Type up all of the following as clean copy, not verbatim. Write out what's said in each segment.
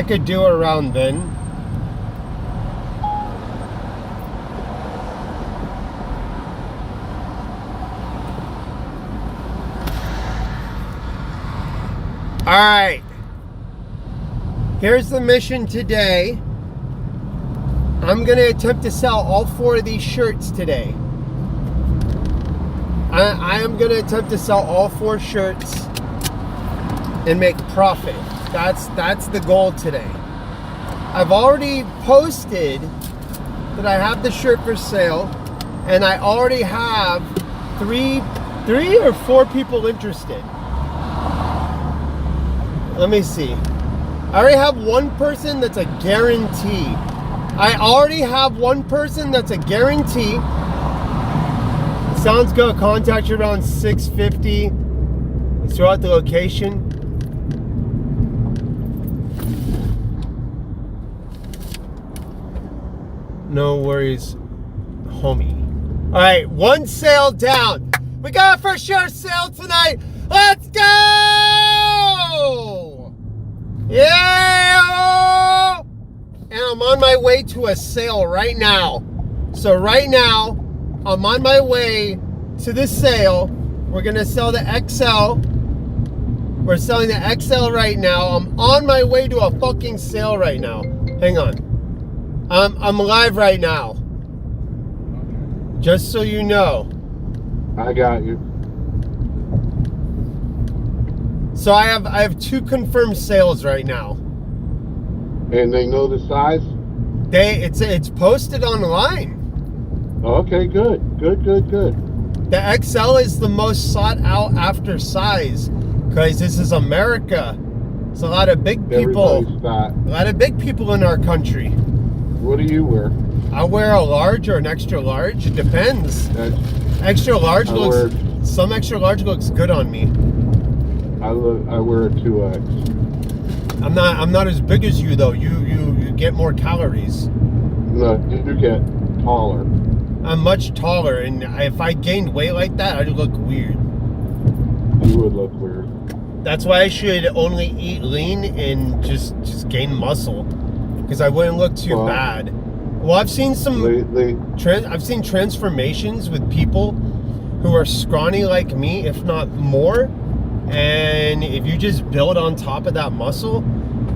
could do it around then. All right. Here's the mission today. I'm going to attempt to sell all 4 of these shirts today. I am going to attempt to sell all 4 shirts and make profit. That's the goal today. I've already posted that I have the shirt for sale, and I already have three or 4 people interested. Let me see. I already have 1 person that's a guarantee. I already have 1 person that's a guarantee. Sounds good. Contact you around 6:50. Throw out the location. No worries, homie. All right, 1 sale down. We got a for sure sale tonight. Let's go! Yeah! And I'm on my way to a sale right now. So right now, I'm on my way to this sale. We're gonna sell the XL. We're selling the XL right now. I'm on my way to a fucking sale right now. Hang on. I'm live right now. Just so you know. I got you. So I have 2 confirmed sales right now. And they know the size? It's posted online. Okay, good. The XL is the most sought out after size because this is America. It's a lot of big people. Everybody's fat. A lot of big people in our country. What do you wear? I wear a large or an extra large. It depends. Extra large some extra large looks good on me. I wear a 2X. I'm not as big as you though. You get more calories. No, you get taller. I'm much taller, and if I gained weight like that, I'd look weird. You would look weird. That's why I should only eat lean and just gain muscle, because I wouldn't look too bad. Well, I've seen I've seen transformations with people who are scrawny like me, if not more. And if you just build on top of that muscle,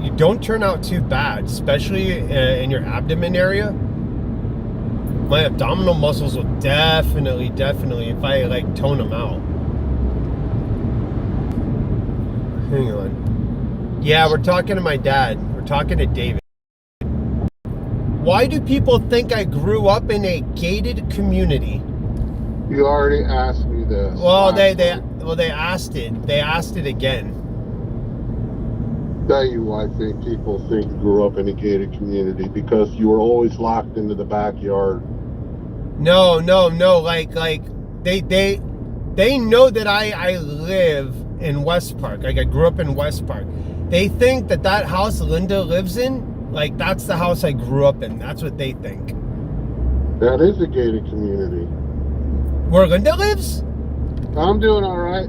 you don't turn out too bad, especially in your abdomen area. My abdominal muscles will definitely, if I like tone them out. Hang on. Yeah, we're talking to my dad. We're talking to David. Why do people think I grew up in a gated community? You already asked me this. Well, they asked it. They asked it again. Tell you why people think you grew up in a gated community, because you were always locked into the backyard. No. Like they know that I live in West Park. Like I grew up in West Park. They think that house Linda lives in, like that's the house I grew up in. That's what they think. That is a gated community. Where Linda lives? I'm doing all right.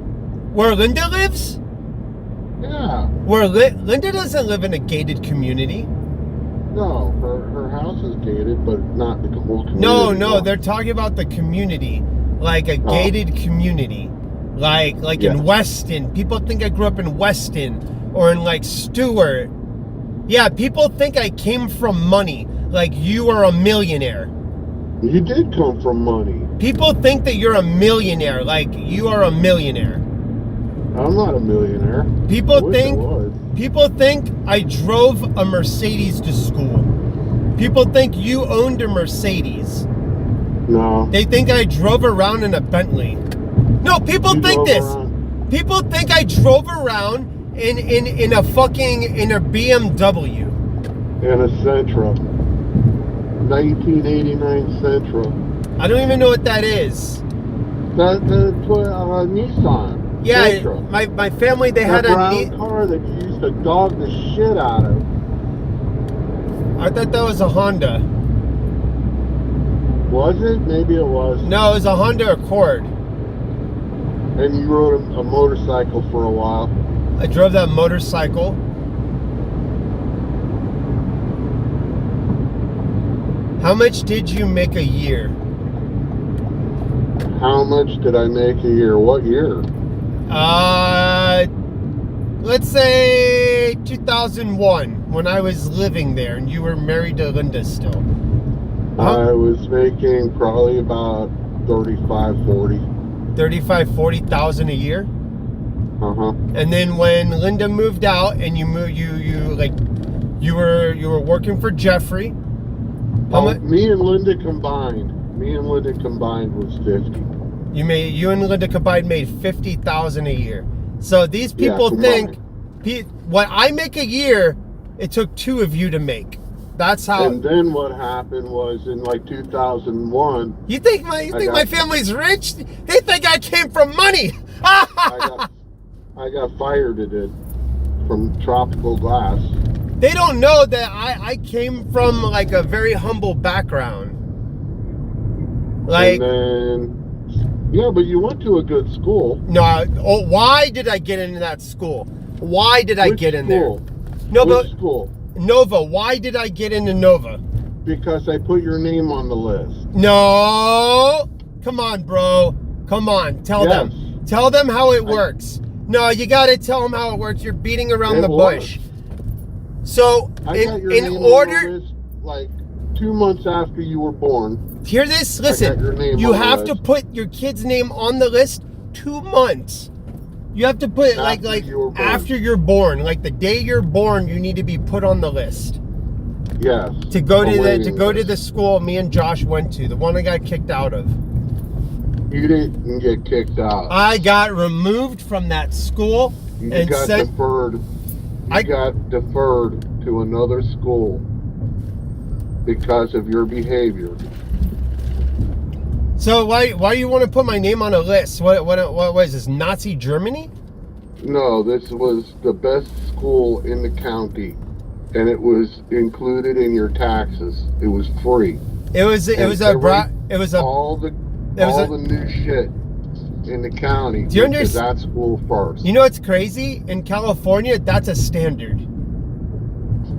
Where Linda lives? Yeah. Linda doesn't live in a gated community. No, her house is gated, but not the whole community. No, they're talking about the community, like a gated community, like in Weston. People think I grew up in Weston or in like Stewart. Yeah, people think I came from money, like you are a millionaire. You did come from money. People think that you're a millionaire, like you are a millionaire. I'm not a millionaire. People think I drove a Mercedes to school. People think you owned a Mercedes. No. They think I drove around in a Bentley. No, people think this. People think I drove around in a BMW. In a Sentra. 1989 Sentra. I don't even know what that is. That's a Nissan. Yeah, Sentra. my family, they had a brown car that you used to dog the shit out of. I thought that was a Honda. Was it? Maybe it was. No, it was a Honda Accord. And you rode a motorcycle for a while. I drove that motorcycle. How much did you make a year? How much did I make a year? What year? Let's say 2001, when I was living there and you were married to Linda still. I was making probably about 40,000 a year. And then when Linda moved out and you were working for Jeffrey. Me and Linda combined was 50. You and Linda combined made 50,000 a year. So these people think what I make a year, it took two of you to make. That's how. And then what happened was in like 2001. You think my family's rich? They think I came from money. I got fired from Tropical Glass. They don't know that I came from like a very humble background. Like. And then, yeah, but you went to a good school. No. Why did I get into that school? Why did I get in there? No, Which school? Nova. Why did I get into Nova? Because I put your name on the list. No. Come on, bro. Come on. Tell them. Tell them how it works. No, you got to tell them how it works. You're beating around the bush. So, in order, like 2 months after you were born. Hear this? Listen. You have to put your kid's name on the list 2 months. You have to put like after you're born, like the day you're born, you need to be put on the list. Yes. To go to the school me and Josh went to, the one I got kicked out of. You didn't get kicked out. I got removed from that school You got deferred to another school because of your behavior. So why do you want to put my name on a list? What was this, Nazi Germany? No, this was the best school in the county, and it was included in your taxes. It was free. All the new shit in the county. Do you understand? That school first. You know what's crazy? In California, that's a standard.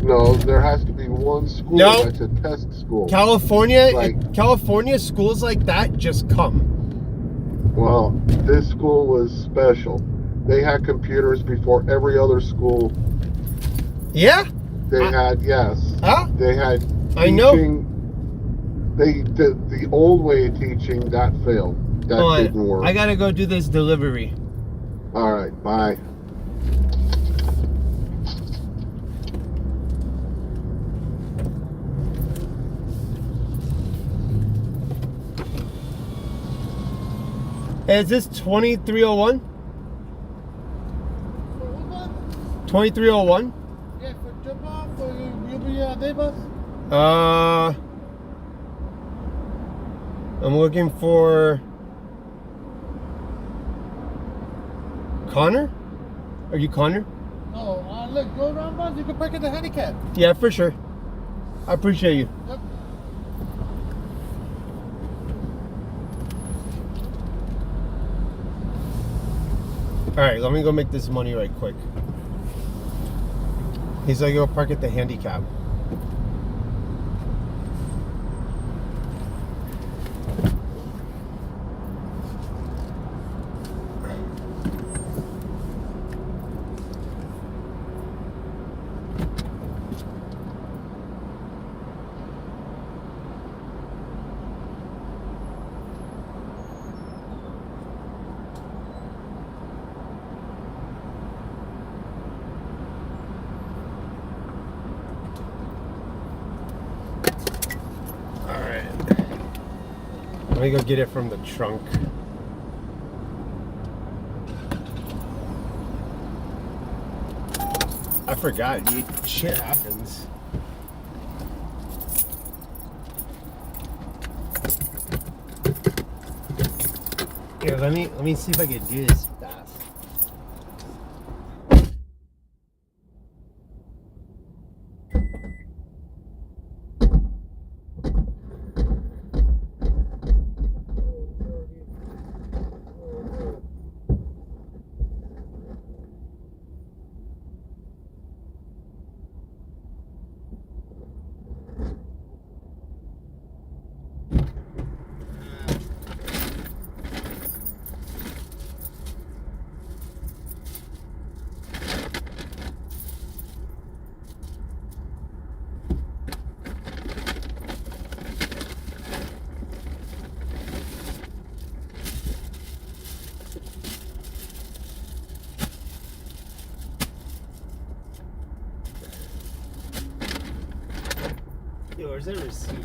No, there has to be one school that's a test school. California schools like that just come. Well, this school was special. They had computers before every other school. Yeah? They had teaching. I know. The old way of teaching, that failed. That didn't work. I gotta go do this delivery. All right, bye. Hey, is this 2301? 2301? Yeah, for jump off, you'll be day bus? I'm looking for Connor? Are you Connor? No, look, go around bus, you can park at the handicap. Yeah, for sure. I appreciate you. Yep. Alright, let me go make this money right quick. He's like, go park at the handicap. Let me go get it from the trunk. I forgot. Shit happens. Here, let me see if I can do this fast. Where's that receipt?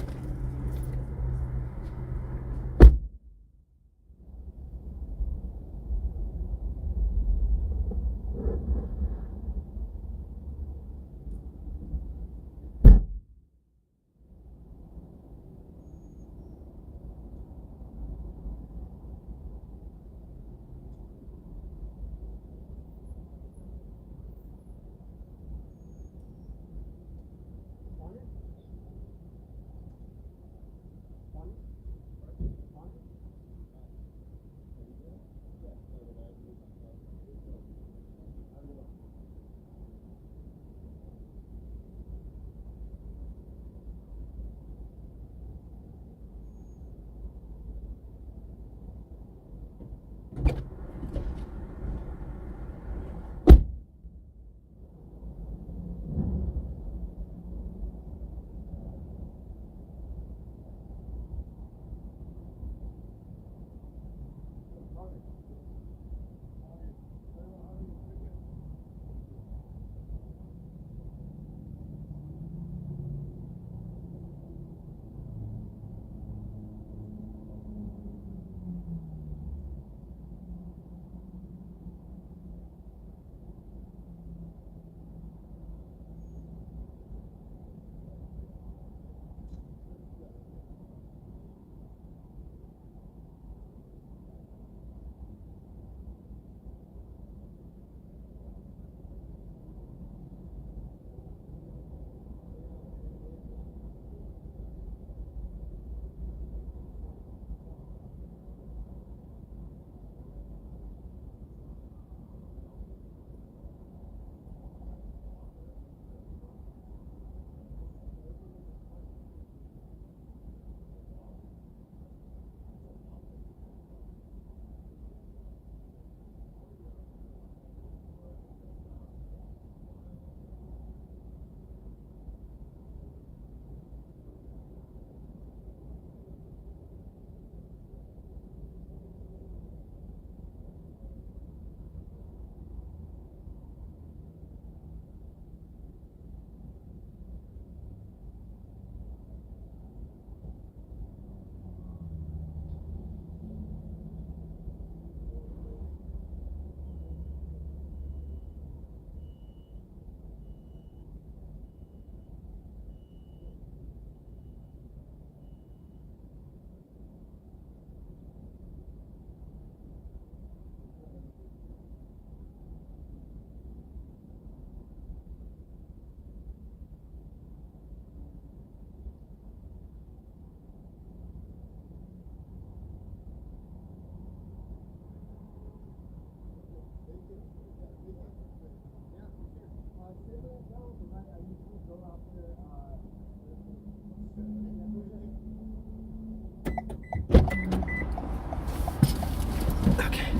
Okay.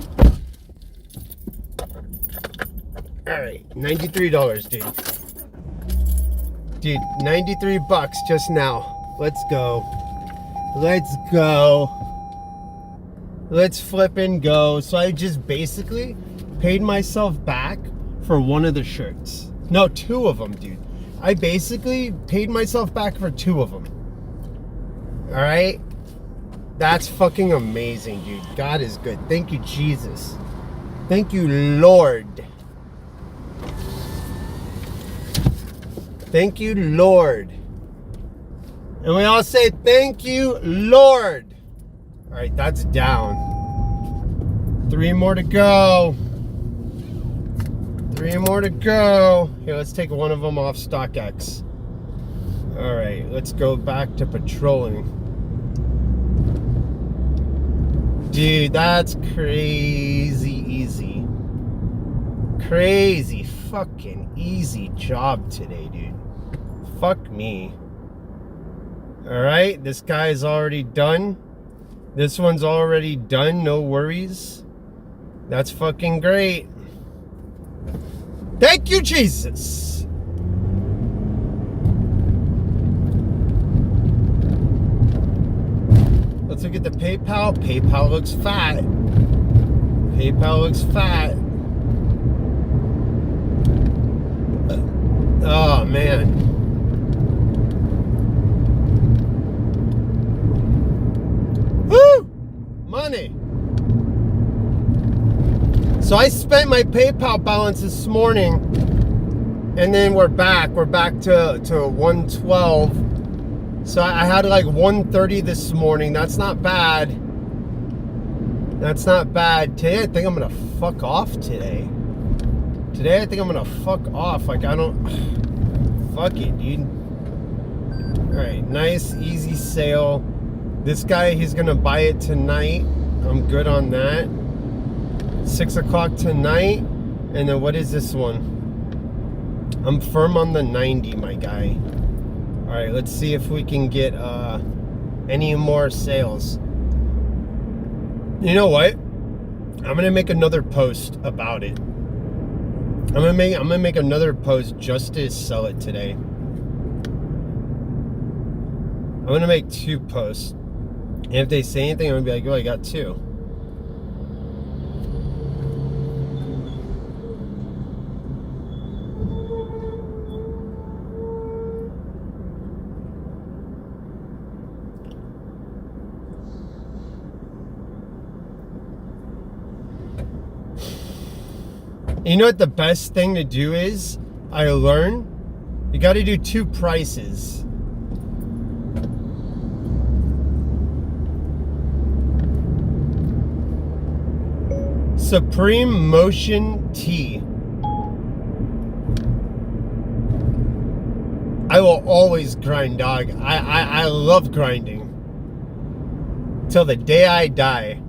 All right, $93, dude. Dude, 93 bucks just now. Let's go. Let's go. Let's flip and go. So I just basically paid myself back for one of the shirts. No, two of them, dude. I basically paid myself back for two of them. All right? That's fucking amazing, dude. God is good. Thank you, Jesus. Thank you, Lord. Thank you, Lord. And we all say, thank you, Lord. All right, that's down. 3 more to go. 3 more to go. Here, let's take one of them off StockX. All right, let's go back to patrolling. Dude, that's crazy easy. Crazy fucking easy job today, dude. Fuck me. All right, this guy is already done. This one's already done, no worries. That's fucking great. Thank you, Jesus. Let's look at the PayPal. PayPal looks fat. PayPal looks fat. Oh, man. money. So I spent my PayPal balance this morning, and then we're back. We're back to 112. So I had like 130 this morning. That's not bad. That's not bad. Today I think I'm gonna fuck off today. Today I think I'm gonna fuck off. Like I don't. Fuck it, dude. All right, nice, easy sale. This guy, he's gonna buy it tonight. I'm good on that. 6 o'clock tonight. And then what is this one? I'm firm on the 90, my guy. All right, let's see if we can get any more sales. You know what? I'm gonna make another post about it. I'm gonna make another post just to sell it today. I'm gonna make 2 posts. And if they say anything, I'm gonna be like, oh, I got 2. You know what the best thing to do is? I learned you got to do 2 prices. Supreme Motion Tea. I will always grind, dog. I love grinding. Till the day I die.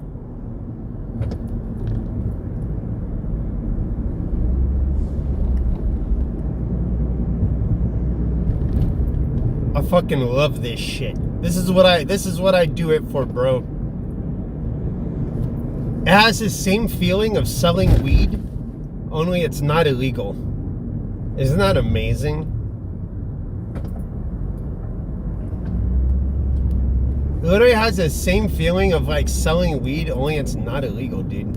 I fucking love this shit. This is what I do it for, bro. It has the same feeling of selling weed, only it's not illegal. Isn't that amazing? It literally has the same feeling of like selling weed, only it's not illegal, dude.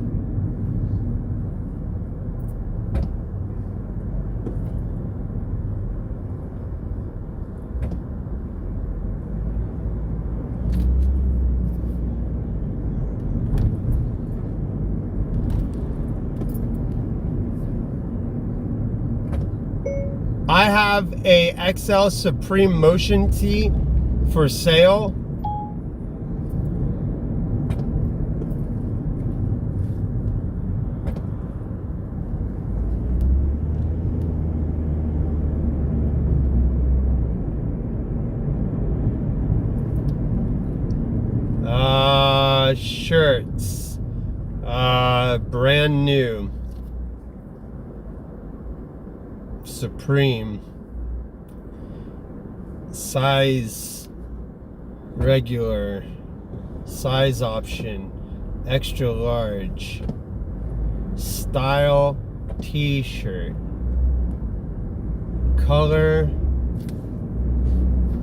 I have a XL Supreme Motion Tea for sale. Shirts. Brand new. Supreme. Size regular. Size option. Extra large. Style t-shirt. Color.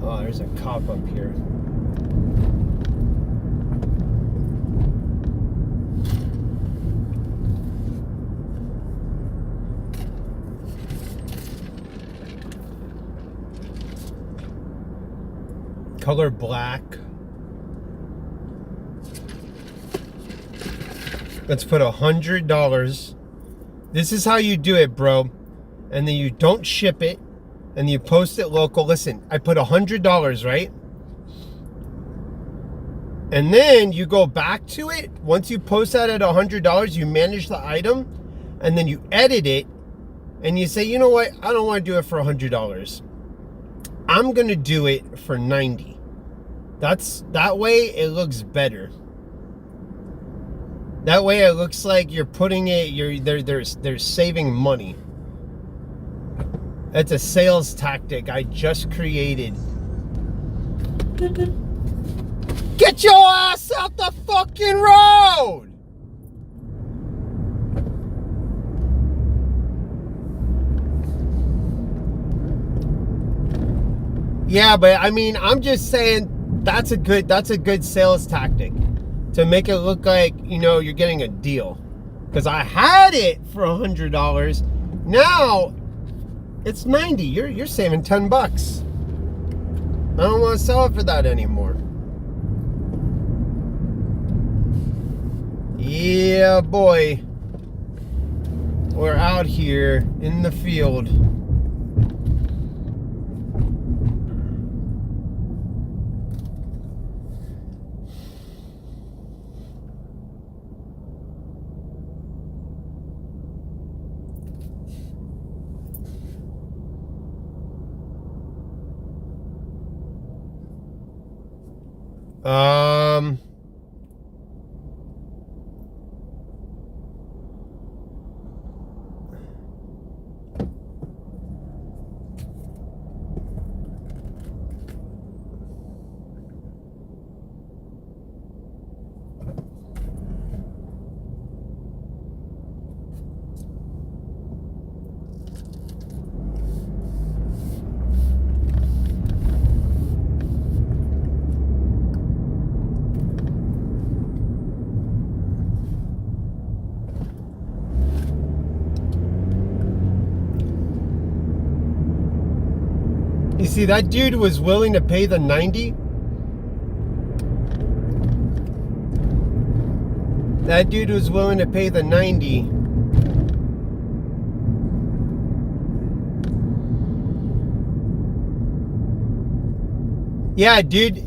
Oh, there's a cop up here. Color black. Let's put $100. This is how you do it, bro. And then you don't ship it, and you post it local. Listen, I put $100, right? And then you go back to it. Once you post that at $100, you manage the item, and then you edit it, and you say, you know what? I don't want to do it for $100. I'm gonna do it for $90. That way it looks better. That way it looks like you're putting it. They're saving money. That's a sales tactic I just created. Get your ass out the fucking road! Yeah, but I mean, I'm just saying that's a good sales tactic to make it look like, you know, you're getting a deal. Because I had it for $100. Now it's $90. You're saving $10. I don't want to sell it for that anymore. Yeah, boy. We're out here in the field. You see, that dude was willing to pay the 90. That dude was willing to pay the 90. Yeah, dude.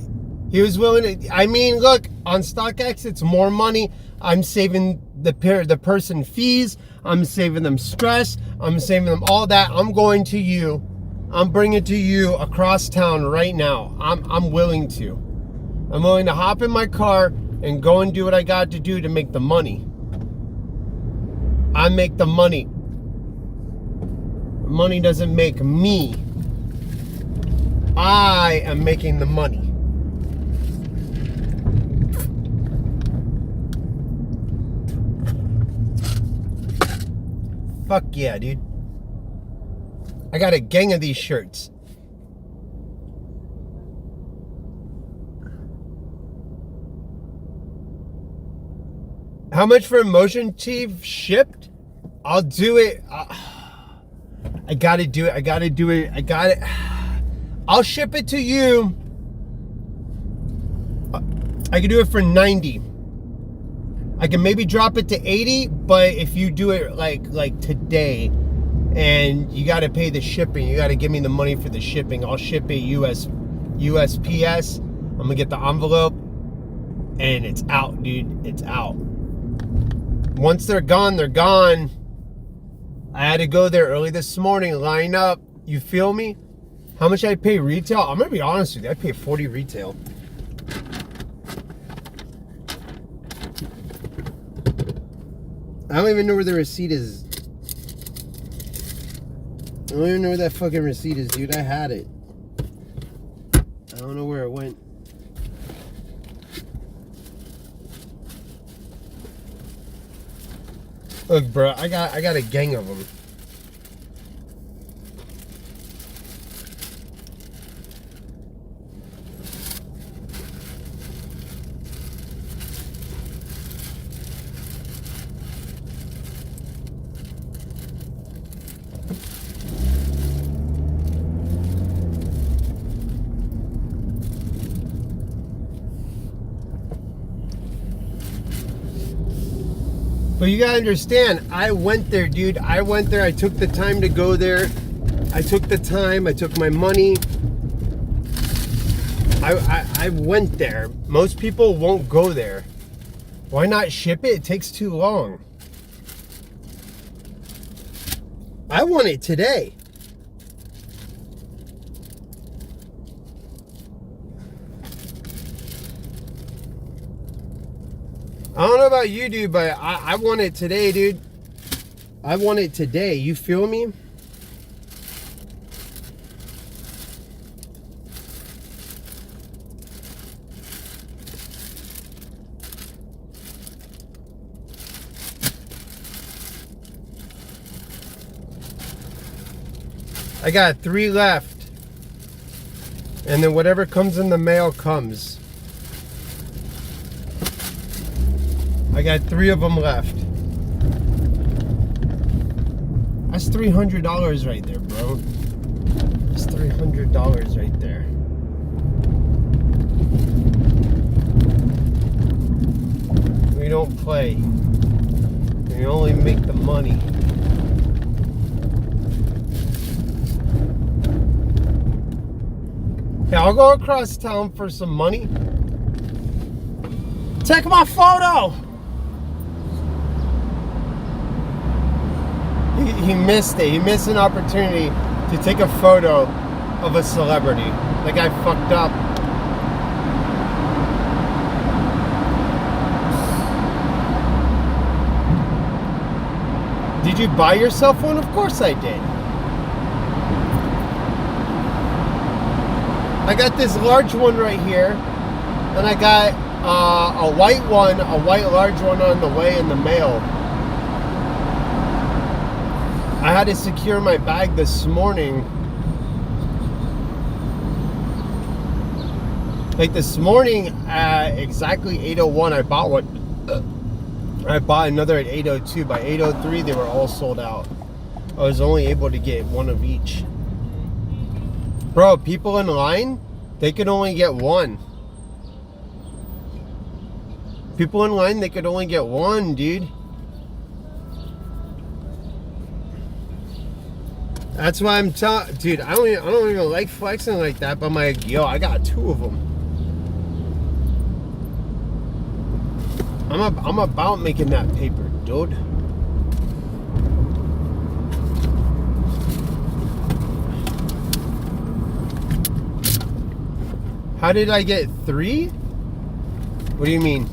He was willing to. I mean, look, on StockX, it's more money. I'm saving the person fees. I'm saving them stress. I'm saving them all that. I'm going to you. I'm bringing it to you across town right now. I'm willing to. I'm willing to hop in my car and go and do what I got to do to make the money. I make the money. Money doesn't make me. I am making the money. Fuck yeah, dude. I got a gang of these shirts. How much for Motion Chief shipped? I'll do it. I gotta do it. I gotta do it. I got it. I'll ship it to you. I can do it for 90. I can maybe drop it to 80, but if you do it like today, and you got to pay the shipping, you got to give me the money for the shipping. I'll ship it USPS. I'm gonna get the envelope, and it's out, dude. It's out. Once they're gone, they're gone. I had to go there early this morning, line up. You feel me? How much I pay retail? I'm gonna be honest with you. I pay 40 retail. I don't even know where the receipt is. I don't even know where that fucking receipt is, dude. I had it. I don't know where it went. Look, bro, I got a gang of them. But you gotta understand, I went there, dude. I went there. I took the time to go there. I took the time. I took my money. I went there. Most people won't go there. Why not ship it? It takes too long. I want it today. I don't know about you, dude, but I want it today, dude. I want it today. You feel me? I got 3 left. And then whatever comes in the mail comes. I got 3 of them left. That's $300 right there, bro. That's $300 right there. We don't play. You only make the money. Yeah, I'll go across town for some money. Take my photo! He missed it. He missed an opportunity to take a photo of a celebrity. That guy fucked up. Did you buy yourself one? Of course I did. I got this large one right here, and I got a white one, a white large one on the way in the mail. I had to secure my bag this morning. Like this morning at exactly 8:01, I bought one. I bought another at 8:02. By 8:03, they were all sold out. I was only able to get one of each. Bro, people in line, they could only get one. People in line, they could only get one, dude. That's why I'm telling, dude. I don't even like flexing like that. But I'm like, yo, I got two of them. I'm about making that paper, dude. How did I get 3? What do you mean?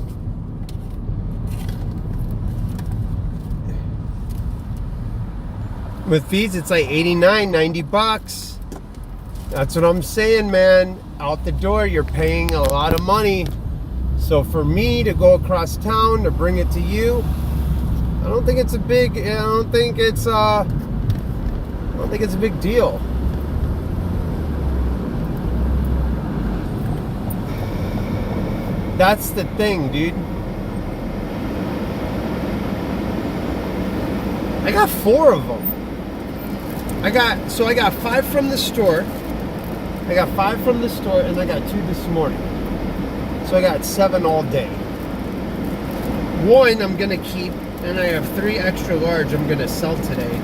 With fees, it's like 89, 90 bucks. That's what I'm saying, man. Out the door, you're paying a lot of money. So for me to go across town to bring it to you, I don't think it's a big deal. That's the thing, dude. I got 4 of them. I got 5 from the store. I got 5 from the store, and I got 2 this morning. So I got 7 all day. 1 I'm gonna keep, and I have 3 extra large I'm gonna sell today.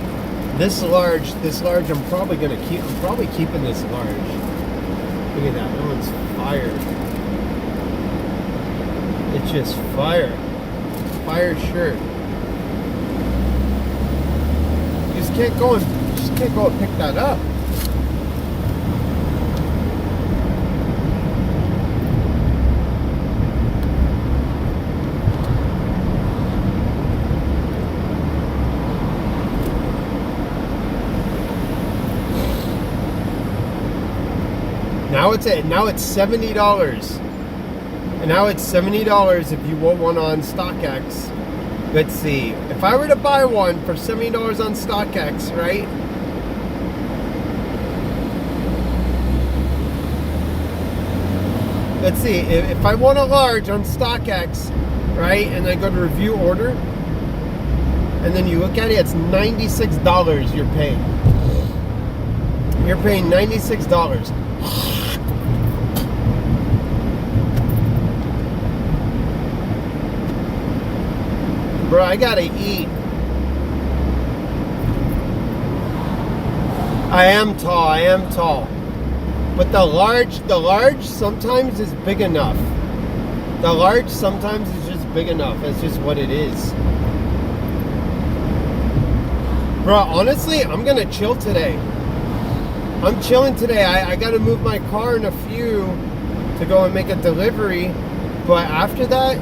This large I'm probably gonna keep. I'm probably keeping this large. Look at that. That one's fire. It's just fire. Fire shirt. You just can't go and pick that up. Now it's $70. And now it's $70 if you want one on StockX. Let's see. If I were to buy one for $70 on StockX, right? Let's see. If I want a large on StockX, right? And I go to review order, and then you look at it, it's $96 you're paying. You're paying $96. Bro, I gotta eat. I am tall. But the large sometimes is big enough. The large sometimes is just big enough. That's just what it is. Bro, honestly, I'm gonna chill today. I'm chilling today. I gotta move my car in a few to go and make a delivery. But after that,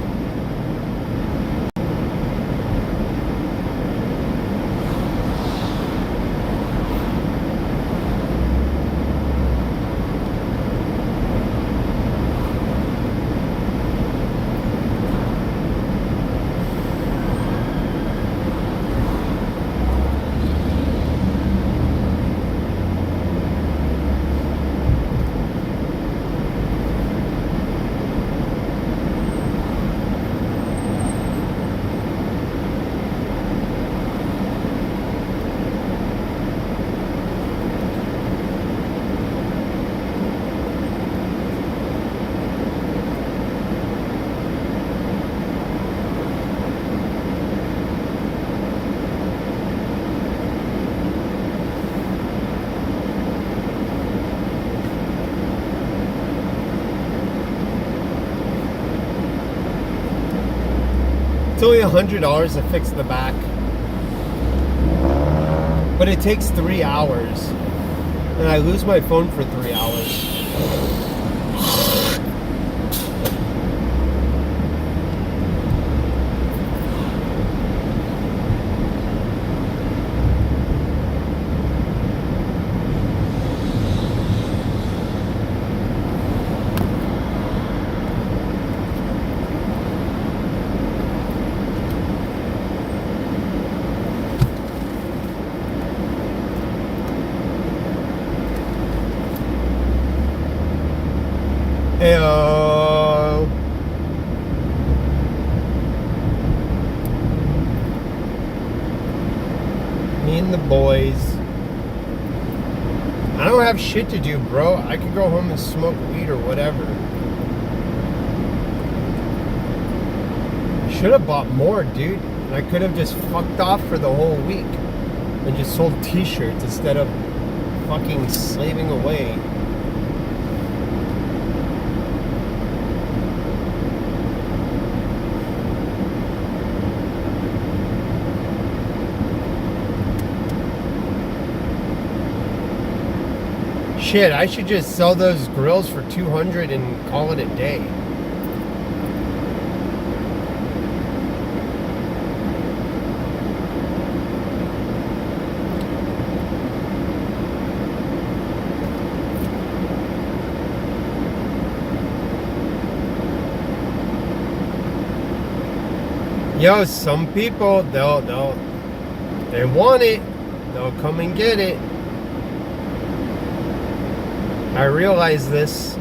It's only $100 to fix the back. But it takes 3 hours. And I lose my phone for 3 hours. Heyo. Me and the boys. I don't have shit to do, bro. I could go home and smoke weed or whatever. I should have bought more, dude. And I could have just fucked off for the whole week and just sold t-shirts instead of fucking slaving away. Shit, I should just sell those grills for $200 and call it a day. Yo, some people, they want it. They'll come and get it. I realize this.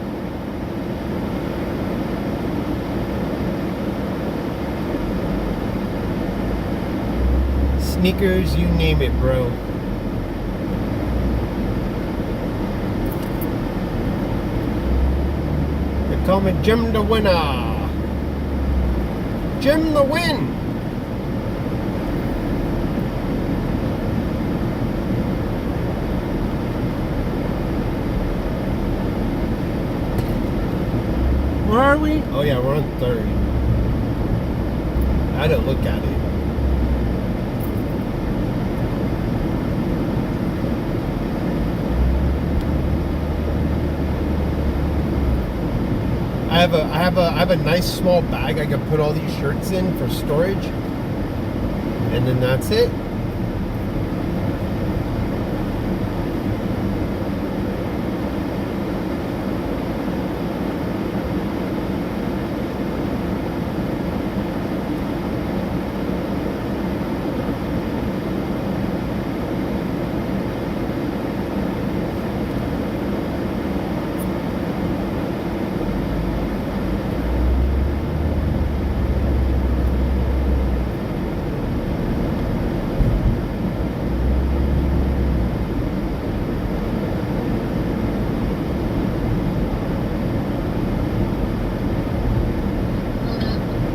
Sneakers, you name it, bro. They call me Jim the Winner. Jim the Win. Where are we? Oh yeah, we're on 3rd. I had to look at it. I have a nice small bag I can put all these shirts in for storage. And then that's it.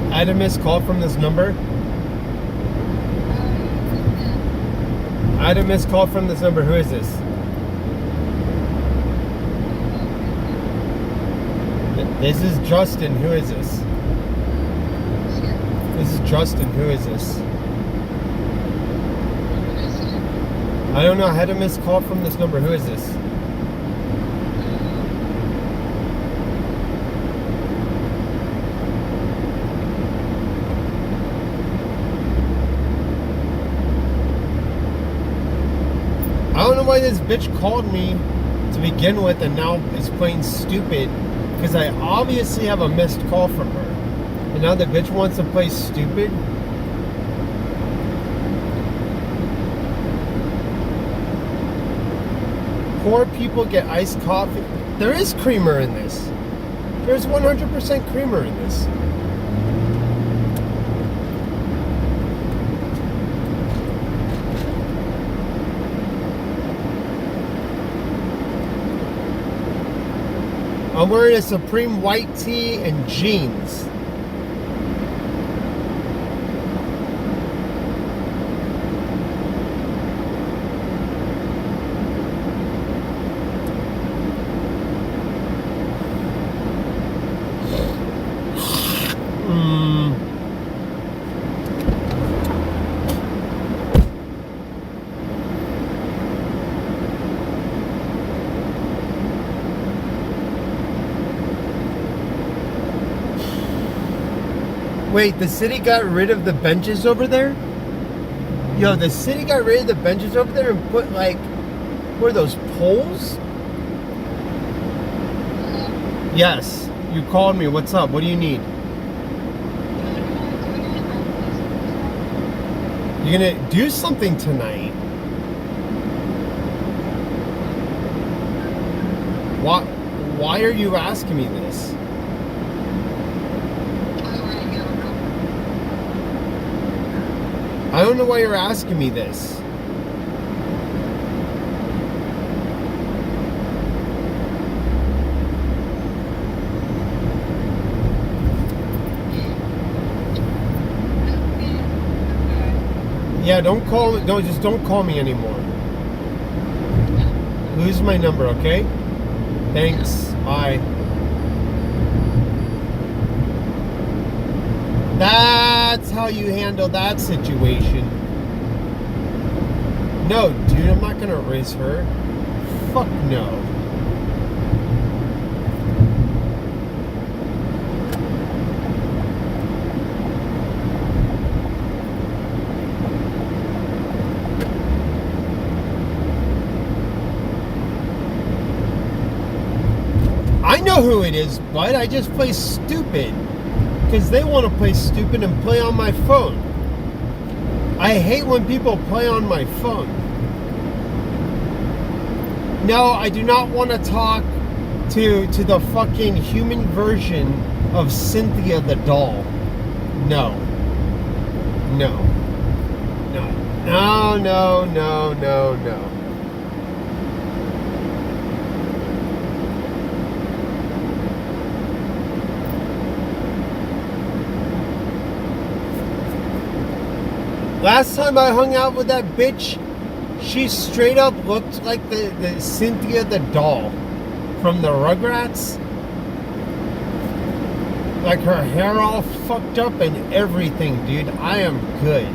I had a missed call from this number. I had a missed call from this number. Who is this? This is Justin. Who is this? This is Justin. Who is this? I don't know. I had a missed call from this number. Who is this? I don't know why this bitch called me to begin with and now is playing stupid because I obviously have a missed call from her. And now the bitch wants to play stupid. Poor people get iced coffee. There is creamer in this. There's 100% creamer in this. I'm wearing a Supreme white tee and jeans. Wait, the city got rid of the benches over there? Yo, the city got rid of the benches over there and put like, what are those, poles? Yes, you called me. What's up? What do you need? You're gonna do something tonight. Why are you asking me this? I don't know why you're asking me this. Yeah, don't call me anymore. Lose my number, okay? Thanks. Bye. That's how you handle that situation. No, dude, I'm not gonna raise her. Fuck no. I know who it is, bud. I just play stupid. Because they want to play stupid and play on my phone. I hate when people play on my phone. No, I do not want to talk to the fucking human version of Cynthia the doll. No. No. No. No, no, no, no, no. Last time I hung out with that bitch, she straight up looked like the Cynthia the doll from the Rugrats. Like her hair all fucked up and everything, dude. I am good.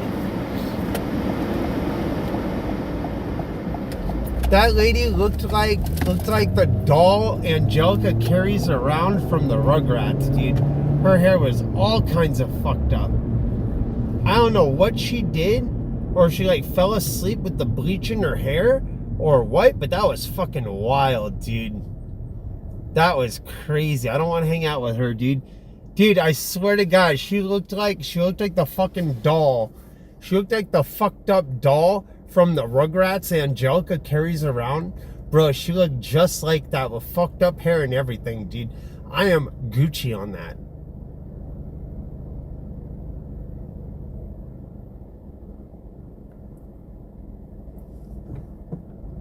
That lady looked like the doll Angelica carries around from the Rugrats, dude. Her hair was all kinds of fucked up. I don't know what she did, or she like fell asleep with the bleach in her hair, or what, but that was fucking wild, dude. That was crazy. I don't want to hang out with her, dude. Dude, I swear to God, she looked like the fucking doll. She looked like the fucked up doll from the Rugrats Angelica carries around. Bro, she looked just like that with fucked up hair and everything, dude. I am Gucci on that.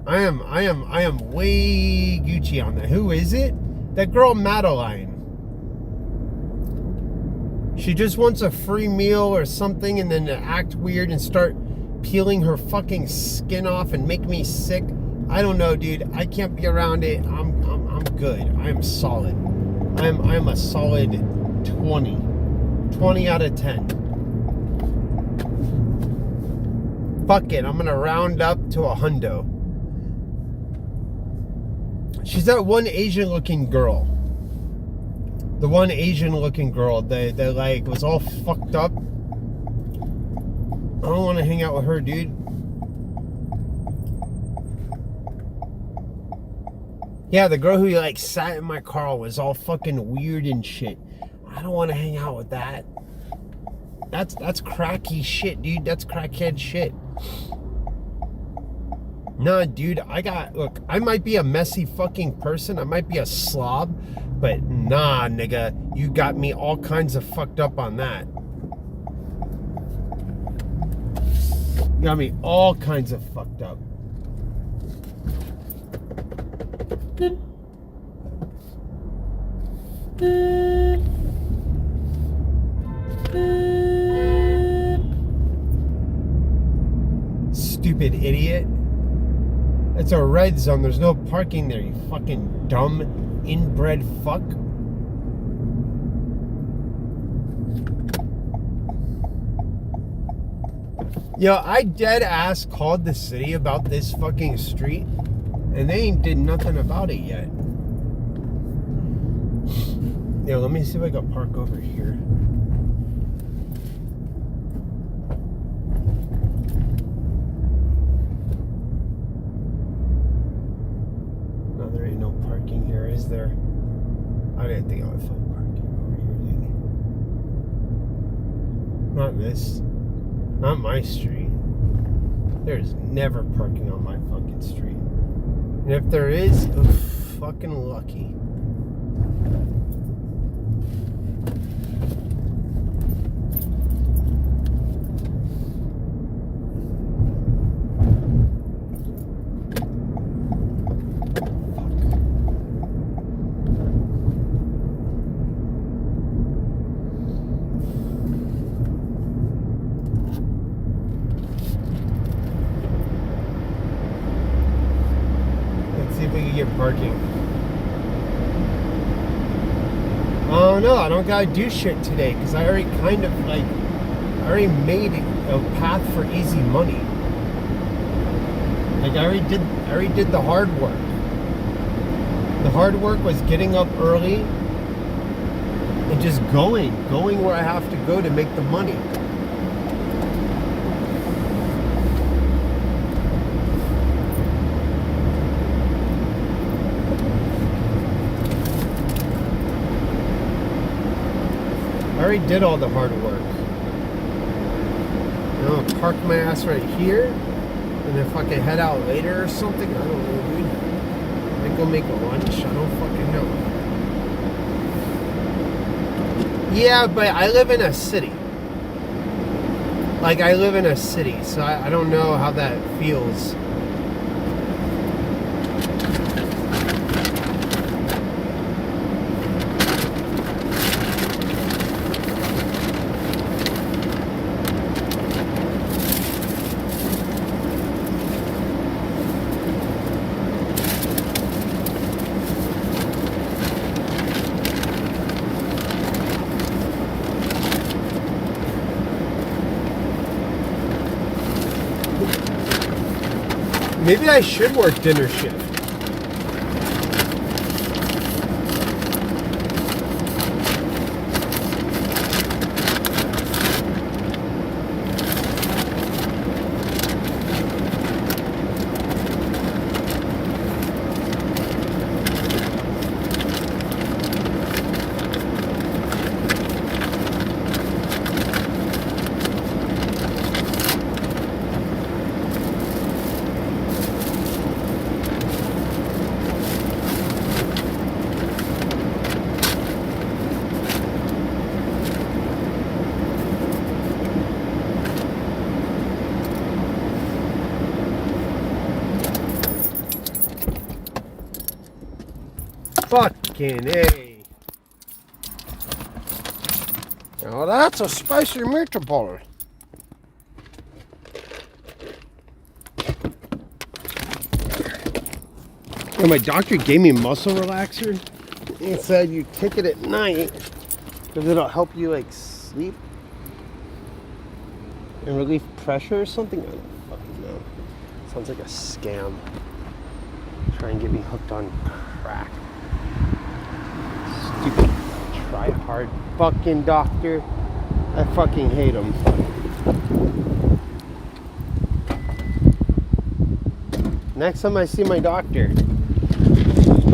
I am way Gucci on that. Who is it? That girl Madeline. She just wants a free meal or something and then to act weird and start peeling her fucking skin off and make me sick. I don't know, dude. I can't be around it. I'm good. I am solid. I'm a solid 20. 20 out of 10. Fuck it. I'm gonna round up to a hundo. She's that one Asian looking girl. The one Asian looking girl that like was all fucked up. I don't want to hang out with her, dude. Yeah, the girl who like sat in my car was all fucking weird and shit. I don't want to hang out with that. That's cracky shit, dude. That's crackhead shit. Nah, dude, look, I might be a messy fucking person. I might be a slob, but nah, nigga, you got me all kinds of fucked up on that. You got me all kinds of fucked up. Stupid idiot. It's a red zone. There's no parking there, you fucking dumb inbred fuck. Yo, I dead ass called the city about this fucking street and they ain't did nothing about it yet. Yo, let me see if I can park over here. Not my street. There's never parking on my fucking street. And if there is, fucking lucky. Parking. Oh no, I don't gotta do shit today because I already kind of I already made a path for easy money. Like I already did the hard work. The hard work was getting up early and just going where I have to go to make the money. I already did all the hard work. I'll park my ass right here, and if I can head out later or something, I don't know, dude. I might go make a lunch. I don't fucking know. Yeah, but I live in a city. Like I live in a city, so I don't know how that feels. Maybe I should work dinner shift. Fucking A. Now that's a spicy meatball. Well, my doctor gave me muscle relaxer. He said you take it at night because it'll help you like sleep and relieve pressure or something. I don't fucking know. Sounds like a scam. Try and get me hooked on crack. Stupid try hard fucking doctor. I fucking hate him. Next time I see my doctor,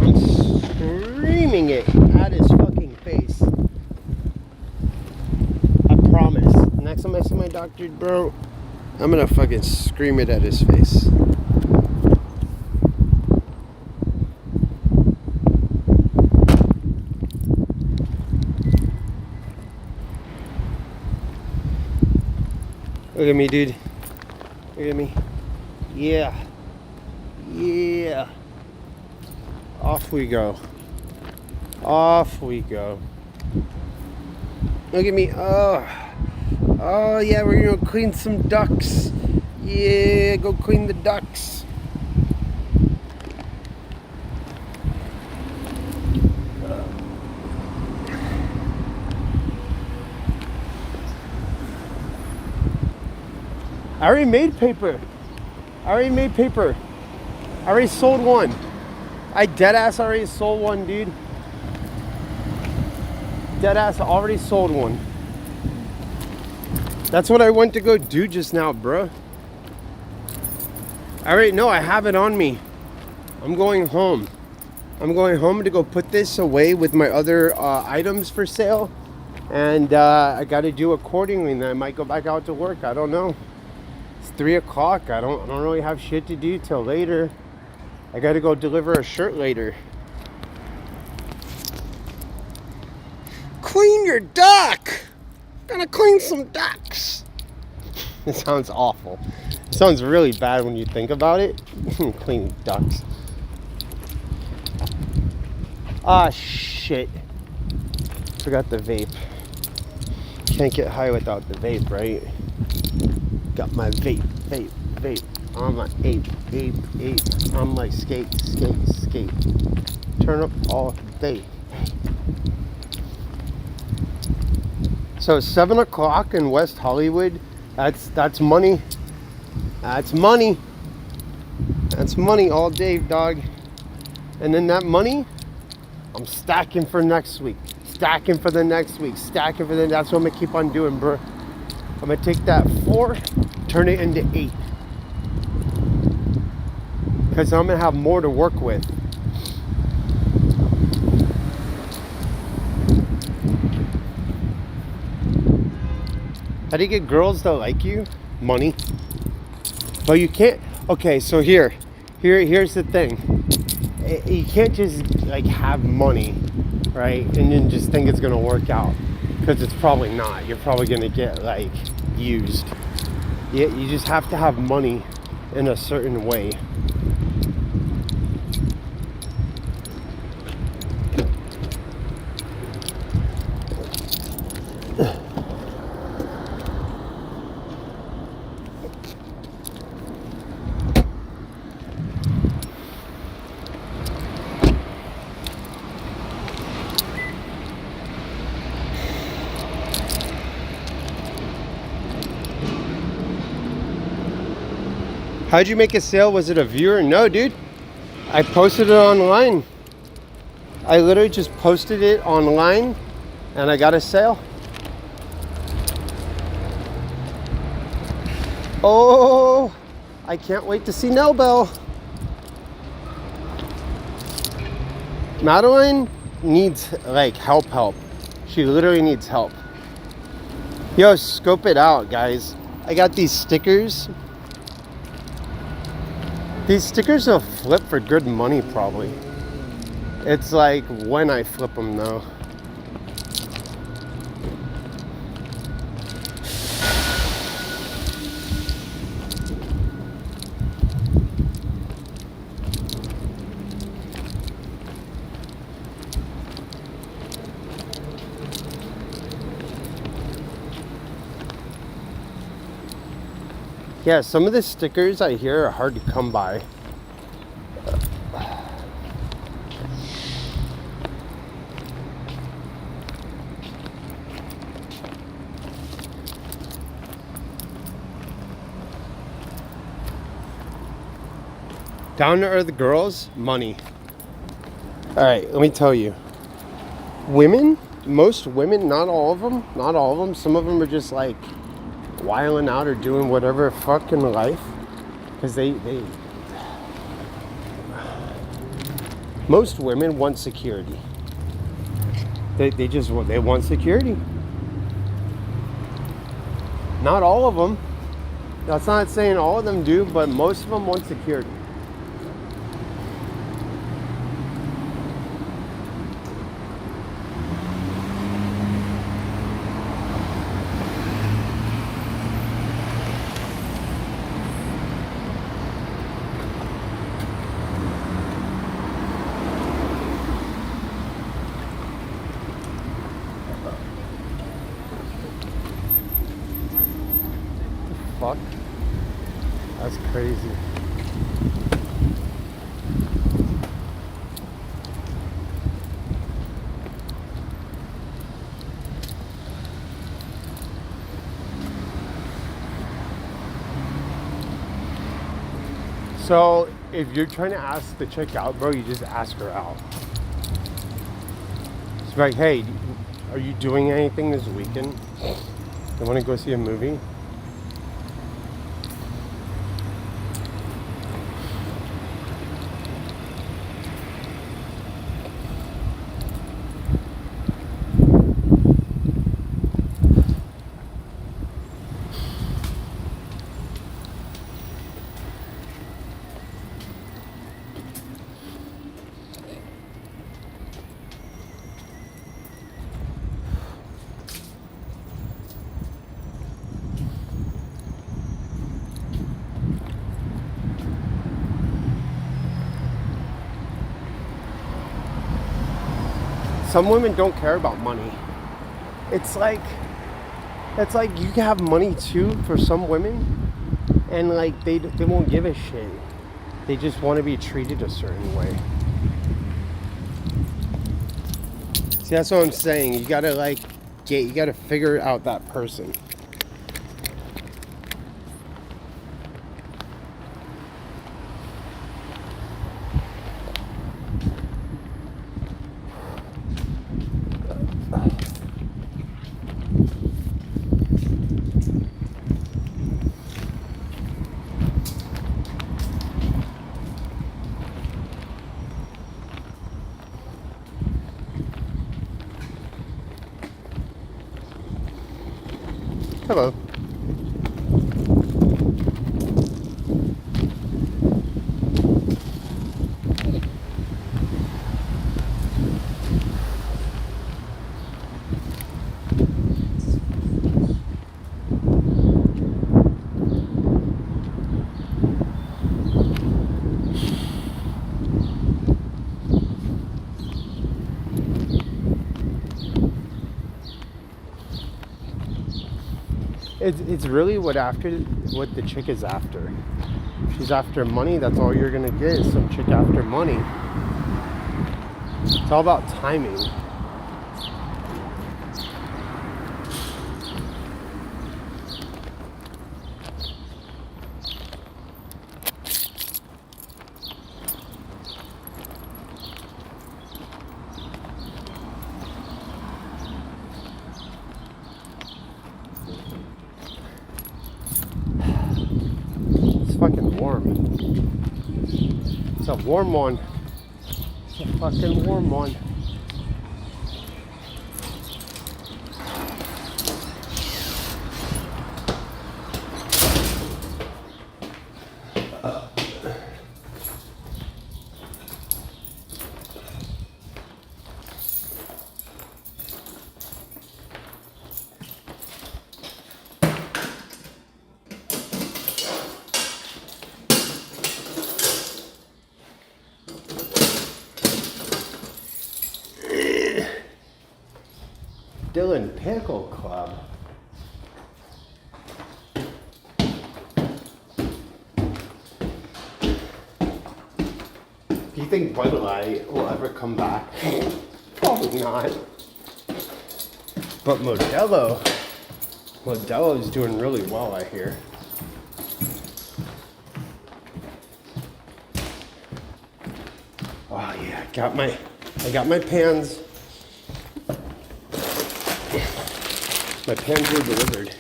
I'm screaming it at his fucking face. I promise. Next time I see my doctor, bro, I'm gonna fucking scream it at his face. Look at me, dude. Look at me. Yeah. Yeah. Off we go. Off we go. Look at me. Oh. Oh, yeah, we're gonna clean some ducks. Yeah, go clean the ducks. I already made paper. I already sold one. I deadass already sold one, dude. Deadass already sold one. That's what I went to go do just now, bruh. I already know, I have it on me. I'm going home. I'm going home to go put this away with my other items for sale. And I got to do accordingly, and then I might go back out to work. I don't know. It's 3 o'clock. I don't really have shit to do till later. I got to go deliver a shirt later. Clean your duck. Gonna clean some ducks. It sounds awful. It sounds really bad when you think about it. Cleaning ducks. Ah, shit. Forgot the vape. Can't get high without the vape, right? Got my vape on my ape on my skate. Turn up all day. So 7 o'clock in West Hollywood, that's money. That's money. That's money all day, dog. And then that money, I'm stacking for next week. Stacking for the next week. Stacking for the... That's what I'm going to keep on doing, bro. I'm going to take that 4, turn it into 8. Because I'm going to have more to work with. How do you get girls to like you? Money. But you can't... Okay, so here's the thing. You can't just like have money, right, and then just think it's gonna work out, because it's probably not. You're probably gonna get like used. You just have to have money in a certain way. How'd you make a sale? Was it a viewer? No, dude. I posted it online. I literally just posted it online and I got a sale. Oh, I can't wait to see Nell Bell. Madeline needs like help. She literally needs help. Yo, scope it out, guys. I got these stickers. These stickers will flip for good money, probably. It's like when I flip them, though. Yeah, some of the stickers I hear are hard to come by. Down to earth girls, money. All right, let me tell you. Women, most women, not all of them, some of them are just like wiling out or doing whatever fucking life, because they most women want security. They want security. Not all of them. That's not saying all of them do, but most of them want security. Fuck. That's crazy. So if you're trying to ask the chick out, bro, you just ask her out. It's like, hey, are you doing anything this weekend? You want to go see a movie? some women don't care about money. It's like you can have money too for some women, and like they won't give a shit. They just want to be treated a certain way. See, that's what I'm saying. You gotta you gotta figure out that person. Hello. It's really what the chick is after. If she's after money, that's all you're gonna get is some chick after money. It's all about timing. Fucking warm. It's a warm one. It's a fucking warm one. Dylan Pickle Club. Do you think Bud Light will ever come back? Probably not. But Modelo is doing really well, I hear. Oh yeah, I got my pans. My pans were delivered.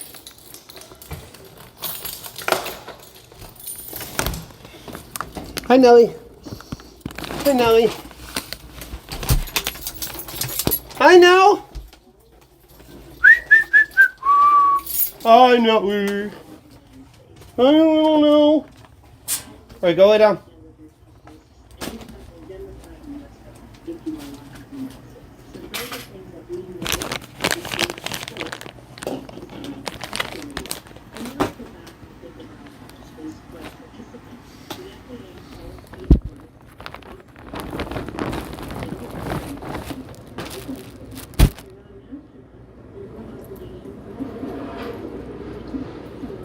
Hi, Nelly. Hi, Nelly. Hi, Nell. Hi, Nelly. I don't know. All right, go lay down.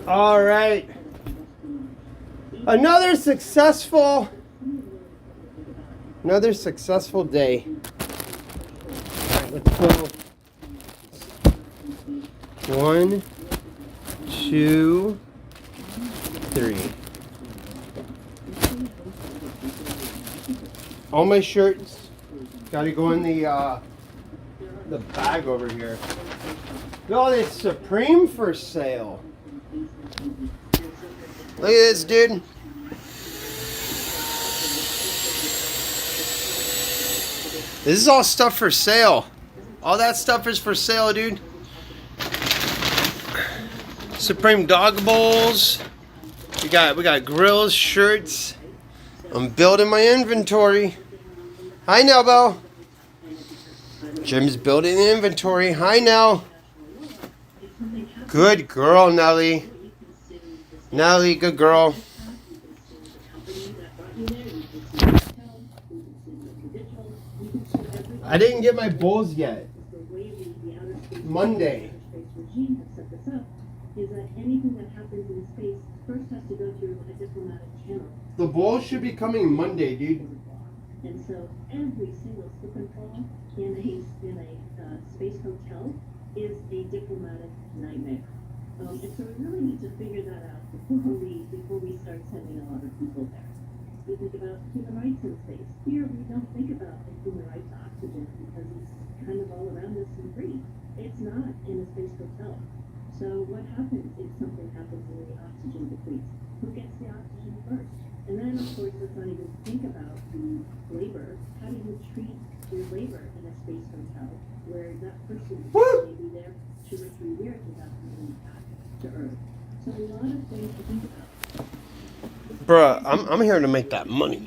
All right. Another successful day. All right, let's go. 1, 2, 3. All my shirts got to go in the bag over here. Look at all this Supreme for sale. Look at this, dude. This is all stuff for sale. All that stuff is for sale, dude. Supreme dog bowls. We got grills, shirts. I'm building my inventory. Hi, Nelbo. Jim's building the inventory. Hi, Nell. Good girl, Nelly. Nelly, good girl. I didn't get my bowls yet. Monday. Regime has set this up is that anything that happens in space first has to go through a diplomatic channel. The bowls should be coming Monday, dude. And so every single slip and fall in a space hotel is a diplomatic nightmare. And so we really need to figure that out before we start sending a lot of people there. We think about human rights in space. Here we don't think about the human right to oxygen because it's kind of all around us and free. It's not in a space hotel. So what happens if something happens and the oxygen depletes? Who gets the oxygen first? And then, of course, let's not even think about the labor. How do you treat your labor in a space hotel where that person may be there 2 or 3 years without coming back to Earth? So a lot of things to think about. Bruh, I'm here to make that money.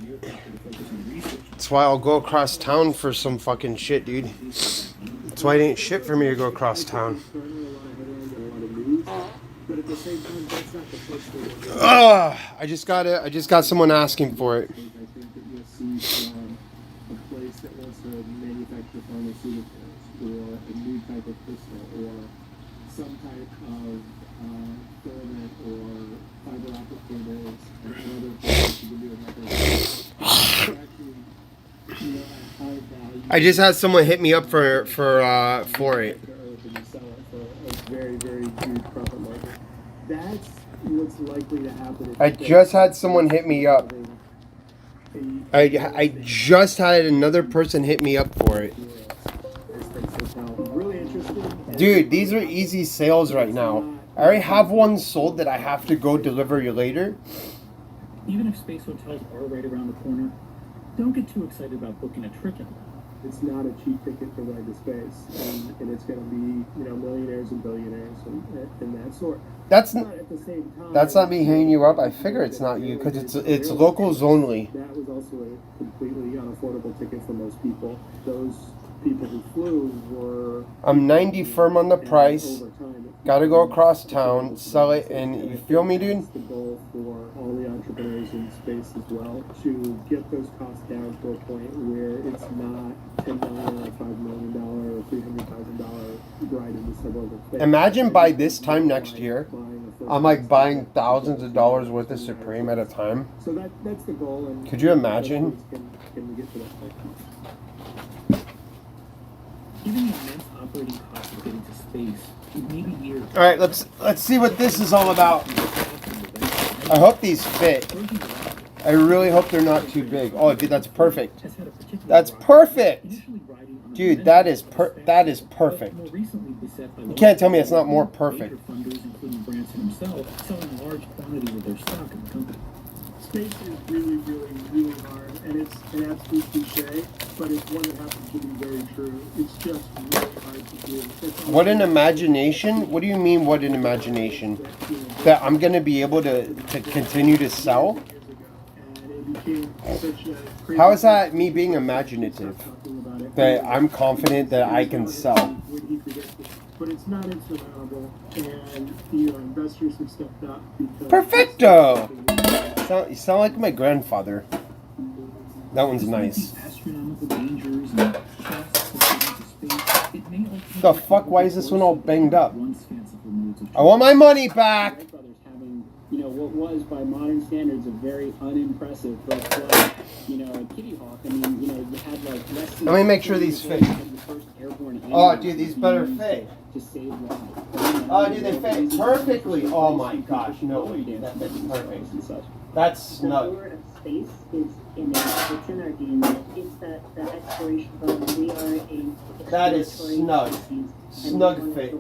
That's why I'll go across town for some fucking shit, dude. That's why it ain't shit for me to go across town. I just got someone asking for it. I think that you'll see a place that wants to manufacture pharmaceuticals or a new type of pistol or some type of filament or fiber optic cables and other things you can do with I just had someone hit me up for it. Very, very huge profit market. That's what's likely to happen. I just had someone hit me up. I just had another person hit me up for it. Dude, these are easy sales right now. I already have one sold that I have to go deliver you later. Even if space hotels are right around the corner, don't get too excited about booking a trip in. It's not a cheap ticket to ride to space, and it's going to be, millionaires and billionaires and that sort. That's at the same time, that's not me hitting you up. I figure it's not you because it's locals only. That was also a completely unaffordable ticket for most people. Those people who flew were. I'm 90 firm on the price. Gotta go across town, sell it, and you feel me, dude? It's the goal for all the entrepreneurs in space as well to get those costs down to a point where it's not $10 million or $5 million or $300,000 ride into suburban space. Imagine by this time next year, I'm like buying thousands of dollars worth of Supreme at a time. So that's the goal. And could you imagine? Can we get to that point? Even the immense operating costs of getting to space, maybe years. All right, let's see what this is all about. I hope these fit. I really hope they're not too big. Oh, dude, that's perfect. That's perfect. Dude, that is perfect. You can't tell me it's not more perfect. Space is really, really, really hard, and it's an absolute cliche, but it's one that happens to be very true. It's just really hard to do. What an imagination? What do you mean, what an imagination? That I'm going to be able to continue to sell? How is that me being imaginative? That I'm confident that I can sell? But it's not insurmountable, and investors have stepped up because... Perfecto! You sound like my grandfather. That one's nice. The fuck? Why is this one all banged up? I want my money back! What was by modern standards a very unimpressive first flight, a Kitty Hawk. I mean, you had like less than... Let me make sure these fit. Oh, dude, these better fit. To save lives. Oh, dude, they fit perfectly. Oh my gosh, no way, dude, that fits perfect. That's snug. The lure of space is innate. It's in our DNA. It's that exploration bug. We are a... That is snug. Snug fit.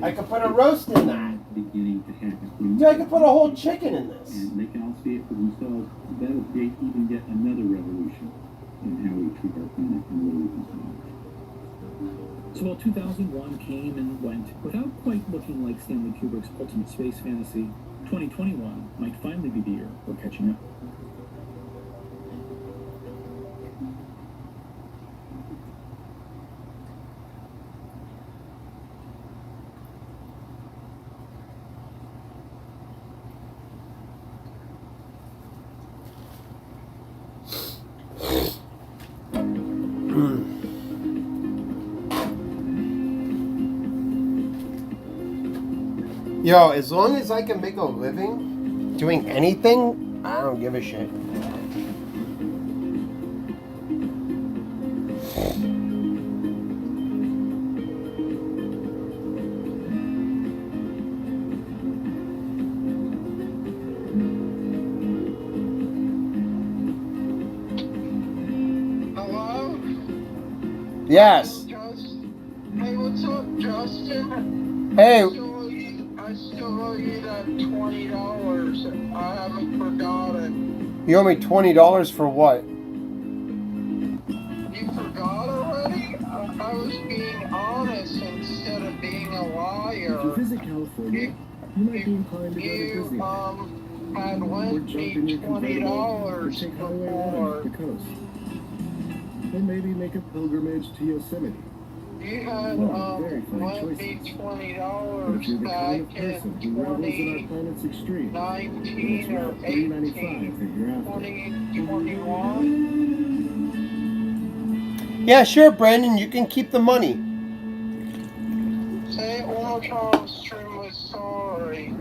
I could put a roast in that. Dude, I could put a whole chicken in this. And they can all see it for themselves. That'll create even yet another revolution in how we treat our planet and what we consume. So while 2001 came and went without quite looking like Stanley Kubrick's ultimate space fantasy, 2021 might finally be the year we're catching up. Yo, as long as I can make a living doing anything, I don't give a shit. Hello? Yes. Hey, what's up, Justin? Hey. I still owe you that $20. I haven't forgotten. You owe me $20 for what? You forgot already? I was being honest instead of being a If you liar. visit California, you might be inclined to go to You, Disneyland. had Or lent jump me in your convertible and $20 take Highway 1 before. up the coast. Or maybe make a pilgrimage to Yosemite. You had, Oh, very fine lent me choices. But if you're $20 the kind back of person in who revels in our planet's extremes, then it's 2019 or Route 395 18. that you're after. 2021? Yeah, sure, Brandon. You can keep the money. Say it one more time, extremely sorry.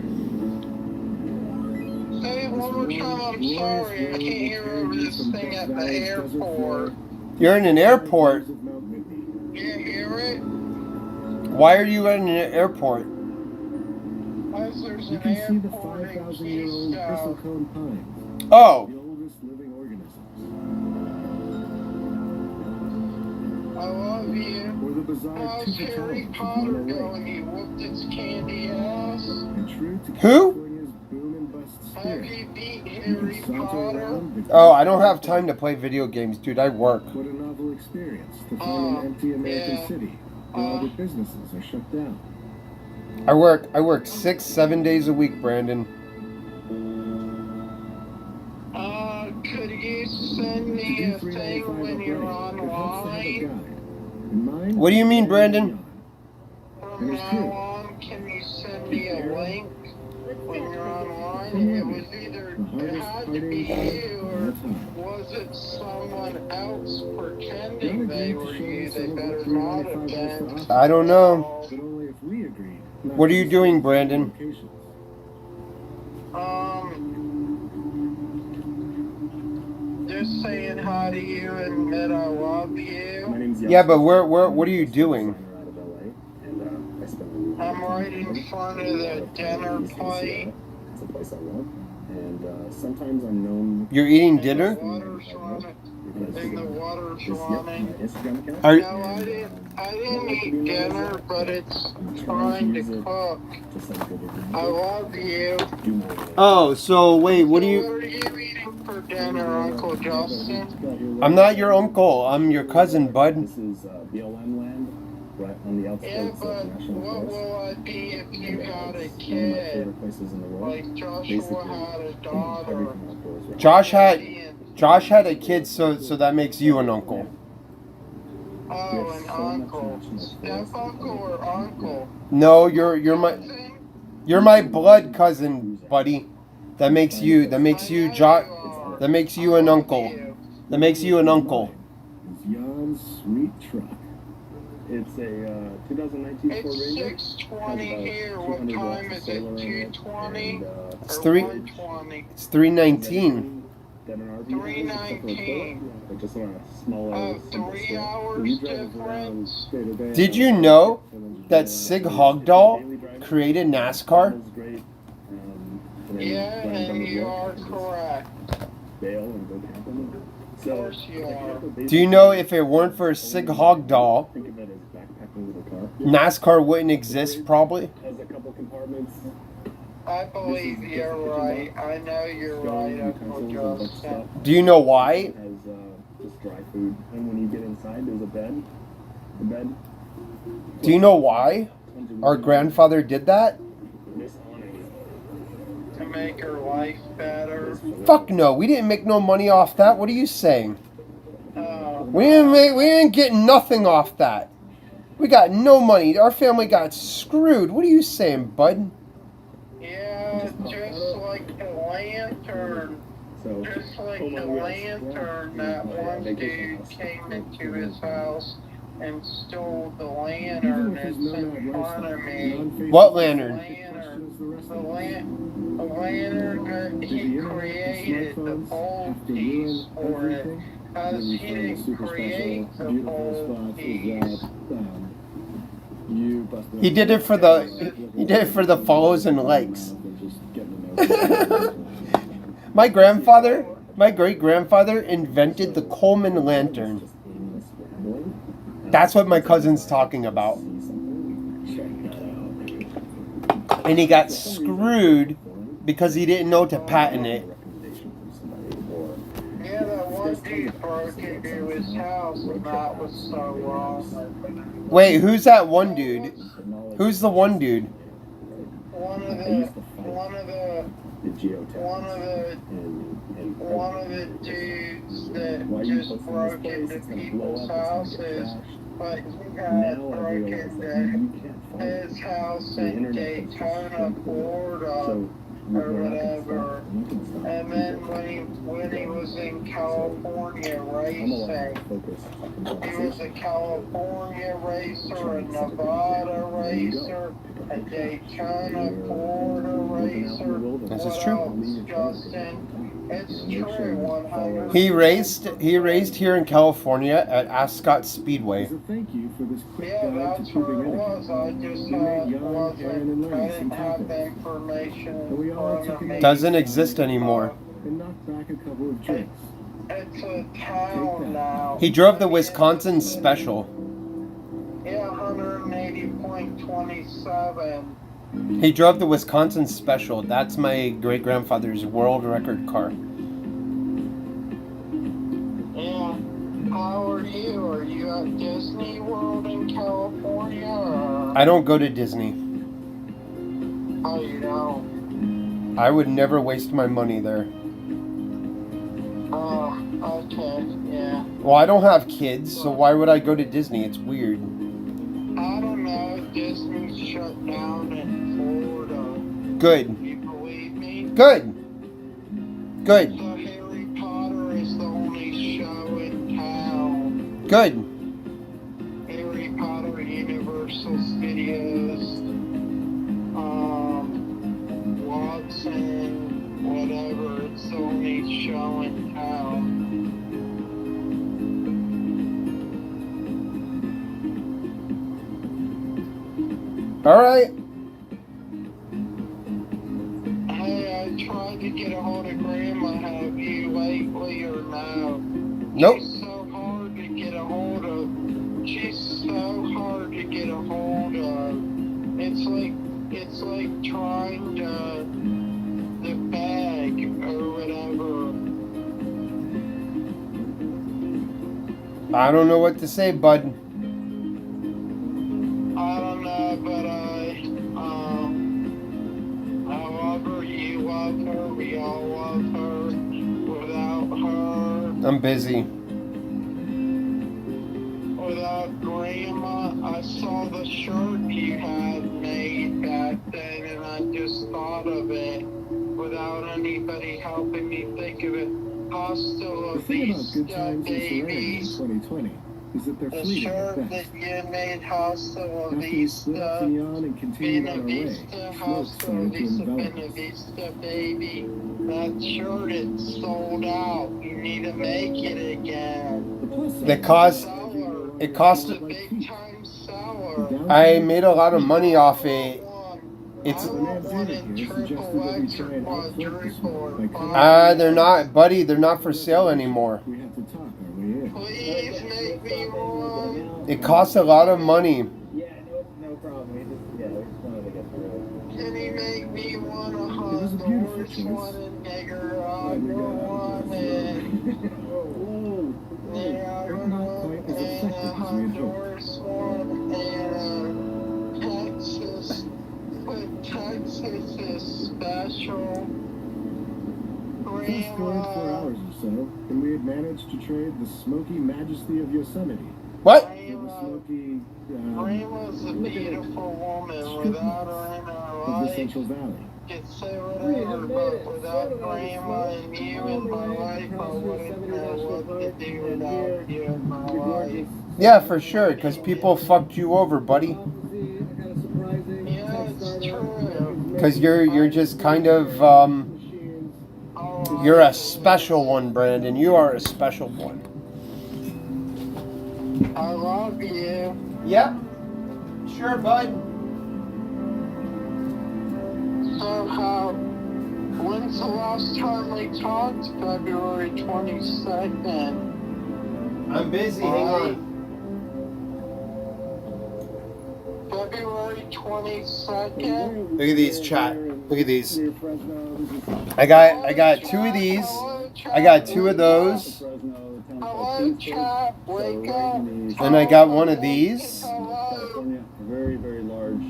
Say it one more time, I'm sorry. I can't hear over this thing at the airport. You're in an airport. Of Mount Whitney. You hear it? Why are you in an airport? As there's You an can see the airport in 5,000-year-old Keystone. bristlecone pines, Oh, the oldest living organisms. I love you. Or the bizarre How's Tufa Harry Towers of Potter Mono Lake. going? He whooped its candy ass. And true to Who? California's boom and bust Have spirit, you beat you Harry can saunter Potter? around the oh, I don't have time to play video games, dude. I work. What a novel experience to find an empty American yeah. city where all the businesses are shut down. I work 6-7 days a week, Brandon. Could you send me To a do thing 395 when you're it helps to have a online? guide. And mine What do you mean, is Brandon? From And it's now true. on, can you send me a link when you're online? It was either, The it hardest had to parting be time you, of or all time. was it someone else pretending Y'all they agreed to were show me you? They some of better what not 395 have has to been. offer. I don't know. But only if we agreed. not What are to you discuss doing, the Brandon? locations. Just saying hi to you and that I love you. My name's Yeah, but what are you doing? I'm right in front of the dinner plate. It's a place I love, and sometimes I'm known. You're eating And dinner? the water's running. And the water's My running. Instagram account. Are No, I didn't eat dinner, but it's trying to cook. I love you. Oh, so wait, what do So you? what are you eating for dinner, Uncle Justin? I'm not your uncle. I'm your cousin, bud. This is BLM land, right on the Yeah, outskirts but of National what Forest. will I be if you And, had a it's one of my kid? favorite places in the world. Like Joshua Basically, had a daughter. everything outdoors, right? Josh had a kid, so that makes you an uncle. Oh, an uncle. Step uncle or uncle? No, you're my blood cousin, buddy. That makes you an uncle. That makes you an uncle. It's Jan's sweet truck. It's a 2019 Ford It's Ranger. 6:20 here. What time is it? 2:20 It's or 3:19. 1:20? It's 3:19. 3:19. But just on a smaller. Oh, simple 3 scale. hours We drive around difference? day to day. Did you know that Sig Hogdahl created NASCAR? It's great. And then Yeah, when I'm done and with you work, are I just correct. bail and go camping. Of course you are. Do you know if it weren't for Sig Hogdahl, Think of it as backpacking with a car. NASCAR wouldn't exist probably? Has a couple compartments. I believe you're right. I know you're right, Uncle Justin. Do you know why? It has just dry food, and when you get inside, there's a bed. The bed. Do you know why our grandfather did that? This awning. To make her life better. Fuck no, we didn't make no money off that. What are you saying? Oh, We didn't get nothing off that. We got no money. Our family got screwed. What are you saying, bud? yeah, just like the lantern. So, Just like oh my the gosh, lantern yeah, that yeah, one vacation dude house. came into his house and stole the Even lantern. with his It's nomad in front lifestyle, of me. non-Facebook What The lantern? questions the rest the of us. lantern that Did he the internet and created, the smartphones bulb have to piece ruin for it, everything? as When you he find the didn't super create special, the beautiful bulb spots is piece. that you busted He did it for the follows and likes. My grandfather, my great grandfather invented the Coleman lantern. That's what my cousin's talking about. And he got screwed because he didn't know to patent it. Yeah, that one dude broke into his house and that was so wrong. Wait, who's that one dude? Who's the one dude? One of the dudes that just broke into people's houses, but he had broke into his house in Daytona, Florida, or whatever. And then when he was in California racing, he was a California racer, a Nevada racer, a Daytona, Florida racer. This is What true. else, Justin? It's true, 100%. He raced here in California at Ascot Speedway. As a thank you for this quick Yeah, guide to that's where tubing it etiquette. was. I just We made yarn, Aaron, and I Larry some didn't have the tacos. information And we all took a me. Doesn't exist anymore. And knocked back a couple of drinks. It's a town now. He drove the Wisconsin Special. Yeah, 180.27. He drove the Wisconsin Special. That's my great grandfather's world record car. Yeah. How are you? Are you at Disney World in California? Or I don't go to Disney. how you know? I would never waste my money there. Oh, okay, yeah. Well, I don't have kids, so why would I go to Disney? It's weird. I don't know. Disney's shut down in Florida. Good. You believe me? Good. Good. So Harry Potter is the only show in town. Good. Harry Potter, Universal Studios, Watson, whatever. It's the only show in town. All right. Hey, I tried to get a hold of Grandma. Have you lately or no? Nope. She's so hard to get a hold of. She's so hard to get a hold of. It's like trying to the bag or whatever. I don't know what to say, bud. I don't know, but I love her. You love her. We all love her. Without her. I'm busy. Without Grandma, I saw the shirt you had made back then, and I just thought of it without anybody helping me think of it. Hostel The of thing about good Vista, times and serenity in babies. 2020 is that they're The fleeting at shirt best. that you made, Hostel of After we split Vista. Fignon and continued Bena on our way, Vista, smoke Hostel started to Vista, envelop Bena us. Vista, baby. That shirt is sold out. You need to make it again. The plus side It cost- Seller. It cost. It's a big time seller. I made a lot of money off it. It's. I want one in triple X or quadruple or They're not, buddy. They're not for sale anymore. We have to talk our way in. Please make me one. It costs a lot of money. Yeah, no problem. We just wanted to get through it. Can you make me one a was a Honduras beautiful choice. one in Nicaragua one and They're not quite as effective as we had hoped. Honduras one and Texas. But Texas is special. Fast forward 4 hours or so, and we had managed to trade the smoky majesty of Yosemite What? for the smoky Grandma's a beautiful woman strip without malls her in of our the life. Central Valley. could say whatever, but without Grandma and you in my life, I wouldn't know what to do without you in my life. Yeah, for sure, because people fucked you over, buddy. Yeah, it's true. Because you're just kind of, you're a special one, Brandon. You are a special one. I love you. Yep. Sure, bud. So, when's the last time we talked? February 22nd. I'm busy. Hang on. February 22nd. Look at these, chat. Look at these. I got 2 of these. I got 2 of those. Hello, chat. Wake up. And I got 1 of these. Hello. Very, very large.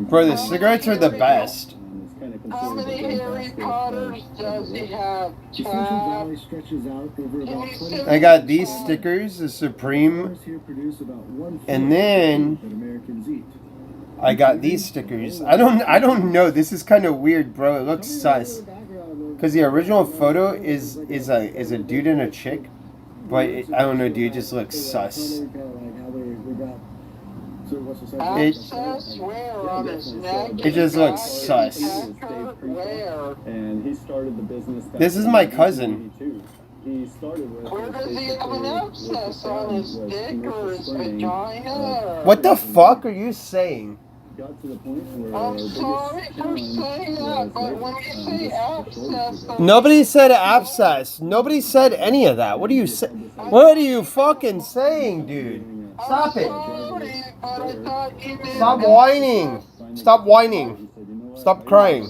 Bro, the cigarettes are the best. It's kind of How many Harry Potters does he have, The Central chat? Valley stretches out over about 20 I got these stickers, the Supreme. Farmers here produce about 1/4 And then that Americans eat. I got these stickers. I don't know. This is kind of weird, bro. It looks sus. Cause the original photo is a dude and a chick, but I don't know, dude. It just looks sus. Access where on his neck? It just looks sus. Where? And he started the business. back This is in my cousin. 1982. He started with. Where does he have an abscess on his dick or his vagina? What the fuck are you saying? Got to the point where I'm sorry for saying that, but when you say abscess, Nobody said abscess. Nobody said any of that. What are you What are you fucking saying, dude? Stop it. sorry, but I thought you meant Stop whining. Stop whining. Stop crying.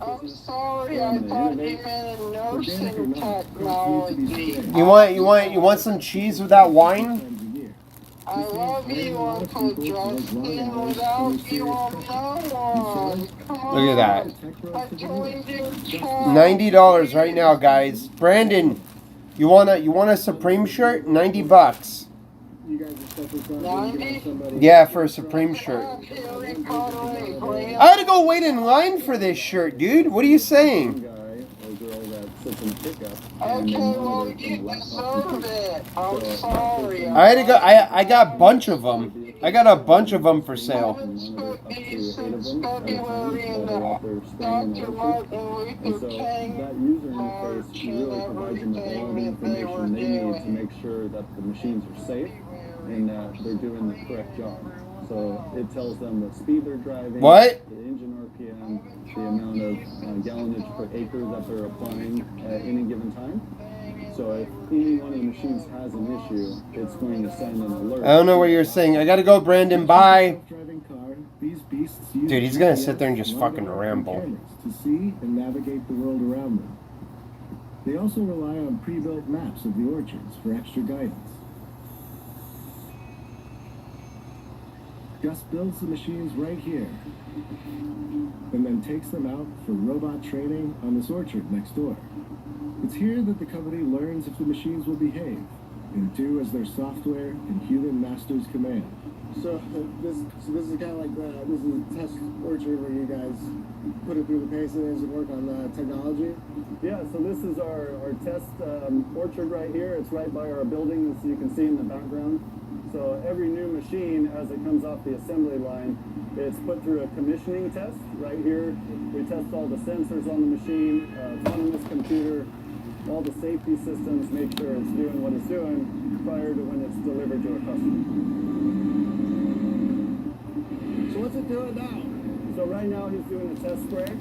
I'm sorry, I thought you meant nursing technology. You want some cheese with that wine? I love you, Uncle Justin. Without you, I'm no one. Come on. Look at that. I joined your chat. $90 right now, guys. Brandon, you want a Supreme shirt? $90. You guys are stuck with 90? Yeah, for a Supreme shirt. Harry Potter and Graham. I had to go wait in line for this shirt, dude. What are you saying? Guy or girl that sits in the pickup. Okay, well, you deserve it. I'm sorry. I had to go. I got a bunch of them. I got a bunch of them for sale. Since February and Dr. Martin Luther King That user March interface and really provides them with all the everything that they were information they need to doing. make sure that the machines are safe and that they're doing the correct job. So it tells them what speed they're driving, What? the engine RPM, the amount of gallonage per acre that they're applying at any given time. So if any one of the machines has an issue, it's going to send an alert. I don't know what you're saying. I gotta go, Brandon. Bye. Driving car, these beasts use Dude, he's gonna GPS, sit there and just fucking LiDAR, ramble. and cameras to see and navigate the world around them. They also rely on pre-built maps of the orchards for extra guidance. Gus builds the machines right here, and then takes them out for robot training on this orchard next door. It's here that the company learns if the machines will behave and do as their software and human masters command. So this is kind of like this is a test orchard where you guys put it through the paces and work on the technology. Yeah, so this is our test orchard right here. It's right by our building, as you can see in the background. So every new machine, as it comes off the assembly line, it's put through a commissioning test. Right here, we test all the sensors on the machine, autonomous computer, all the safety systems, make sure it's doing what it's doing prior to when it's delivered to a customer. So what's it doing now? So right now he's doing a test spray.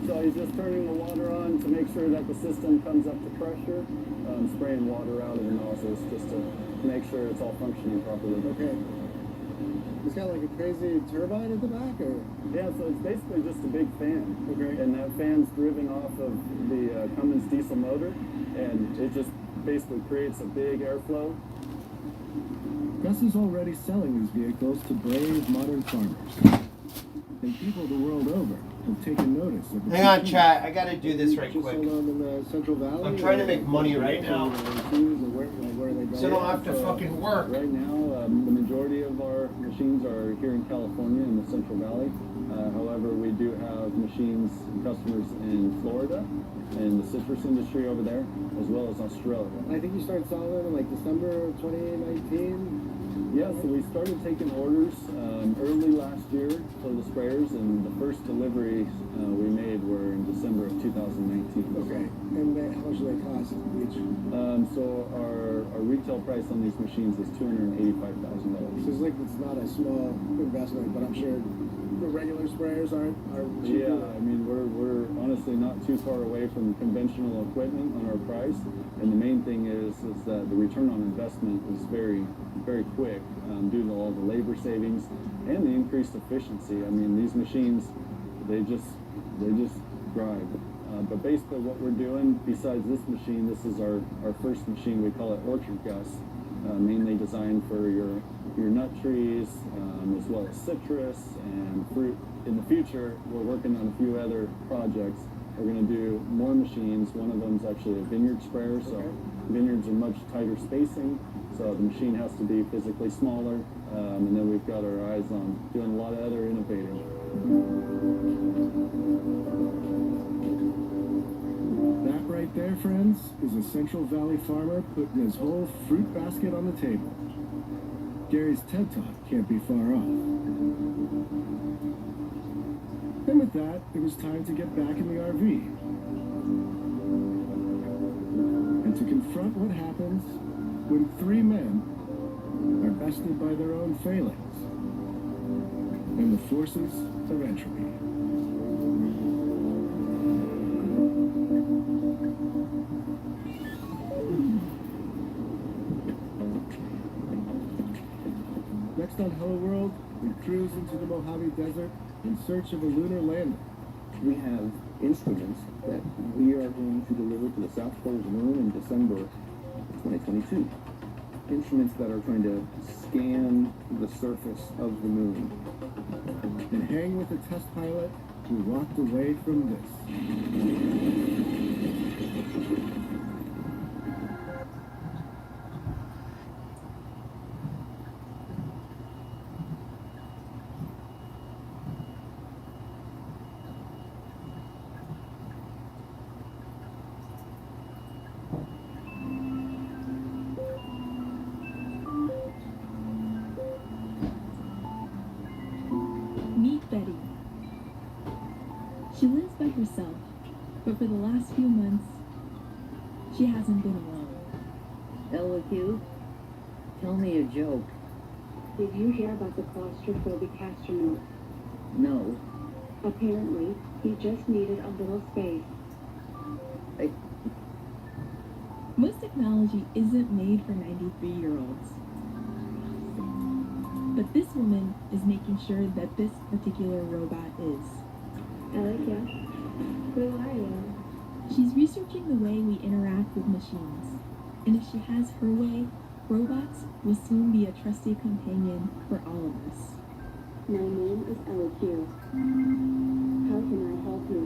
So he's just turning the water on to make sure that the system comes up to pressure, spraying water out of the nozzles just to make sure it's all functioning properly. Okay. It's got like a crazy turbine at the back, or? Yeah, so it's basically just a big fan. Okay. And that fan's driven off of the Cummins diesel motor, and it just basically creates a big airflow. Gus is already selling these vehicles to brave modern farmers. And people the world over have taken notice of the Hang on, chat. I gotta do this right Just quick. sold them in the Central Valley. I'm trying to make money right now. Where are they going? So I don't have to fucking work. Right now, the majority of our machines machines are here in California in the Central Valley. However, we do have machines and customers in Florida and the citrus industry over there, as well as Australia. I think you started selling them in like December of 2019. Yeah, so we started taking orders early last year for the sprayers, and the first deliveries we made were in December of 2019. Okay. And how much do they cost each? So our retail price on these machines is $285,000. So it's not a small investment, but I'm sure the regular sprayers are cheaper. Yeah, I mean we're honestly not too far away from conventional equipment on our price, and the main thing is that the return on investment is very quick due to all the labor savings and the increased efficiency. I mean these machines they just drive. But basically what we're doing, besides this machine, this is our first machine. We call it Orchard Gus, mainly designed for your nut trees, as well as citrus and fruit. In the future, we're working on a few other projects. We're going to do more machines. One of them is actually a vineyard sprayer, so vineyards are much tighter spacing, so the machine has to be physically smaller. And then we've got our eyes on doing a lot of other innovating. That right there, friends, is a Central Valley farmer putting his whole fruit basket on the table. Gary's TED Talk can't be far off. And with that, it was time to get back in the RV. And to confront what happens when three men are bested by their own failings and the forces of entropy. Next on Hello World, we cruise into the Mojave Desert in search of a lunar lander. We have instruments that we are going to deliver to the South Pole of the Moon in December 2022. Instruments that are trying to scan the surface of the moon. And hang with the test pilot who walked away from this. Meet Betty. She lives by herself, but for the last few months, she hasn't been alone. LQ, tell me a joke. Did you hear about the claustrophobic astronaut? No. Apparently, he just needed a little space. Most technology isn't made for 93-year-olds. But this woman is making sure that this particular robot is. Alexia, who are you? She's researching the way we interact with machines. And if she has her way, robots will soon be a trusted companion for all of us. My name is LQ. How can I help you?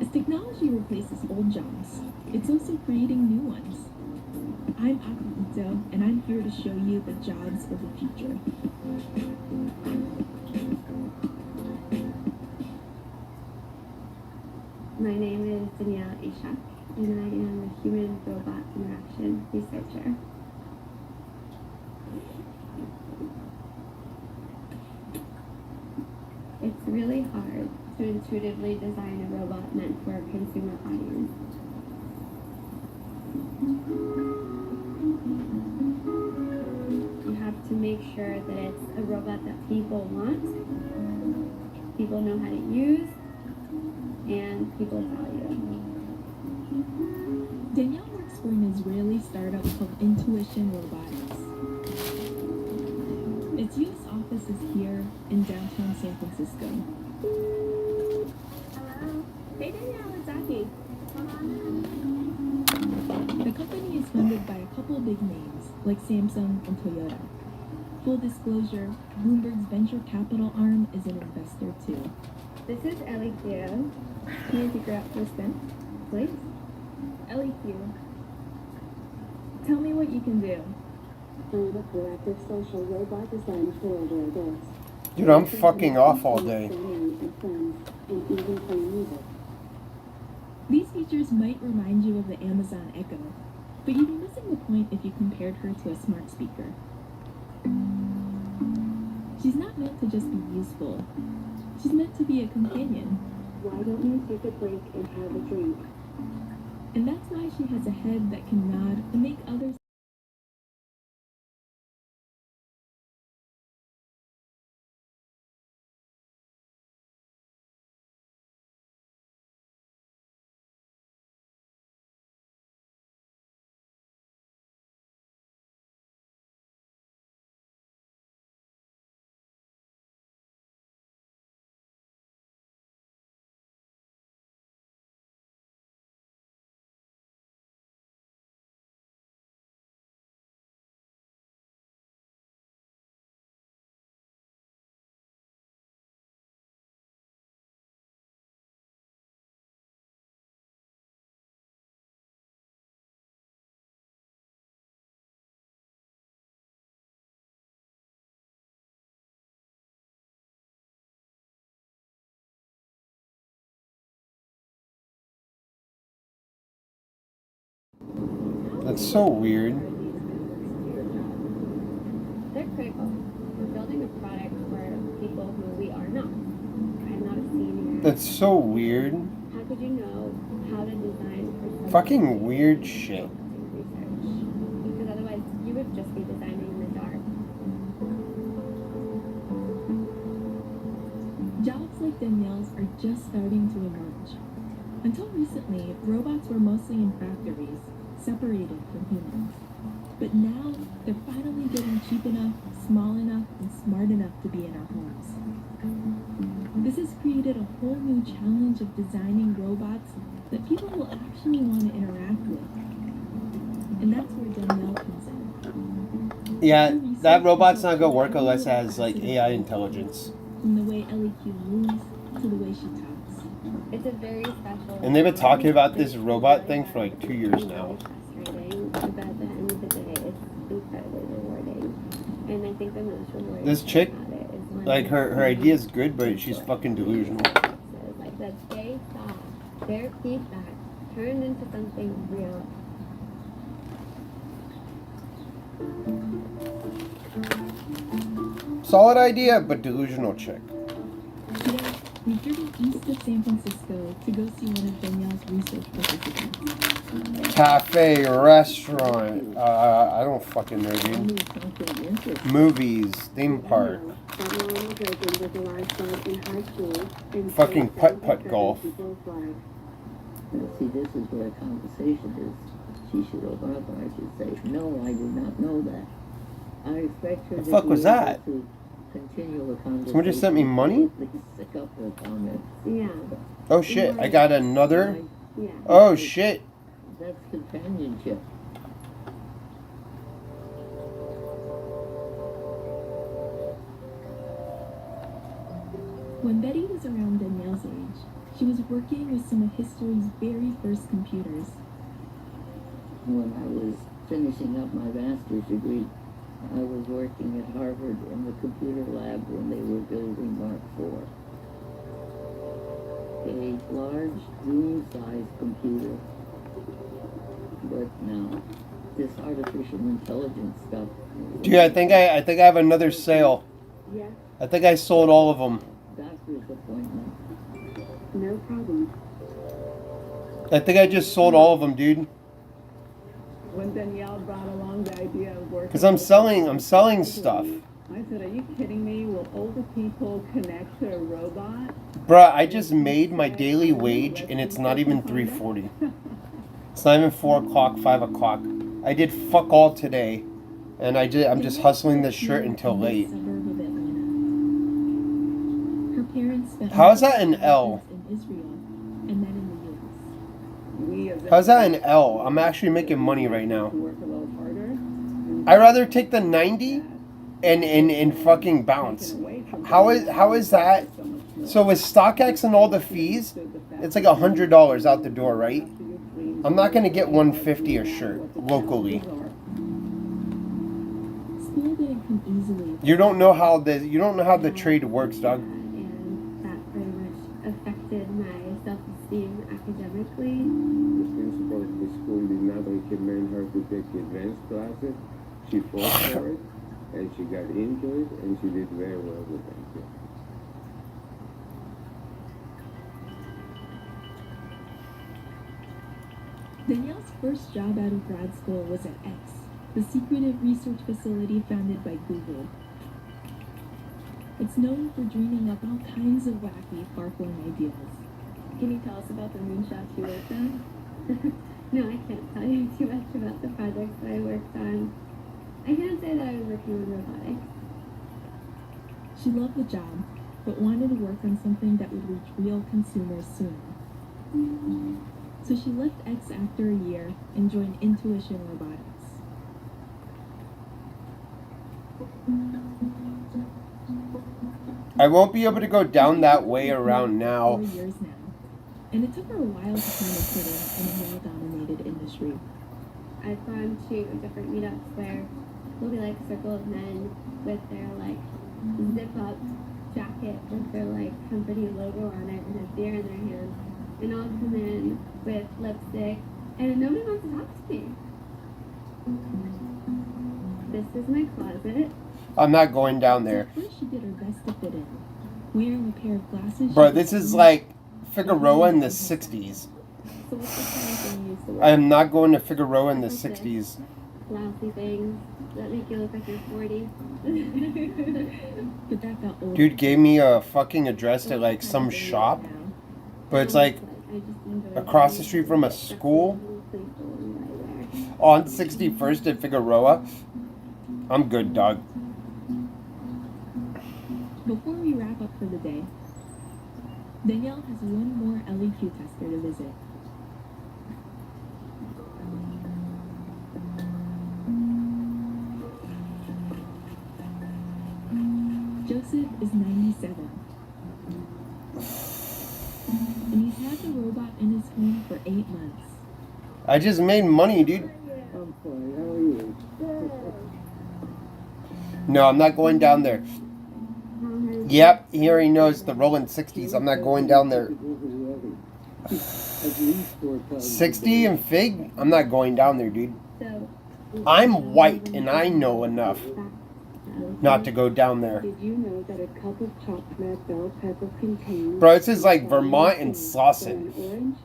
As technology replaces old jobs, it's also creating new ones. I'm Akihito, and I'm here to show you the jobs of the future. My name is Danielle Ishak, and I am a human-robot interaction researcher. It's really hard to intuitively design a robot meant for a consumer audience. You have to make sure that it's a robot that people want, people know how to use, and people value. Danielle works for an Israeli startup called Intuition Robotics. Its U.S. office is here in downtown San Francisco. Hello. Hey Danielle, it's Aki. The company is funded by a couple big names, like Samsung and Toyota. Full disclosure, Bloomberg's venture capital arm is an investor too. This is Ellie Q. Can you figure out this then, please? Ellie Q. Tell me what you can do. I'm a proactive social robot designed for older adults. Dude, I'm fucking off all day. And friends, and even play music. These features might remind you of the Amazon Echo, but you'd be missing the point if you compared her to a smart speaker. She's not meant to just be useful. She's meant to be a companion. Why don't you take a break and have a drink? And that's why she has a head that can nod and make others. That's so weird. They're critical. We're building a product for people who we are not. I'm not a senior. That's so weird. How could you know how to design for someone Fucking weird shit. research? Because otherwise you would just be designing in the dark. Jobs like Danielle's are just starting to emerge. Until recently, robots were mostly in factories, separated from humans. But now, they're finally getting cheap enough, small enough, and smart enough to be in our homes. This has created a whole new challenge of designing robots that people will actually want to interact with. And that's where Danielle comes in. Yeah, that robot's not gonna work unless it has like AI intelligence. From the way LEQ moves to the way she talks. It's a very special. And they've been talking about this robot thing for like 2 years now. Frustrating, but at the end of the day, it's incredibly rewarding. And I think the most rewarding This chick, about it is when like her idea is good, but she's fucking delusional. like that they saw their feedback turned into something real. Solid idea, but delusional chick. Today, we've driven east of San Francisco to go see one of Danielle's research participants. Cafe, restaurant, I don't fucking know, dude. Movies, theme park. Fucking putt-putt golf. See, this is where a conversation is. She should open up and I should say, no, I did not know that. I expect her The to fuck be was able that? to continue a conversation. Someone just sent me money? At least sick up her comments. Yeah. Oh shit, I got another. Yeah. Oh shit. That's companionship. When Betty was around Danielle's age, she was working with some of history's very first computers. When I was finishing up my master's degree, I was working at Harvard in the computer lab when they were building Mark IV. A large room-sized computer. But now, this artificial intelligence stuff. Dude, I think I have another sale. Yeah, I think I sold all of them. Doctor's appointment. no problem. I think I just sold all of them, dude. When Danielle brought along the idea of working, Cause I'm selling stuff. I said, "Are you kidding me? Will older people connect to a robot?" Bruh, I just made my daily wage and it's not even 3:40. It's not even 4 o'clock, 5 o'clock. I did fuck all today, and I'm just hustling this shirt until late. Her parents spent How is that an L? in Israel and then in the US. How's that an L? I'm actually making money right now. Work a little harder. I'd rather take the 90 and fucking bounce. How is that? So with StockX and all the fees, it's like $100 out the door, right? I'm not gonna get $150 a shirt locally. school didn't come easily. You don't know how the trade works, Doug. And that very much affected my self-esteem academically. The principal of the school did not recommend her to take advanced classes. She fought for it, and she got into it, and she did very well with them. Danielle's first job out of grad school was at X, the secretive research facility founded by Google. It's known for dreaming up all kinds of wacky, far-flung ideas. Can you tell us about the moonshots you worked on? No, I can't tell you too much about the projects that I worked on. I can't say that I was working on robotics. She loved the job, but wanted to work on something that would reach real consumers soon. So she left X after a year and joined Intuition Robotics. I won't be able to go down that way around now. 4 years now, and it took her a while to find a footing in a male-dominated industry. I've gone to different meetups where there'll be like a circle of men with their like zip-up jacket with their like company logo on it and a beer in their hand, and I'll come in with lipstick and nobody wants to talk to me. This is my closet. I'm not going down there. At first she did her best to fit in, wearing a pair of glasses. Bro, this is like Figueroa in the 60s. So what's the kind of thing you used to wear? I am not going to Figueroa in the 60s. Lousy things that make you look like you're 40. But that got old. Dude gave me a fucking address to like some shop, but it's like across the street from a school on 61st at Figueroa. I'm good, dog. Before we wrap up for the day, Danielle has one more LEQ tester to visit. Joseph is 97. And he's had the robot in his home for 8 months. I just made money, dude. I'm fine. How are you? No, I'm not going down there. Yep, he already knows the rolling 60s. I'm not going down there. 60 and Fig? I'm not going down there, dude. I'm white and I know enough not to go down there. Did you know that a cup of chopped red bell pepper contains... Bro, this is like Vermont and Slauson. Orange?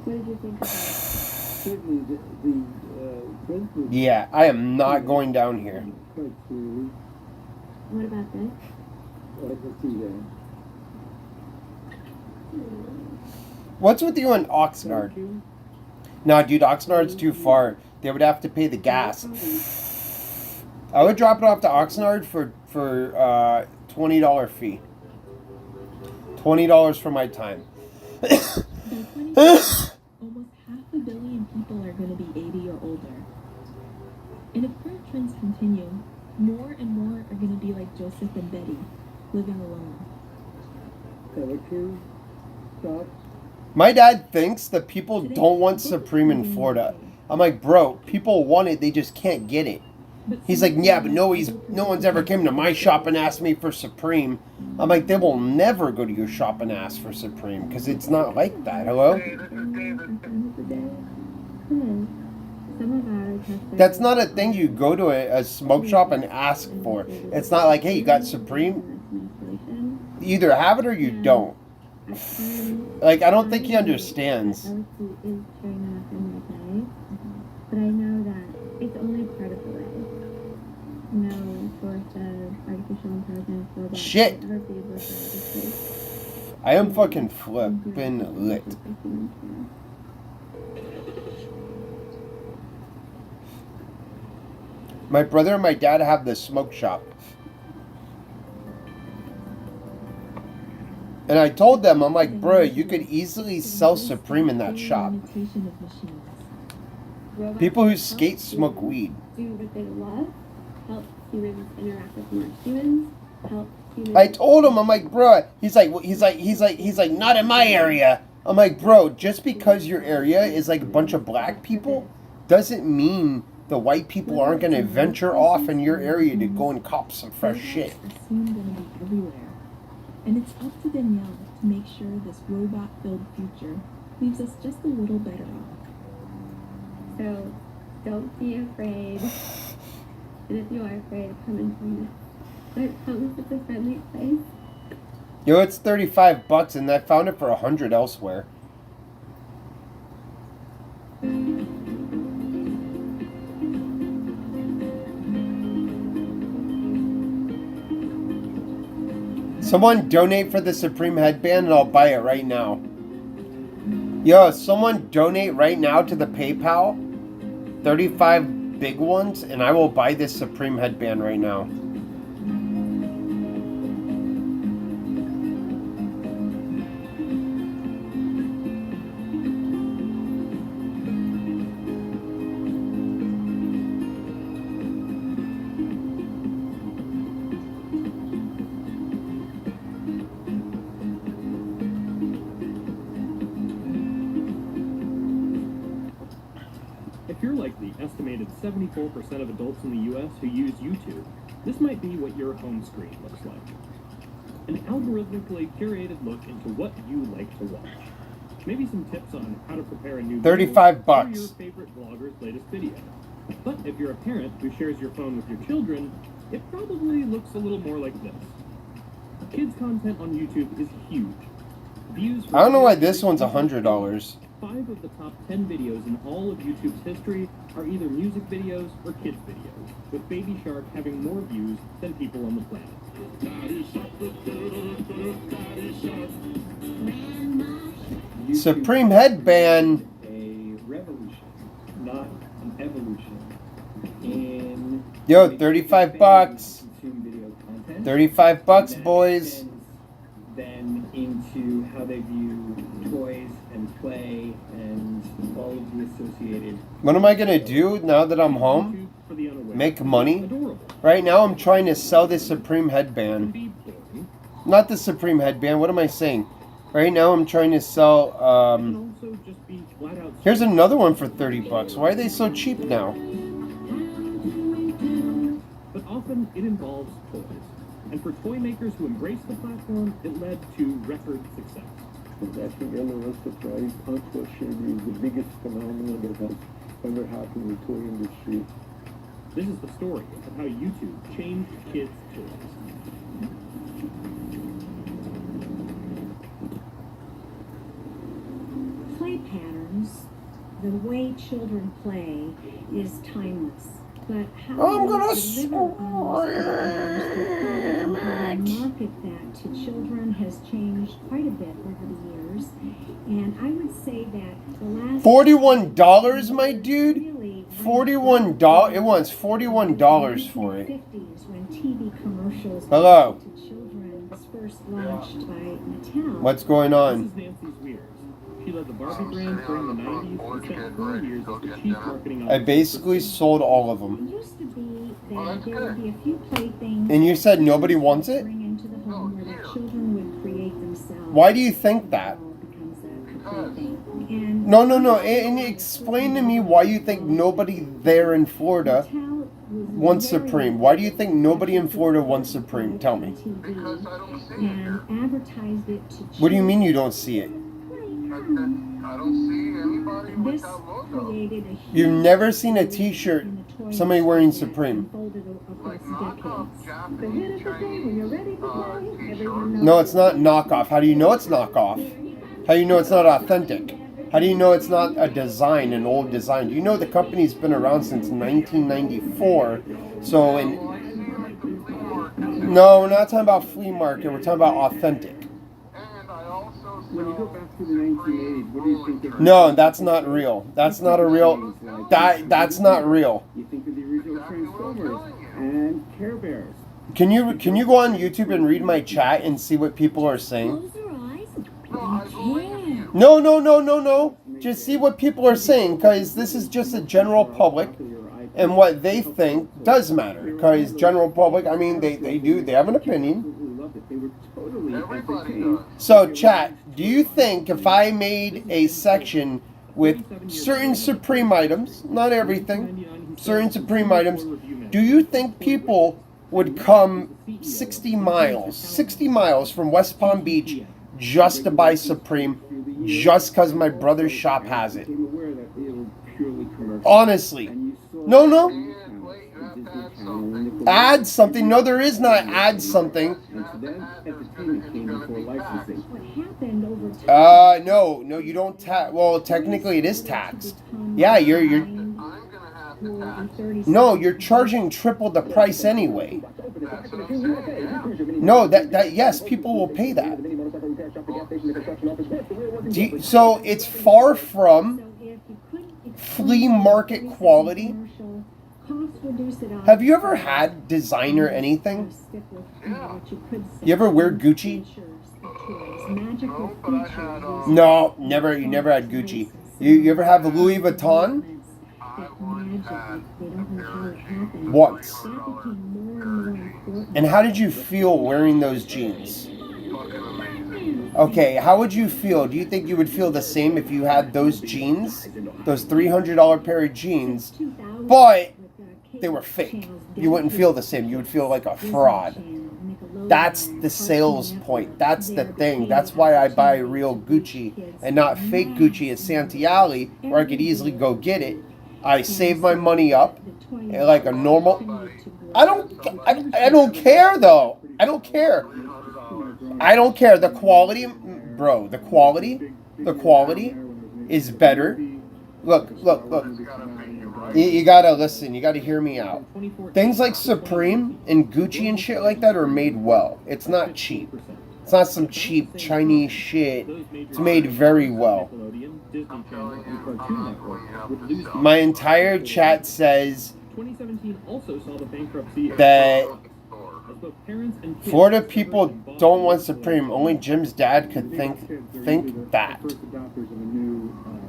What did you think of that? Certainly, the Yeah, I am not going down here. quite clearly. What about this? Let's see that. What's with you in Oxnard? No, dude, Oxnard's too far. They would have to pay the gas. I would drop it off to Oxnard for $20 fee. $20 for my time. By 2020, almost 500 million people are going to be 80 or older. And if current trends continue, more and more are going to be like Joseph and Betty, living alone. Pelican, stop. My dad thinks that people don't want Supreme in Florida. I'm like, bro, people want it, they just can't get it. He's like, yeah, but no one's ever came to my shop and asked me for Supreme. I'm like, they will never go to your shop and ask for Supreme because it's not like that. Hello? That's not a thing you go to a smoke shop and ask for. It's not like, hey, you got Supreme? You either have it or you don't. Like, I don't think he understands. But I know that it's only part of the way. No source of artificial intelligence will Shit. ever be able to replace. I am fucking flippin' lit. My brother and my dad have the smoke shop. And I told them, I'm like, bro, you could easily sell Supreme in that shop. People who skate smoke weed. Do what they love, help humans interact with more humans, help humans. I told him, I'm like, bro, he's like, not in my area. I'm like, bro, just because your area is like a bunch of black people doesn't mean the white people aren't going to venture off in your area to go and cop some fresh shit. Are soon going to be everywhere. And it's up to Danielle to make sure this robot-filled future leaves us just a little better off. So don't be afraid. And if you are afraid, come and join us. I promise it's a friendly place. Yo, it's $35 and I found it for $100 elsewhere. Someone donate for the Supreme headband and I'll buy it right now. Yo, someone donate right now to the PayPal. 35 big ones and I will buy this Supreme headband right now. If you're like the estimated 74% of adults in the US who use YouTube, this might be what your home screen looks like. An algorithmically curated look into what you like to watch. Maybe some tips on how to prepare a new $35 or your favorite vlogger's latest video. But if you're a parent who shares your phone with your children, it probably looks a little more like this. Kids content on YouTube is huge. Views I don't know why this one's $100. 5 of the top 10 videos in all of YouTube's history are either music videos or kids videos, with Baby Shark having more views than people on the planet. Supreme headband. A revolution, not an evolution. In Yo, $35. consume video content. $35, boys. Then into how they view toys and play and all of the associated. What am I gonna do now that I'm home? Make money? Right now I'm trying to sell this Supreme headband. Not the Supreme headband, what am I saying? Right now I'm trying to sell, here's another one for $30. Why are they so cheap now? But often it involves toys. And for toy makers who embraced the platform, it led to record success. I think LOS Surprise Punch Sherry is the biggest phenomenon that has ever happened in the toy industry. This is the story of how YouTube changed kids' toys. Play patterns, the way children play, is timeless. But how I'm gonna deliver on those market that to children has changed quite a bit over the years. And I would say that the last $41, my dude? $41. It wants $41 for it. 50s when TV commercials Hello. to children was first launched by Mattel. What's going on? This is Nancy Weirs. She led the Barbie brand during the 90s and spent 4 years as the chief marketing I officer. basically sold all of It them. used to be that there would be a few playthings And you said nobody wants it? bring into the home where the children would create themselves. Why do you think that? Becomes a plaything. And No. And explain to me why you think nobody there in Florida wants Supreme. Why do you think nobody in Florida wants Supreme? Tell me. and advertised it to What do you mean you don't see it? I don't see anybody with This that logo. created a huge You've never seen a t-shirt somebody wearing Supreme. folded across decades. So hit us again when you're ready to play. Everyone knows. No, it's not knockoff. How do you know it's knockoff? How do you know it's not authentic? How do you know it's not a design, an old design? You know the company's been around since 1994. So, no, we're not talking about flea market. We're talking about authentic. When you go back to the 1980s, what do you think of... No, that's not real. That's not a real. That's not real. You think of the original Transformers and Care Bears. Can you go on YouTube and read my chat and see what people are saying? No. Just see what people are saying, because this is just a general public, and what they think does matter. Because general public, I mean, they have an opinion. So, chat, do you think if I made a section with certain Supreme items, not everything, certain Supreme items, do you think people would come 60 miles from West Palm Beach just to buy Supreme, just because my brother's shop has it? Honestly. No. Add something. No, there is not. Add something. No, you don't tax. Well, technically it is taxed. Yeah, you're. No, you're charging triple the price anyway. No, that yes, people will pay that. So it's far from flea market quality. Have you ever had designer anything? You ever wear Gucci? No, never. You never had Gucci. You ever have Louis Vuitton? Once. And how did you feel wearing those jeans? Okay, how would you feel? Do you think you would feel the same if you had those jeans, those $300 pair of jeans, but they were fake? You wouldn't feel the same. You would feel like a fraud. That's the sales point. That's the thing. That's why I buy real Gucci and not fake Gucci at Santee Alley, where I could easily go get it. I save my money up like a normal. I don't care though. I don't care. The quality, bro. The quality is better. Look. You gotta listen. You gotta hear me out. Things like Supreme and Gucci and shit like that are made well. It's not cheap. It's not some cheap Chinese shit. It's made very well. My entire chat says that Florida people don't want Supreme. Only Jim's dad could think that.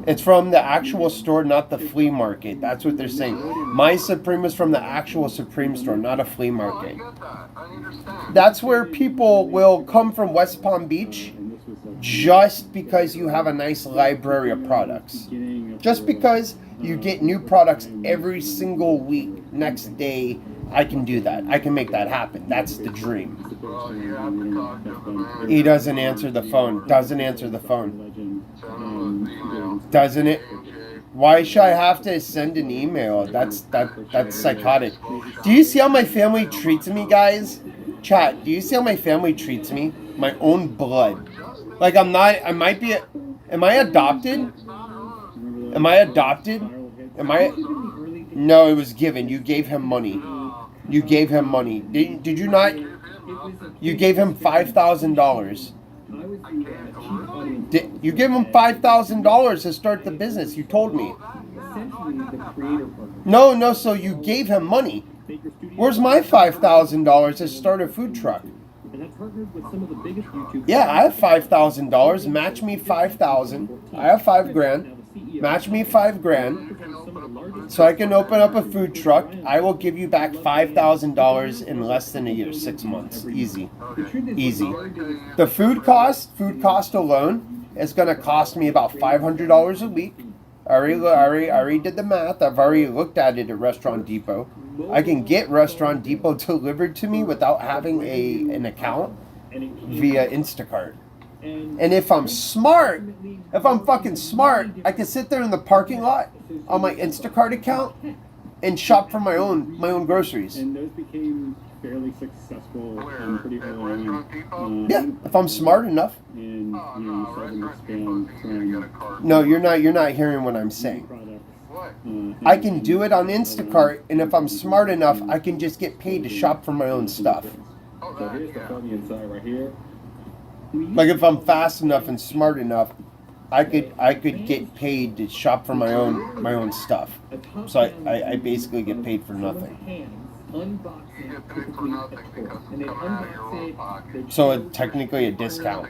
It's from the actual store, not the flea market. That's what they're saying. My Supreme is from the actual Supreme store, not a flea market. That's where people will come from West Palm Beach just because you have a nice library of products. Just because you get new products every single week, next day, I can do that. I can make that happen. That's the dream. He doesn't answer the phone. Doesn't it? Why should I have to send an email? That's psychotic. Do you see how my family treats me, guys? Chat, do you see how my family treats me? My own blood. Like am I adopted? No, it was given. You gave him money. Did you not? You gave him $5,000. You gave him $5,000 to start the business. You told me. No. So you gave him money. Where's my $5,000 to start a food truck? Yeah, I have $5,000. Match me $5,000. I have $5,000. Match me $5,000. So I can open up a food truck. I will give you back $5,000 in less than a year, 6 months. Easy. The food cost alone is going to cost me about $500 a week. I already did the math. I've already looked at it at Restaurant Depot. I can get Restaurant Depot delivered to me without having an account via Instacart. And if I'm fucking smart, I can sit there in the parking lot on my Instacart account and shop for my own groceries. And those became fairly successful pretty early on. Yeah, if I'm smart enough. And you saw them expand from. No, you're not hearing what I'm saying. I can do it on Instacart, and if I'm smart enough, I can just get paid to shop for my own stuff. So here's the funny inside right here. Like if I'm fast enough and smart enough, I could get paid to shop for my own stuff. So I basically get paid for nothing. So technically a discount.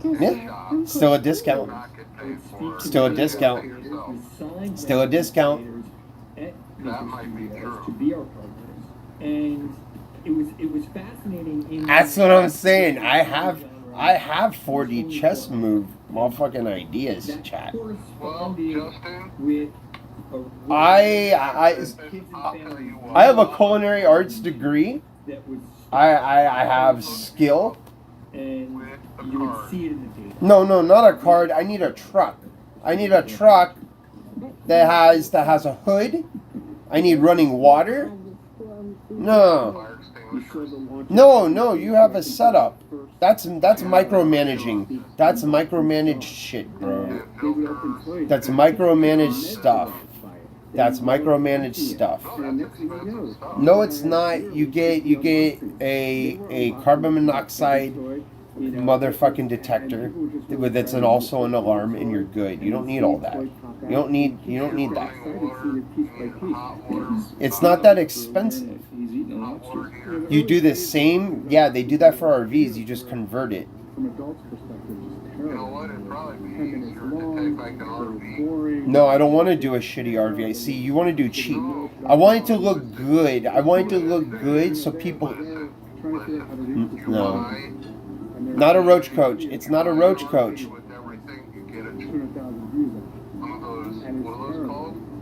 Yeah, still a discount. Still a discount. That might be true. To be our partners, and it was fascinating. That's what I'm saying. I have 4D chess move motherfucking ideas, chat. With I have a culinary arts degree. I have skill. And you would see it in the data. No, not a card. I need a truck. I need a truck that has a hood. I need running water. No, you have a setup. That's micromanaging. That's micromanaged shit, bro. That's micromanaged stuff. That's micromanaged stuff. No, it's not. You get a carbon monoxide motherfucking detector with it's also an alarm, and you're good. You don't need all that. You don't need that. It's not that expensive. You do the same. Yeah, they do that for RVs. You just convert it. From adults' perspective, it's terrible. 10 minutes long, No, I don't want to do a shitty RV. I see you want to do cheap. I want it to look good. I want it to look good so people. No, not a roach coach. It's not a roach coach.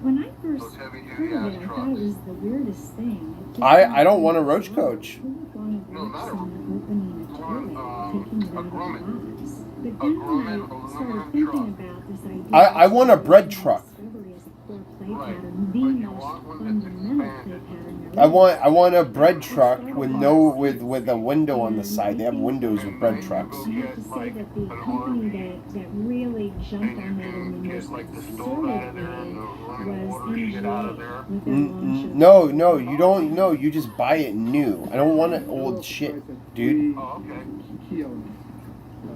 When I first heard of it, I thought it was the weirdest thing. I don't want a roach coach. I want a bread truck. I want a bread truck with a window on the side. They have windows with bread trucks. I have to say that the company that really jumped on that in the most assertive way was NGA with their launch of No, you don't. No, you just buy it new. I don't want it old shit, dude.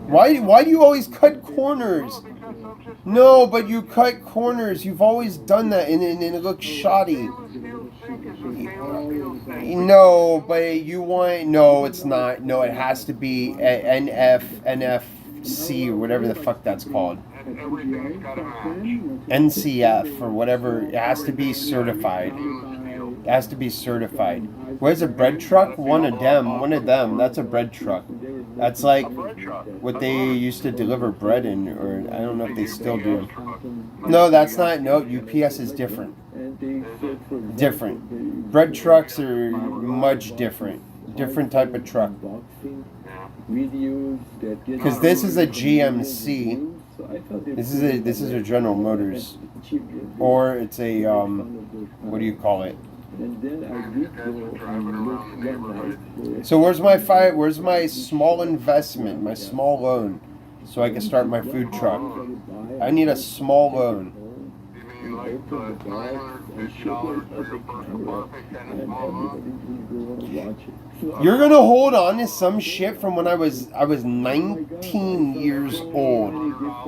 Why do you always cut corners? No, but you cut corners. You've always done that, and it looks shoddy. No, but you want... No, it's not. No, it has to be NFC, or whatever the fuck that's called. NCF, or whatever. It has to be certified. It has to be certified. Where's a bread truck? One of them. That's a bread truck. That's like what they used to deliver bread in, or I don't know if they still do. No, that's not. No, UPS is different. Different. Bread trucks are much different. Different type of truck. Because this is a GMC. This is a General Motors, or it's a what do you call it? So where's my small investment, my small loan, so I can start my food truck? I need a small loan. You're gonna hold on to some shit from when I was 19 years old.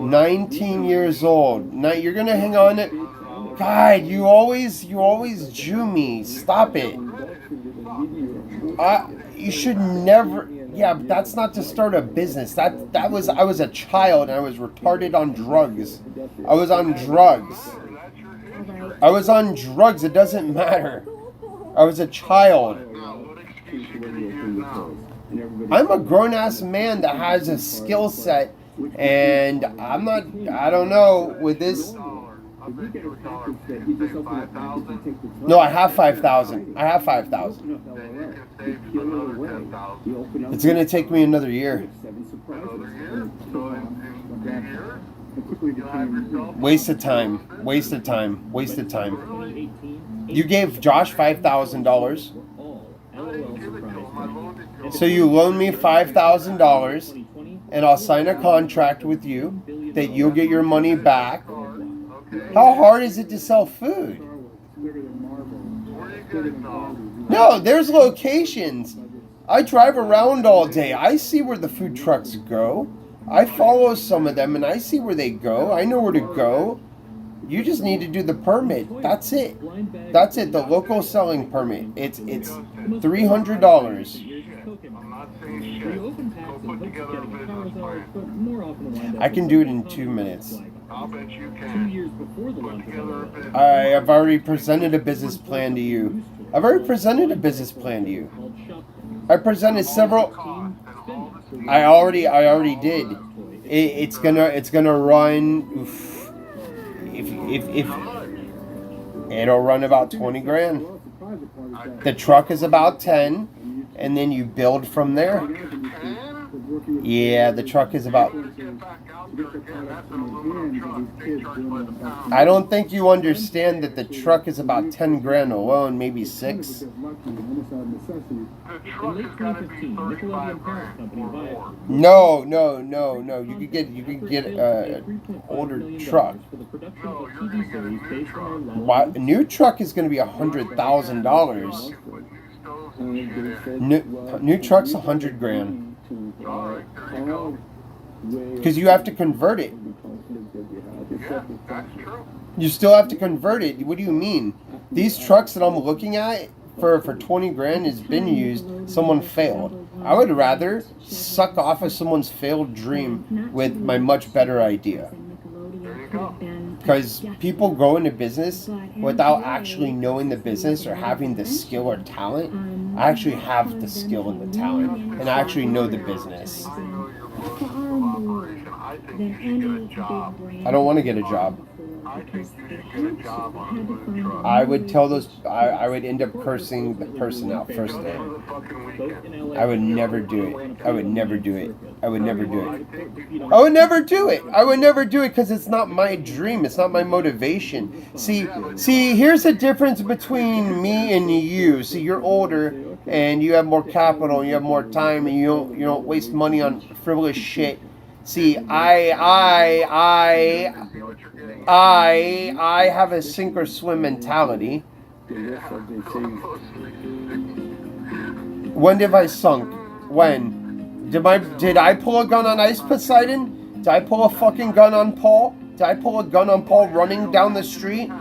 19 years old. Now you're gonna hang on to. God, you always Jew me. Stop it. You should never. Yeah, but that's not to start a business. I was a child and I was retarded on drugs. I was on drugs. It doesn't matter. I was a child. I'm a grown-ass man that has a skill set, and I don't know, with this. No, I have 5,000. It's going to take me another year. Waste of time. You gave Josh $5,000. So you loan me $5,000, and I'll sign a contract with you that you'll get your money back. How hard is it to sell food? No, there's locations. I drive around all day. I see where the food trucks go. I follow some of them and I see where they go. I know where to go. You just need to do the permit. That's it. The local selling permit. It's $300. I can do it in 2 minutes. I have already presented a business plan to you. I presented several. I already did. It's gonna run. If It'll run about 20 grand. The truck is about 10, and then you build from there. Yeah, the truck is about... I don't think you understand that the truck is about 10 grand alone, maybe 6. No. You could get an older truck. A new truck is going to be $100,000. New truck's 100 grand. Because you have to convert it. You still have to convert it. What do you mean? These trucks that I'm looking at for 20 grand has been used. Someone failed. I would rather suck off of someone's failed dream with my much better idea. Because people go into business without actually knowing the business or having the skill or talent. I actually have the skill and the talent, and I actually know the business. I don't want to get a job. I would tell those. I would end up cursing the person out first day. I would never do it. I would never do it. I would never do it. I would never do it. I would never do it because it's not my dream. It's not my motivation. See. Here's the difference between me and you. See, you're older and you have more capital and you have more time and you don't waste money on frivolous shit. See, I have a sink or swim mentality. When have I sunk? When? Did I pull a gun on Ice Poseidon? Did I pull a fucking gun on Paul? Did I pull a gun on Paul running down the street?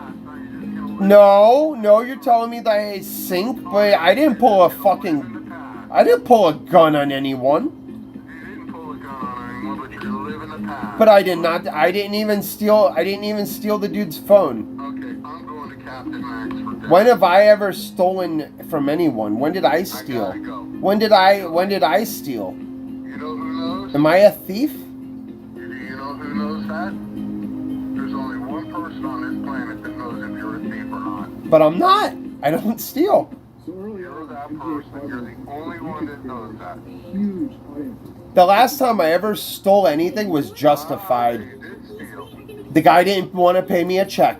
No, you're telling me that I sink, but I didn't pull a gun on anyone. But I did not. I didn't even steal the dude's phone. Okay, I'm going to Captain Max for dinner. When have I ever stolen from anyone? When did I steal? When did I steal? You know who knows? Am I a thief? You know who knows that? There's only one person on this planet that knows if you're a thief or not. But I'm not. I don't steal. You're that person. You're the only one that knows that. The last time I ever stole anything was Justified. The guy didn't want to pay me a check.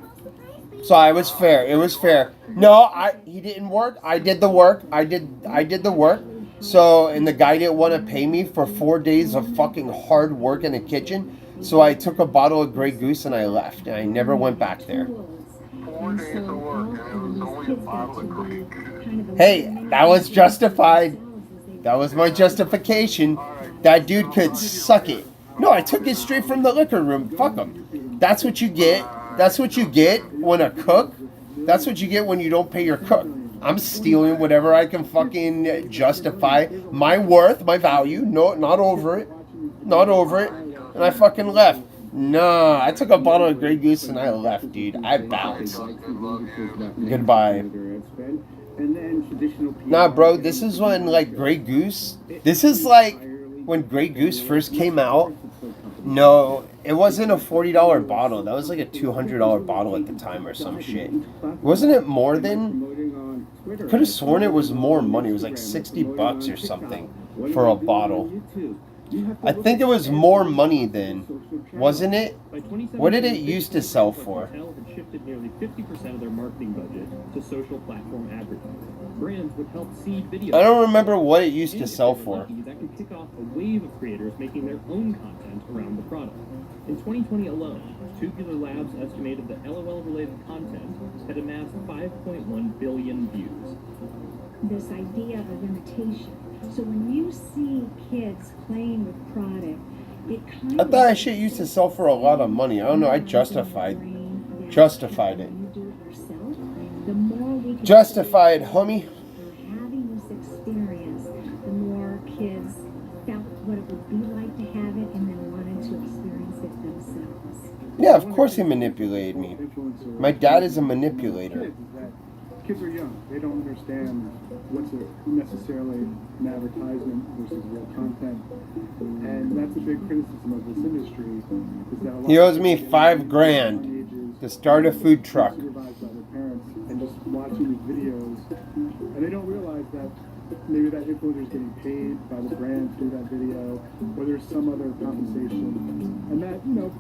So I was fair. It was fair. No, he didn't work. I did the work. I did the work. So, and the guy didn't want to pay me for 4 days of fucking hard work in the kitchen. So I took a bottle of Grey Goose and I left. And I never went back there. 4 days of work and it was only a bottle of Grey Goose. Hey, that was justified. That was my justification. That dude could suck it. No, I took it straight from the liquor room. Fuck him. That's what you get. That's what you get when a cook. That's what you get when you don't pay your cook. I'm stealing whatever I can fucking justify my worth, my value. No, not over it. Not over it. And I fucking left. Nah, I took a bottle of Grey Goose and I left, dude. I bounced. Goodbye. Nah, bro, this is when, like, Grey Goose... This is, like, when Grey Goose first came out. No, it wasn't a $40 bottle. That was, like, a $200 bottle at the time or some shit. Wasn't it more than... Could have sworn it was more money. It was, like, $60 or something for a bottle. I think it was more money then. Wasn't it? What did it used to sell for? Shifted nearly 50% of their marketing budget to social platform advertising. Brands would help seed video. I don't remember what it used to sell for. That could kick off a wave of creators making their own content around the product. In 2020 alone, Tubular Labs estimated that LOL-related content had amassed 5.1 billion views. This idea of imitation. So when you see kids playing with product, it kind I thought that shit used to sell for a lot of money. I don't know. I justified it. Justified, homie. Having this experience, the more kids felt what it would be like to have it and then wanted to experience it themselves. Yeah, of course he manipulated me. My dad is a manipulator. Kids are young. They don't understand what's necessarily an advertisement versus real content. And that's a big criticism of this industry. Is that He owes me $5 grand to start a food truck. Supervised by their parents watching these videos, and they don't realize that maybe that influencer is getting paid by the brand through that video, or there's some other compensation, and that, you know,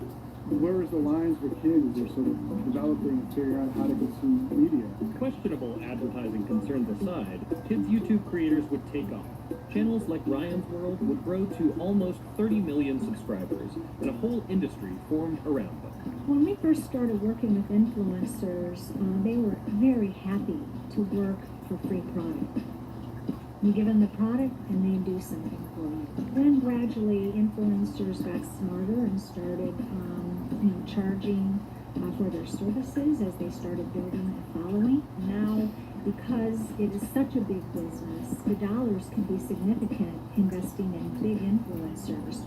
blurs the lines for kids as they're sort of developing and figuring out how to consume media. Questionable advertising concerns aside, kids' YouTube creators would take off. Channels like Ryan's World would grow to almost 30 million subscribers, and a whole industry formed around them. When we first started working with influencers, they were very happy to work for free product. You give them the product and they do something for you. Then gradually influencers got smarter and started charging for their services as they started building a following. Now, because it is such a big business, the dollars can be significant investing in big influencers.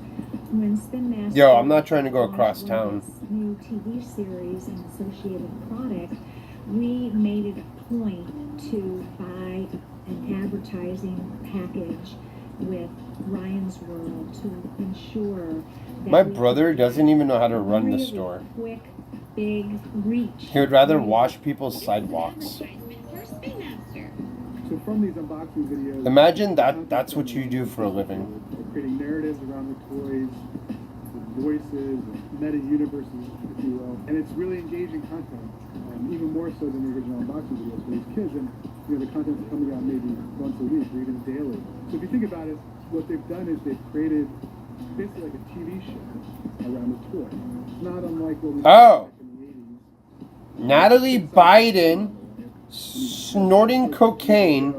When Spin Master Yo, I'm not trying to go across town. New TV series and associated product, we made it a point to buy an advertising package with Ryan's World to ensure that My brother doesn't even know how to run the really store. quick, big reach. He would rather wash people's sidewalks. So from these unboxing videos, Imagine that's what you do for a living. we're creating narratives around the toys, the voices, meta universes, if you will, and it's really engaging content, even more so than the original unboxing videos for these kids. And you know, the content's coming out maybe once a week or even daily. So if you think about it, what they've done is they've created basically like a TV show around the toy. It's not unlike what we Oh. saw back in the 80s. Natalie Biden snorting cocaine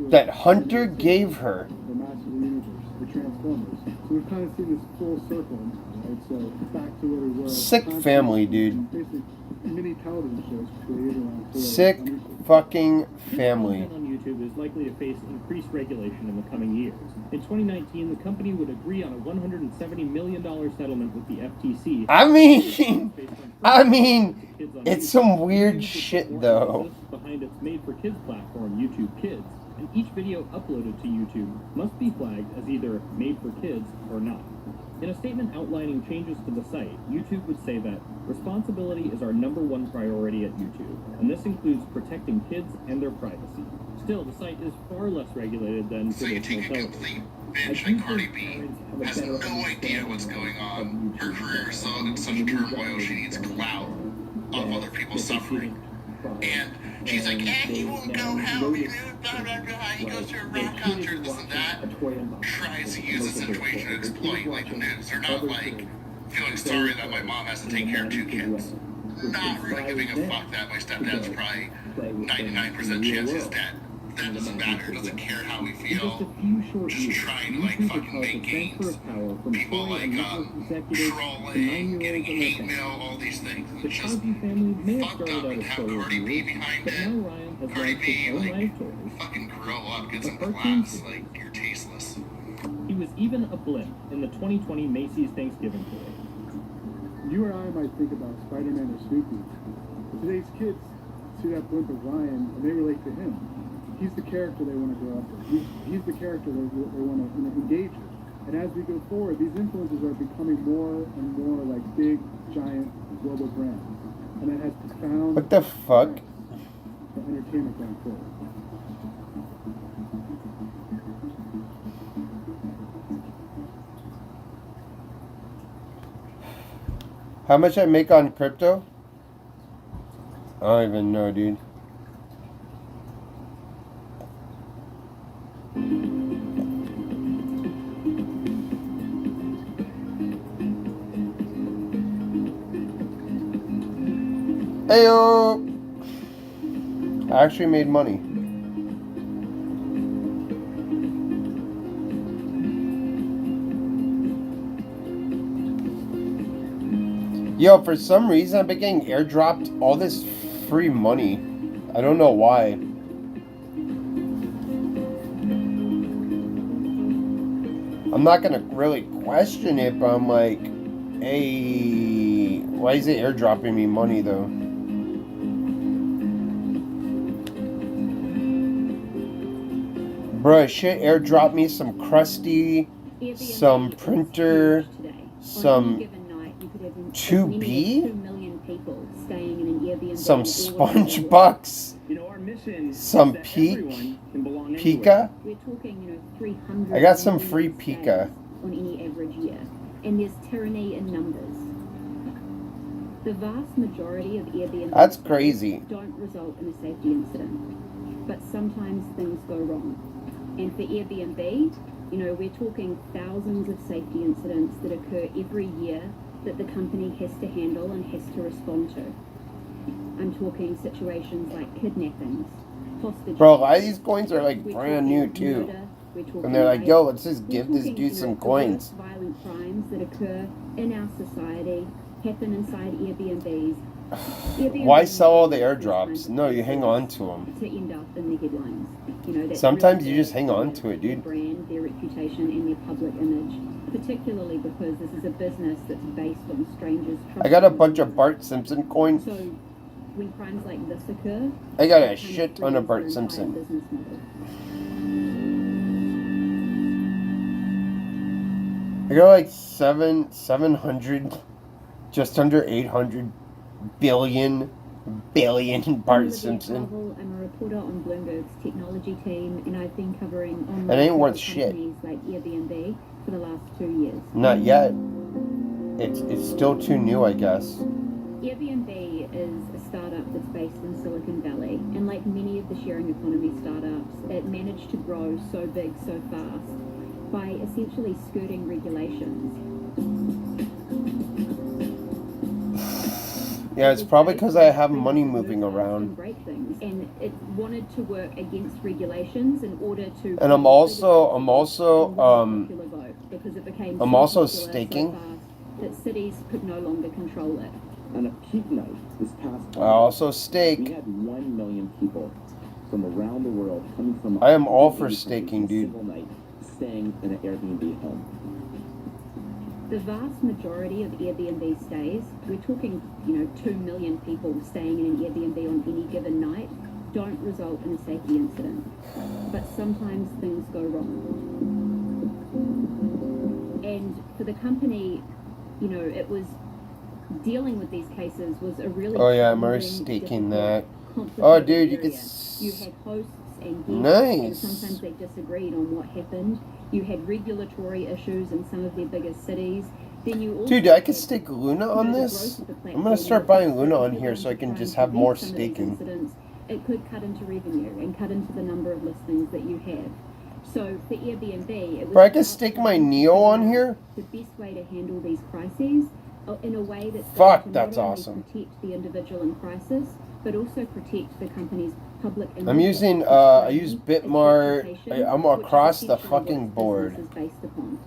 that Hunter gave her. The Masters of the Universe, the Transformers. So we've kind of seen this full circle, right? So back to where we were. Sick family, dude. Basically, mini television shows created around toys. Sick fucking family. Content on YouTube is likely to face increased regulation in the coming years. In 2019, the company would agree on a $170 million settlement with the FTC. I mean, it's some weird shit though. Behind its made-for-kids platform, YouTube Kids, and each video uploaded to YouTube must be flagged as either made for kids or not. In a statement outlining changes to the site, YouTube would say that responsibility is our #1 priority at YouTube, and this includes protecting kids and their privacy. Still, the site is far less regulated than traditional television. Bitch like Cardi B has no idea what's going on. Her career is in such a turmoil, she needs clout of other people's suffering. And she's like, he won't go hell, he goes to a rock concert, this and that. Tries to use the situation to exploit like the news. They're not like feeling sorry that my mom has to take care of 2 kids. Not really giving a fuck that my stepdad's probably 99% chance he's dead. That doesn't matter, doesn't care how we feel. Just trying to like fucking make games. People like trolling, getting hate mail, all these things. And it's just fucked up and have Cardi B behind it. Cardi B, like, fucking grow up, get some class, like, you're tasteless. He was even a blip in the 2020 Macy's Thanksgiving Parade. You or I might think about Spider-Man or Snoopy. But today's kids see that blimp of Ryan and they relate to him. He's the character they want to grow up with. He's the character they want to engage with. And as we go forward, these influencers are becoming more and more like big, giant, global brands. And that has profound... What the fuck? ...for entertainment going forward. How much I make on crypto? I don't even know, dude. Heyo! I actually made money. Yo, for some reason I've been getting airdropped all this free money. I don't know why. I'm not gonna really question it, but I'm like, hey, why is it airdropping me money though? Bruh, shit airdropped me some crusty, some printer, some 2B, some sponge bucks, competition Some that peak everyone can belong into Pika. We're talking, 300 I got some million free stays Pika. on any average year, and there's tyranny in numbers. The vast majority of Airbnb That's crazy. don't result in a safety incident, but sometimes things go wrong. And for Airbnb, we're talking thousands of safety incidents that occur every year that the company has to handle and has to respond to. I'm talking situations like kidnappings, hostage. Bro, a lot of these coins are like We're brand new talking too. murder, we're talking And they're like, rape, yo, let's just we're give this talking, dude some the coins. worst violent crimes that occur in our society happen inside Airbnbs. Why sell all the airdrops? No, you hang on to them. To end up in the headlines. That's Sometimes really you just hang on their- to it, their dude. brand, their reputation, and their public image. Particularly because this is a business that's based on strangers. I got a bunch of Bart Simpson coins. So when crimes like this occur, I got it a kind shit ton frees of Bart their entire Simpson. business model. I got like 700, just under 800 billion Bart Simpson. I'm a reporter on Bloomberg's technology team, and I've been covering online It ain't worth companies shit. like Airbnb for the last 2 years. Not yet. It's still too new, I guess. Airbnb is a startup that's based in Silicon Valley, and like many of the sharing economy startups, it managed to grow so big so fast by essentially skirting regulations. Yeah, it's probably because I have money moving around. Break things, and it wanted to work against regulations in order to. And I'm also staking. That cities could no longer control it. On a peak night this past I also we stake. had 1 million people from around the world coming from. I am all for 180 staking, countries a dude. single night, staying in an Airbnb home. The vast majority of Airbnb stays, we're talking, 2 million people staying in an Airbnb on any given night, don't result in a safety incident. But sometimes things go wrong. And for the company, it was dealing with these cases was a really Oh yeah, I'm already challenging, staking difficult, that. Oh complicated dude, you area. could. You had hosts and guests, and Nice. sometimes they disagreed on what happened. You had regulatory issues in some of their biggest cities. Then you also Dude, I could had, stake Luna on the this. growth of the I'm platform. gonna start buying Luna on If here you're so I can trying just to have more prevent some of these staking. incidents, it could cut into revenue and cut into the number of listings that you have. So for Airbnb, it was Bro, I could about stake my trying to Neo figure on out here. the best way to handle these crises in a way that's Fuck, going to that's not only awesome. protect the individual in crisis, but also protect the company's public image. I'm using its I brand, use its Bitmart. reputation, I'm which is across the essentially what fucking its board. business is based upon.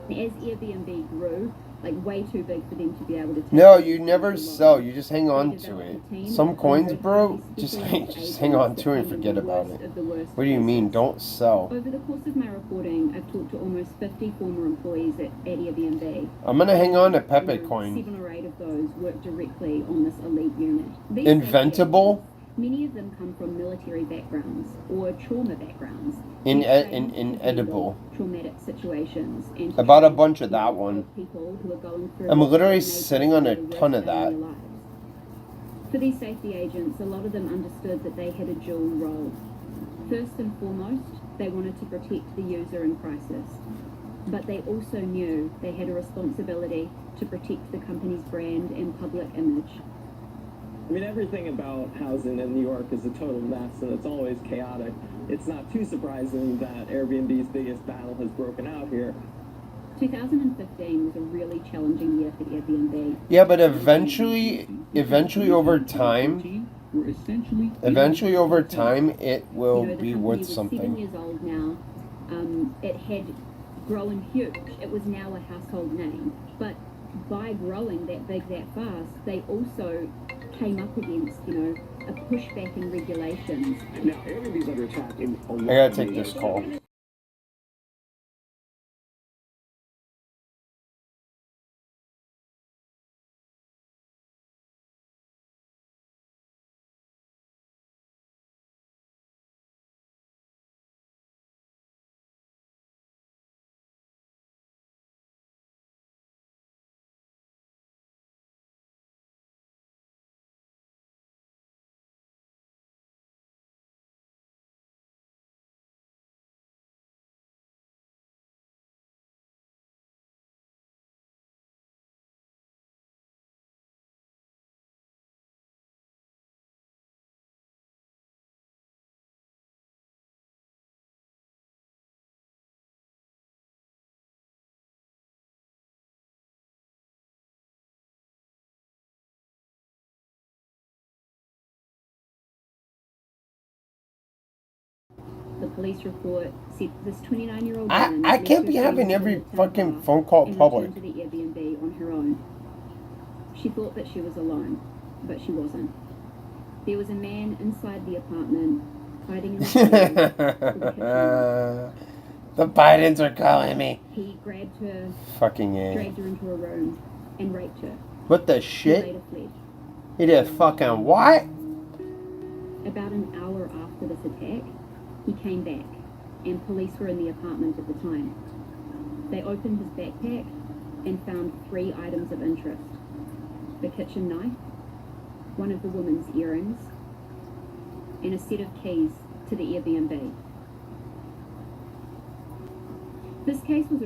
As Airbnb grew, like way too big for them to be able to take No, on you alone, never sell. You just hang on to it. Some coins, bro, just hang on to it and forget about it. What do you mean? Don't sell. Over the course of my reporting, I've talked to almost 50 former employees at Airbnb. I'm gonna hang on to Pepe coin. 7 or 8 of those work directly on this elite unit. These Inventable. Many of them come from military backgrounds or trauma backgrounds. Inedible. Traumatic situations. And I bought a bunch of that one. people who are going through I'm literally what they sitting on a consider ton worst of day in that. their lives. For these safety agents, a lot of them understood that they had a dual role. First and foremost, they wanted to protect the user in crisis. But they also knew they had a responsibility to protect the company's brand and public image. I mean, everything about housing in New York is a total mess, and it's always chaotic. It's not too surprising that Airbnb's biggest battle has broken out here. 2015 was a really challenging year for Airbnb. Yeah, but eventually over time, it will be worth Was 7 something. years old now. It had grown huge. It was now a household name. But by growing that big that fast, they also came up against, a pushback in regulations. Now, Airbnb's under attack in a lot I gotta of take ways. this call. police report said this 29-year-old I woman can't left be her having keys every in a town fucking car phone call and public. returned to the Airbnb on her own. She thought that she was alone, but she wasn't. There was a man inside the apartment, hiding in the hallway with a kitchen knife. The Bidens are calling me. He grabbed her, Fucking A. dragged her into a room, and raped her. What the She later shit? fled. He did fucking what? About an hour after this attack, he came back, and police were in the apartment at the time. They opened his backpack and found 3 items of interest: the kitchen knife, one of the woman's earrings, and a set of keys to the Airbnb. This case was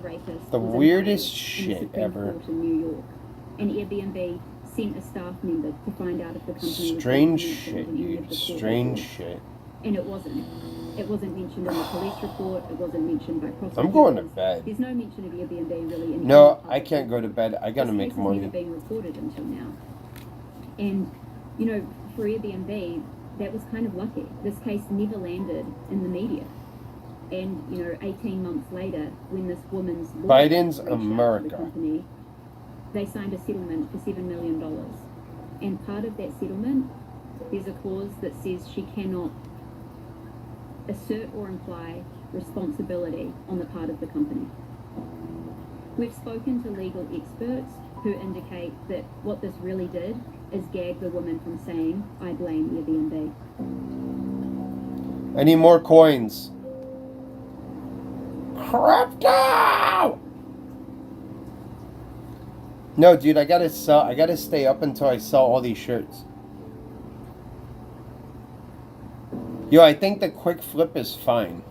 rapist The was weirdest indicted in the shit Supreme ever. Court in New York. And Airbnb sent a staff member to find out if the company was Strange mentioned shit, in any of dude. the court Strange records. shit. And it wasn't. It wasn't mentioned in the police report. It wasn't mentioned by prosecutors. I'm going to bed. There's no mention of Airbnb really in No, any I can't go to bed. I gotta this make case has money. never been reported until now. And, you know, for Airbnb, that was kind of lucky. This case never landed in the media. And, you know, 18 months later, when this woman's lawyer Biden's reached out to the America. company, they signed a settlement for $7 million. And part of that settlement, there's a clause that says she cannot assert or imply responsibility on the part of the company. We've spoken to legal experts who indicate that what this really did is gag the woman from saying, "I blame Airbnb." I need more coins. Crypto! No, dude, I gotta sell. I gotta stay up until I sell all these shirts. Yo, I think the quick flip is fine.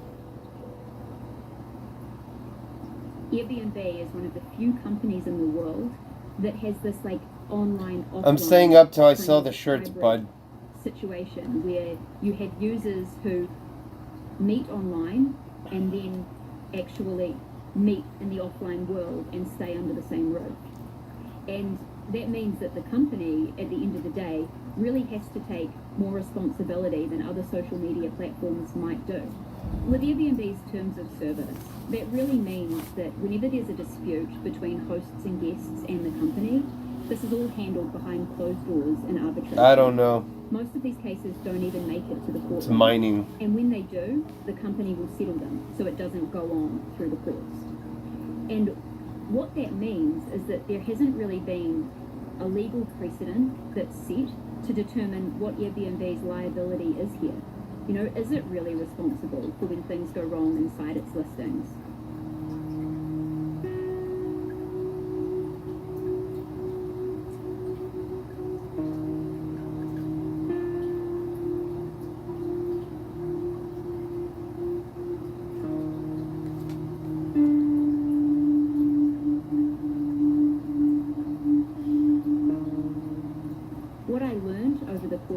Airbnb is one of the few companies in the world that has this like online offline I'm staying up till I kind sell of the shirts, hybrid bud. situation where you have users who meet online and then actually meet in the offline world and stay under the same roof. And that means that the company, at the end of the day, really has to take more responsibility than other social media platforms might do. With Airbnb's terms of service, that really means that whenever there's a dispute between hosts and guests and the company, this is all handled behind closed doors in arbitration. I don't know. Most of these cases don't even make it to the court. It's mining. And when they do, the company will settle them so it doesn't go on through the courts. And what that means is that there hasn't really been a legal precedent that's set to determine what Airbnb's liability is here. You know, is it really responsible for when things go wrong inside its listings?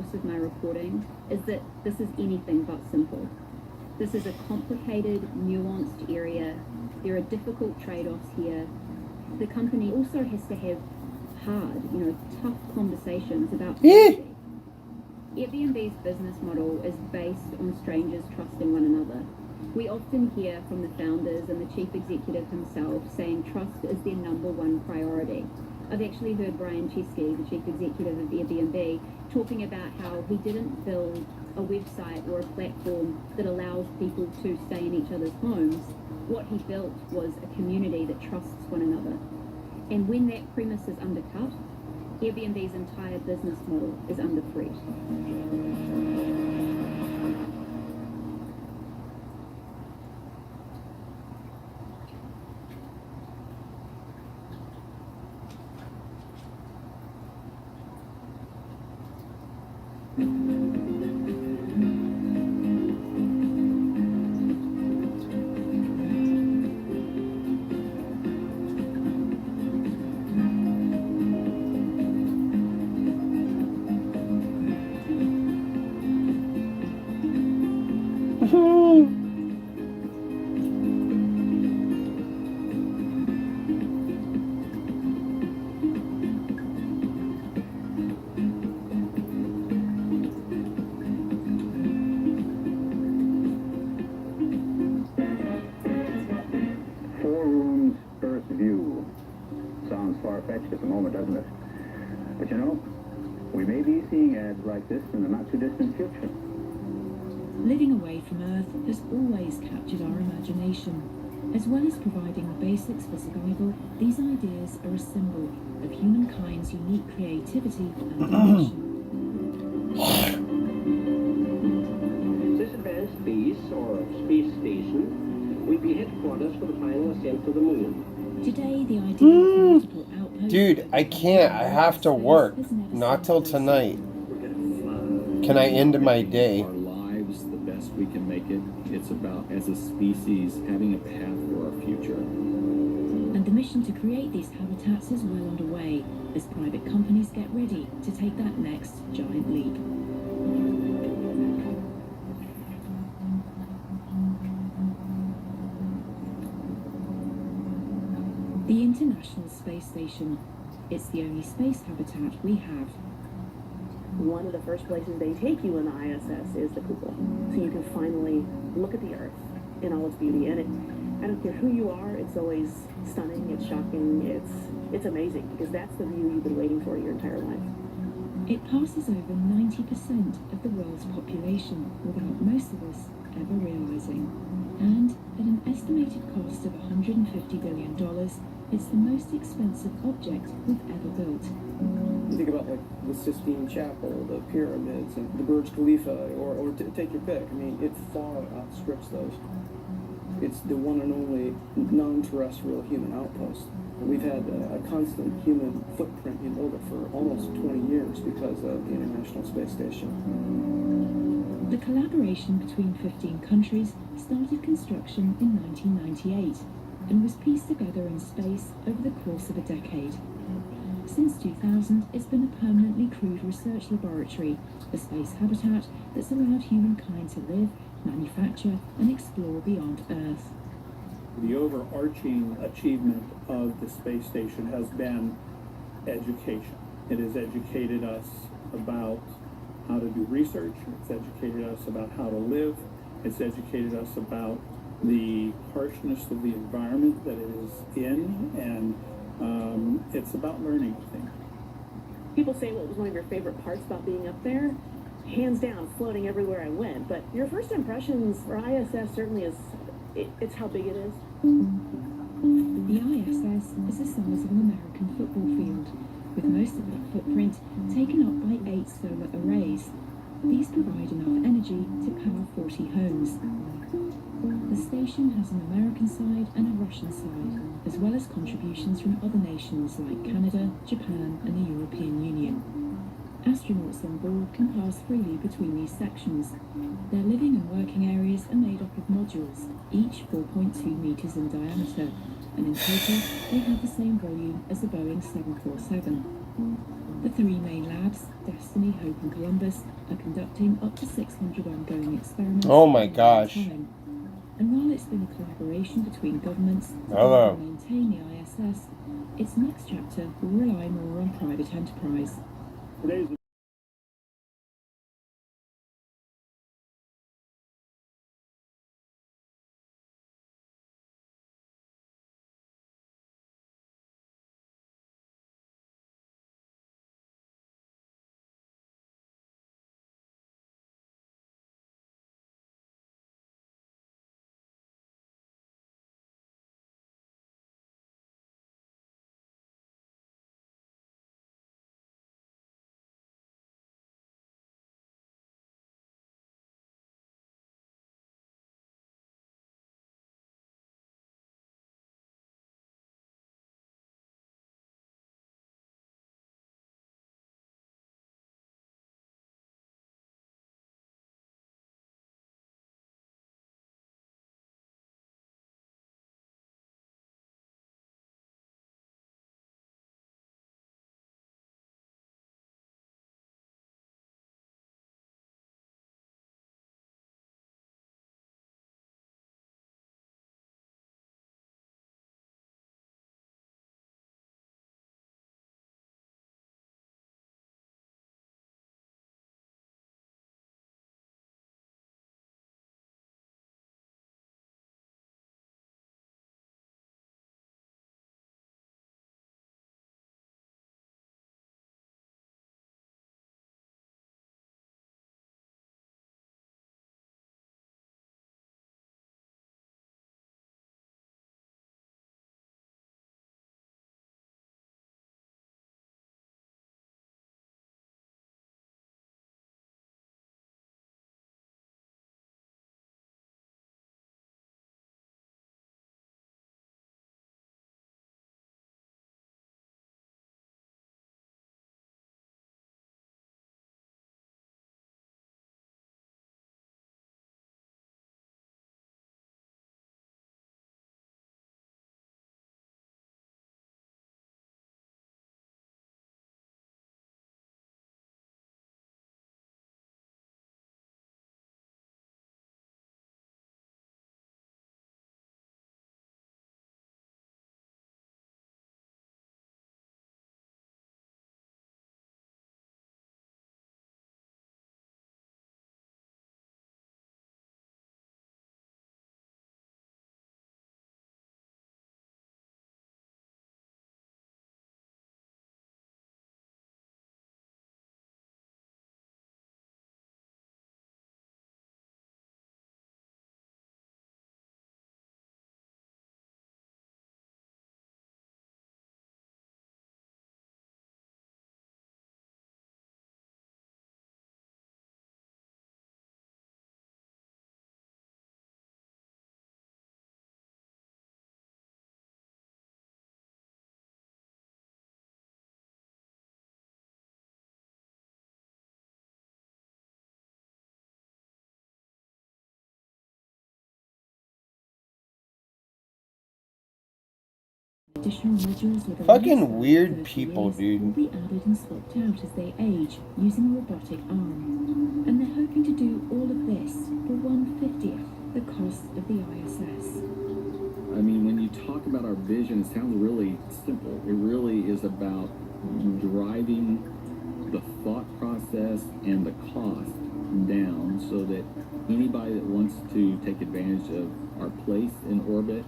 most of my reporting is that this is anything but simple. This is a complicated, nuanced area. There are difficult trade-offs here. The company also has to have hard, tough conversations about privacy. Airbnb's business model is based on strangers trusting one another. We often hear from the founders and the chief executive himself saying trust is their #1 priority. I've actually heard Brian Chesky, the chief executive of Airbnb, talking about how he didn't build a website or a platform that allows people to stay in each other's homes. What he built was a community that trusts one another. And when that premise is undercut, Airbnb's entire business model is under threat. Far-fetched at the moment, doesn't it? But we may be seeing ads like this in the not-too-distant future. Living away from Earth has always captured our imagination. As well as providing the basics for survival, these ideas are a symbol of humankind's unique creativity and ambition. This advanced base, or space station, will be headquarters for the final ascent to the moon. Today, the idea of multiple outposts... Dude, I can't. I have to work. Not till tonight. Can I end my day? Our lives the best we can make it. It's about, as a species, having a path for our future. And the mission to create these habitats is well underway, as private companies get ready to take that next giant leap. The International Space Station. It's the only space habitat we have. One of the first places they take you in the ISS is the cupola. So you can finally look at the Earth in all its beauty. And I don't care who you are, it's always stunning, it's shocking, it's amazing, because that's the view you've been waiting for your entire life. It passes over 90% of the world's population without most of us ever realizing. And at an estimated cost of $150 billion, it's the most expensive object we've ever built. You think about like the Sistine Chapel, the pyramids, and the Burj Khalifa, or take your pick. I mean, it far outstrips those. It's the one and only non-terrestrial human outpost. We've had a constant human footprint in orbit for almost 20 years because of the International Space Station. The collaboration between 15 countries started construction in 1998 and was pieced together in space over the course of a decade. Since 2000, it's been a permanently crewed research laboratory, a space habitat that's allowed humankind to live, manufacture, and explore beyond Earth. The overarching achievement of the space station has been education. It has educated us about how to do research, it's educated us about how to live, it's educated us about the harshness of the environment that it is in, and it's about learning, I think. People say what was one of your favorite parts about being up there? Hands down, floating everywhere I went. But your first impressions for ISS certainly is, it's how big it is. The ISS is the size of an American football field, with most of that footprint taken up by 8 solar arrays. These provide enough energy to power 40 homes. The station has an American side and a Russian side, as well as contributions from other nations like Canada, Japan, and the European Union. Astronauts on board can pass freely between these sections. Their living and working areas are made up of modules, each 4.2 meters in diameter, and in total they have the same volume as the Boeing 747. The three main labs, Destiny, Hope and Columbus, are conducting up to 600 ongoing experiments. Oh my gosh. And while it's been a collaboration between governments to Hello. maintain the ISS, its next chapter will rely more on private enterprise. Today's Additional modules with a Fucking weird people, dude. will be added and swapped out as they age using a robotic arm. And they're hoping to do all of this for 1/50th the cost of the ISS. I mean, when you talk about our vision, it sounds really simple. It really is about driving the thought process and the cost down so that anybody that wants to take advantage of our place in orbit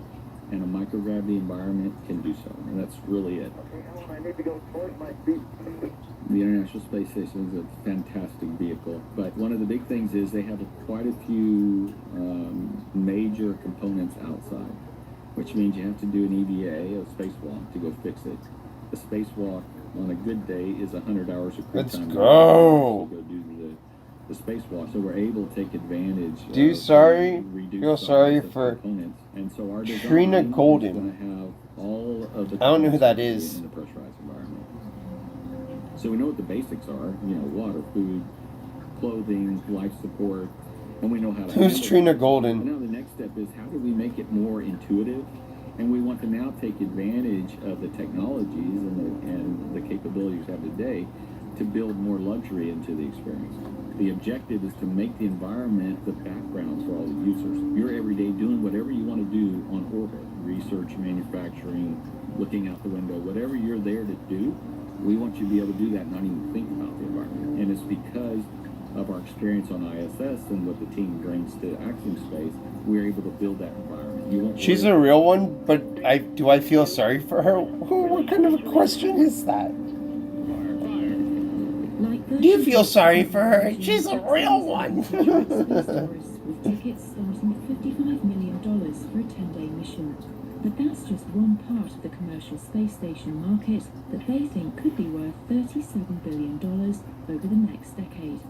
and a microgravity environment can do so. And that's really it. I need to go towards my feet. The International Space Station is a fantastic vehicle, but one of the big things is they have quite a few major components outside, which means you have to do an EVA, a spacewalk, to go fix it. The spacewalk on a good day is 100 hours of crew Let's time. go. To go do the spacewalk, so we're able to take advantage. Feel sorry for components. And so our Trina design Golden. is going to have all of the I don't know who that components is. in the pressurized environment. So we know what the basics are, water, food, clothing, life support, and we know how to Who's handle Trina it. Golden? And now the next step is how do we make it more intuitive And we want to now take advantage of the technologies and the capabilities we have today to build more luxury into the experience. The objective is to make the environment the backgrounds for all the users. You're every day doing whatever you want to do on orbit, research, manufacturing, looking out the window, whatever you're there to do, we want you to be able to do that and not even think about the environment. And it's because of our experience on ISS and what the team brings to Axiom Space, we're able to build that environment. You won't She's a real one, but do I feel sorry for her? What kind of a question is that? Do you feel sorry for her? She's a real one. With tickets starting at $55 million for a 10-day mission. But that's just one part of the commercial space station market that they think could be worth $37 billion over the next decade.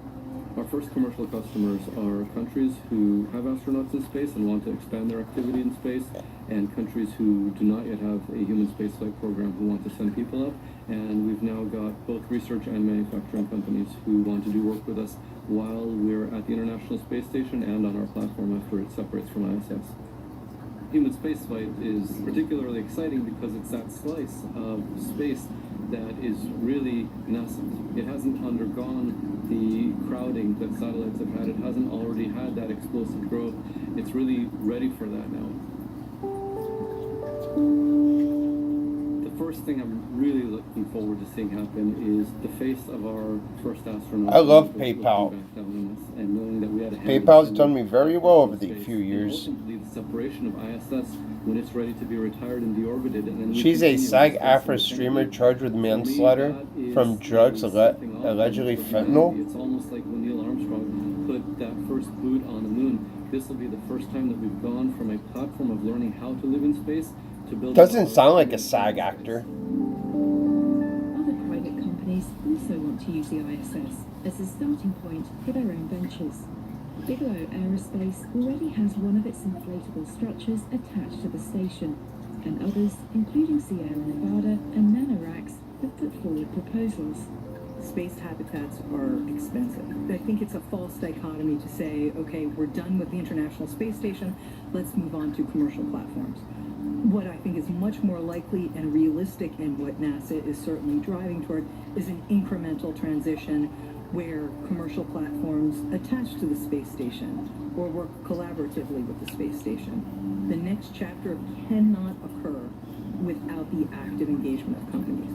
Our first commercial customers are countries who have astronauts in space and want to expand their activity in space, and countries who do not yet have a human spaceflight program who want to send people up. And we've now got both research and manufacturing companies who want to do work with us while we're at the International Space Station and on our platform after it separates from ISS. Human spaceflight is particularly exciting because it's that slice of space that is really nascent. It hasn't undergone the crowding that satellites have had. It hasn't already had that explosive growth. It's really ready for that now. The first thing I'm really looking forward to seeing happen is the face of our first astronaut. I love PayPal. And knowing that we had a PayPal's done me very well over the few years. Ultimately, the separation of ISS when it's ready to be retired and deorbited. And then She's a SAG-AFTRA streamer charged with manslaughter from drugs allegedly fentanyl. It's almost like when Neil Armstrong put that first boot on the moon. This will be the first time that we've gone from a platform of learning how to live in space to build. Doesn't sound like a SAG actor. Other private companies also want to use the ISS as a starting point for their own ventures. Bigelow Aerospace already has one of its inflatable structures attached to the station, and others, including Sierra Nevada and NanoRacks, have put forward proposals. Space habitats are expensive. I think it's a false dichotomy to say, okay, we're done with the International Space Station, let's move on to commercial platforms. What I think is much more likely and realistic, and what NASA is certainly driving toward, is an incremental transition where commercial platforms attach to the space station or work collaboratively with the space station. The next chapter cannot occur without the active engagement of companies.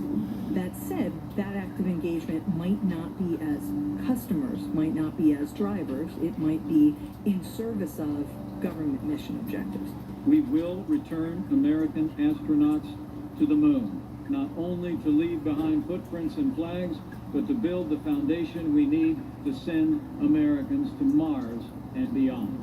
That said, that active engagement might not be as customers, might not be as drivers, it might be in service of government mission objectives. We will return American astronauts to the moon, not only to leave behind footprints and flags, but to build the foundation we need to send Americans to Mars and beyond.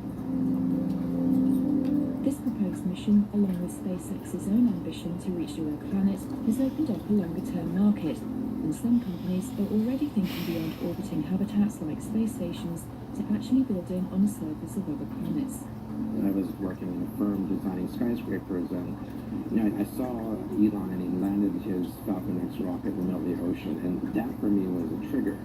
This proposed mission, along with SpaceX's own ambition to reach the red planet, has opened up a longer-term market, and some companies are already thinking beyond orbiting habitats like space stations to actually building on the surface of other planets. I was working in a firm designing skyscrapers, and I saw Elon, and he landed his Falcon 9 rocket in the middle of the ocean, and that for me was a trigger.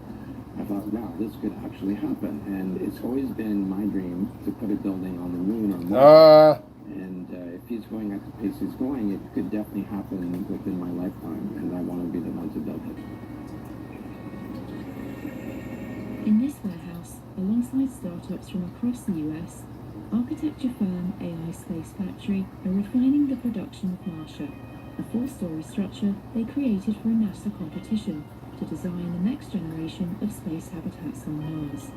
I thought, wow, this could actually happen, and it's always been my dream to put a building on the moon or Mars. And if he's going at the pace he's going, it could definitely happen within my lifetime, and I want to be the one to build it. In this warehouse, alongside startups from across the US, architecture firm AI Space Factory are refining the production of Marsha, a 4-story structure they created for a NASA competition to design the next generation of space habitats on Mars.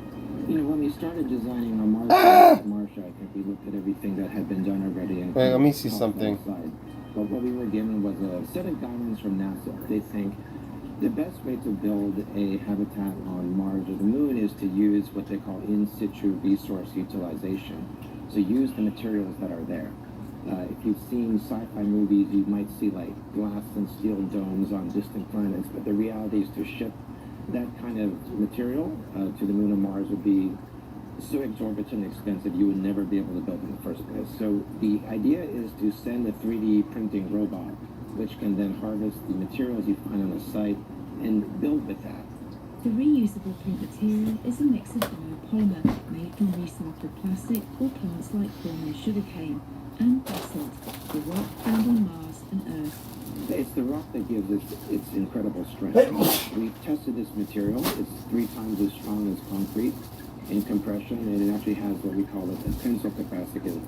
When we started designing on Marsha, I think we looked at everything that had been done already. And Wait, let me see something. But what we were given was a set of guidelines from NASA. They think the best way to build a habitat on Mars or the moon is to use what they call in situ resource utilization. So use the materials that are there. If you've seen sci-fi movies, you might see like glass and steel domes on distant planets, but the reality is to ship that kind of material to the moon and Mars would be so exorbitant expensive you would never be able to build in the first place. So the idea is to send a 3D printing robot, which can then harvest the materials you find on the site and build with that. The reusable print material is a mix of biopolymer made from recycled plastic or plants like corn and sugarcane, and basalt, the rock found on Mars and Earth. It's the rock that gives it its incredible strength. We've tested this material. It's 3 times as strong as concrete in compression, and it actually has what we call a tensile capacity to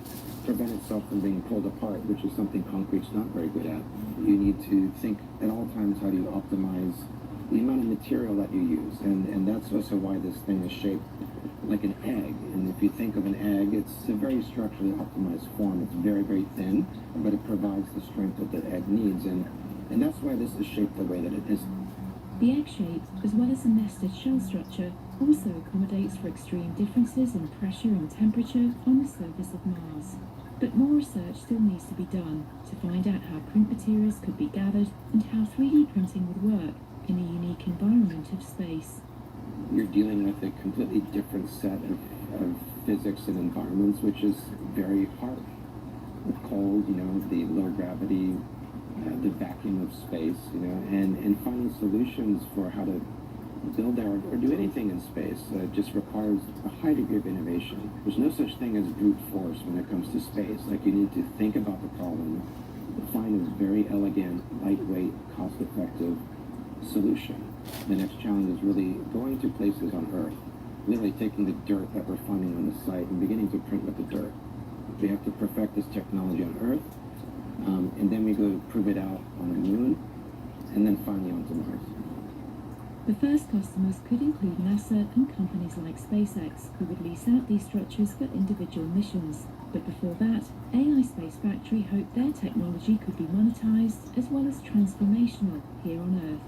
prevent itself from being pulled apart, which is something concrete's not very good at. You need to think at all times how do you optimize the amount of material that you use, and that's also why this thing is shaped like an egg. And if you think of an egg, it's a very structurally optimized form. It's very, very thin, but it provides the strength that the egg needs, and that's why this is shaped the way that it is. The egg shape, as well as the nested shell structure, also accommodates for extreme differences in pressure and temperature on the surface of Mars. But more research still needs to be done to find out how print materials could be gathered and how 3D printing would work in a unique environment of space. You're dealing with a completely different set of physics and environments, which is very hard. The cold, the low gravity, the vacuum of space, and finding solutions for how to build there or do anything in space just requires a high degree of innovation. There's no such thing as brute force when it comes to space. Like, you need to think about the problem, find a very elegant, lightweight, cost-effective solution. The next challenge is really going to places on Earth, literally taking the dirt that we're finding on the site and beginning to print with the dirt. We have to perfect this technology on Earth, and then we go to prove it out on the Moon, and then finally onto Mars. The first customers could include NASA and companies like SpaceX, who would lease out these structures for individual missions. But before that, AI Space Factory hoped their technology could be monetized as well as transformational here on Earth.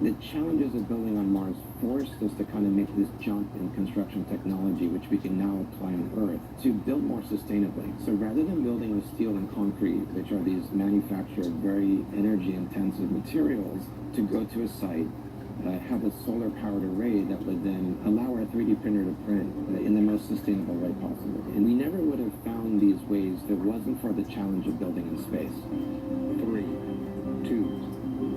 The challenges of building on Mars forced us to kind of make this jump in construction technology, which we can now apply on Earth, to build more sustainably. So rather than building with steel and concrete, which are these manufactured, very energy-intensive materials, to go to a site, have a solar-powered array that would then allow our 3D printer to print in the most sustainable way possible. And we never would have found these ways if it wasn't for the challenge of building in space. 3, 2,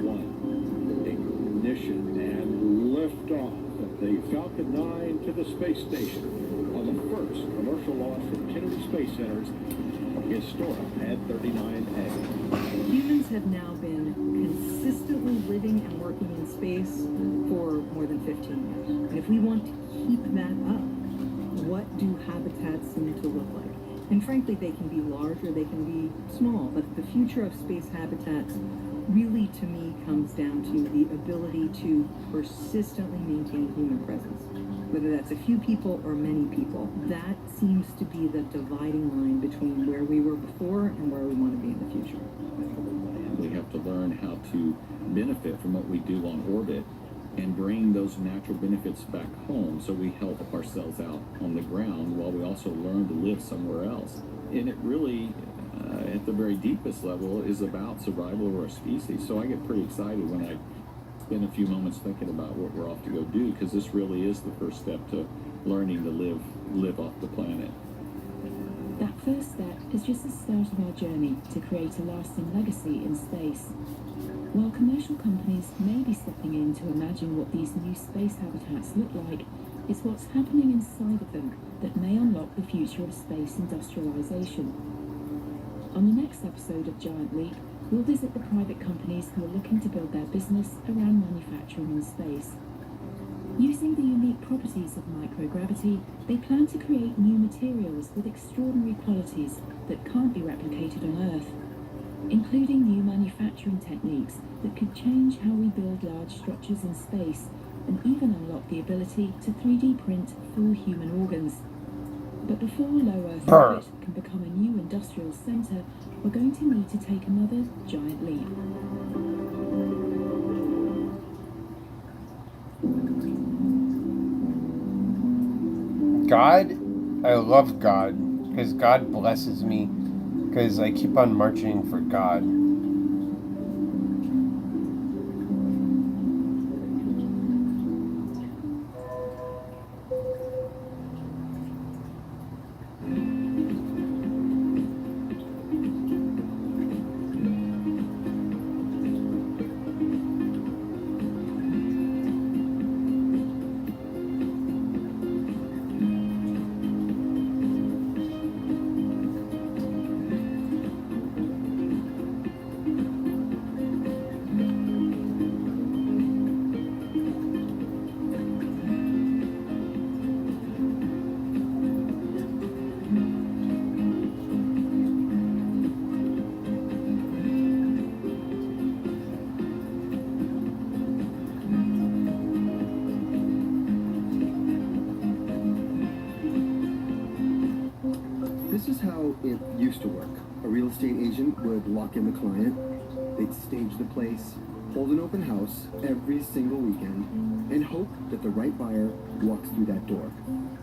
1, ignition and liftoff of the Falcon 9 to the space station on the first commercial launch from Kennedy Space Center's historic Pad 39A. Humans have now been consistently living and working in space for more than 15 years. And if we want to keep that up, what do habitats need to look like? And frankly, they can be large or they can be small, but the future of space habitats really, to me, comes down to the ability to persistently maintain human presence. Whether that's a few people or many people, that seems to be the dividing line between where we were before and where we want to be in the future. We have to learn how to benefit from what we do on orbit and bring those natural benefits back home, so we help ourselves out on the ground while we also learn to live somewhere else. And it really, at the very deepest level, is about survival of our species. So I get pretty excited when I spend a few moments thinking about what we're off to go do, because this really is the first step to learning to live off the planet. That first step is just the start of our journey to create a lasting legacy in space. While commercial companies may be stepping in to imagine what these new space habitats look like, it's what's happening inside of them that may unlock the future of space industrialization. On the next episode of Giant Leap, we'll visit the private companies who are looking to build their business around manufacturing in space. Using the unique properties of microgravity, they plan to create new materials with extraordinary qualities that can't be replicated on Earth, including new manufacturing techniques that could change how we build large structures in space and even unlock the ability to 3D print full human organs. But before low Earth orbit can become a new industrial center, we're going to need to take another giant leap. God, I love God, because God blesses me, because I keep on marching for God. it used to work. A real estate agent would lock in the client, they'd stage the place, hold an open house every single weekend, and hope that the right buyer walks through that door.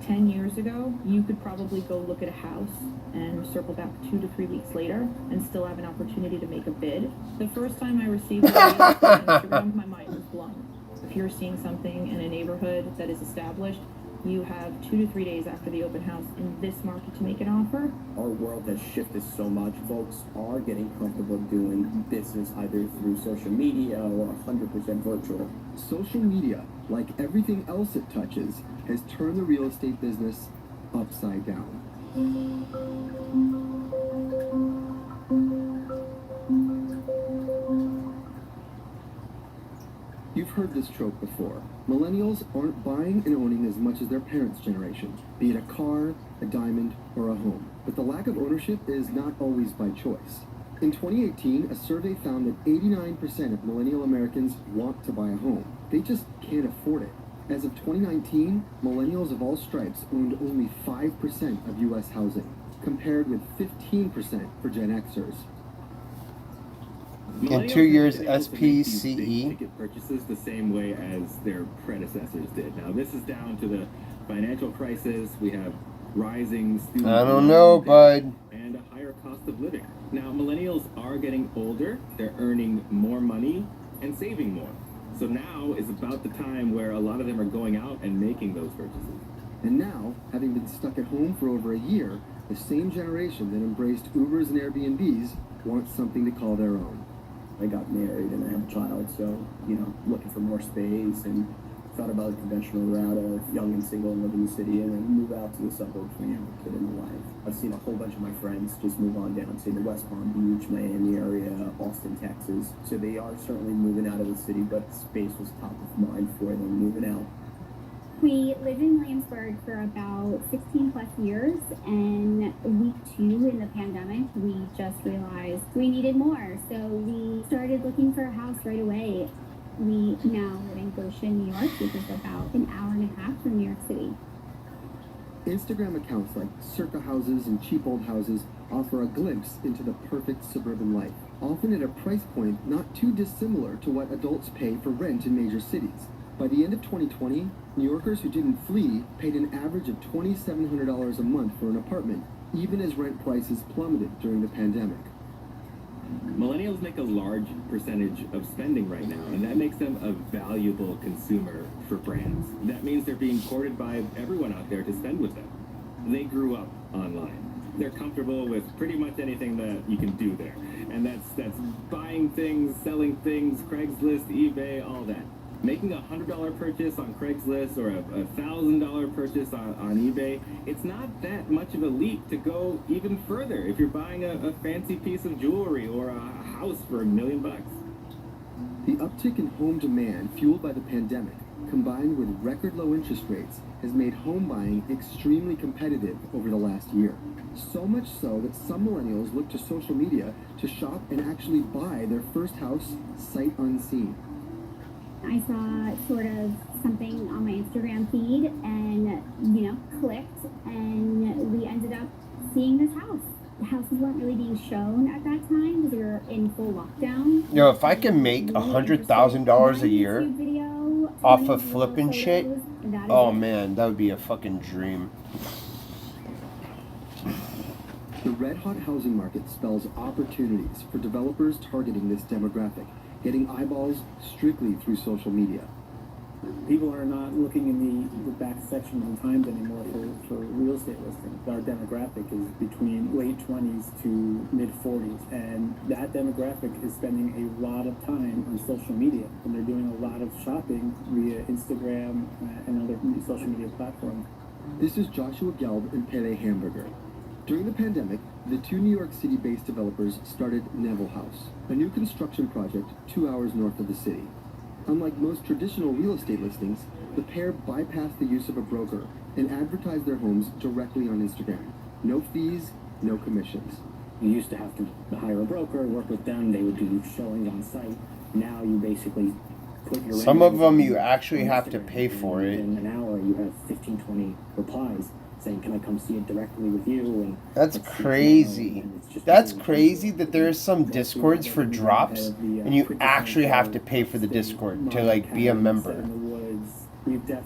10 years ago, you could probably go look at a house and circle back 2 to 3 weeks later and still have an opportunity to make a bid. The first time I received a lead on Instagram, my mind was blown. If you're seeing something in a neighborhood that is established, you have 2 to 3 days after the open house in this market to make an offer. Our world has shifted so much. Folks are getting comfortable doing business either through social media or 100% virtual. Social media, like everything else it touches, has turned the real estate business upside down. You've heard this trope before. Millennials aren't buying and owning as much as their parents' generation, be it a car, a diamond, or a home. But the lack of ownership is not always by choice. In 2018, a survey found that 89% of millennial Americans want to buy a home. They just can't afford it. As of 2019, millennials of all stripes owned only 5% of U.S. housing, compared with 15% for Gen Xers. In 2 years, SPCE. Ticket purchases the same way as their predecessors did. Now, this is down to the financial crisis. We have rising student I don't know, bud. And a higher cost of living. Now, millennials are getting older. They're earning more money and saving more. So now is about the time where a lot of them are going out and making those purchases. And now, having been stuck at home for over a year, the same generation that embraced Ubers and Airbnbs wants something to call their own. I got married and I have a child, so, looking for more space and thought about the conventional route of young and single and live in the city and then move out to the suburbs when you have a kid in your life. I've seen a whole bunch of my friends just move on down to the West Palm Beach, Miami area, Austin, Texas. So they are certainly moving out of the city, but space was top of mind for them moving out. We lived in Williamsburg for about 16 plus years, and week 2 in the pandemic, we just realized we needed more. So we started looking for a house right away. We now live in Goshen, New York, which is about an hour and a half from New York City. Instagram accounts like Circa Houses and Cheap Old Houses offer a glimpse into the perfect suburban life, often at a price point not too dissimilar to what adults pay for rent in major cities. By the end of 2020, New Yorkers who didn't flee paid an average of $2,700 a month for an apartment, even as rent prices plummeted during the pandemic. Millennials make a large percentage of spending right now, and that makes them a valuable consumer for brands. That means they're being courted by everyone out there to spend with them. They grew up online. They're comfortable with pretty much anything that you can do there. And that's buying things, selling things, Craigslist, eBay, all that. Making a $100 purchase on Craigslist or a $1,000 purchase on eBay, it's not that much of a leap to go even further if you're buying a fancy piece of jewelry or a house for $1 million. The uptick in home demand fueled by the pandemic, combined with record low interest rates, has made home buying extremely competitive over the last year. So much so that some millennials look to social media to shop and actually buy their first house sight unseen. I saw sort of something on my Instagram feed and, clicked, and we ended up seeing this house. The houses weren't really being shown at that time because we were in full lockdown. Yo, if I can make $100,000 a year off of flipping shit, oh man, that would be a fucking dream. The red-hot housing market spells opportunities for developers targeting this demographic, getting eyeballs strictly through social media. People are not looking in the back sections and times anymore for real estate listings. Our demographic is between late 20s to mid 40s, and that demographic is spending a lot of time on social media, and they're doing a lot of shopping via Instagram and other social media platforms. This is Joshua Gelb and Pele Hamburger. During the pandemic, the two New York City-based developers started Neville House, a new construction project 2 hours north of the city. Unlike most traditional real estate listings, the pair bypassed the use of a broker and advertised their homes directly on Instagram. No fees, no commissions. You used to have to hire a broker, work with them, they would do showings on site. Now you basically put your... Some of them you actually have to pay for it. In an hour you have 15, 20 replies. saying, "Can I come see it directly with you?" And That's crazy. That's crazy that there is some Discords for drops, and you actually have to pay for the Discord to like be a member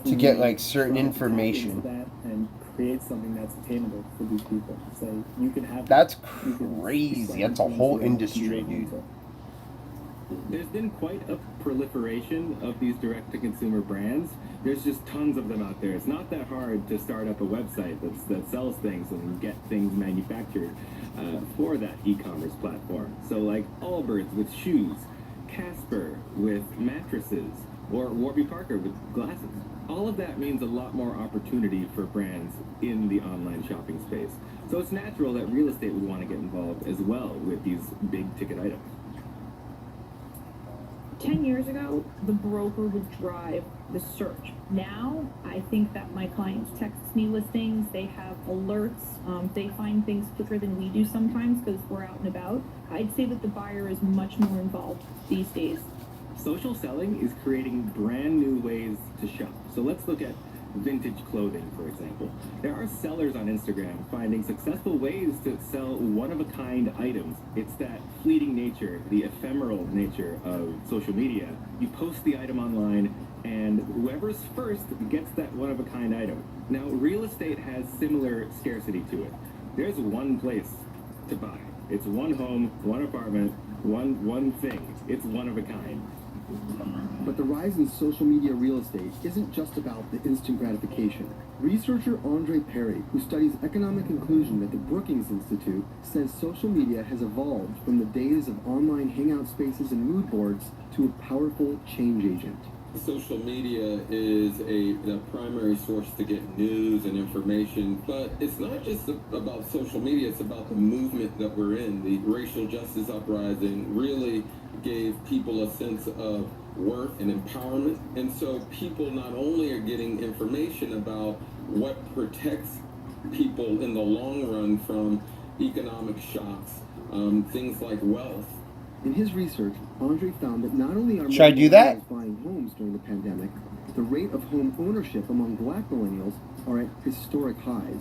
to get like certain information. And create something that's attainable for these people. So you can have. That's crazy. That's a whole industry, dude. There's been quite a proliferation of these direct-to-consumer brands. There's just tons of them out there. It's not that hard to start up a website that sells things and get things manufactured for that e-commerce platform. So like Allbirds with shoes, Casper with mattresses, or Warby Parker with glasses. All of that means a lot more opportunity for brands in the online shopping space. So it's natural that real estate would want to get involved as well with these big-ticket items. 10 years ago, the broker would drive the search. Now, I think that my clients text me listings, they have alerts, they find things quicker than we do sometimes because we're out and about. I'd say that the buyer is much more involved these days. Social selling is creating brand new ways to shop. So let's look at vintage clothing, for example. There are sellers on Instagram finding successful ways to sell one-of-a-kind items. It's that fleeting nature, the ephemeral nature of social media. You post the item online, and whoever's first gets that one-of-a-kind item. Now, real estate has similar scarcity to it. There's one place to buy. It's one home, one apartment, one thing. It's one of a kind. But the rise in social media real estate isn't just about the instant gratification. Researcher Andre Perry, who studies economic inclusion at the Brookings Institute, says social media has evolved from the days of online hangout spaces and mood boards to a powerful change agent. Social media is a primary source to get news and information, but it's not just about social media, it's about the movement that we're in. The racial justice uprising really gave people a sense of worth and empowerment, and so people not only are getting information about what protects people in the long run from economic shocks, things like wealth. In his research, Andre found that not only are Should I do that? millennials buying homes during the pandemic, the rate of home ownership among black millennials are at historic highs.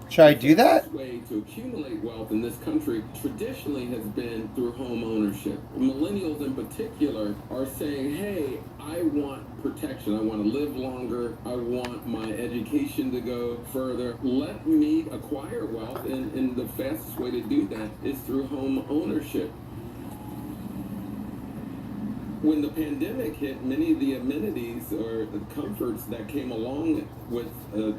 Should I do that? The best way to accumulate wealth in this country traditionally has been through home ownership. Millennials in particular are saying, hey, I want protection. I want to live longer. I want my education to go further. Let me acquire wealth, and the fastest way to do that is through home ownership. When the pandemic hit, many of the amenities or the comforts that came along with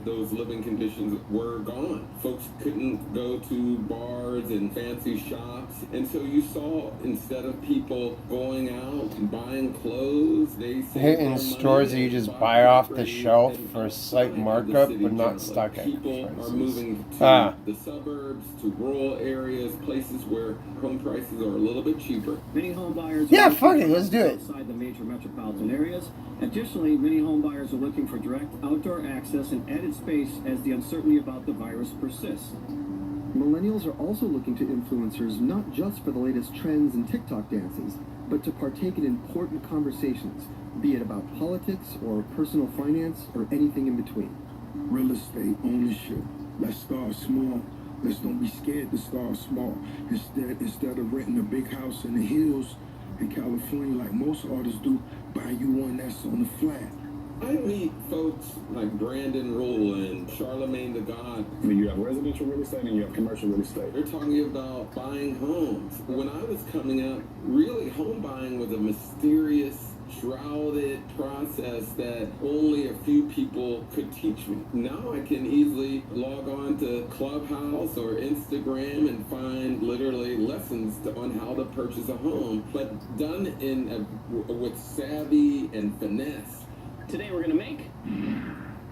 those living conditions were gone. Folks couldn't go to bars and fancy shops. And so you saw, instead of people going out and buying clothes, they hitting stores that you just buy off the shelf for a slight markup, but not stuck at. People are moving to the suburbs, to rural areas, places where home prices are a little bit cheaper. Many home buyers Yeah, fuck it, let's do it. outside the major metropolitan areas. Additionally, many home buyers are looking for direct outdoor access and added space as the uncertainty about the virus persists. Millennials are also looking to influencers not just for the latest trends and TikTok dances, but to partake in important conversations, be it about politics or personal finance or anything in between. Real estate ownership. Let's start small. Let's don't be scared to start small. Instead of renting a big house in the hills in California like most artists do, buy you one that's on the flat. I meet folks like Brandon Rule and Charlemagne the God. You have residential real estate and you have commercial real estate. They're talking about buying homes. When I was coming up, really home buying was a mysterious, shrouded process that only a few people could teach me. Now I can easily log on to Clubhouse or Instagram and find literally lessons on how to purchase a home, but done with savvy and finesse. Today we're gonna make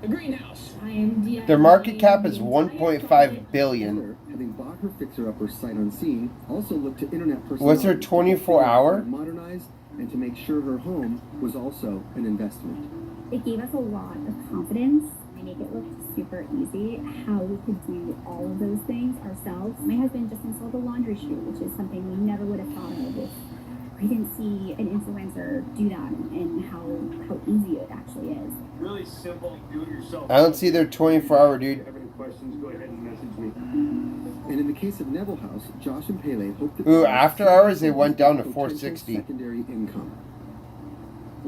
a greenhouse. Their market cap is 1.5 billion. Having bought her fixer-upper sight unseen, also looked to internet personnel. What's her 24-hour? To modernize and to make sure her home was also an investment. It gave us a lot of confidence. They make it look super easy how we could do all of those things ourselves. My husband just installed a laundry chute, which is something we never would have thought of if we didn't see an influencer do that and how easy it actually is. Really simple, do it yourself. I don't see their 24-hour, dude. questions, go ahead and message me. And in the case of Neville House, Josh and Pele hope that Ooh, after hours they went down to potential 460. secondary income.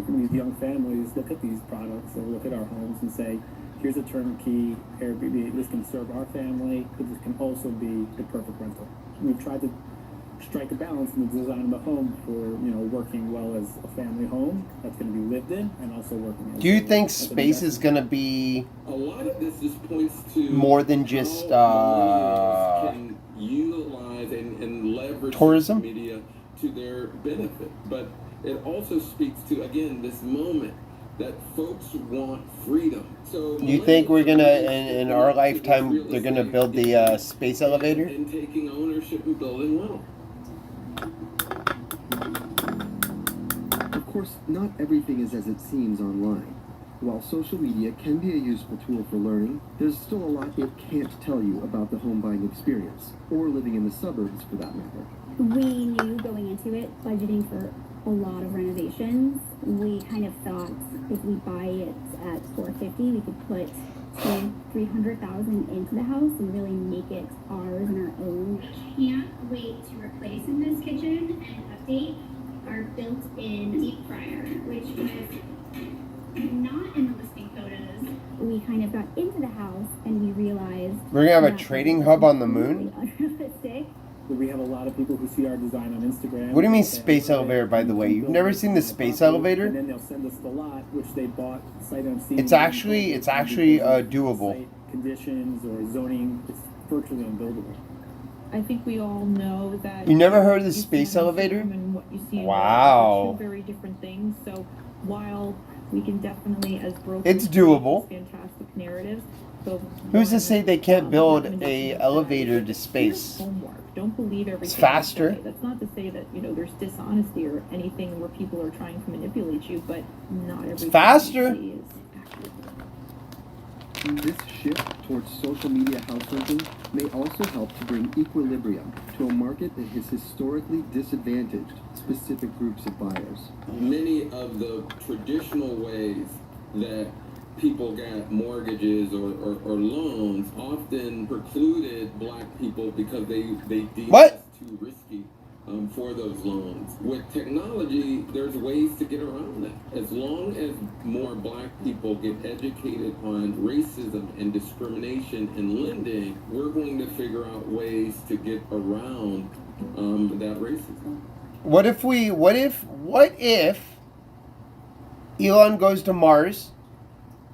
These young families look at these products or look at our homes and say, here's a turnkey Airbnb. This can serve our family, but this can also be the perfect rental. We've tried to strike a balance in the design of the home for, working well as a family home that's going to be lived in and also working as Do you think space is going to be A lot of this just points to more than just millennials can utilize and leverage tourism? social media to their benefit, but it also speaks to, again, this moment that folks want freedom. So You think we're going to, in our lifetime, they're going to build the space elevator? and taking ownership and building wealth. Of course, not everything is as it seems online. While social media can be a useful tool for learning, there's still a lot it can't tell you about the home buying experience, or living in the suburbs for that matter. We knew going into it, budgeting for a lot of renovations. We kind of thought if we buy it at $450, we could put $300,000 into the house and really make it ours and our own. Can't wait to replace in this kitchen and update our built-in deep fryer, which was not in the listing photos. We kind of got into the house and we realized We're going to have a that trading hub on the moon? unrealistic. We have a lot of people who see our design on Instagram. What do you mean space elevator, by the way? You've never seen the space And elevator? then they'll send us the lot, which they bought sight unseen. It's actually doable. Site conditions or zoning, it's virtually unbuildable. I think we all know that. You never heard of the what you space see on elevator? Instagram and what you see in Wow. real life are two very different things. So while we can definitely, as brokers, It's doable. create these fantastic narratives. So Who's to say they can't build a recommendation elevator to here's space? homework. Don't believe everything. It's they faster. say. That's not to say that there's dishonesty or anything where people are trying to manipulate you, but not everything. faster. you see is accurate. This shift towards social media house hunting may also help to bring equilibrium to a market that has historically disadvantaged specific groups of buyers. Many of the traditional ways that people got mortgages or loans often precluded black people because they deemed it too risky for those loans. With technology, there's ways to get around that. As long as more black people get educated on racism and discrimination in lending, we're going to figure out ways to get around that racism. What if Elon goes to Mars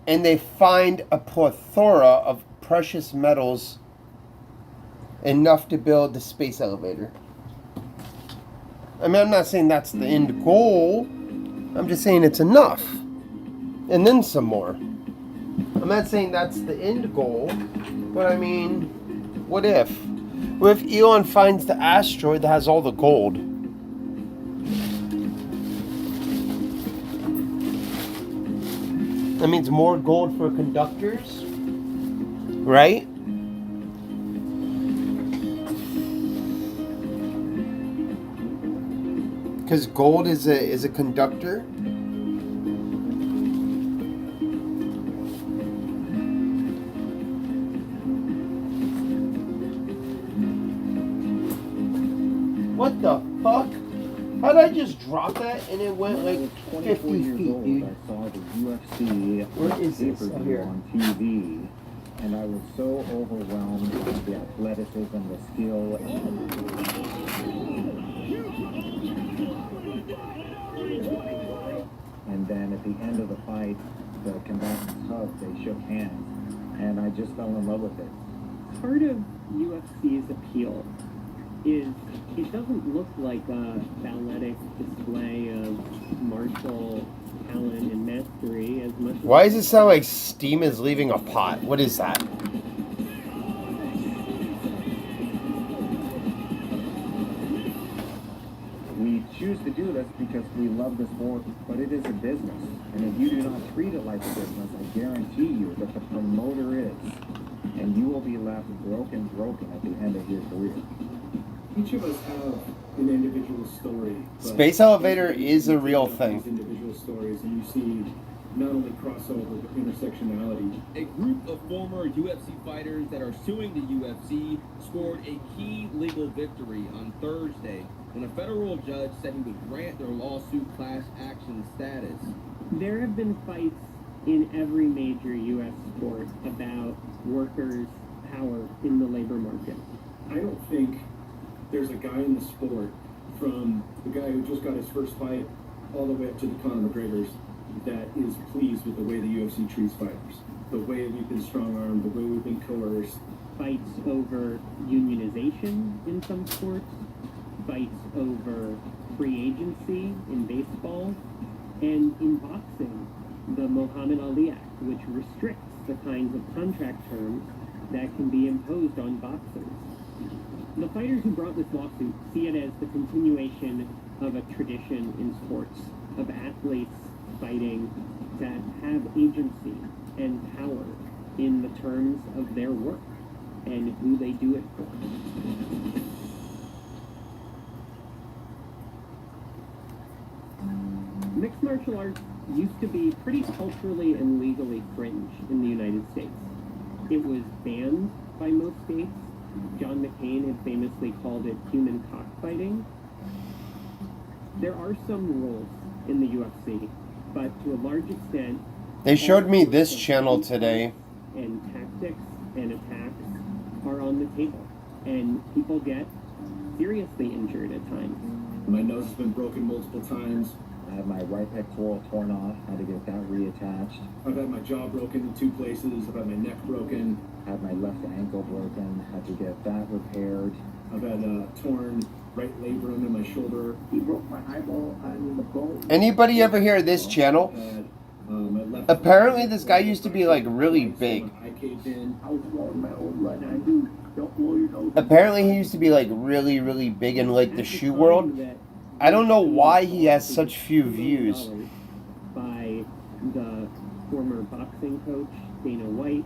and they find a plethora of precious metals enough to build the space elevator? I mean, I'm not saying that's the end goal. I'm just saying it's enough. And then some more. I'm not saying that's the end goal. But I mean, what if? What if Elon finds the asteroid that has all the gold? That means more gold for conductors, right? Because gold is a conductor. What the fuck? How did I just drop that and it went like 50 feet, dude? I saw the UFC Where is this? Oh, pay-per-view here. on TV, and I was so overwhelmed with the athleticism, the skill. And then at the end of the fight, the combatants hugged, they shook hands, and I just fell in love with it. Part of UFC's appeal is it doesn't look like a balletic display of martial talent and mastery as much as Why does it sound like steam is leaving a pot? What is that? we choose to do this because we love the sport, but it is a business. And if you do not treat it like a business, I guarantee you that the promoter is. And you will be left broken at the end of your career. each of us have an individual story. Space elevator is a real thing. Individual stories, and you see not only crossover but intersectionality. A group of former UFC fighters that are suing the UFC scored a key legal victory on Thursday when a federal judge said he would grant their lawsuit class action status. There have been fights in every major U.S. sport about workers' power in the labor market. I don't think there's a guy in the sport, from the guy who just got his first fight all the way up to the Conor McGregor's, that is pleased with the way the UFC treats fighters. The way we've been strong-armed, the way we've been coerced. Fights over unionization in some sports, fights over free agency in baseball, and in boxing, the Muhammad Ali Act, which restricts the kinds of contract terms that can be imposed on boxers. The fighters who brought this lawsuit see it as the continuation of a tradition in sports, of athletes fighting to have agency and power in the terms of their work and who they do it for. Mixed martial arts used to be pretty culturally and legally fringe in the United States. It was banned by most states. John McCain had famously called it human cockfighting. There are some rules in the UFC, but to a large extent, They showed me this channel today. and tactics and attacks are on the table, and people get seriously injured at times. My nose has been broken multiple times. I had my right pectoral torn off, had to get that reattached. I've had my jaw broken in 2 places. I've had my neck broken. Had my left ankle broken, had to get that repaired. I've had a torn right labrum in my shoulder. He broke my eyeball in the bone. Anybody ever hear of this channel? My left Apparently this guy used to be like really big. I caved in. I was blowing my own blood. I do. Don't blow your nose. Apparently he used to be like really, really big in like the shoe world. I don't know why he has such few views. By the former boxing coach Dana White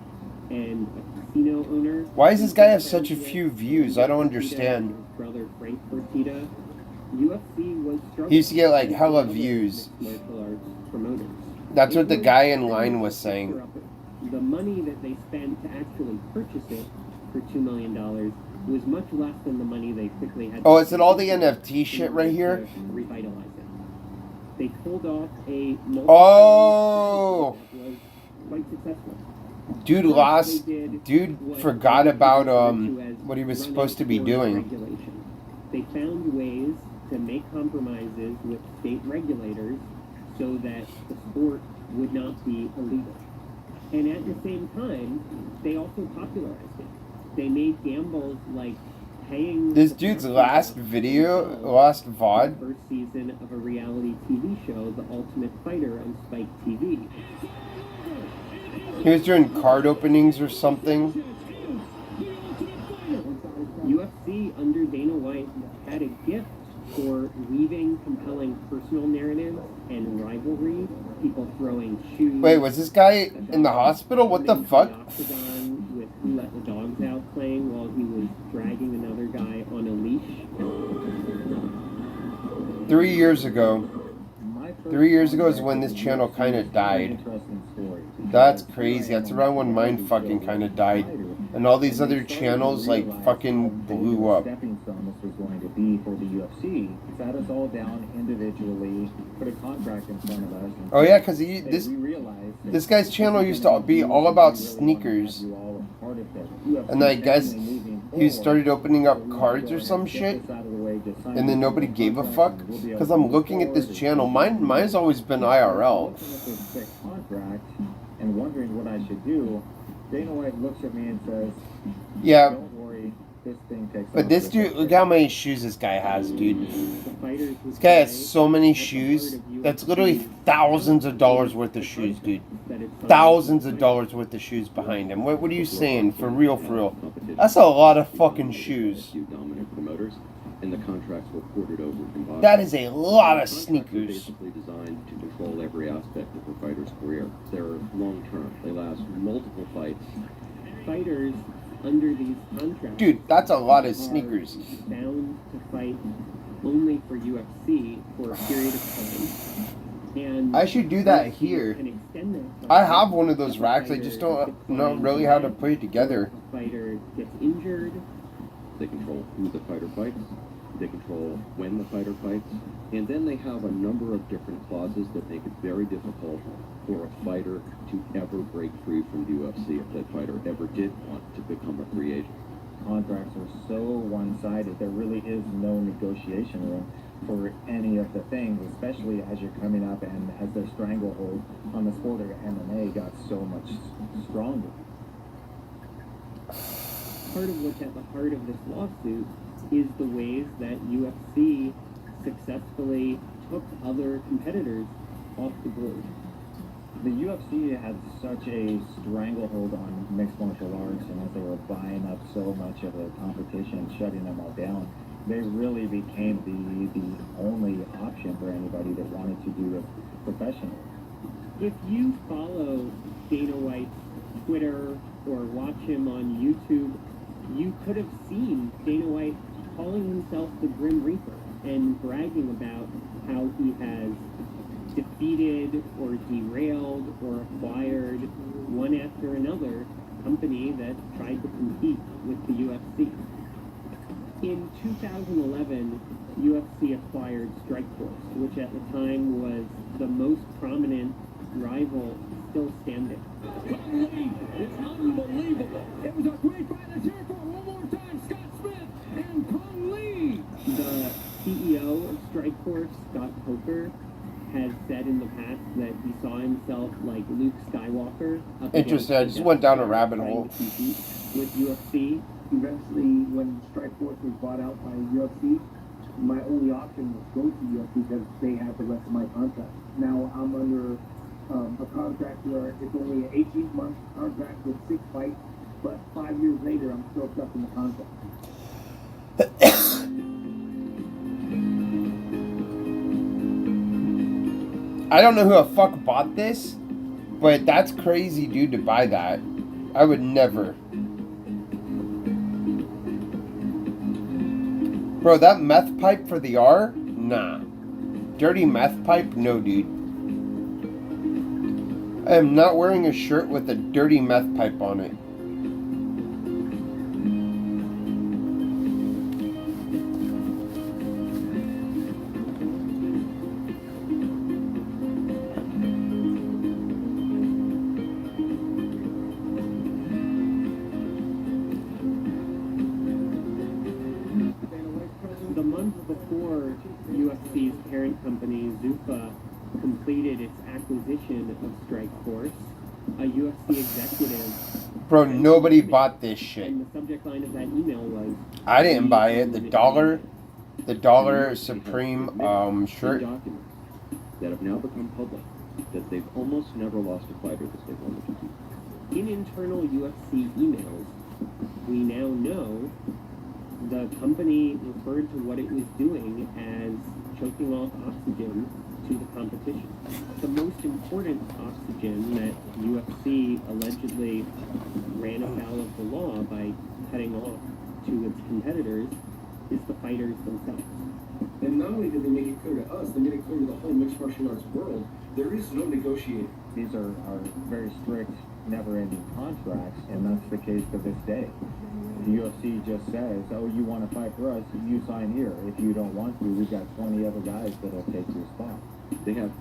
and a casino owner. Why does this guy have such a few views? I don't understand. Brother Frank Fertitta. UFC was struggling. He used to get like hella views. Martial arts promoters. That's what the guy in line was saying. The money that they spent to actually purchase it for $2 million was much less than the money they quickly had. Oh, is it all the NFT shit right here? Revitalize it. They pulled off a Oh! that was quite successful. Dude forgot about what he was supposed to be doing. Regulation. They found ways to make compromises with state regulators so that the sport would not be illegal. And at the same time, they also popularized it. They made gambles like paying This dude's last VOD. first season of a reality TV show, The Ultimate Fighter, on Spike TV. He was doing card openings or something. UFC under Dana White had a gift for weaving compelling personal narratives and rivalry. People throwing shoes. Wait, was this guy in the hospital? What the fuck? Octagon with Who Let the Dogs Out playing while he was dragging another guy on a leash. 3 years ago. 3 years ago is when this channel kind of died. That's crazy. That's around when mine fucking kind of died. And all these other channels like fucking blew up. Stepping stone this was going to be for the UFC. Sat us all down individually, put a contract in front of us. Oh yeah, because this guy's channel used to be all about sneakers. And I guess he started opening up cards or some shit. And then nobody gave a fuck. Because I'm looking at this channel. Mine's always been IRL. Contract and wondering what I should do. Dana White looks at me and says, Yeah. "Don't worry, this thing takes." But this dude, look how many shoes this guy has, dude. This guy has so many shoes. That's literally thousands of dollars worth of shoes, dude. Thousands of dollars worth of shoes behind him. What are you saying? For real. That's a lot of fucking shoes. Dominant promoters, and the contracts were ported over from Bob. That is a lot of Contracts are sneakers. basically designed to control every aspect of a fighter's career. They're long term. They last multiple fights. Fighters under these contracts, Dude, that's a lot of sneakers. bound to fight only for UFC for a period of time. And I should do that here. can extend that I time have one of those if the racks. I fighter just don't know declines really how to event, put it together. a fighter gets injured. They control who the fighter fights. They control when the fighter fights. And then they have a number of different clauses that make it very difficult for a fighter to ever break free from the UFC if that fighter ever did want to become a free agent. Contracts are so one-sided. There really is no negotiation room for any of the things, especially as you're coming up and as the stranglehold on the sport of MMA got so much stronger. Part of what's at the heart of this lawsuit is the ways that UFC successfully took other competitors off the board. The UFC had such a stranglehold on mixed martial arts, and as they were buying up so much of the competition, shutting them all down, they really became the only option for anybody that wanted to do it professionally. If you follow Dana White's Twitter or watch him on YouTube, you could have seen Dana White calling himself the Grim Reaper and bragging about how he has defeated or derailed or acquired one after another company that tried to compete with the UFC. In 2011, UFC acquired Strikeforce, which at the time was the most prominent rival still standing. It's unbelievable. It was a great fight. Let's hear it for one more time. Scott Smith and Kung Lee. The CEO of Strikeforce, Scott Coker, has said in the past that he saw himself like Luke Skywalker. Interesting. I just went down a rabbit hole. With UFC. Eventually, when Strikeforce was bought out by UFC, my only option was go to UFC because they had the rest of my contract. Now I'm under a contract where it's only an 18-month contract with 6 fights, but 5 years later, I'm still stuck in the contract. I don't know who the fuck bought this, but that's crazy, dude, to buy that. I would never. Bro, that meth pipe for the R? Nah. Dirty meth pipe? No, dude. I am not wearing a shirt with a dirty meth pipe on it. The month before UFC's parent company, Zuffa, completed its acquisition of Strikeforce, a UFC executive... Bro, nobody bought this shit. And the subject line of that email was... I didn't buy it. The dollar Supreme shirt. Documents that have now become public that they've almost never lost a fighter that they've wanted to beat. In internal UFC emails, we now know the company referred to what it was doing as choking off oxygen to the competition. The most important oxygen that UFC allegedly ran afoul of the law by cutting off to its competitors is the fighters themselves. And not only did they make it clear to us, they made it clear to the whole mixed martial arts world, there is no negotiating. These are very strict, never-ending contracts, and that's the case to this day. The UFC just says, oh, you want to fight for us, you sign here. If you don't want to, we've got 20 other guys that'll take your spot. They have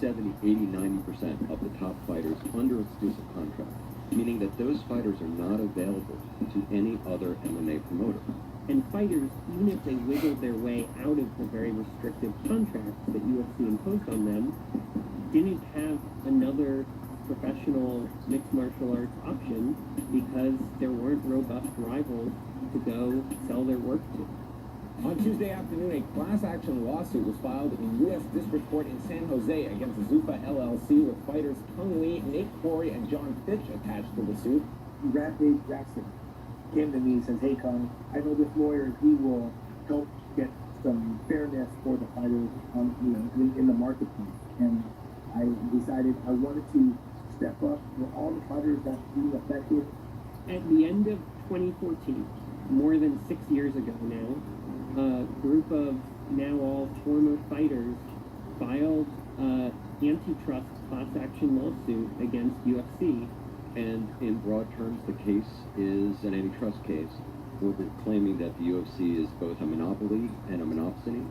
70, 80, 90% of the top fighters under exclusive contract, meaning that those fighters are not available to any other MMA promoter. And fighters, even if they wiggled their way out of the very restrictive contracts that UFC imposed on them, didn't have another professional mixed martial arts option because there weren't robust rivals to go sell their work to. On Tuesday afternoon, a class action lawsuit was filed in U.S. District Court in San Jose against Zuffa LLC with fighters Kung Lee, Nate Corey, and John Fitch attached to the suit. Rampage Jackson came to me and says, hey, Kung, I know this lawyer, he will help get some fairness for the fighters in the marketplace. And I decided I wanted to step up for all the fighters that being affected. At the end of 2014, more than 6 years ago now, a group of now all former fighters filed an antitrust class action lawsuit against UFC. And in broad terms, the case is an antitrust case. We're claiming that the UFC is both a monopoly and a monopsony.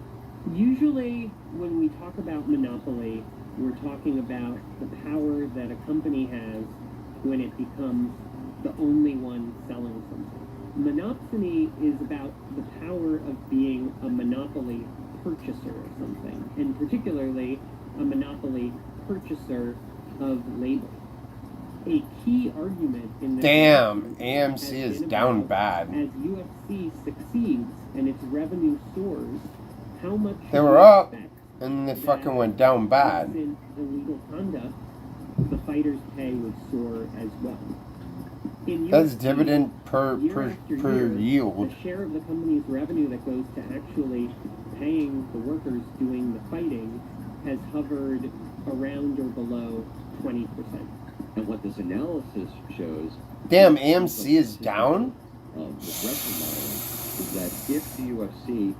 Usually, when we talk about monopoly, we're talking about the power that a company has when it becomes the only one selling something. Monopsony is about the power of being a monopoly purchaser of something, and particularly a monopoly purchaser of labor. A key argument in this Damn, AMC is down bad. as UFC succeeds and its revenue soars, how much They were up, and they fucking went down bad. absent illegal conduct, the fighters' pay would soar as well. In That's UFC, dividend per year, yield. the share of the company's revenue that goes to actually paying the workers doing the fighting has hovered around or below 20%. And what this analysis shows, Damn, AMC is down? of the wrestling model, is that if the UFC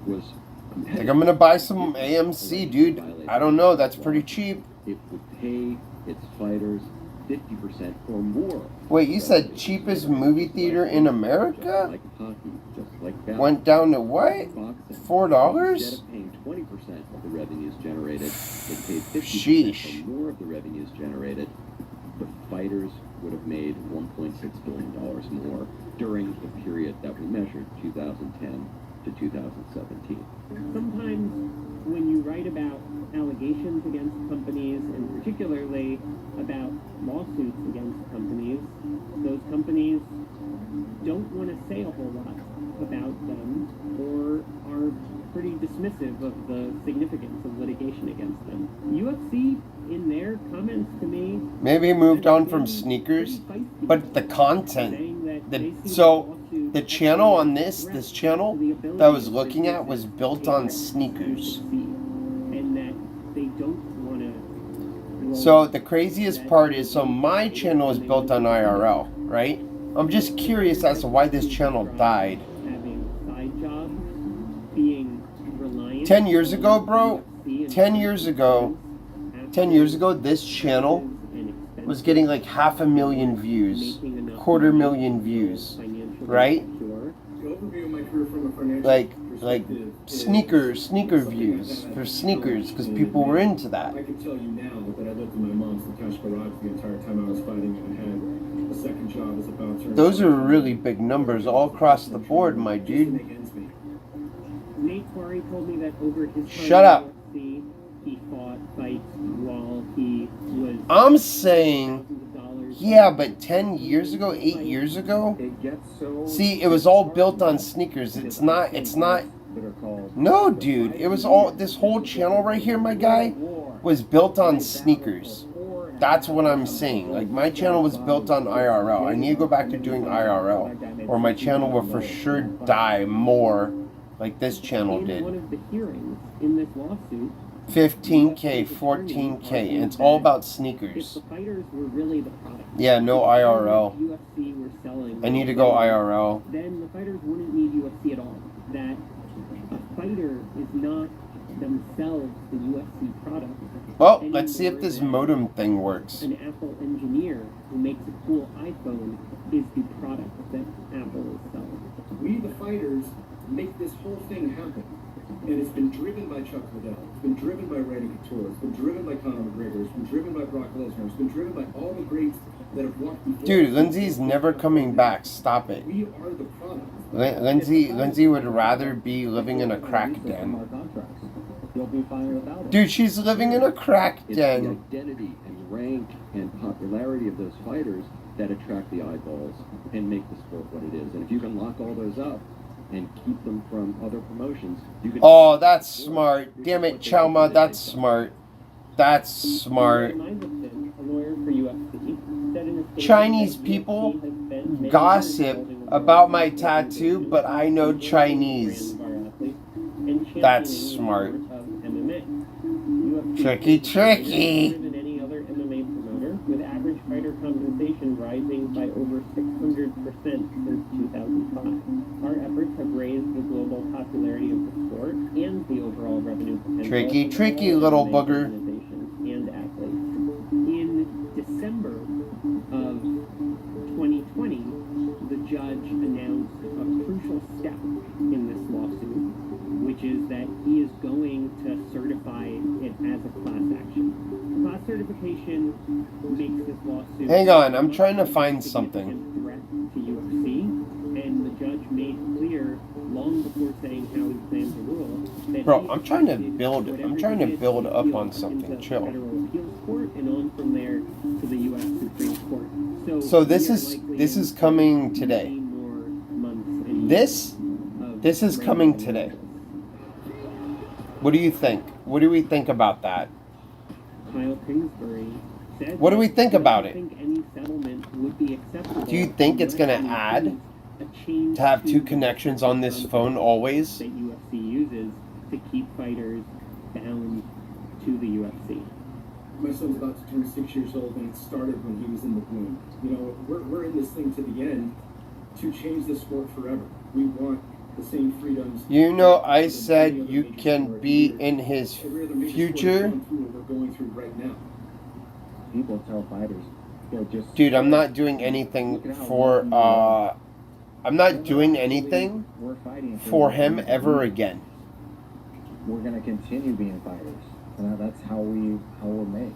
was I competitive, think I'm gonna buy some AMC, dude. I don't know, that's pretty cheap. it would pay its fighters 50% or more. Wait, you said cheapest movie theater in America? Like hockey, just like basketball. Went down to what? Boxing. $4? Instead of paying 20% of the revenues generated, they paid 50% Sheesh. or more of the revenues generated. The fighters would have made $1.6 billion more during the period that we measured, 2010 to 2017. Sometimes when you write about allegations against companies, and particularly about lawsuits against companies, those companies don't want to say a whole lot about them or are pretty dismissive of the significance of litigation against them. UFC, in their comments to me, Maybe he moved on from sneakers, but the content, so the channel on this channel that I was looking at was built on sneakers. and that they don't want to. So the craziest part is, so my channel is built on IRL, right? I'm just curious as to why this channel died. Having side jobs, being reliant. 10 years ago, bro, 10 years ago, this channel was getting like 500,000 views, 250,000 views, right? The overview of my career from a financial Like sneaker views for sneakers, because people were into that. I can tell you now that I lived in my mom's detached garage the entire time I was fighting and had a second job as a bouncer. Those are really big numbers all across the board, my dude. Nate Quarry told me that over his time Shut up. at UFC, he fought fights while he was. I'm saying, yeah, but 10 years ago, 8 years ago, see, it was all built on sneakers. It's not, no, dude, it was all, this whole channel right here, my guy, was built on sneakers. That's what I'm saying. Like, my channel was built on IRL. I need to go back to doing IRL, or my channel will for sure die more like this channel In did. one of the hearings in this lawsuit, 15K, 14K, and it's all about if sneakers. the fighters were really the product, Yeah, no IRL. UFC were selling. I need to go IRL. Then the fighters wouldn't need UFC at all. That a fighter is not themselves the UFC product. Well, let's see if this modem thing works. An Apple engineer who makes a cool iPhone is the product that Apple is selling. We, the fighters, make this whole thing happen. And it's been driven by Chuck Liddell. It's been driven by Randy Couture. It's been driven by Conor McGregor. It's been driven by Brock Lesnar. It's been driven by all the greats that have walked before. Dude, Lindsay's never coming back. Stop it. We are the product. Lindsay would rather be living in a crack den. You'll be fine without it. Dude, she's living in a crack It's the den. identity and rank and popularity of those fighters that attract the eyeballs and make the sport what it is. And if you can lock all those up and keep them from other promotions, you can. Oh, that's smart. Damn it, Chalma, that's smart. That's smart. Chinese people gossip about my tattoo, but I know Chinese. That's smart. Tricky. Than any other MMA promoter, with average fighter compensation rising by over 600% since 2005. Our efforts have raised the global popularity of the sport and the overall revenue potential. Tricky, little booger. And just certify it as a class action. Class certification makes this lawsuit. Hang on, I'm trying to find something. Threat to UFC, and the judge made clear long before saying how he plans to rule. That Bro, I'm trying to build up on something. Chill. Federal appeals court and on from there to the U.S. Supreme Court. So this is coming today. This is coming today. What do you think? What do we think about that? Kyle Kingsbury said What do we think about it? I think any settlement would be acceptable. Do you think it's going to add to have two connections on this phone always? That UFC uses to keep fighters bound to the UFC. My son's about to turn 6 years old, and it started when he was in the womb. You know, we're in this thing to the end to change the sport forever. We want the same freedoms. You know, I said you can be in his future. We're going through right now. People tell fighters, they'll just... Dude, I'm not doing anything for, I'm not doing anything for him ever again. We're going to continue being fighters. And that's how we're made.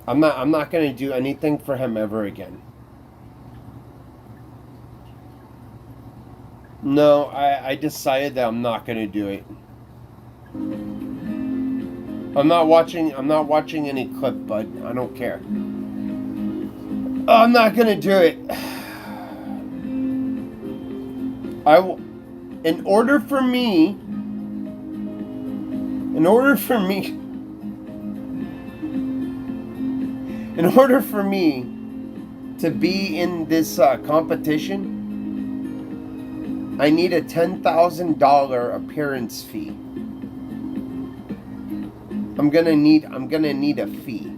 I'm not gonna do anything for him ever again. No, I decided that I'm not gonna do it. I'm not watching any clip, bud. I don't care. I'm not gonna do it. In order for me to be in this competition, I need a $10,000 appearance fee. I'm gonna need a fee.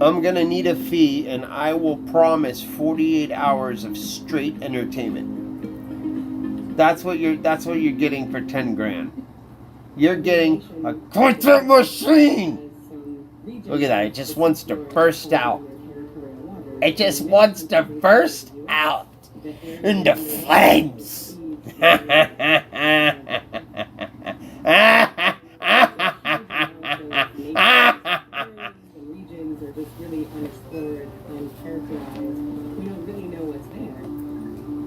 I'm gonna need a fee, and I will promise 48 hours of straight entertainment. That's what you're getting for 10 grand. You're getting a content machine. Look at that, it just wants to burst out. It just wants to burst out into flames. Regions are just really unexplored and characterized. We don't really know what's there.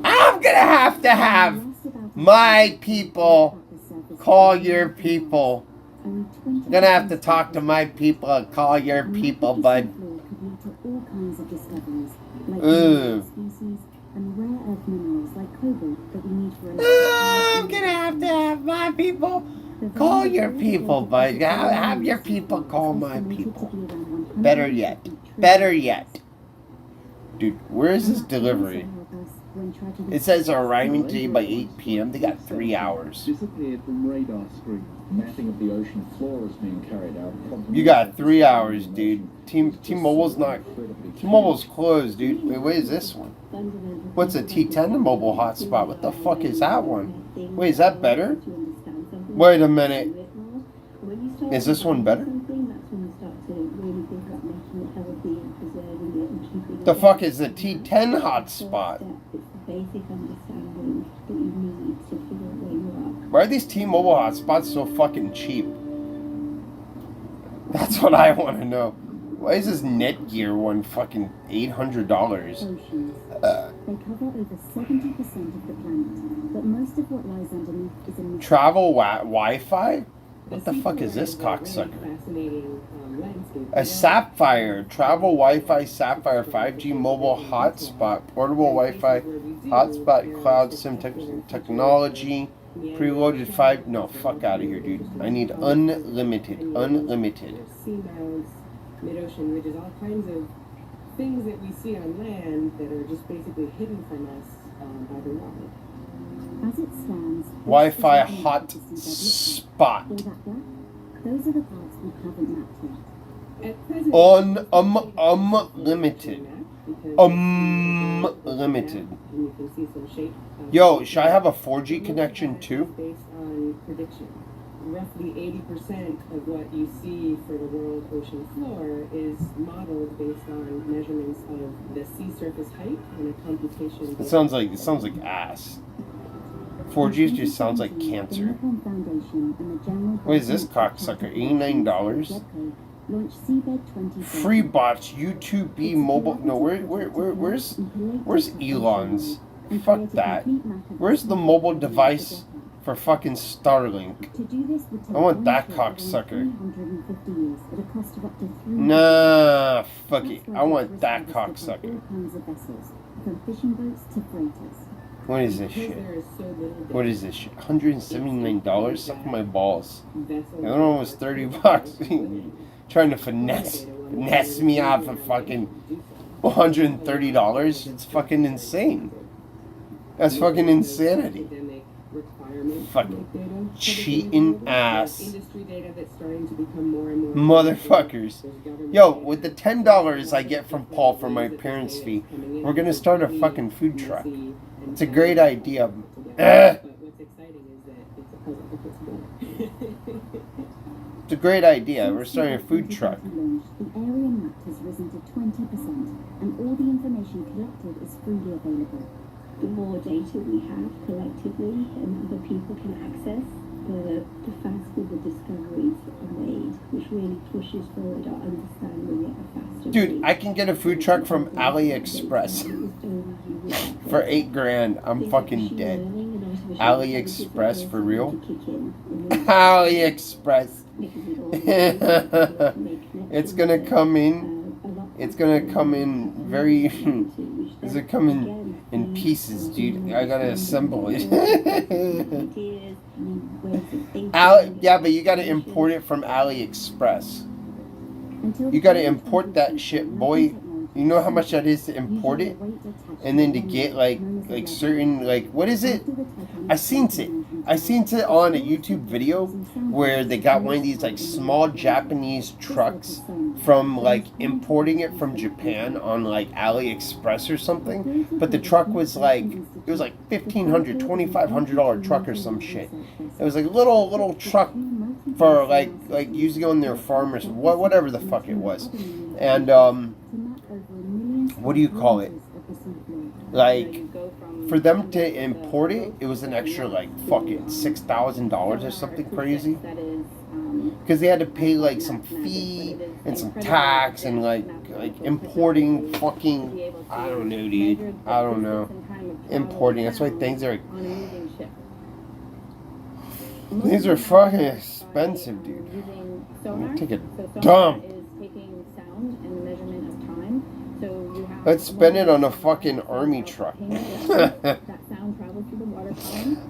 I'm gonna have my people call your people. I'm gonna have to talk to my people and call your people, bud. Ooh. I'm gonna have to have my people call your people, bud. Have your people call my people. Better yet. Dude, where is this delivery? It says arriving today by 8 p.m. They got 3 hours. Disappeared from radar screen. Mapping of the ocean floor is being carried out. You got 3 hours, dude. T-Mobile's closed, dude. Wait, what is this one? What's a T10 mobile hotspot? What the fuck is that one? Wait, is that better? Wait a minute. Is this one better? The fuck is the T10 hotspot? Why are these T-Mobile hotspots so fucking cheap? That's what I want to know. Why is this Netgear one fucking $800? They cover over 70% of the planet, but most of what lies underneath is a Travel Wi-Fi? What the fuck is this cocksucker? A Sapphire, travel Wi-Fi Sapphire 5G mobile hotspot, portable Wi-Fi hotspot, cloud SIM technology, preloaded 5. No, fuck out of here, dude. I need unlimited. Seamounts, mid-ocean ridges, all kinds of things that we see on land that are just basically hidden from us by the water. As it stands, Wi-Fi hot spot. those are the parts we haven't mapped yet. At present, Unlimited. Unlimited. you can see some shape. Yo, should I have a 4G connection too? Based on prediction. roughly 80% of what you see for the world ocean floor is modeled based on measurements of the sea surface height and a computation. It sounds like ass. 4G just sounds like cancer. What is this cocksucker? $89. Free bots, YouTube mobile. No, where's Elon's? Fuck that. Where's the mobile device for fucking Starlink? I want that cocksucker. Nah, fuck it. I want that cocksucker. What is this shit? What is this shit? $179? Suck my balls. The other one was $30. Trying to finesse me out for fucking $130. It's fucking insane. That's fucking insanity. Fucking cheating ass motherfuckers. Yo, with the $10 I get from Paul for my parents' fee, we're gonna start a fucking food truck. It's a great idea. It's a great idea. We're starting a food truck. The area mapped has risen to 20%, and all the information collected is freely available. The more data we have collectively and other people can access, the faster the discoveries are made, which really pushes forward our understanding at a faster Dude, rate. I can get a food truck from AliExpress for $8,000. I'm fucking dead. AliExpress for real? AliExpress. It's gonna come in. It's gonna come in very. It's gonna come in pieces, dude. I gotta assemble it. Yeah, but you gotta import it from AliExpress. You gotta import that shit, boy. You know how much that is to import it, and then to get like certain what is it? I seen it on a YouTube video where they got one of these small Japanese trucks from importing it from Japan on AliExpress or something. But the truck was it was $1,500, $2,500 truck or some shit. It was a little truck for using on their farmers, whatever the fuck it was, and what do you call it? For them to import it, it was an extra fucking $6,000 or something crazy. Because they had to pay some fee and some tax and importing fucking, I don't know, dude. I don't know. Importing. That's why things are fucking expensive, dude. I'm gonna take a dump. Let's spend it on a fucking army truck.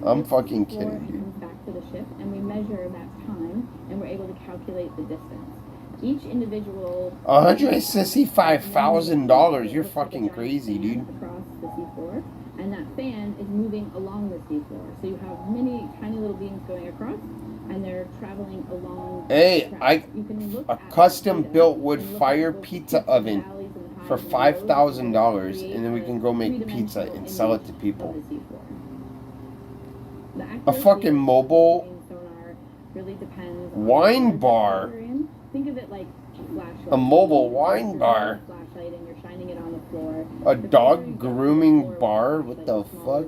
I'm fucking kidding, dude. Back to the ship, and we measure that time, and we're able to calculate the distance. Each individual. $165,000. You're fucking crazy, dude. Across the seafloor, and that fan is moving along the seafloor. So you have many tiny little beams going across, and they're traveling along. Hey, a custom-built wood fire pizza oven for $5,000, and then we can go make pizza and sell it to people. A fucking mobile wine bar. Think of it like a mobile wine bar. Flashlight, and you're shining it on the floor. A dog grooming bar. What the fuck?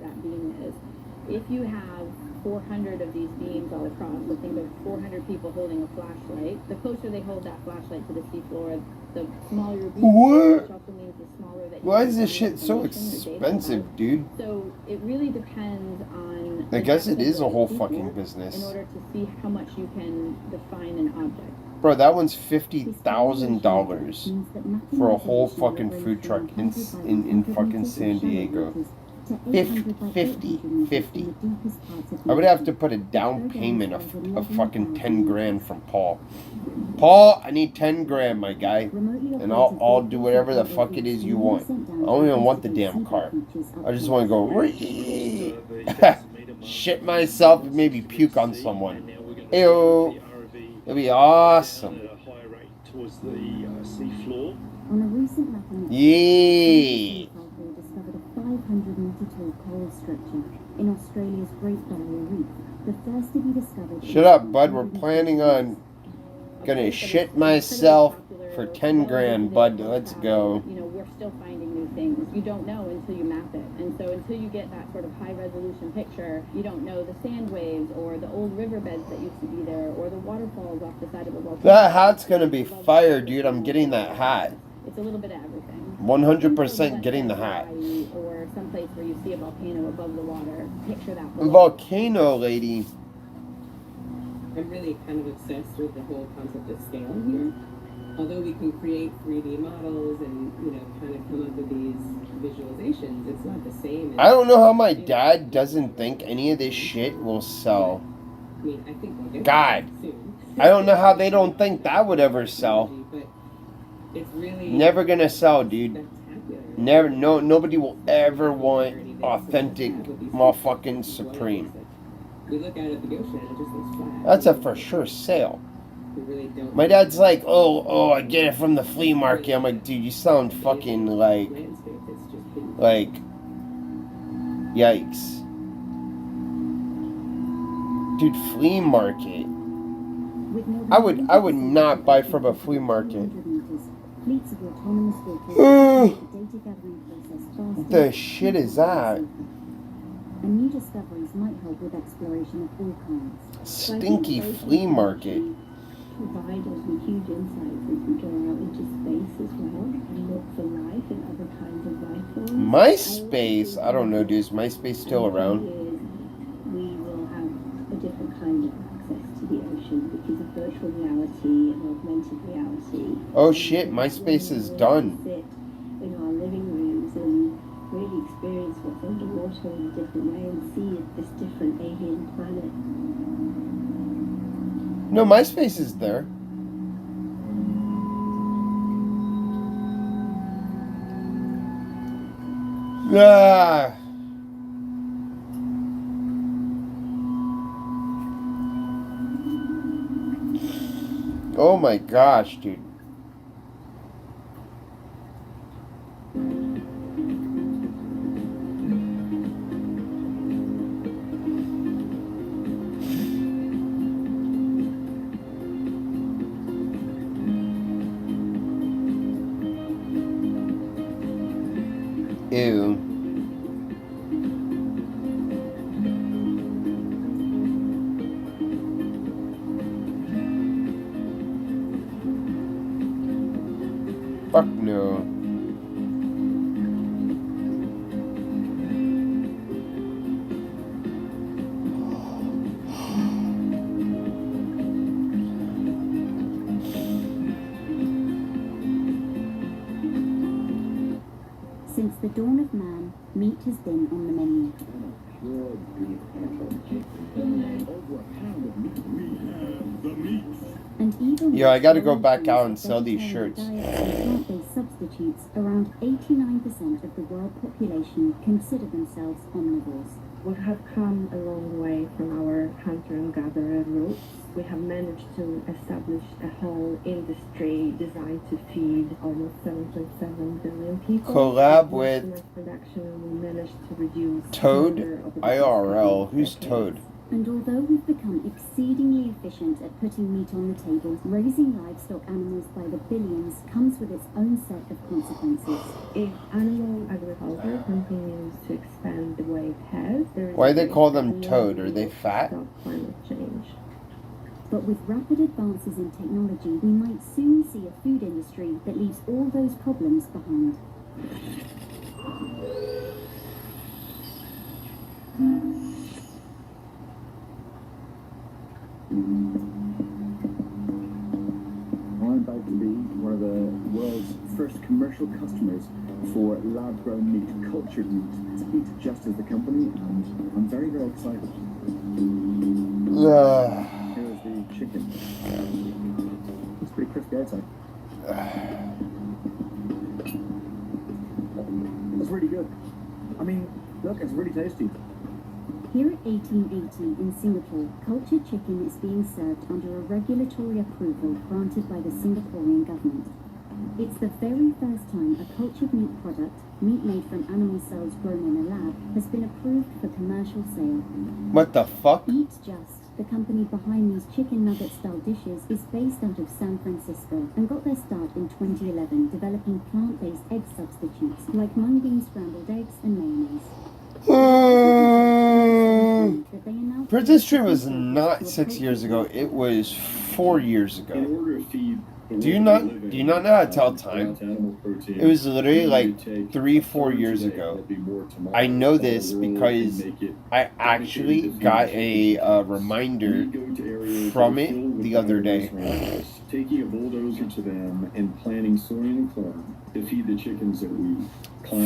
If you have 400 of these beams all across, so think of 400 people holding a flashlight. The closer they hold that flashlight to the seafloor, the smaller your beam. What? Which also means the smaller that. Why is this shit so expensive, dude? So it really depends on. I guess it is a whole fucking business. In order to see how much you can define an object. Bro, that one's $50,000 for a whole fucking food truck in fucking San Diego. 50. I would have to put a down payment of fucking $10,000 from Paul. Paul, I need $10,000, my guy, and I'll do whatever the fuck it is you want. I don't even want the damn car. I just want to go shit myself and maybe puke on someone. Ew. It'd be awesome. On a recent mapping, yeah. discovered a 500-meter-tall coral structure in Australia's Great Barrier Reef, the first to be discovered. Shut up, bud. We're planning on gonna shit myself for 10 grand, bud. Let's go. You know, we're still finding new things. You don't know until you map it. And so until you get that sort of high resolution picture, you don't know the sand waves or the old riverbeds that used to be there or the waterfalls off the side of the volcano. That hat's gonna be fire, dude. I'm getting that hat. It's a little bit of everything. 100% getting the hat. Or someplace where you see a volcano above the water. Picture that. Volcano lady. I'm really kind of obsessed with the whole concept of scale here. Although we can create 3D models and, you know, kind of come up with these visualizations, it's not the same as, I don't know how my dad doesn't think any of this shit will sell. I mean, I think we'll get God. there soon. I don't know how they don't think that would ever sell. But it's really Never gonna sell, dude. Never. No. Nobody will ever want authentic motherfucking Supreme. we look out at the ocean and it just looks flat. That's a for sure sale. We really don't. My dad's like, oh, I get it from the flea market. I'm like, dude, you sound fucking like, yikes. Dude, flea market. I would not buy from a flea market. Fleets of autonomous vehicles data gathering process faster. What the shit is that? And new discoveries might help with exploration of all kinds. Stinky flea market. Provide us with huge insights as we go out into space as well and look for life and other kinds of life forms. MySpace? I don't know, dude. Is MySpace still around? We will have a different kind of access to the ocean because of virtual reality and augmented reality. Oh shit, MySpace is done. Sit in our living rooms and really experience what's underwater in a different way and see this different alien planet. No, MySpace is there. Ah. Oh my gosh, dude. Ew. Fuck no. Since the dawn of man, meat has been on the menu. And even Yo, I gotta go back out and sell these shirts. Plant-based substitutes, around 89% of the world population consider themselves omnivores. We have come a long way from our hunter and gatherer roots. We have managed to establish a whole industry designed to feed almost 7.7 billion people. Collab with production, we managed to reduce Toad IRL. Who's Toad? And although we've become exceedingly efficient at putting meat on the table, raising livestock animals by the billions comes with its own set of consequences. If animal agriculture continues to expand the way it has, there is Why do they call them Toad? Are they fat? climate change. But with rapid advances in technology, we might soon see a food industry that leaves all those problems behind. I'm about to be one of the world's first commercial customers for lab-grown meat, cultured meat. It's Eat Just as the company, and I'm very, very excited. Here's the chicken. It's pretty crispy outside. It's really good. I mean, look, it's really tasty. Here at 1880 in Singapore, cultured chicken is being served under a regulatory approval granted by the Singaporean government. It's the very first time a cultured meat product, meat made from animal cells grown in a lab, has been approved for commercial sale. What the fuck? Eat Just, the company behind these chicken nugget style dishes, is based out of San Francisco and got their start in 2011 developing plant-based egg substitutes like mung bean scrambled eggs and mayonnaise. Prison Street was not 6 years ago, it was 4 years ago. Do you not know how to tell time? It was literally like 3-4 years ago. I know this because I actually got a reminder from it the other day. Taking a bulldozer to them and planting soy and corn to feed the chickens that we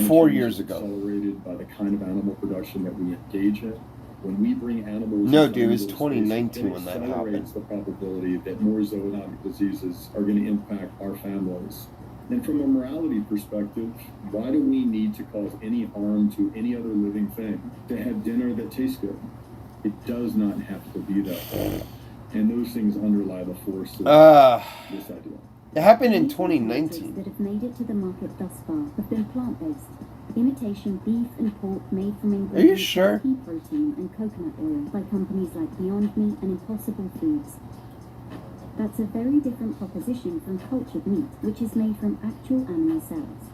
4 years ago. Accelerated by the kind of animal production that we engage in. When we bring animals, no, dude, it was 2019 when that happened. Accelerates the probability that more zoonotic diseases are going to impact our families. And from a morality perspective, why do we need to cause any harm to any other living thing to have dinner that tastes good? It does not have to be that way. And those things underlie the force of this idea. It happened in 2019. That have made it to the market thus far have been plant-based. Imitation beef and pork made from ingredients like pea protein and coconut oil by companies like Beyond Meat and Impossible Foods. That's a very different proposition from cultured meat, which is made from actual animal cells.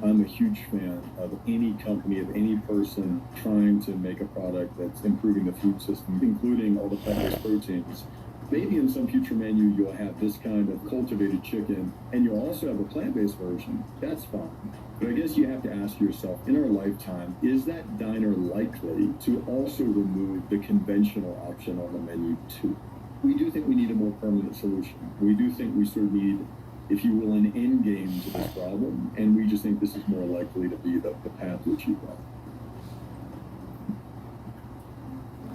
I'm a huge fan of any company, of any person trying to make a product that's improving the food system, including all the plant-based proteins. Maybe in some future menu you'll have this kind of cultivated chicken, and you'll also have a plant-based version. That's fine. But I guess you have to ask yourself, in our lifetime, is that diner likely to also remove the conventional option on the menu too? We do think we need a more permanent solution. We do think we sort of need, if you will, an end game to this problem, and we just think this is more likely to be the path to achieve that.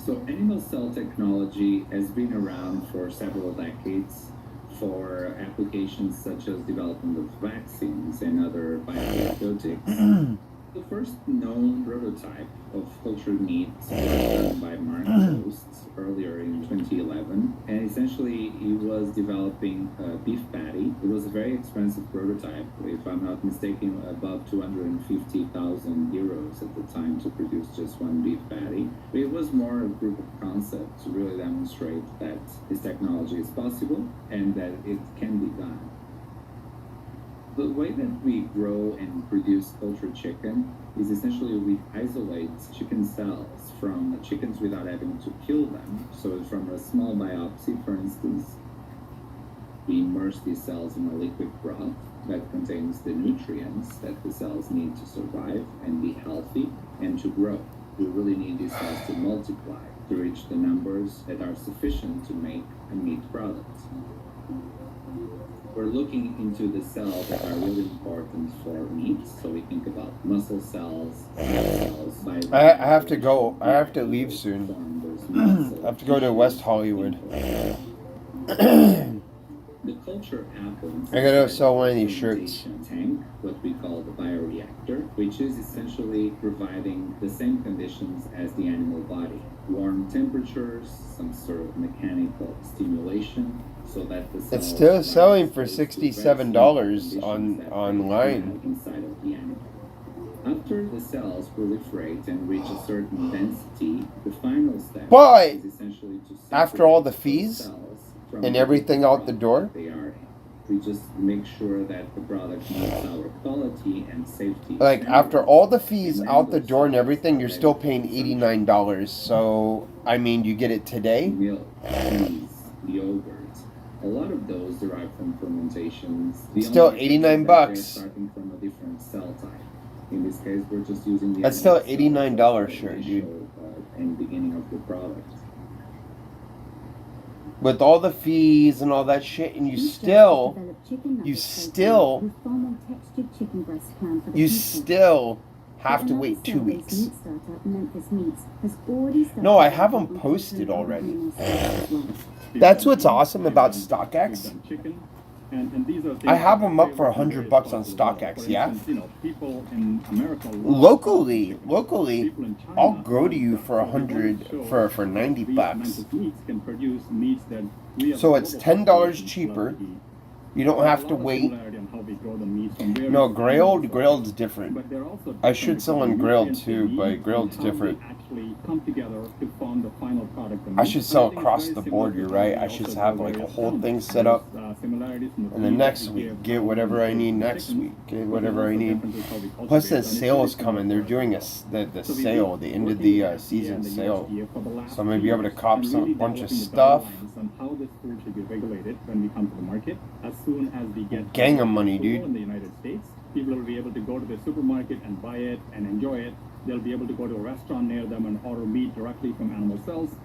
So animal cell technology has been around for several decades for applications such as development of vaccines and other biotherapeutics. The first known prototype of cultured meat was done by Mark Post earlier in 2011, and essentially he was developing a beef patty. It was a very expensive prototype, if I'm not mistaken, above 250,000 euros at the time to produce just one beef patty. But it was more a proof of concept to really demonstrate that this technology is possible and that it can be done. The way that we grow and produce cultured chicken is essentially we isolate chicken cells from chickens without having to kill them. So from a small biopsy, for instance, we immerse these cells in a liquid broth that contains the nutrients that the cells need to survive and be healthy and to grow. We really need these cells to multiply to reach the numbers that are sufficient to make a meat product. We're looking into the cells that are really important for meat, so we think about muscle cells, cells. I have to go. I have to leave soon. I have to go to West Hollywood. The culture happens. I gotta sell one of these shirts. Tank, what we call the bioreactor, which is essentially providing the same conditions as the animal body. Warm temperatures, some sort of mechanical stimulation, so that the cells it's still selling for $67 online. Inside of the animal. After the cells proliferate and reach a certain density, the final step is essentially to after all the fees and everything out the door, they are in. We just make sure that the product meets our quality and safety. Like after all the fees out the door and everything, you're still paying $89. So I mean, you get it today. Milk, cheese, yogurt. A lot of those derive from fermentations. Still $89. Starting from a different cell type. In this case, we're just using the. That's still an $89 shirt, dude. In the beginning of the product. With all the fees and all that shit, and you still have to wait 2 weeks. No, I have them posted already. That's what's awesome about StockX. I have them up for $100 on StockX, yeah? Locally, I'll grow to you for $100 for $90. So it's $10 cheaper. You don't have to wait how we grow the meat from where No, it's grilled's different. But they're also I should sell on grilled nutrients too, they but need grilled's and how different. they actually come together to form the final product. I should sell across the board, you're right. I should have like a whole thing set up. And then next week, get whatever I need next week. Get whatever I need. Plus the sale is coming. They're doing the sale, the end of the season sale. So I'm going to be able to cop some bunch of stuff. On how this food should be regulated when we come to the market. As soon as we get Gang of money, dude. in the United States, people will be able to go to the supermarket and buy it and enjoy it. They'll be able to go to a restaurant near them and order meat directly from animal cells.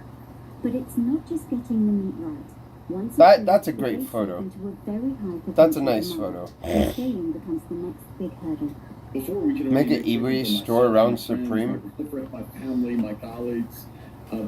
But it's not just getting the meat right. Once That's a great photo. That's a nice photo. scaling becomes the next big hurdle. Before we could Make only an get eBay chicken for store myself, around my friends, Supreme. my family, my colleagues.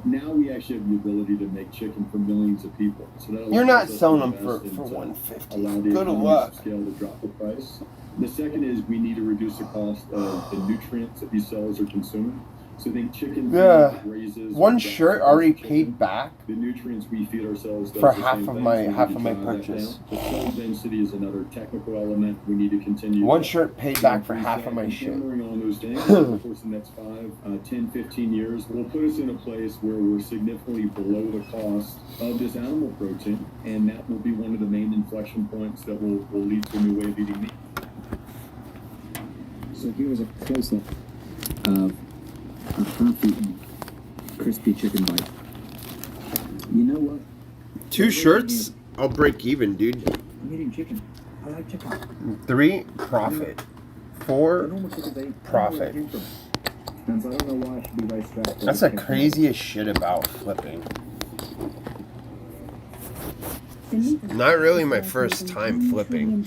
Now we actually have the ability to make chicken for millions of people. So that You're not allows us selling to them for invest into 150. allow the Good economies luck. of scale to drop the price. The second is we need to reduce the cost of the nutrients that these sellers are consuming. So I think chicken Yeah. raises One shirt already paid back the nutrients we feed ourselves does for the half same of thing, my so we half need of to my drive that purchase. down. The cell density is another technical element we need to continue. One shirt paid back for half of my shit. Hammering on those things over the course of the next 5, 10, 15 years will put us in a place where we're significantly below the cost of this animal protein, and that will be one of the main inflection points that will lead to a new way of eating meat. So here's a close-up of a half-eaten crispy chicken bite. You know what? 2 shirts, I'll break even, dude. I'm eating chicken. I like chicken. 3, profit. 4, Normal chickens I eat. profit. And so I don't know why I should be very strapped. That's the craziest shit about flipping. Not really my first time flipping.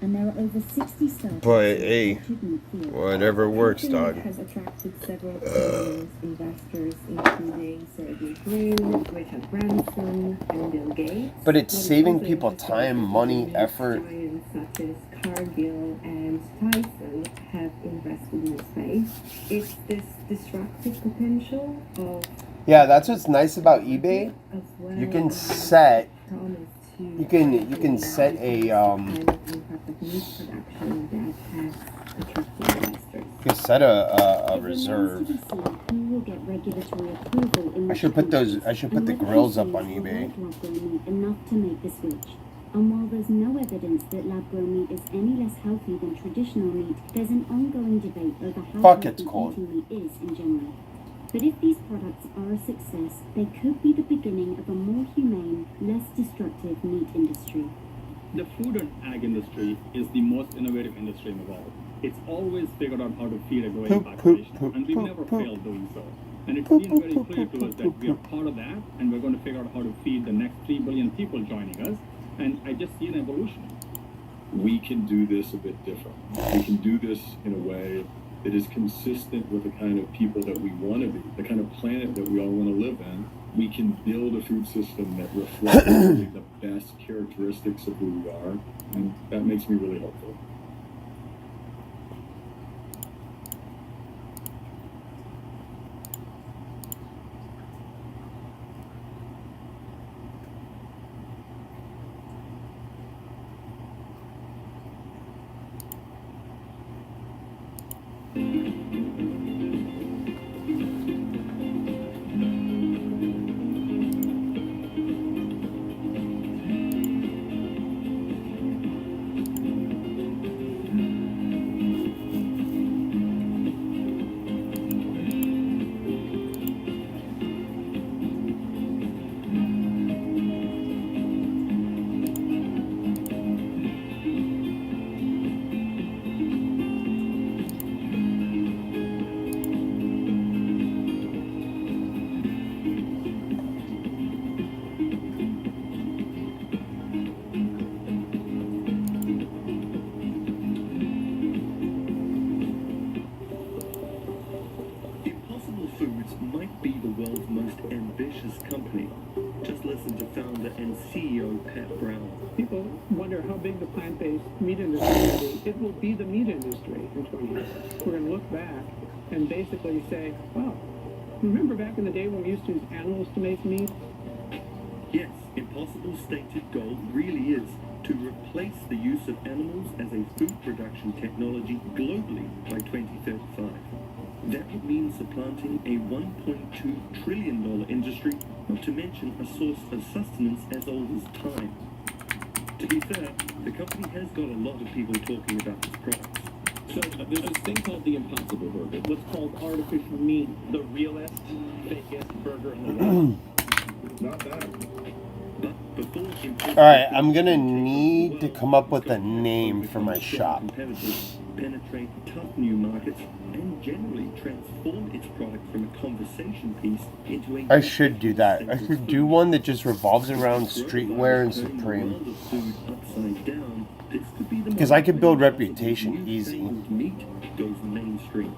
And there are over 60 startups. But hey, whatever works, dog. Has attracted several prominent investors, including Sergey Brin, Richard Branson, and Bill Gates. But it's saving people time, money, effort. Giants such as Cargill and Tyson have invested in the space. It's this disruptive potential of Yeah, that's what's nice about eBay. You can set you can set a you can set a reserve. I should put the grills up on eBay. Enough to make the switch. And while there's no evidence that lab-grown meat is any less healthy than traditional meat, there's an ongoing debate over how Fuck, it's healthy cold. eating meat is in general. But if these products are a success, they could be the beginning of a more humane, less destructive meat industry. The food and ag industry is the most innovative industry in the world. It's always figured out how to feed a growing population, and we've never failed doing so. And it's been very clear to us that we are part of that, and we're going to figure out how to feed the next 3 billion people joining us. And I just see an evolution. We can do this a bit different. We can do this in a way that is consistent with the kind of people that we want to be, the kind of planet that we all want to live in. We can build a food system that reflects really the best characteristics of who we are, and that makes me really hopeful. Impossible Foods might be the world's most ambitious company. Just listen to founder and CEO Pat Brown. People wonder how big the plant-based meat industry will be. It will be the meat industry in 20 years. We're going to look back and basically say, wow, remember back in the day when we used to use animals to make meat? Yes, Impossible's stated goal really is to replace the use of animals as a food production technology globally by 2035. That would mean supplanting a $1.2 trillion industry, not to mention a source of sustenance as old as time. To be fair, the company has got a lot of people talking about its products. So there's this thing called the Impossible Burger. What's called artificial meat, the realest, fakest burger in the world. Not that. But before Alright, I'm gonna need to come up with a name for my shop. competitors penetrate tough new markets and generally transform its product from a conversation piece into a I should do that. I should do one that just revolves around streetwear and Supreme. Because I could build reputation easy. Meat goes mainstream.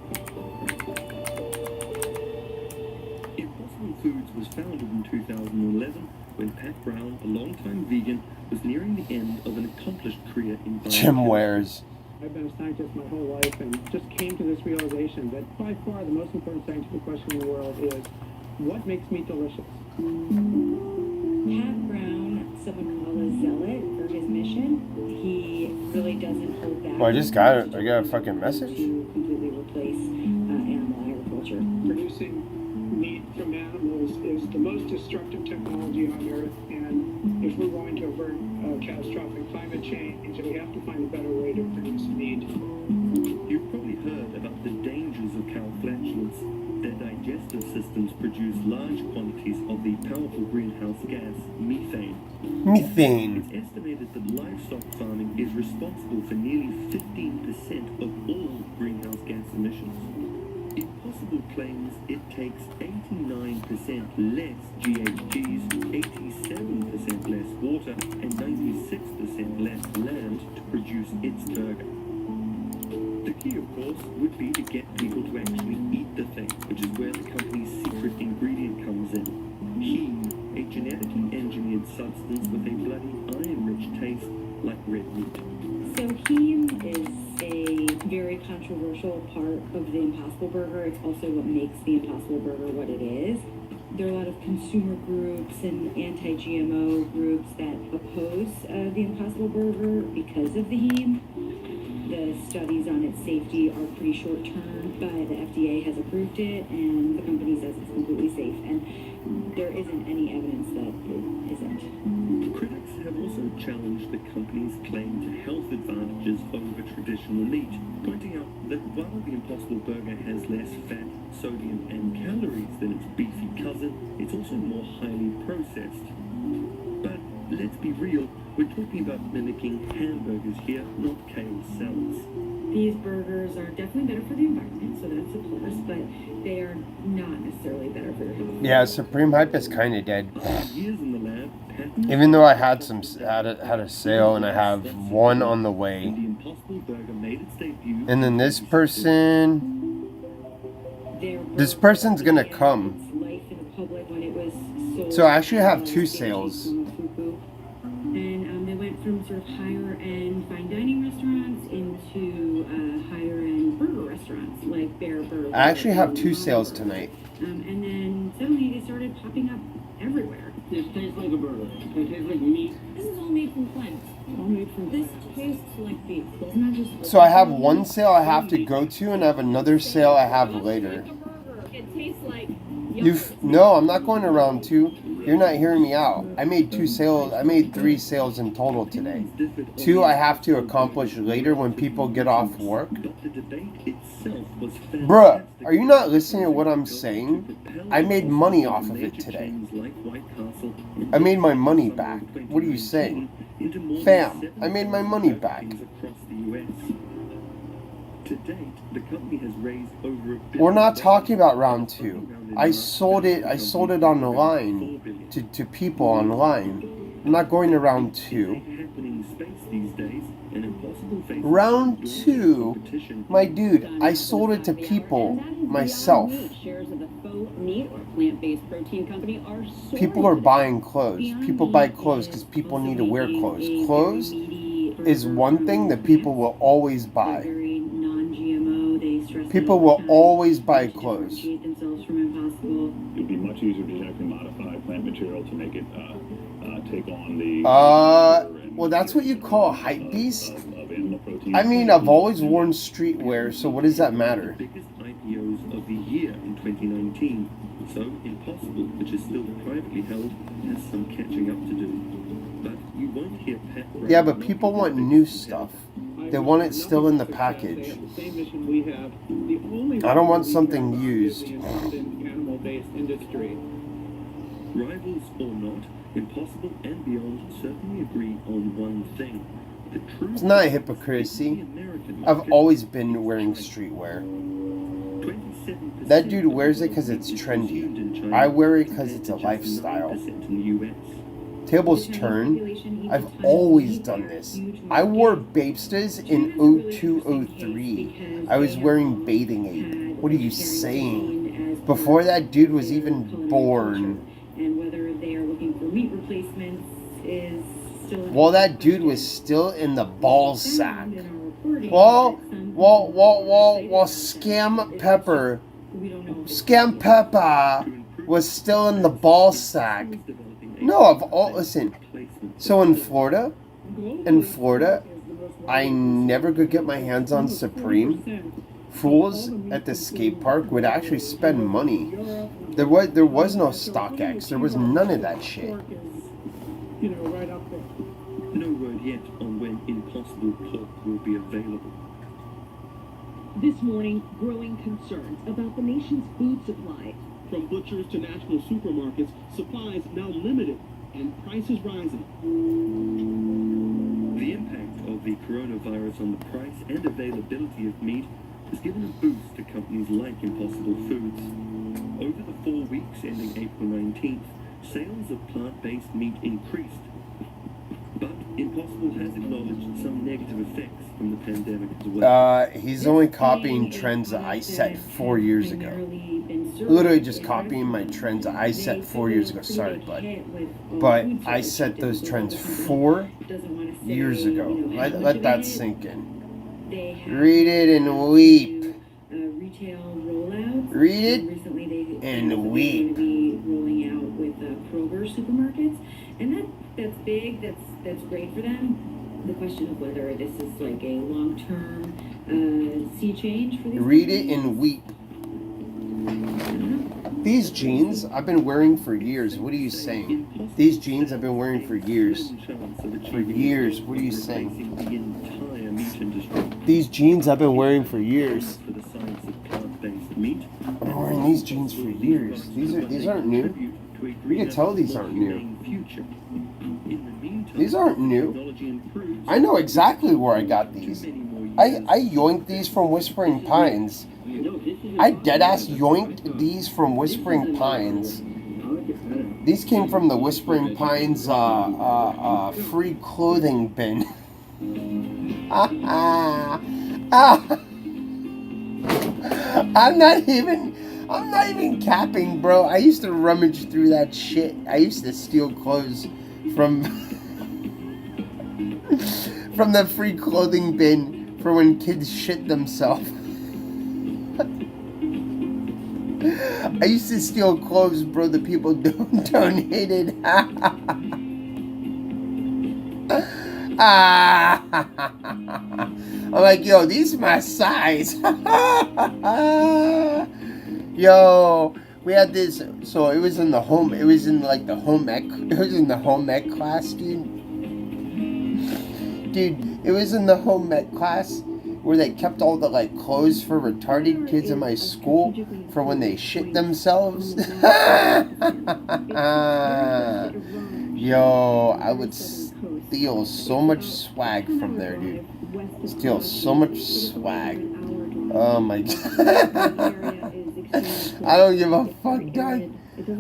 Impossible Foods was founded in 2011 when Pat Brown, a longtime vegan, was nearing the end of an accomplished career in Jim Wares. I've been a scientist my whole life and just came to this realization that by far the most important scientific question in the world is, what makes meat delicious? Pat Brown, someone called a zealot for his mission. He really doesn't hold back. Well, I got a fucking message? To completely replace animal agriculture. Producing meat from animals is the most destructive technology on Earth, and if we're going to avert catastrophic climate change, we have to find a better way to produce meat. You've probably heard about the dangers of cow flatulence. Their digestive systems produce large quantities of the powerful greenhouse gas, methane. Methane. It's estimated that livestock farming is responsible for nearly 15% of all greenhouse gas emissions. Impossible claims it takes 89% less GHGs, 87% less water, and 96% less land to produce its burger. The key, of course, would be to get people to actually eat the thing, which is where the company's secret ingredient comes in. Heme, a genetically engineered substance with a bloody iron-rich taste like red meat. So heme is a very controversial part of the Impossible Burger. It's also what makes the Impossible Burger what it is. There are a lot of consumer groups and anti-GMO groups that oppose the Impossible Burger because of the heme. The studies on its safety are pretty short term, but the FDA has approved it and the company says it's completely safe, and there isn't any evidence that it isn't. Critics have also challenged the company's claim to health advantages over traditional meat, pointing out that while the Impossible Burger has less fat, sodium, and calories than its beefy cousin, it's also more highly processed. But let's be real, we're talking about mimicking hamburgers here, not kale salads. These burgers are definitely better for the environment, so that's a plus, but they are not necessarily better for your health. Yeah, Supreme Hype is kind of dead. Years in the lab, Even though I had a sale and I have one on the way. the Impossible Burger made its debut. And then this person's gonna come. Life in the public when it was sold, So I actually have two sales. And they went from sort of higher end fine dining restaurants into higher end burger restaurants like Bear Burger. I actually have two sales tonight. And then suddenly they started popping up everywhere. This tastes like a burger. It tastes like meat. This is all made from plants. All made from this tastes like beef. It's not just. So I have one sale I have to go to and I have another sale I have later. It tastes like. No, I'm not going to round two. You're not hearing me out. I made two sales. I made 3 sales in total today. 2 I have to accomplish later when people get off work. Bruh, are you not listening to what I'm saying? I made money off of it today. I made my money back. What are you saying? Fam, I made my money back. To date, the company has raised over $1 billion. We're not talking about round 2. I sold it on the line to people online. I'm not going to round 2. Round 2, my dude, I sold it to people myself. Shares of the faux meat or plant-based protein company are People are buying clothes. People buy clothes because people need to wear clothes. Clothes is one thing that people will always buy. People will always buy clothes. It'd be much easier to genetically modify plant material to make it take on the Well, that's what you call a hype beast? I mean, I've always worn streetwear, so what does that matter? Biggest IPOs of the year in 2019. So, Impossible, which is still privately held, has some catching up to do. But you won't hear Pat Brown. Yeah, but people want new stuff. They want it still in the package. I don't want something used. Rivals or not, Impossible and Beyond certainly agree on one thing. The truth It's not a hypocrisy. I've always been wearing streetwear. That dude wears it because it's trendy. I wear it because it's a lifestyle. Tables turn. I've always done this. I wore Babestas in 0203. I was wearing Bathing Ape. What are you saying? Before that dude was even born. And whether they are looking for meat replacements is still. Well, that dude was still in the ball sack. Well, Scam Pepper was still in the ball sack. No, listen. So in Florida, I never could get my hands on Supreme. Fools at the skate park would actually spend money. There was no StockX. There was none of that shit. No word yet on when Impossible pork will be available. This morning, growing concerns about the nation's food supply. From butchers to national supermarkets, supplies now limited and prices rising. The impact of the coronavirus on the price and availability of meat has given a boost to companies like Impossible Foods. Over the 4 weeks ending April 19th, sales of plant-based meat increased. But Impossible has acknowledged some negative effects from the pandemic as well. He's only copying trends that I set 4 years ago. Literally just copying my trends that I set 4 years ago. Sorry, bud. But I set those trends 4 years ago. Let that sink in. Read it and weep. Read it and weep. Rolling out with Kroger supermarkets, and that's big. That's great for them. The question of whether this is like a long-term sea change for these. Read it and weep. These jeans I've been wearing for years. What are you saying? These jeans I've been wearing for years. For years. What are you saying? These jeans I've been wearing for years. I've been wearing these jeans for years. These aren't new. You can tell these aren't new. These aren't new. I know exactly where I got these. I yoinked these from Whispering Pines. I deadass yoinked these from Whispering Pines. These came from the Whispering Pines free clothing bin. I'm not even capping, bro. I used to rummage through that shit. I used to steal clothes from the free clothing bin for when kids shit themselves. I used to steal clothes, bro, that people donated. I'm like, yo, these are my size. Yo, we had this, so it was in the home ec class, dude. It was in the home ec class where they kept all the like clothes for retarded kids in my school for when they shit themselves. Yo, I would steal so much swag from there, dude. Steal so much swag. Oh my god. I don't give a fuck, dog.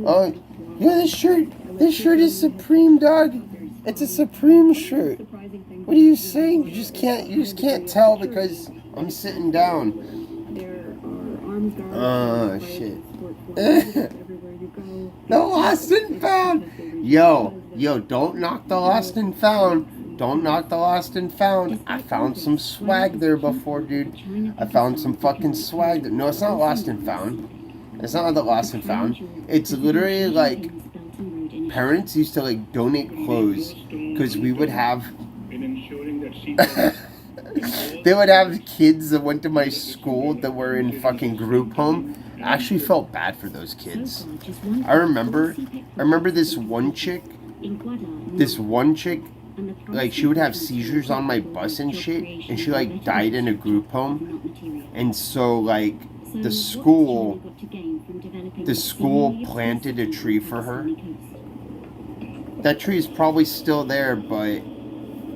Oh, yeah, this shirt is Supreme, dog. It's a Supreme shirt. What are you saying? You just can't tell because I'm sitting down. Oh shit. The Lost and Found. Yo, don't knock the Lost and Found. Don't knock the Lost and Found. I found some swag there before, dude. I found some fucking swag there. No, it's not Lost and Found. It's not the Lost and Found. It's literally like parents used to like donate clothes because we would have in ensuring that seatbelts They would have kids that went to my school that were in fucking group home. I actually felt bad for those kids. I remember this one chick, like, she would have seizures on my bus and shit, and she, like, died in a group home. And so, like, the school planted a tree for her. That tree is probably still there, but,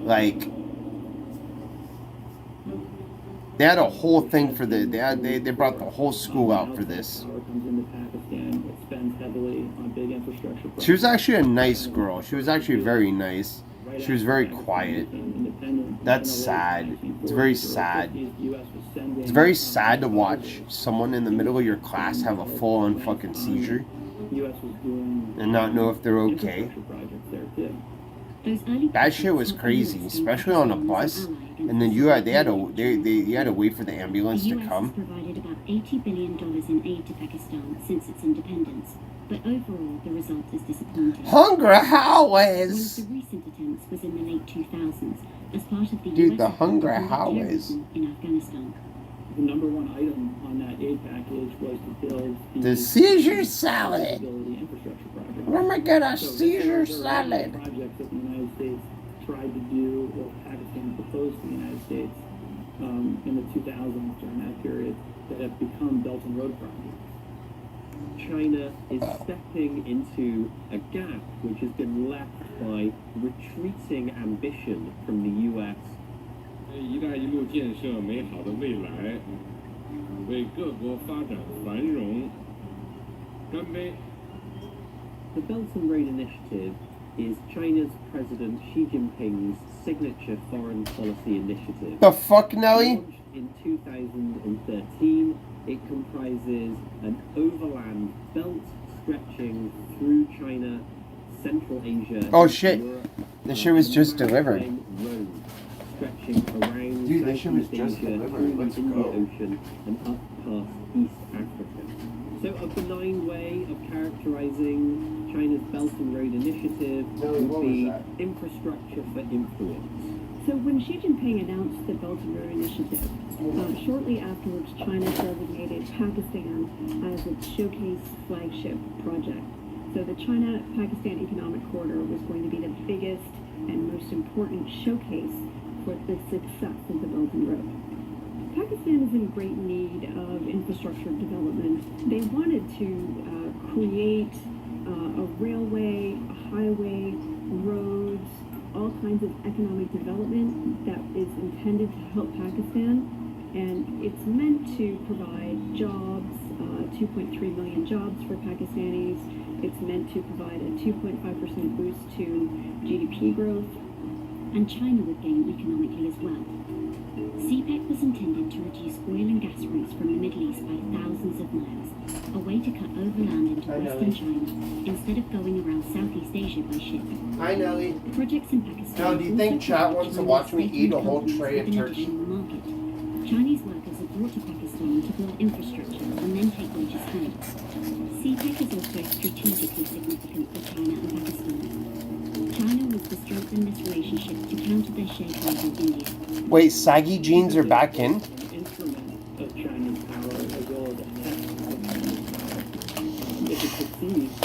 like, they had a whole thing for the, they brought the whole school out for this. She was actually a nice girl. She was actually very nice. She was very quiet. That's sad. It's very sad. It's very sad to watch someone in the middle of your class have a full-on fucking seizure and not know if they're okay. That shit was crazy, especially on a bus. And then you had to wait for the ambulance to come. Provided about $80 billion in aid to Pakistan since its independence, but overall the result is disappointing. Hunger Highways. One of the recent attempts was in the late 2000s as part of the Dude, US the Hunger effort to combat Highways. terrorism in Afghanistan. The number one item on that aid package was to build The Caesar salad. infrastructure project. Where am I get a Caesar salad? Projects that the United States tried to do, or Pakistan proposed to the United States in the 2000s during that period, that have become Belt and Road projects. China is stepping into a gap which has been left by retreating ambition from the US. 一带一路建设美好的未来，为各国发展繁荣干杯。 The Belt and Road Initiative is China's President Xi Jinping's signature foreign policy initiative. The fuck, Nelly? Launched in 2013, it comprises an overland belt stretching through China, Central Asia. Oh shit! Europe, This shit was just delivered. road stretching around Dude, this shit was Southeast just Asia, delivered. through Let's the Indian go. Ocean and up past East Africa. So a benign way of characterizing China's Belt and Road Initiative would be infrastructure for influence. So when Xi Jinping announced the Belt and Road Initiative, shortly afterwards China designated Pakistan as its showcase flagship project. So the China-Pakistan Economic Corridor was going to be the biggest and most important showcase for the success of the Belt and Road. Pakistan is in great need of infrastructure development. They wanted to create a railway, a highway, roads, all kinds of economic development that is intended to help Pakistan. And it's meant to provide jobs, 2.3 million jobs for Pakistanis. It's meant to provide a 2.5% boost to GDP growth. And China would gain economically as well. CPEC was intended to reduce oil and gas routes from the Middle East by thousands of miles, a way to cut overland into western China instead of going around Southeast Asia by ship. Hi, Nelly. Projects in Pakistan. Now, do you think chat wants to watch me eat a whole tray of turkey? Market. Chinese workers are brought to Pakistan to build infrastructure and then take wages home. CPEC is also strategically significant for China and Pakistan. China was to strengthen this relationship to counter their shakeover in India. Wait, saggy jeans are back in? An instrument of China's power as well as a test of China's power. If it succeeds,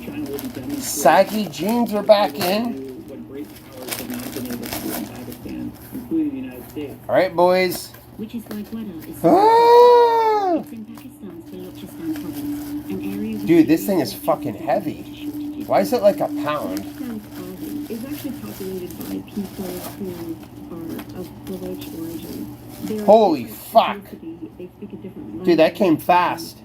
China will be demonstrating Saggy jeans are back in? what great powers have not been able to do in Pakistan, including the United States. Alright, boys. Which is why Gwadar is Ah! it's in Pakistan's Balochistan province, an area with Dude, this thing is fucking heavy. Why is it like a pound? Pakistan's province is actually populated by people who are of Baloch origin. They are Holy different fuck. ethnicity. They speak a different language. Dude, that came fast.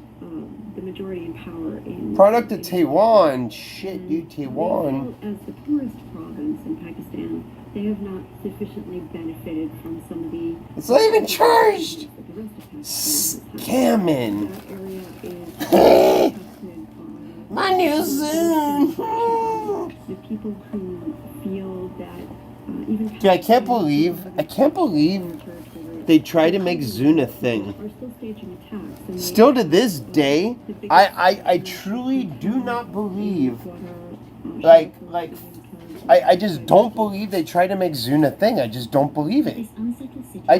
The majority in power in Product of Taiwan. Shit, dude, Taiwan. As the poorest province in Pakistan, they have not sufficiently benefited from some of the. It's not even charged. that the rest of Pakistan has had. Scamming. That area is contested by My new Zoom. the people who feel that even Dude, I can't believe they tried to make Zune a thing. are still staging attacks. And they- Still to this day, I truly do not believe, like I just don't believe they try to make Zune a thing. I just don't believe it. I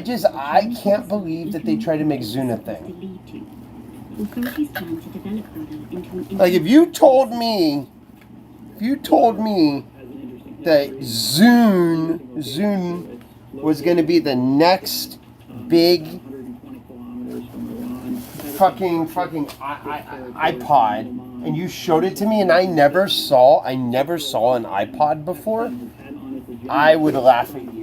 can't believe that they try to make Zune a thing. Authorities plan to develop Rudder into an Like if you told me that Zune was going to be the next big fucking iPod, and you showed it to me, and I never saw an iPod before, I would laugh at you.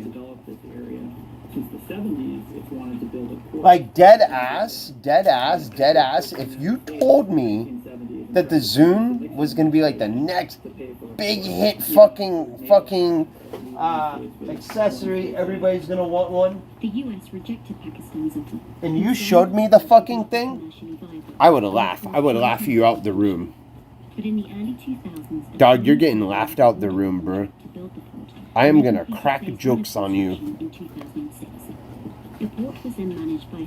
Like dead ass. If you told me that the Zune was gonna be like the next big hit fucking accessory, everybody's gonna want one. The US rejected Pakistan's offer. And you showed me the fucking thing, I would have laughed. I would have laughed you out the room. But in the early 2000s, Dog, you're getting laughed out the room, bro. I am gonna crack jokes on you. In 2006. The port was then managed by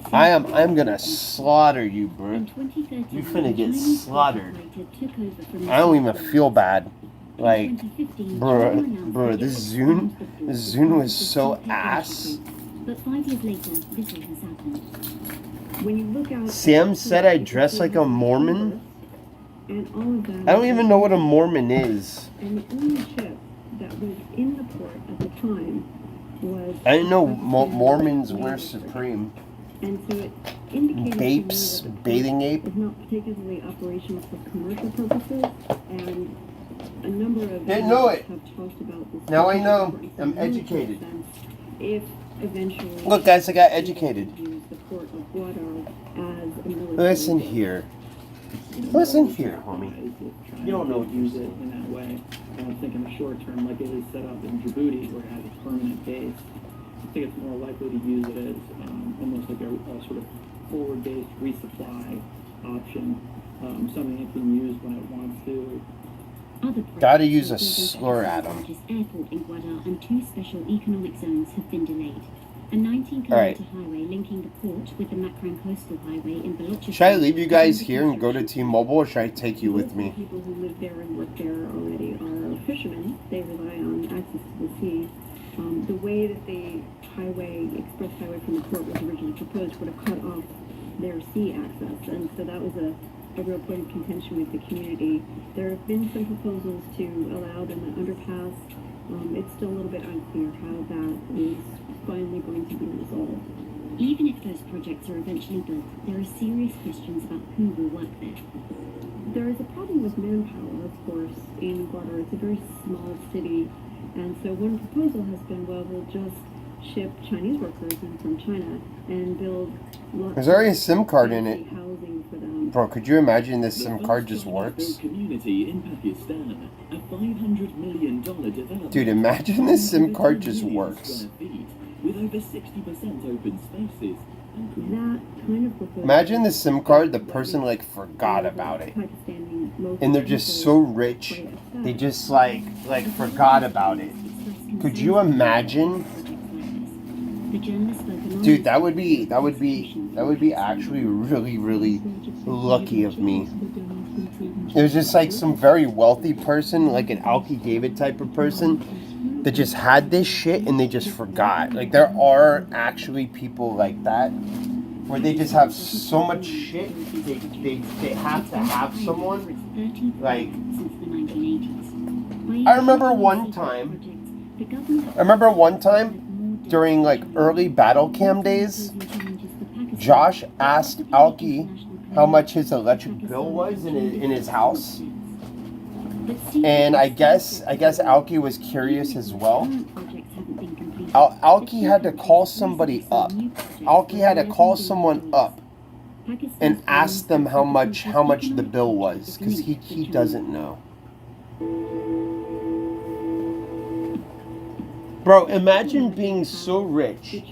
I'm gonna slaughter you, bro. In 2013, You finna get the Chinese slaughtered. operator took over from I don't even feel bad. Like, In 2015, bro, China announced this that it Zune would expand the was so ass. But 5 years later, little has happened. When you look out, Sam said I dress like a Mormon. and all of that. I don't even know what a Mormon is. And the only ship that was in the port at the time was. I didn't know Mormons wear Supreme. And so it indicated Apes, to me that the bathing port ape. was not particularly operational for commercial purposes, and a number of Didn't know it. have talked about this. Now I know. I'm educated. If eventually. Look, guys, I got educated. Use the port of Guadalajara as a military. Listen here. Listen here, homie. You don't know what you're use it in that way. I don't think in the short term, like it is set up in Djibouti, where it has a permanent base. I think it's more likely to use it as almost like a sort of forward-based resupply option, something it can use when it wants to. Gotta use a slur at them. Airport in Guadalajara and 2 special economic zones have been delayed. A 19-kilometer Alright. highway linking the port with the Makran coastal highway in Balochistan. Should I leave you guys here and go to T-Mobile, or should I take you with me? People who live there and work there already are fishermen. They rely on access to the sea. The way that the express highway from the port was originally proposed would have cut off their sea access, and so that was a real point of contention with the community. There have been some proposals to allow them an underpass. It's still a little bit unclear how that is finally going to be resolved. Even if those projects are eventually built, there are serious questions about who will work there. There is a problem with manpower, of course, in Guadalajara. It's a very small city, and so one proposal has been, well, we'll just ship Chinese workers in from China and build lots There's already a SIM card in it. housing for them. Bro, could you imagine this SIM card just works? Community in Pakistan, a $500 million development. Dude, imagine this SIM card just works. With over 60% open spaces. That kind of proposal. Imagine the SIM card, the person like forgot about it. And they're just so rich, they just like forgot about it. Could you imagine? Dude, that would be actually really, really lucky of me. It was just like some very wealthy person, like an Alki David type of person, that just had this shit and they just forgot. Like there are actually people like that, where they just have so much shit, they have to have someone. Like, I remember one time during like early battle cam days, Josh asked Alki how much his electric bill was in his house. And I guess Alki was curious as well. Alki had to call somebody up. Alki had to call someone up and ask them how much the bill was, because he doesn't know. Bro, imagine being so rich,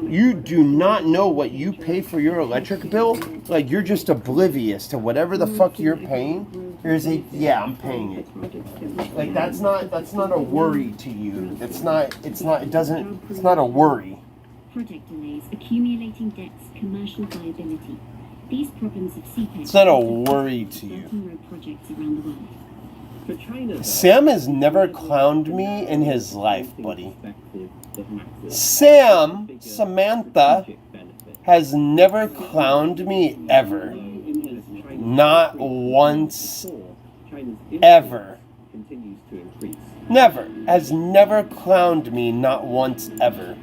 you do not know what you pay for your electric bill. Like, you're just oblivious to whatever the fuck you're paying. Yeah, I'm paying it. Like, that's not a worry to you. It's not a worry. Project delays, accumulating debts, commercial viability. These problems of CPEC. It's not a worry to you. Road projects around the world. For China, though, Sam has never clowned me in his life, buddy. that matters. Sam, Samantha, has never clowned me ever. Not once, ever. Continues to increase. Never. Has never clowned me, not once, ever.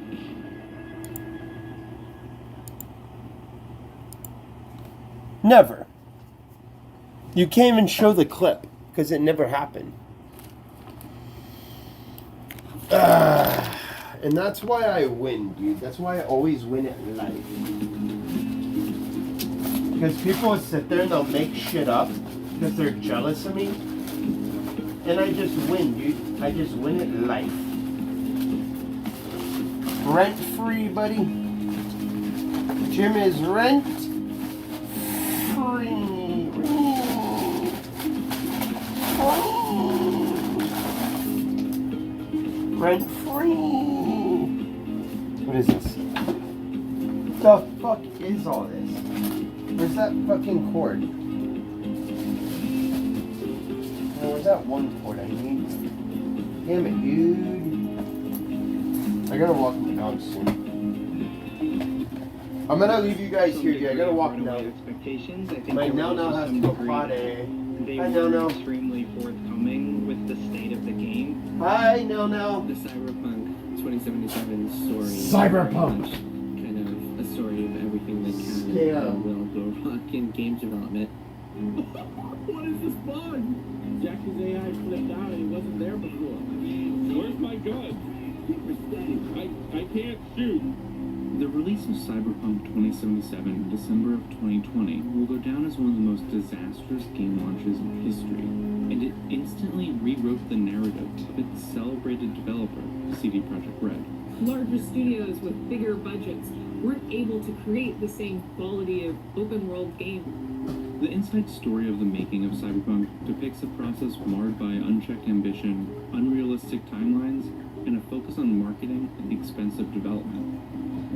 Never. You can't even show the clip, because it never happened. And that's why I win, dude. That's why I always win at life. Because people will sit there and they'll make shit up because they're jealous of me. And I just win, dude. I just win at life. Rent free, buddy. Jim is rent free. Rent free. What is this? The fuck is all this? Where's that fucking cord? Oh, where's that one cord I need? Damn it, dude. I gotta walk the dog soon. I'm gonna leave you guys here, dude. I gotta walk now. My now has to go potty. They Hi, were no. extremely forthcoming with the state of the game. Hi, no. The Cyberpunk 2077 story. Cyberpunk. Kind of a story of everything that can Yeah. and will go wrong in game development. What is this bug? Jackie's AI flipped out and he wasn't there before. Where's my gun? I can't shoot. The release of Cyberpunk 2077 in December of 2020 will go down as one of the most disastrous game launches in history, and it instantly rewrote the narrative of its celebrated developer, CD Projekt Red. Larger studios with bigger budgets weren't able to create the same quality of open world game. The inside story of the making of Cyberpunk depicts a process marred by unchecked ambition, unrealistic timelines, and a focus on marketing at the expense of development.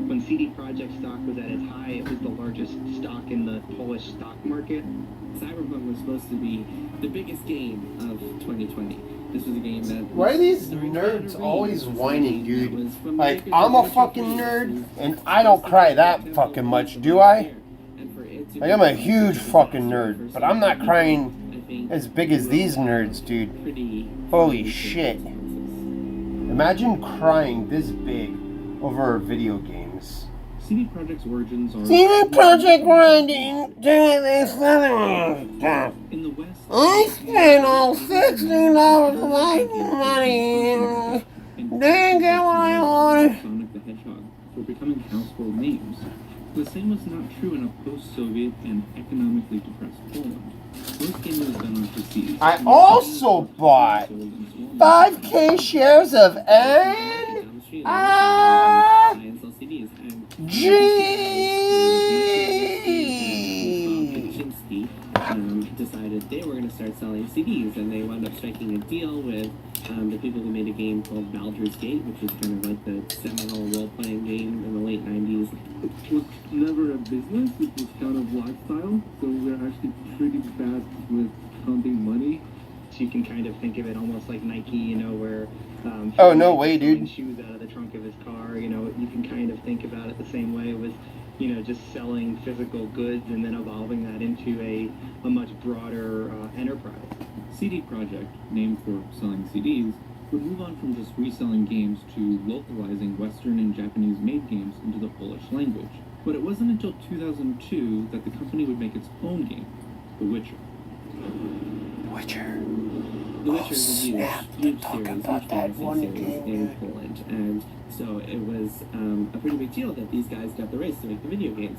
When CD Projekt stock was at its high, it was the largest stock in the Polish stock market. Cyberpunk was supposed to be the biggest game of 2020. This was a game that... Why are these nerds always whining, dude? Like, I'm a fucking nerd, and I don't cry that fucking much, do I? Like, I'm a huge fucking nerd, but I'm not crying as big as these nerds, dude. Holy shit. Imagine crying this big over video games. CD Projekt's origins are... CD Projekt Red doing this other stuff. In the West... I spent all $16 of my money. Didn't get what I wanted. Sonic the Hedgehog were becoming household names. The same was not true in a post-Soviet and economically depressed Poland. Most gaming was done on PCs. I also bought 5K shares of Decided they were going to start selling CDs, and they wound up striking a deal with the people who made a game called Baldur's Gate, which is kind of like the seminal role-playing game in the late 90s. It was never a business, it was kind of lifestyle, so we're actually pretty bad with counting money. So you can kind of think of it almost like Nike, you know, where oh, no way, dude. Shoes out of the trunk of his car, you know, you can kind of think about it the same way with, you know, just selling physical goods and then evolving that into a much broader enterprise. CD Projekt, named for selling CDs, would move on from just reselling games to localizing Western and Japanese-made games into the Polish language. But it wasn't until 2002 that the company would make its own game, The Witcher. The Witcher is a huge series, in Poland, and so it was a pretty big deal that these guys got the rights to make the video games.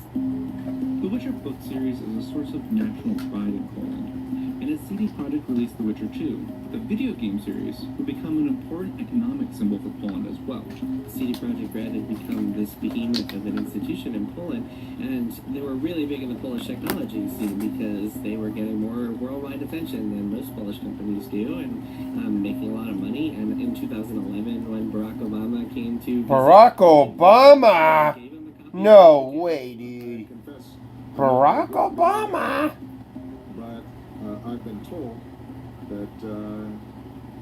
The Witcher book series is a source of national pride in Poland, and as CD Projekt released The Witcher 2, the video game series would become an important economic symbol for Poland as well. CD Projekt Red had become this behemoth of an institution in Poland, and they were really big in the Polish technology scene because they were getting more worldwide attention than most Polish companies do, and making a lot of money. And in 2011, when Barack Obama came to... Barack Obama? No way, dude. Barack Obama? But I've been told that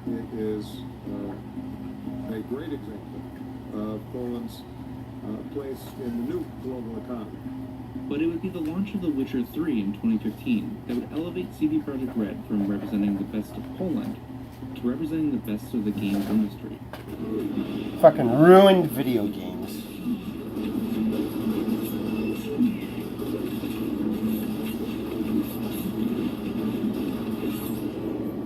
it is a great example of Poland's place in the new global economy. But it would be the launch of The Witcher 3 in 2015 that would elevate CD Projekt Red from representing the best of Poland to representing the best of the games industry. Fucking ruined video games.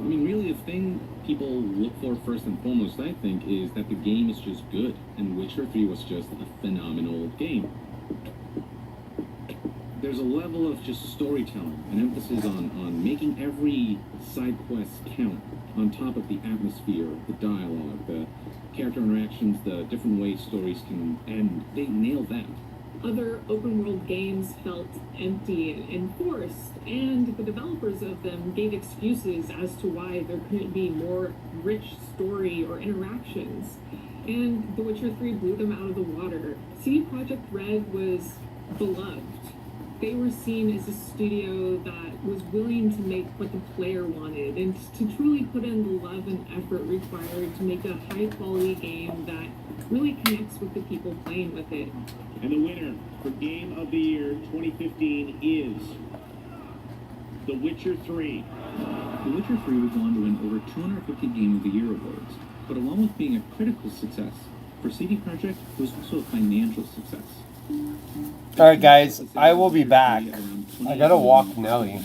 I mean, really, the thing people look for first and foremost, I think, is that the game is just good, and Witcher 3 was just a phenomenal game. There's a level of just storytelling, an emphasis on making every side quest count, on top of the atmosphere, the dialogue, the character interactions, the different ways stories can end. They nailed that. Other open world games felt empty and forced, and the developers of them gave excuses as to why there couldn't be more rich story or interactions. And The Witcher 3 blew them out of the water. CD Projekt Red was beloved. They were seen as a studio that was willing to make what the player wanted and to truly put in the love and effort required to make a high quality game that really connects with the people playing with it. And the winner for Game of the Year 2015 is The Witcher 3. The Witcher 3 would go on to win over 250 Game of the Year awards, but along with being a critical success, for CD Projekt it was also a financial success. Alright guys, I will be back. I gotta walk Nelly,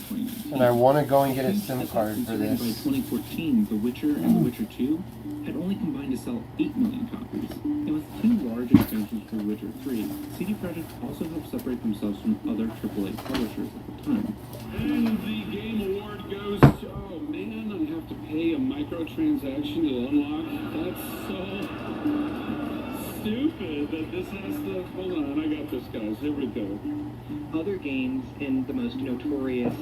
and I want to go and get a SIM card for By this. 2014, The Witcher and The Witcher 2 had only combined to sell 8 million copies. And with 2 large expansions for The Witcher 3, CD Projekt also helped separate themselves from other AAA publishers at the time. And the game award goes to, oh man, I have to pay a microtransaction to unlock. That's so stupid that this has to, hold on, I got this, guys, here we go. Other games, and the most notorious,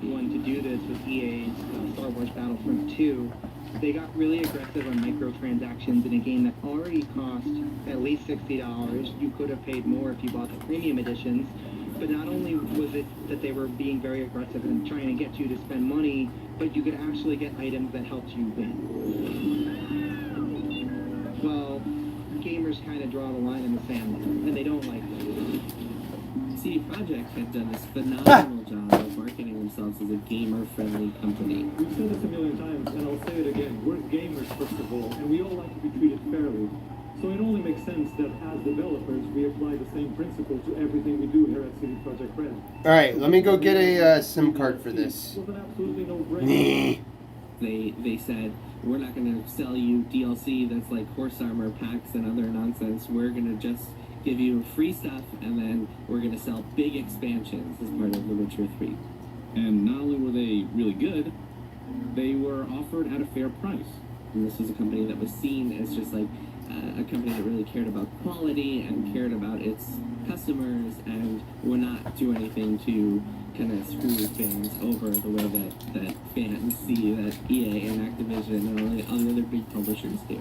one to do this was EA's Star Wars Battlefront 2. They got really aggressive on microtransactions in a game that already cost at least $60. You could have paid more if you bought the premium editions. But not only was it that they were being very aggressive and trying to get you to spend money, but you could actually get items that helped you win. Well, gamers kind of draw the line in the sand, and they don't like that. CD Projekt had done this phenomenal job of marketing themselves as a gamer-friendly company. We've said this a million times, and I'll say it again. We're gamers, first of all, and we all like to be treated fairly. So it only makes sense that as developers, we apply the same principle to everything we do here at CD Projekt Red. Alright, let me go get a SIM card for this. It was an absolutely no-brainer. They said, we're not going to sell you DLC that's like horse armor packs and other nonsense. We're going to just give you free stuff, and then we're going to sell big expansions as part of The Witcher 3. And not only were they really good, they were offered at a fair price. And this was a company that was seen as just like a company that really cared about quality and cared about its customers and would not do anything to kind of screw fans over the way that fans see that EA and Activision and all the other big publishers do.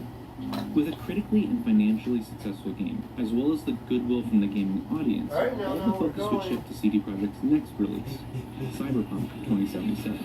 With a critically and financially successful game, as well as the goodwill from the gaming audience, all the focus would shift to CD Projekt's next release, Cyberpunk 2077.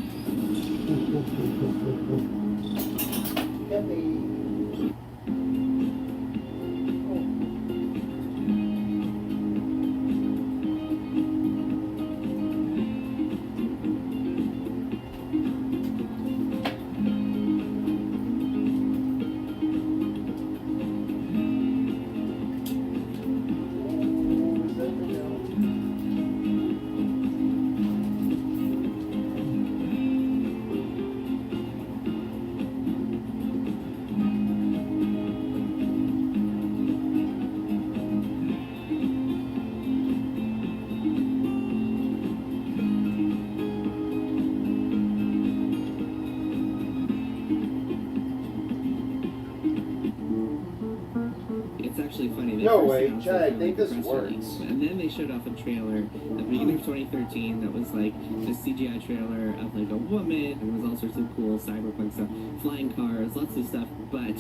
at No first way, announced Chad, it I through, think like, a this press works. release. And then they showed off a trailer at the beginning of 2013 that was like the CGI trailer of like a woman, and it was all sorts of cool cyberpunk stuff, flying cars, lots of stuff. But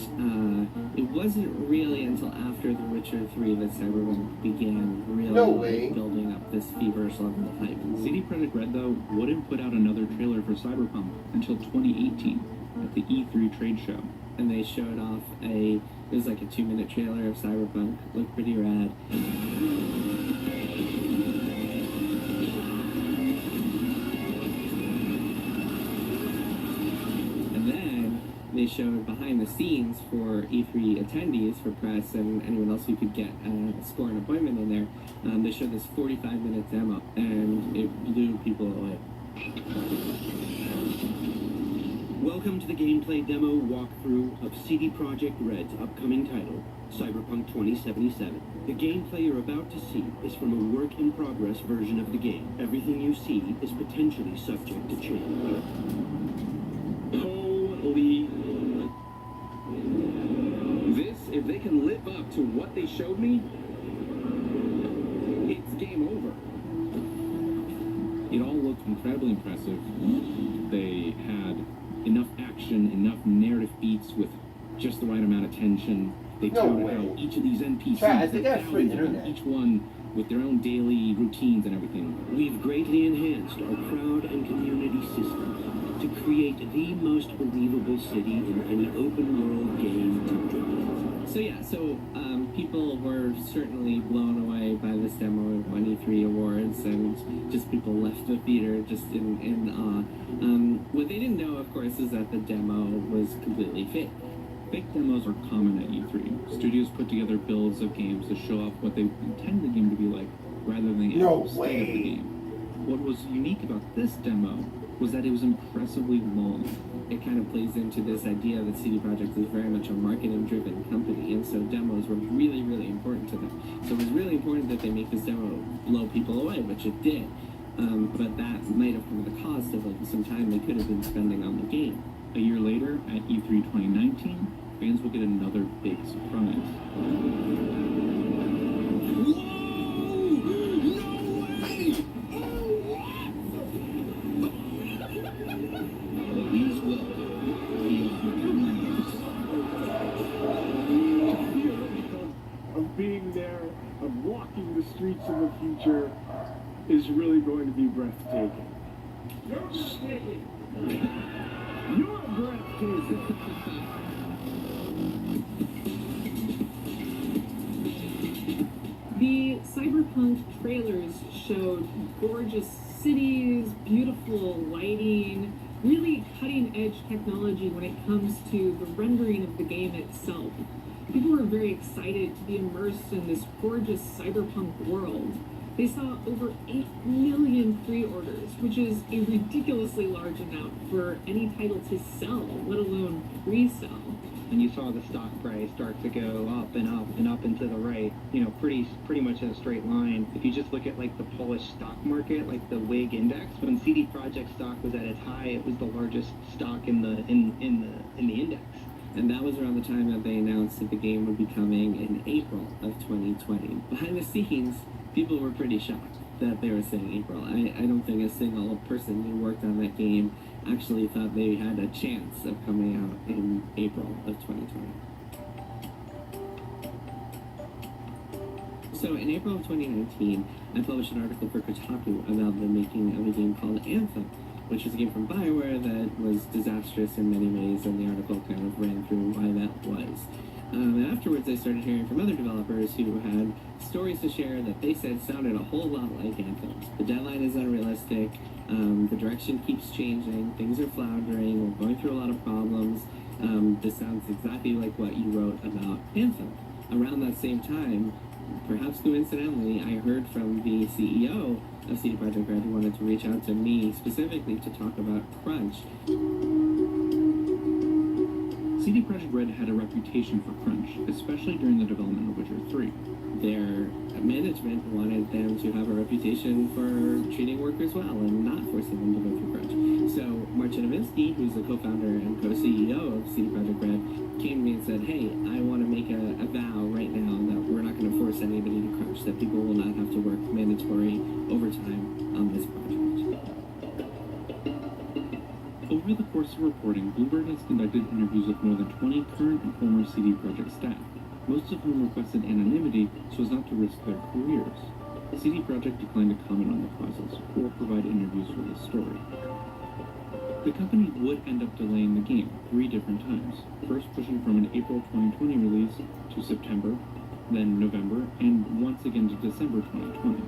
it wasn't really until after The Witcher 3 that Cyberpunk began really building up this feverish level of hype. CD Projekt Red, though, wouldn't put out another trailer for Cyberpunk until 2018 at the E3 trade show. And they showed off it was like a 2-minute trailer of Cyberpunk. Looked pretty rad. And then they showed behind the scenes for E3 attendees, for press, and anyone else who could get score an appointment in there. They showed this 45-minute demo, and it blew people away. Welcome to the gameplay demo walkthrough of CD Projekt Red's upcoming title, Cyberpunk 2077. The gameplay you're about to see is from a work-in-progress version of the game. Everything you see is potentially subject to change. Holy... This, if they can live up to what they showed me, it's game over. It all looked incredibly impressive. They had enough action, enough narrative beats with just the right amount of tension. They touted how each of these NPCs, I think I have free thousands of them, internet. each one with their own daily routines and everything. We've greatly enhanced our crowd and community system to create the most believable city in any open-world game to date. So yeah, people were certainly blown away by this demo. It won E3 awards, and just people left the theater just in awe. What they didn't know, of course, is that the demo was completely fake. Fake demos are common at E3. Studios put together builds of games to show off what they intend the game to be like, rather than the actual state of the game. What was unique about this demo was that it was impressively long. It kind of plays into this idea that CD Projekt is very much a marketing-driven company, and so demos were really, really important to them. So it was really important that they make this demo blow people away, which it did. But that might have come at the cost of some time they could have been spending on the game. A year later, at E3 2019, fans will get another big surprise. Please Of being there, of walking the streets of the future, is really going to be breathtaking. You're breathtaking. You're breathtaking. The Cyberpunk trailers showed gorgeous cities, beautiful lighting, really cutting-edge technology when it comes to the rendering of the game itself. People were very excited to be immersed in this gorgeous cyberpunk world. They saw over 8 million pre-orders, which is a ridiculously large amount for any title to sell, let alone resell. And you saw the stock price start to go up and up and up and to the right, pretty much in a straight line. If you just look at like the Polish stock market, like the WIG index, when CD Projekt stock was at its high, it was the largest stock in the index. And that was around the time that they announced that the game would be coming in April of 2020. Behind the scenes, people were pretty shocked that they were saying April. I don't think a single person who worked on that game actually thought they had a chance of coming out in April of 2020. So in April of 2019, I published an article for Kotaku about the making of a game called Anthem, which is a game from BioWare that was disastrous in many ways, and the article kind of ran through why that was. And afterwards, I started hearing from other developers who had stories to share that they said sounded a whole lot like Anthem. The deadline is unrealistic, the direction keeps changing, things are floundering, we're going through a lot of problems. This sounds exactly like what you wrote about Anthem. Around that same time, perhaps coincidentally, I heard from the CEO of CD Projekt Red who wanted to reach out to me specifically to talk about crunch. CD Projekt Red had a reputation for crunch, especially during the development of Witcher 3. Their management wanted them to have a reputation for treating workers well and not forcing them to go through crunch. So Marcin Nowinski, who's the co-founder and co-CEO of CD Projekt Red, came to me and said, hey, I want to make a vow right now that we're not going to force anybody to crunch, that people will not have to work mandatory overtime on this project. Over the course of reporting, Bloomberg has conducted interviews with more than 20 current and former CD Projekt staff, most of whom requested anonymity so as not to risk their careers. CD Projekt declined to comment on the process or provide interviews for this story. The company would end up delaying the game 3 different times, first pushing from an April 2020 release to September, then November, and once again to December 2020.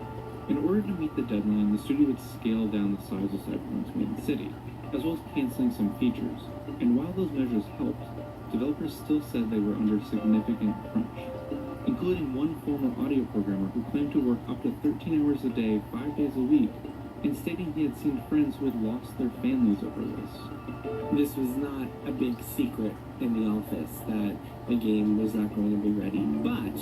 In order to meet the deadline, the studio would scale down the size of Cyberpunk's main city, as well as canceling some features. And while those measures helped, developers still said they were under significant crunch, including one former audio programmer who claimed to work up to 13 hours a day, 5 days a week, and stating he had seen friends who had lost their families over this. This was not a big secret in the office that the game was not going to be ready, but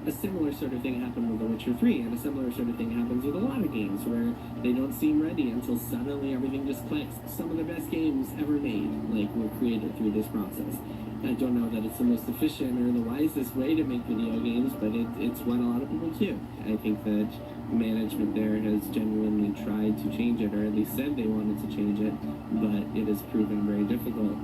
a similar sort of thing happened with The Witcher 3, and a similar sort of thing happens with a lot of games where they don't seem ready until suddenly everything just clicks. Some of the best games ever made, were created through this process. I don't know that it's the most efficient or the wisest way to make video games, but it's what a lot of people do. I think that management there has genuinely tried to change it, or at least said they wanted to change it, but it has proven very difficult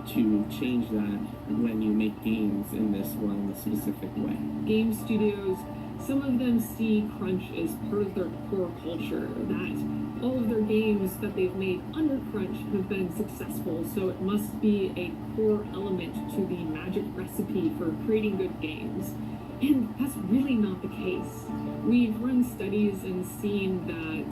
to change that when you make games in this one specific way. Game studios, some of them see crunch as part of their core culture, that all of their games that they've made under crunch have been successful, so it must be a core element to the magic recipe for creating good games. And that's really not the case. We've run studies and seen that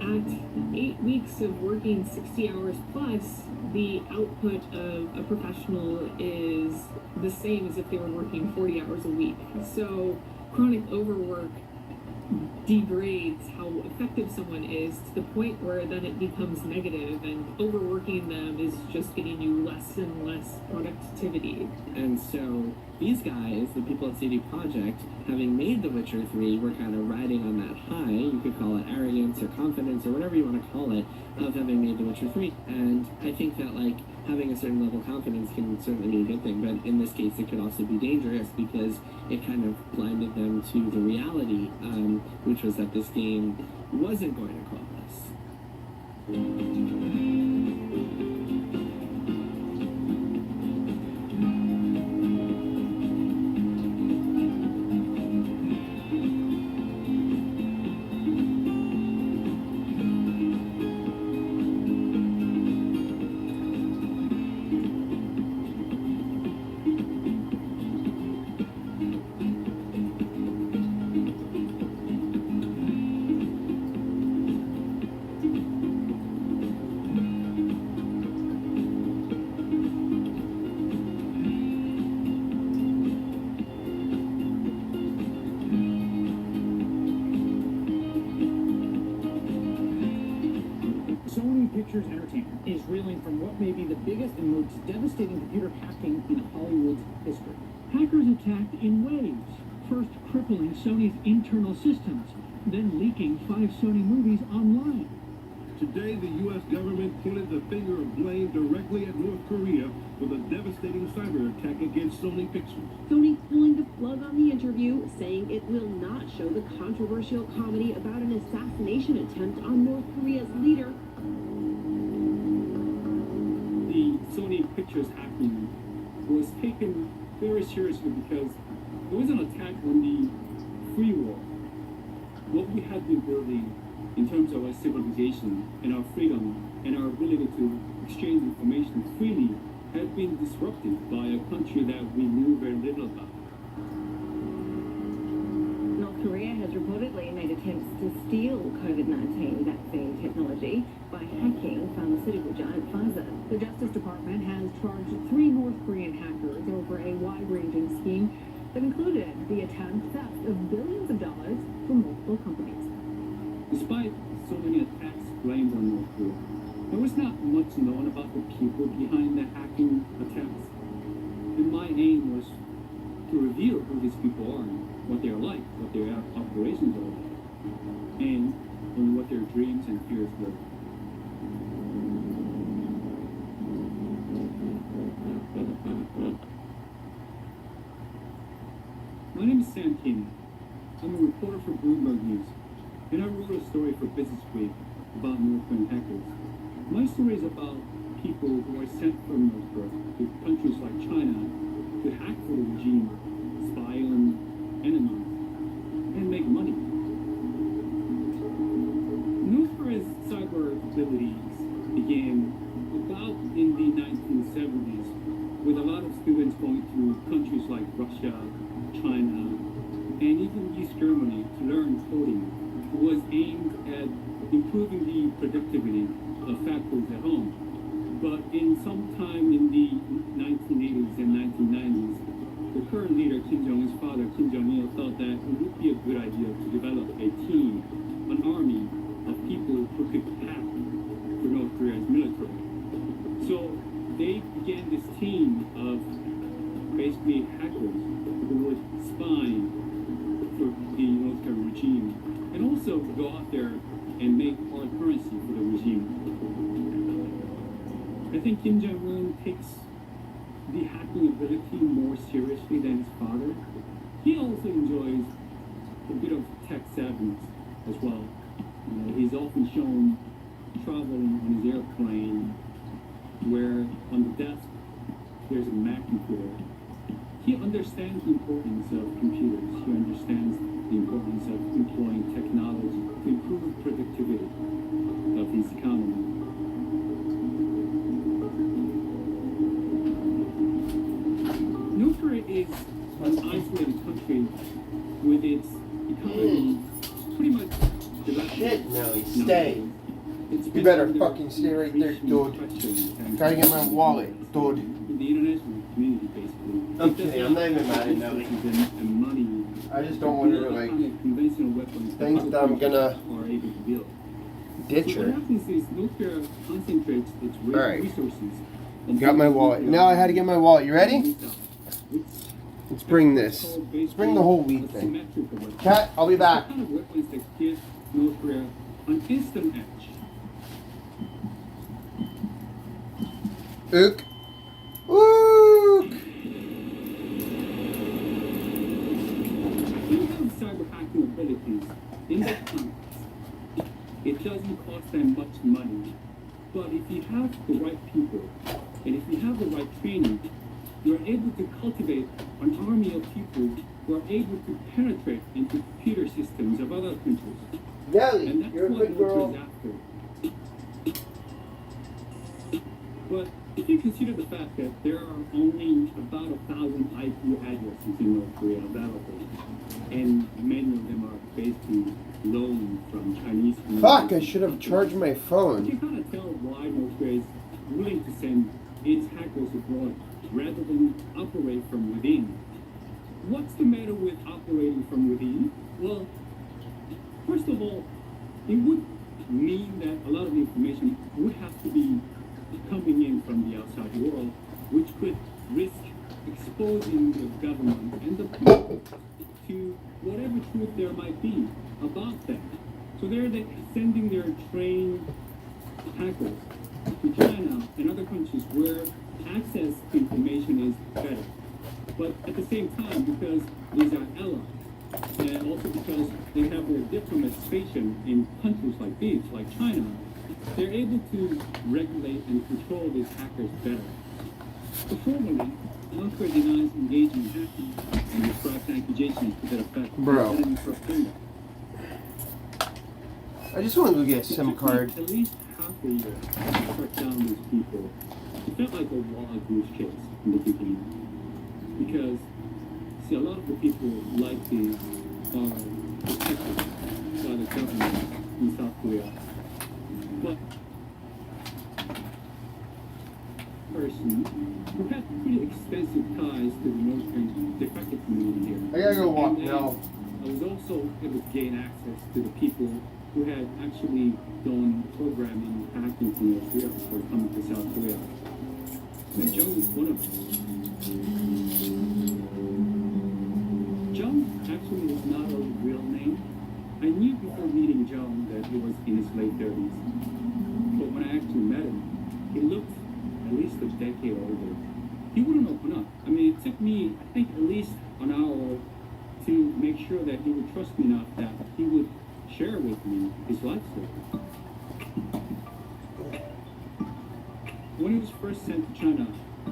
at 8 weeks of working 60 hours plus, the output of a professional is the same as if they were working 40 hours a week. So chronic overwork degrades how effective someone is to the point where then it becomes negative, and overworking them is just getting you less and less productivity. And so these guys, the people at CD Projekt, having made The Witcher 3, were kind of riding on that high, you could call it arrogance or confidence or whatever you want to call it, of having made The Witcher 3. And I think that having a certain level of confidence can certainly be a good thing, but in this case it could also be dangerous because it kind of blinded them to the reality, which was that this game wasn't going to call us. Sony Pictures Entertainment is reeling from what may be the biggest and most devastating computer hacking in Hollywood's history. Hackers attacked in waves, first crippling Sony's internal systems, then leaking 5 Sony movies online. Today, the U.S. government pointed the finger of blame directly at North Korea for the devastating cyber attack against Sony Pictures. Sony pulling the plug on the interview, saying it will not show the controversial comedy about an assassination attempt on North Korea's leader. The Sony Pictures hacking was taken very seriously because it was an attack on the free world. What we had been building in terms of our civilization and our freedom and our ability to exchange information freely had been disrupted by a country that we knew very little about. North Korea has reportedly made attempts to steal COVID-19 vaccine technology by hacking pharmaceutical giant Pfizer. The Justice Department has charged 3 North Korean hackers over a wide-ranging scheme that included the attempt theft of billions of dollars from multiple companies. Despite so many attacks blamed on North Korea, there was not much known about the people behind the hacking attempts. And my aim was to reveal who these people are, what they're like, what their operations are, and what their dreams and fears were. My name is Sam Keeney. I'm a reporter for Bloomberg News, and I wrote a story for Business Week about North Korean hackers. My story is about people who are sent from North Korea to countries like China to hack for the regime, spy on enemies, and make money. North Korea's cyber abilities began about in the 1970s with a lot of students going to countries like Russia, China, and even East Germany to learn coding. It was aimed at improving the productivity of factories at home. But in some time in the 1980s and 1990s, the current leader, Kim Jong-un's father, Kim Jong-il, felt that it would be a good idea to develop a team, an army of people who could hack for North Korea's military. So they began this team of basically hackers who would spy for the North Korean regime and also go out there and make hard currency for the regime. I think Kim Jong-un takes the hacking ability more seriously than his father. He also enjoys a bit of tech savviness as well. He's often shown traveling on his airplane where on the desk there's a Mac computer. He understands the importance of computers. He understands the importance of employing technology to improve productivity of his economy. North Korea is an isolated country with its economy pretty much divided. Shit, Nelly, stay. You better fucking stay right there, dude. Gotta get my wallet, dude. The international community, basically. Okay, I'm not even mad at Nelly. And money. I just don't want her to like conventional weapons think that I'm gonna are able to build. ditch So what her. happens is North Korea concentrates its Alright. resources. Got my wallet. Now I had to get my wallet. You ready? Let's bring this. Let's bring the whole weed thing. Cat, I'll be back. What kind of weapons that give North Korea an instant edge? Ook. Ook. When you have cyber hacking abilities in that context, it doesn't cost them much money. But if you have the right people, and if you have the right training, you're able to cultivate an army of people who are able to penetrate into computer systems of other countries. Nelly, And that's you're a what good girl. North Korea is after. But if you consider the fact that there are only about 1,000 IP addresses in North Korea available, and many of them are basically loaned from Chinese communities. Fuck, I should have charged my You phone. can kind of tell why North Korea is willing to send its hackers abroad rather than operate from within. What's the matter with operating from within? Well, first of all, it would mean that a lot of information would have to be coming in from the outside world, which could risk exposing the government and the people to whatever truth there might be about them. So they're sending their trained hackers to China and other countries where access to information is better. But at the same time, because these are allies, and also because they have their diplomats stationed in countries like these, like China, they're able to regulate and control these hackers better. So formally, North Korea denies engaging in hacking and describes accusations to that effect. Bro. as propaganda. I just want to go get a SIM card. At least half a year to track down these people. It felt like a wild goose chase in the beginning. Because, see, a lot of the people like these are protected by the government in South Korea. But person who had pretty extensive ties to the North Korean defective community here. I gotta go walk And then now. I was also able to gain access to the people who had actually done programming and hacking to North Korea before coming to South Korea. And Joe was one of them. Joe actually is not a real name. I knew before meeting Joe that he was in his late 30s. But when I actually met him, he looked at least a decade older. he wouldn't open up. I mean, it took me, I think, at least an hour to make sure that he would trust me enough that he would share with me his life story. When he was first sent to China,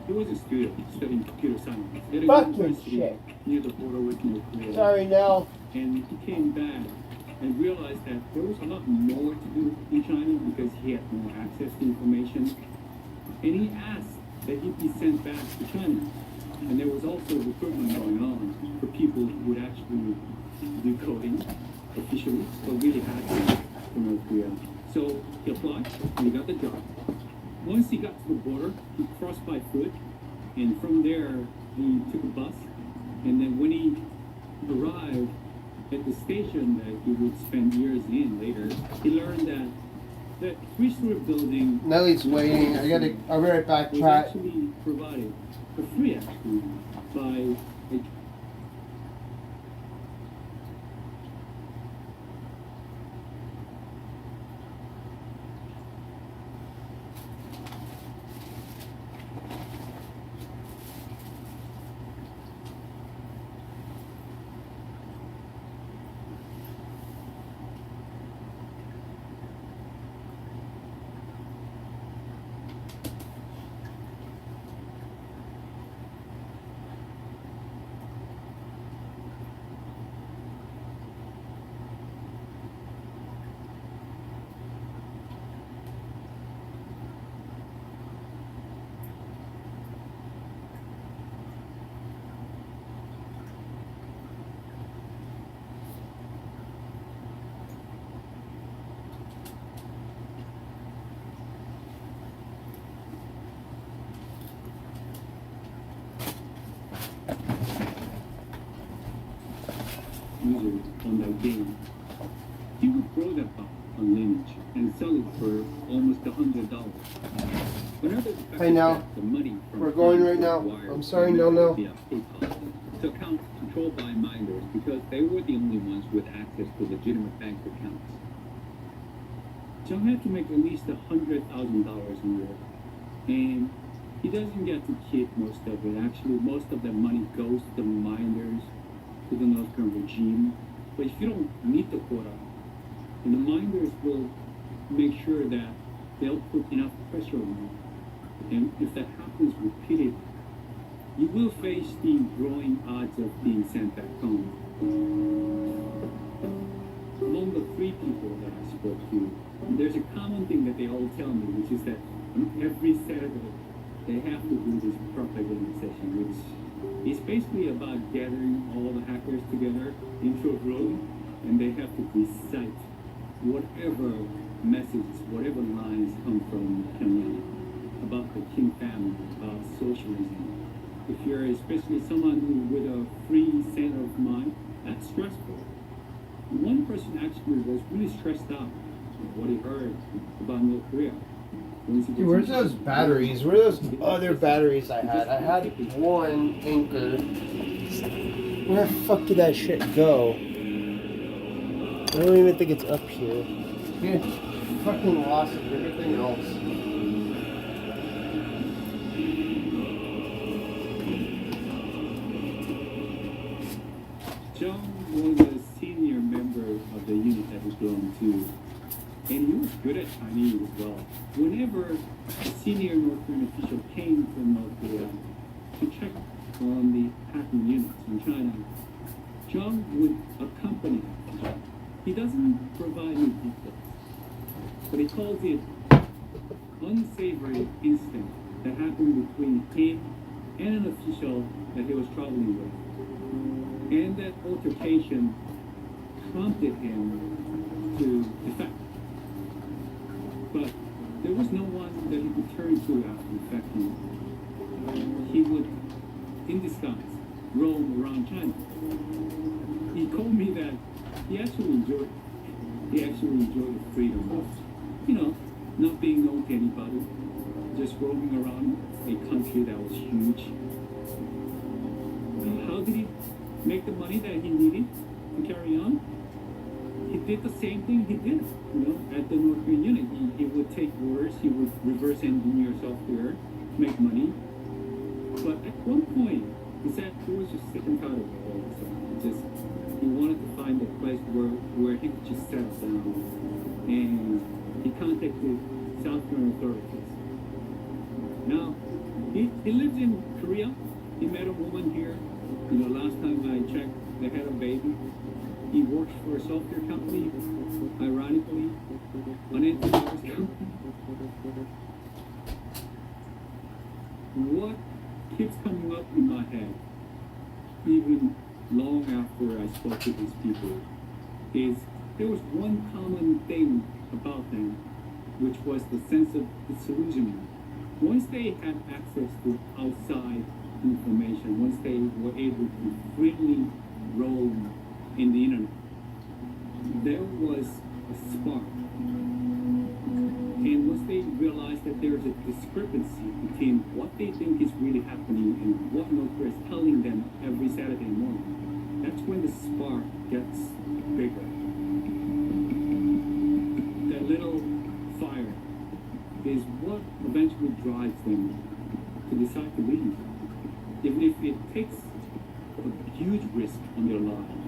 he was a student studying computer science at a Fuck your university shit. near the border with North Korea. Sorry, Nell. And he came back and realized that there was a lot more to do in China because he had more access to information. And he asked that he be sent back to China. And there was also recruitment going on for people who would actually do coding officially, but really had to from North Korea. So he applied and he got the job. Once he got to the border, he crossed by foot, and from there he took a bus. And then when he arrived at the station that he would spend years in later, he learned that that three-story building. Nellie's waiting. I'll be right back, was chat. actually provided for free, actually, by a user on that game, he would grow that up on Lineage and sell it for almost $100. Another Hey, now. the money from We're going right now. wired I'm sorry, from no. via PayPal to accounts controlled by miners because they were the only ones with access to legitimate bank accounts. John had to make at least $100,000 a year, and he doesn't get to keep most of it. Actually, most of that money goes to the miners, to the North Korean regime. But if you don't meet the quota, and the miners will make sure that they'll put enough pressure on you. And if that happens repeatedly, you will face the growing odds of being sent back home. Among the three people that I spoke to, there's a common thing that they all tell me, which is that every Saturday they have to do this propaganda session, which is basically about gathering all the hackers together into a room, and they have to recite whatever messages, whatever lines come from Pyongyang about the Kim family, about socialism. If you're especially someone who with a free center of mind, that's stressful. One person actually was really stressed out with what he heard about North Korea. Dude, where's those batteries? Where are those other batteries I had? I had one Anchor. Where the fuck did that shit go? I don't even think it's up here. Yeah, fucking lost everything else. John was a senior member of the unit that was going to, and he was good at Chinese as well. Whenever a senior North Korean official came from North Korea to check on the hacking units in China, John would accompany him. He doesn't provide any details, but he calls it unsavory incident that happened between him and an official that he was traveling with. And that altercation prompted him to defect. But there was no one that he could turn to after defecting. He would, in disguise, roam around China. He told me that he actually enjoyed the freedom of, not being known to anybody, just roaming around a country that was huge. How did he make the money that he needed to carry on? He did the same thing he did, at the North Korean unit. He would take orders, he would reverse engineer software to make money. But at one point, he said he was just sick and tired of all this stuff. He wanted to find a place where he could just settle down. And he contacted South Korean authorities. Now, he lives in Korea. He met a woman here. Last time I checked, they had a baby. He works for a software company, ironically, an antivirus company. What keeps coming up in my head, even long after I spoke to these people, is there was one common thing about them, which was the sense of disillusionment. Once they had access to outside information, once they were able to freely roam in the internet, there was a spark. And once they realized that there's a discrepancy between what they think is really happening and what Nokia is telling them every Saturday morning, that's when the spark gets bigger. That little fire is what eventually drives them to decide to leave, even if it takes a huge risk on their lives.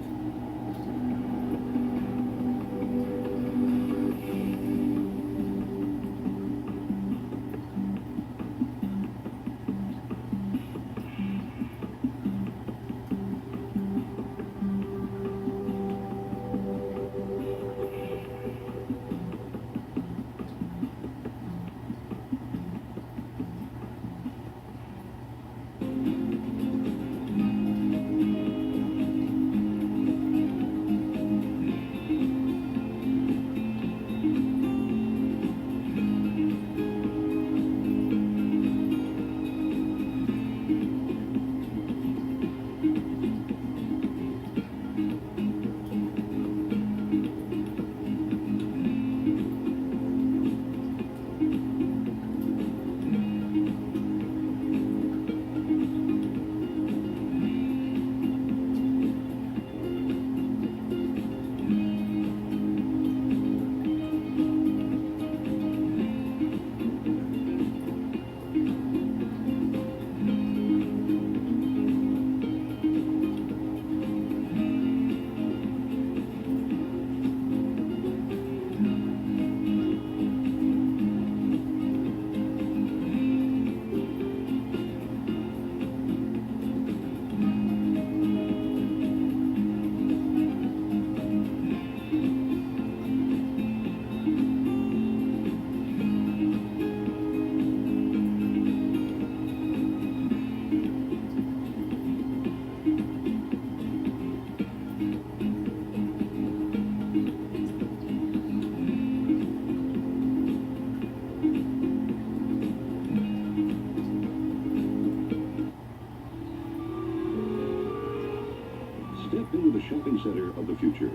Step into the shopping center of the future,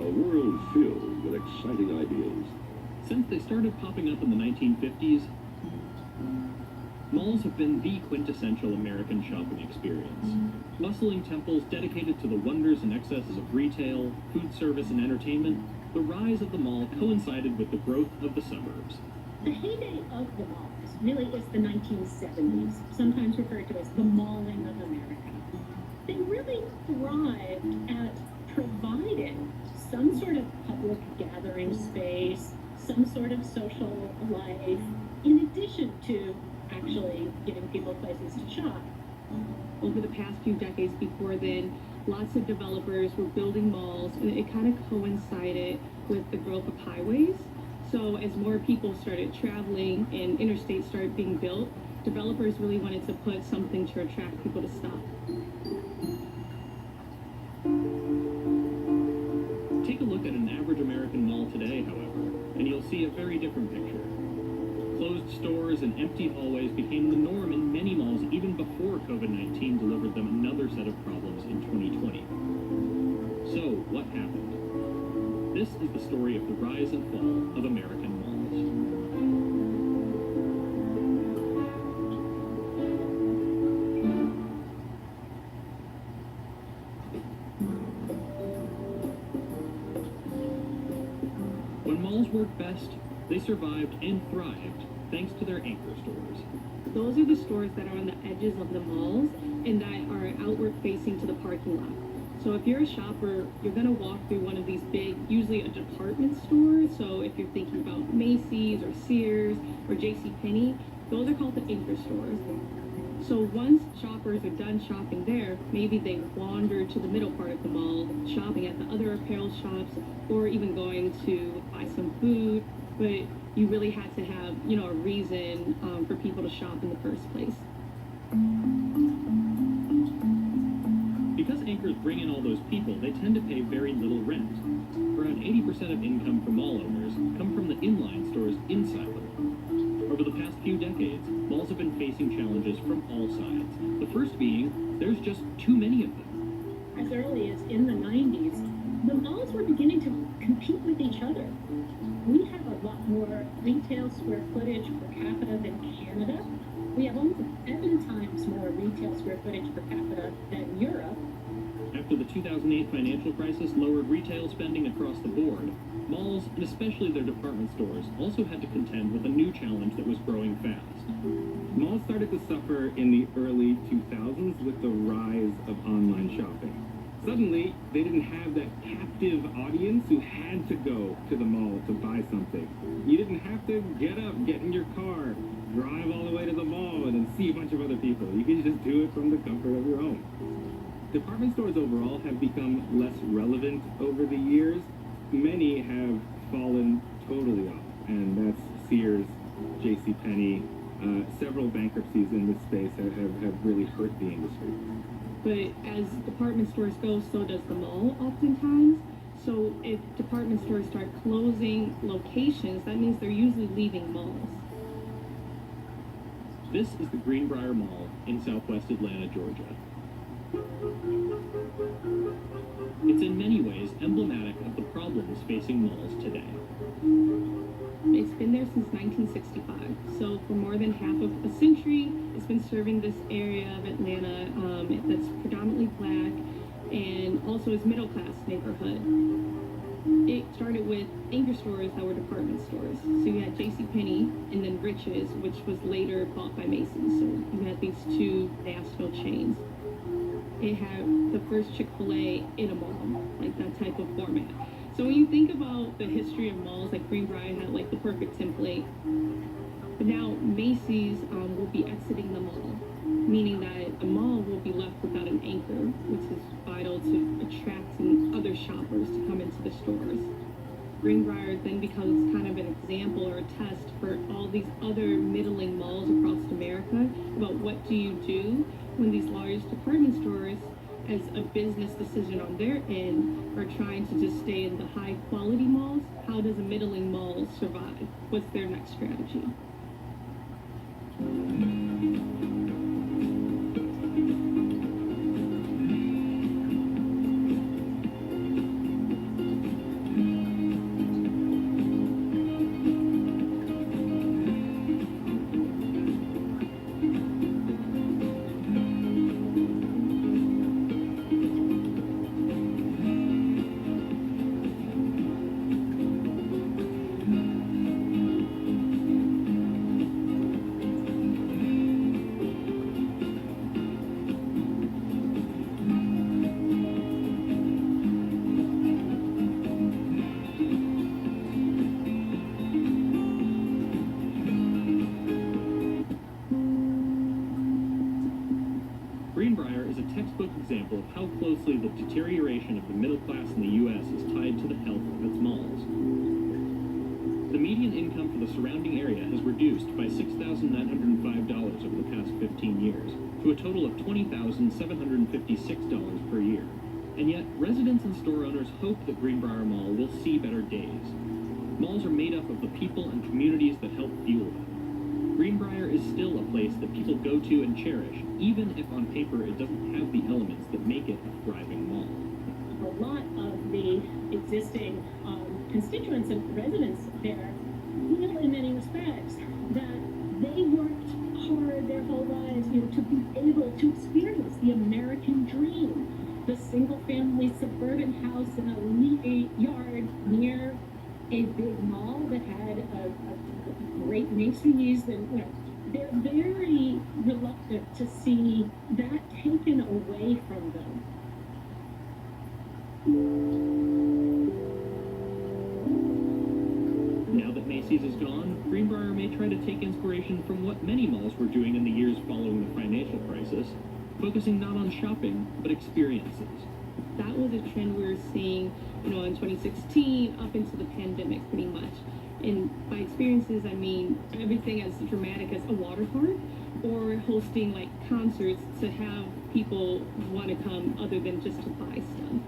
a world filled with exciting ideas. Since they started popping up in the 1950s, malls have been the quintessential American shopping experience. Bustling temples dedicated to the wonders and excesses of retail, food service, and entertainment, the rise of the mall coincided with the growth of the suburbs. The heyday of the malls really is the 1970s, sometimes referred to as the malling of America. They really thrived at providing some sort of public gathering space, some sort of social life, in addition to actually giving people places to shop. Over the past few decades before then, lots of developers were building malls, and it kind of coincided with the growth of highways. So as more people started traveling and interstates started being built, developers really wanted to put something to attract people to stop. Take a look at an average American mall today, however, and you'll see a very different picture. Closed stores and empty hallways became the norm in many malls even before COVID-19 delivered them another set of problems in 2020. So, what happened? This is the story of the rise and fall of American malls. When malls work best, They survived and thrived thanks to their anchor stores. Those are the stores that are on the edges of the malls and that are outward facing to the parking lot. So if you're a shopper, you're gonna walk through one of these big, usually a department store. So if you're thinking about Macy's or Sears or JCPenney, those are called the anchor stores. So once shoppers are done shopping there, maybe they wander to the middle part of the mall, shopping at the other apparel shops, or even going to buy some food. But you really had to have, a reason for people to shop in the first place. Because anchors bring in all those people, they tend to pay very little rent. Around 80% of income for mall owners come from the inline stores inside them. Over the past few decades, malls have been facing challenges from all sides. The first being, there's just too many of them. As early as in the 90s, the malls were beginning to compete with each other. We have a lot more retail square footage per capita than Canada. We have almost 7 times more retail square footage per capita than Europe. After the 2008 financial crisis lowered retail spending across the board, malls, and especially their department stores, also had to contend with a new challenge that was growing fast. Malls started to suffer in the early 2000s with the rise of online shopping. Suddenly, they didn't have that captive audience who had to go to the mall to buy something. You didn't have to get up, get in your car, drive all the way to the mall and then see a bunch of other people. You could just do it from the comfort of your home. Department stores overall have become less relevant over the years. Many have fallen totally off, and that's Sears, JCPenney. Several bankruptcies in this space have really hurt the industry. But as department stores go, so does the mall oftentimes. So if department stores start closing locations, that means they're usually leaving malls. This is the Greenbrier Mall in southwest Atlanta, Georgia. It's in many ways emblematic of the problems facing malls today. It's been there since 1965, so for more than half of a century, it's been serving this area of Atlanta that's predominantly black and also is middle-class neighborhood. It started with anchor stores that were department stores. So you had JCPenney and then Rich's, which was later bought by Macy's. So you had these two national chains. It had the first Chick-fil-A in a mall, like that type of format. So when you think about the history of malls, like Greenbrier had like the perfect template. But now Macy's will be exiting the mall, meaning that the mall will be left without an anchor, which is vital to attracting other shoppers to come into the stores. Greenbrier then becomes kind of an example or a test for all these other middling malls across America about what do you do when these large department stores, as a business decision on their end, are trying to just stay in the high quality malls. How does a middling mall survive? What's their next strategy? Greenbrier is a textbook example of how closely the deterioration of the middle class in the U.S. is tied to the health of its malls. The median income for the surrounding area has reduced by $6,905 over the past 15 years, to a total of $20,756 per year. And yet, residents and store owners hope that Greenbrier Mall will see better days. Malls are made up of the people and communities that help fuel them. Greenbrier is still a place that people go to and cherish, even if on paper it doesn't have the elements that make it a thriving mall. A lot of the existing constituents and residents there feel in many respects that they worked hard their whole lives, to be able to experience the American dream, the single-family suburban house in a leafy yard near a big mall that had a Macy's, and they're very reluctant to see that taken away from them. Now that Macy's is gone, Greenbrier may try to take inspiration from what many malls were doing in the years following the financial crisis, focusing not on shopping, but experiences. That was a trend we were seeing, in 2016 up into the pandemic pretty much. And by experiences, I mean everything as dramatic as a water park or hosting like concerts to have people want to come other than just to buy stuff.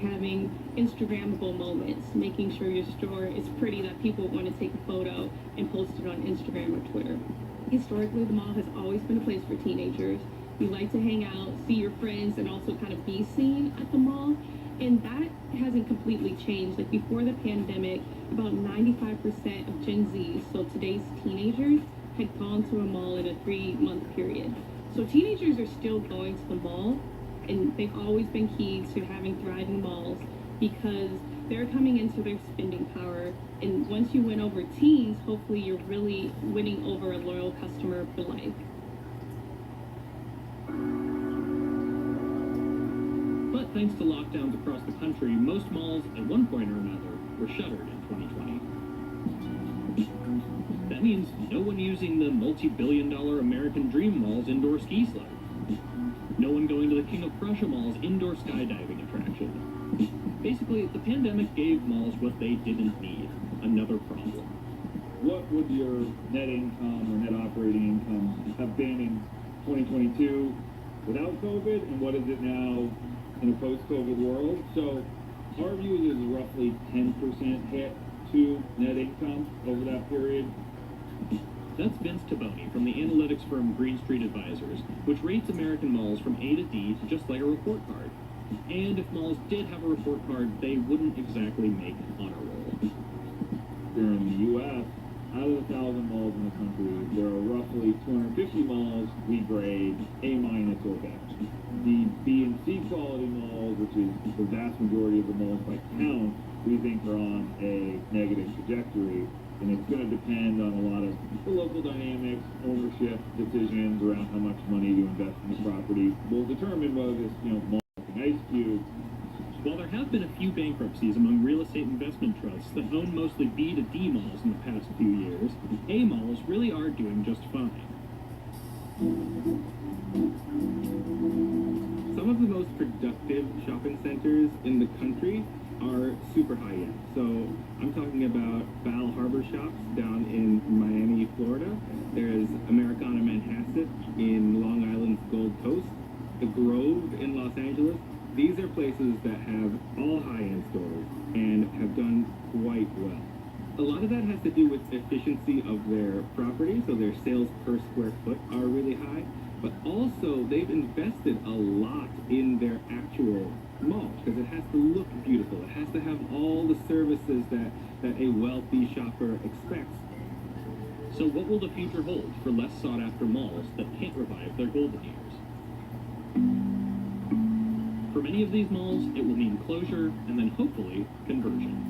Having Instagrammable moments, making sure your store is pretty that people want to take a photo and post it on Instagram or Twitter. Historically, the mall has always been a place for teenagers. You like to hang out, see your friends, and also kind of be seen at the mall. And that hasn't completely changed. Like before the pandemic, about 95% of Gen Z, so today's teenagers, had gone to a mall in a 3-month period. So teenagers are still going to the mall, and they've always been key to having thriving malls because they're coming into their spending power. And once you win over teens, hopefully you're really winning over a loyal customer for life. But thanks to lockdowns across the country, most malls at one point or another were shuttered in 2020. That means no one using the multi-billion-dollar American Dream Mall's indoor ski slide. No one going to the King of Prussia Mall's indoor skydiving attraction. Basically, the pandemic gave malls what they didn't need, another problem. What would your net income or net operating income have been in 2022 without COVID, and what is it now in a post-COVID world? So our view is roughly 10% hit to net income over that period. That's Vince Taboni from the analytics firm Green Street Advisors, which rates American malls from A to D just like a report card. And if malls did have a report card, they wouldn't exactly make honor roll. Here in the U.S., out of the 1,000 malls in the country, there are roughly 250 malls we grade A- or better. The B and C quality malls, which is the vast majority of the malls by count, we think are on a negative trajectory. And it's going to depend on a lot of the local dynamics, ownership decisions around how much money to invest in the property will determine whether this, mall is an ice cube. While there have been a few bankruptcies among real estate investment trusts that own mostly B to D malls in the past few years, A malls really are doing just fine. Some of the most productive shopping centers in the country are super high-end. So I'm talking about Bal Harbor Shops down in Miami, Florida. There's Americana Manhasset in Long Island's Gold Coast, the Grove in Los Angeles. These are places that have all high-end stores and have done quite well. A lot of that has to do with efficiency of their property, so their sales per square foot are really high, but also they've invested a lot in their actual mall because it has to look beautiful. It has to have all the services that a wealthy shopper expects. So what will the future hold for less sought-after malls that can't revive their golden years? For many of these malls, it will mean closure and then hopefully conversion.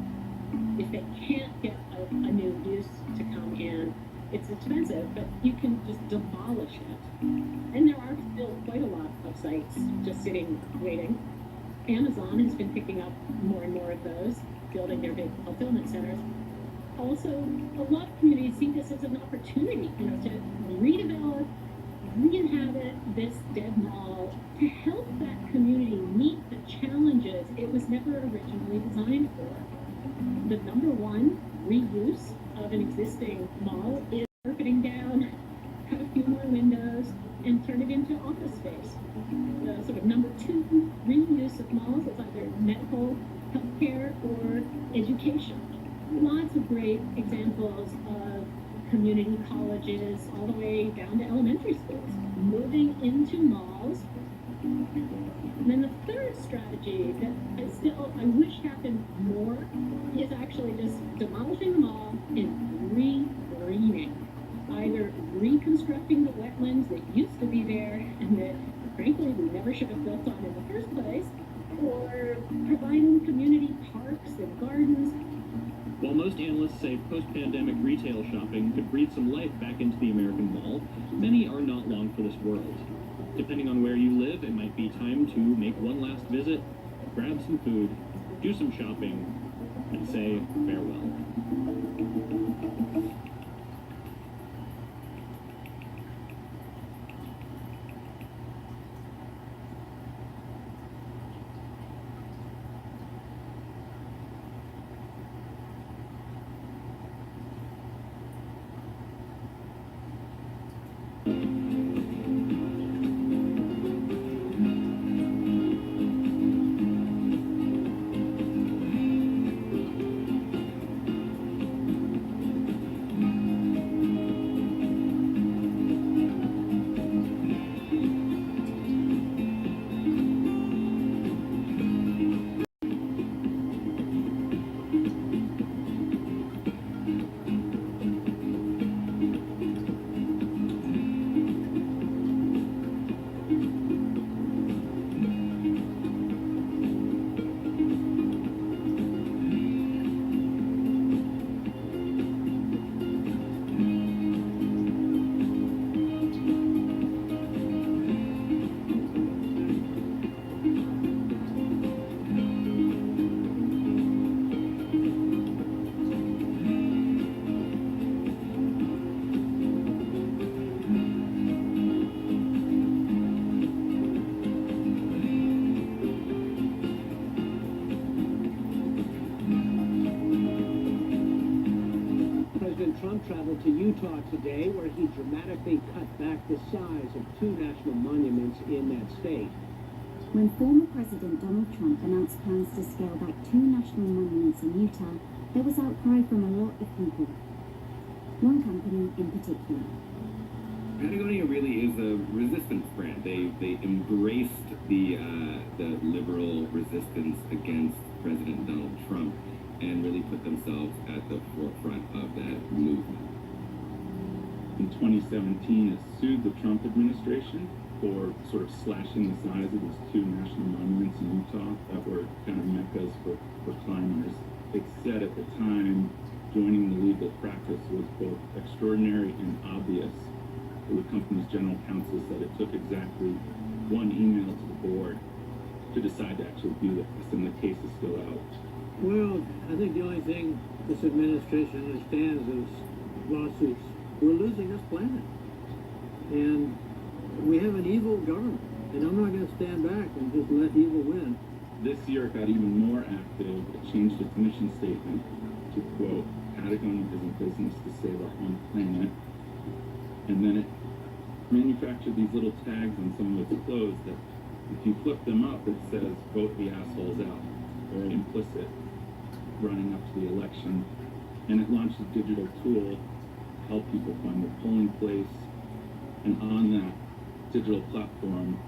If they can't get a new use to come in, it's expensive, but you can just demolish it. And there are still quite a lot of sites just sitting, waiting. Amazon has been picking up more and more of those, building their big fulfillment centers. Also, a lot of communities see this as an opportunity, to redevelop, re-inhabit this dead mall, to help that community meet the challenges it was never originally designed for. The number one reuse of an existing mall is carpeting down, cut a few more windows, and turn it into office space. The sort of number two reuse of malls is either medical, healthcare, or education. Lots of great examples of community colleges all the way down to elementary schools moving into malls. And then the third strategy that I wish happened more is actually just demolishing the mall and re-greening. Either reconstructing the wetlands that used to be there and that, frankly, we never should have built on in the first place, or providing community parks and gardens. While most analysts say post-pandemic retail shopping could breathe some life back into the American mall, many are not long for this world. Depending on where you live, it might be time to make one last visit, grab some food, do some shopping, and say farewell. Trump traveled to Utah today, where he dramatically cut back the size of 2 national monuments in that state. When former President Donald Trump announced plans to scale back 2 national monuments in Utah, there was outcry from a lot of people. One company in particular. Patagonia really is a resistance brand. They embraced the liberal resistance against President Donald Trump and really put themselves at the forefront of that movement. In 2017, it sued the Trump administration for sort of slashing the size of these 2 national monuments in Utah that were kind of meccas for climbers. It said at the time, joining the legal practice was both extraordinary and obvious. The company's general counsel said it took exactly 1 email to the board to decide to actually do this, and the case is still out. Well, I think the only thing this administration understands is lawsuits. We're losing this planet. And we have an evil government. And I'm not going to stand back and just let evil win. This year it got even more active. It changed its mission statement to quote, Patagonia is in business to save our own planet. And then it manufactured these little tags on some of its clothes that if you flip them up, it says, vote the assholes out. Very implicit, running up to the election. And it launched a digital tool to help people find their polling place. And on that digital platform,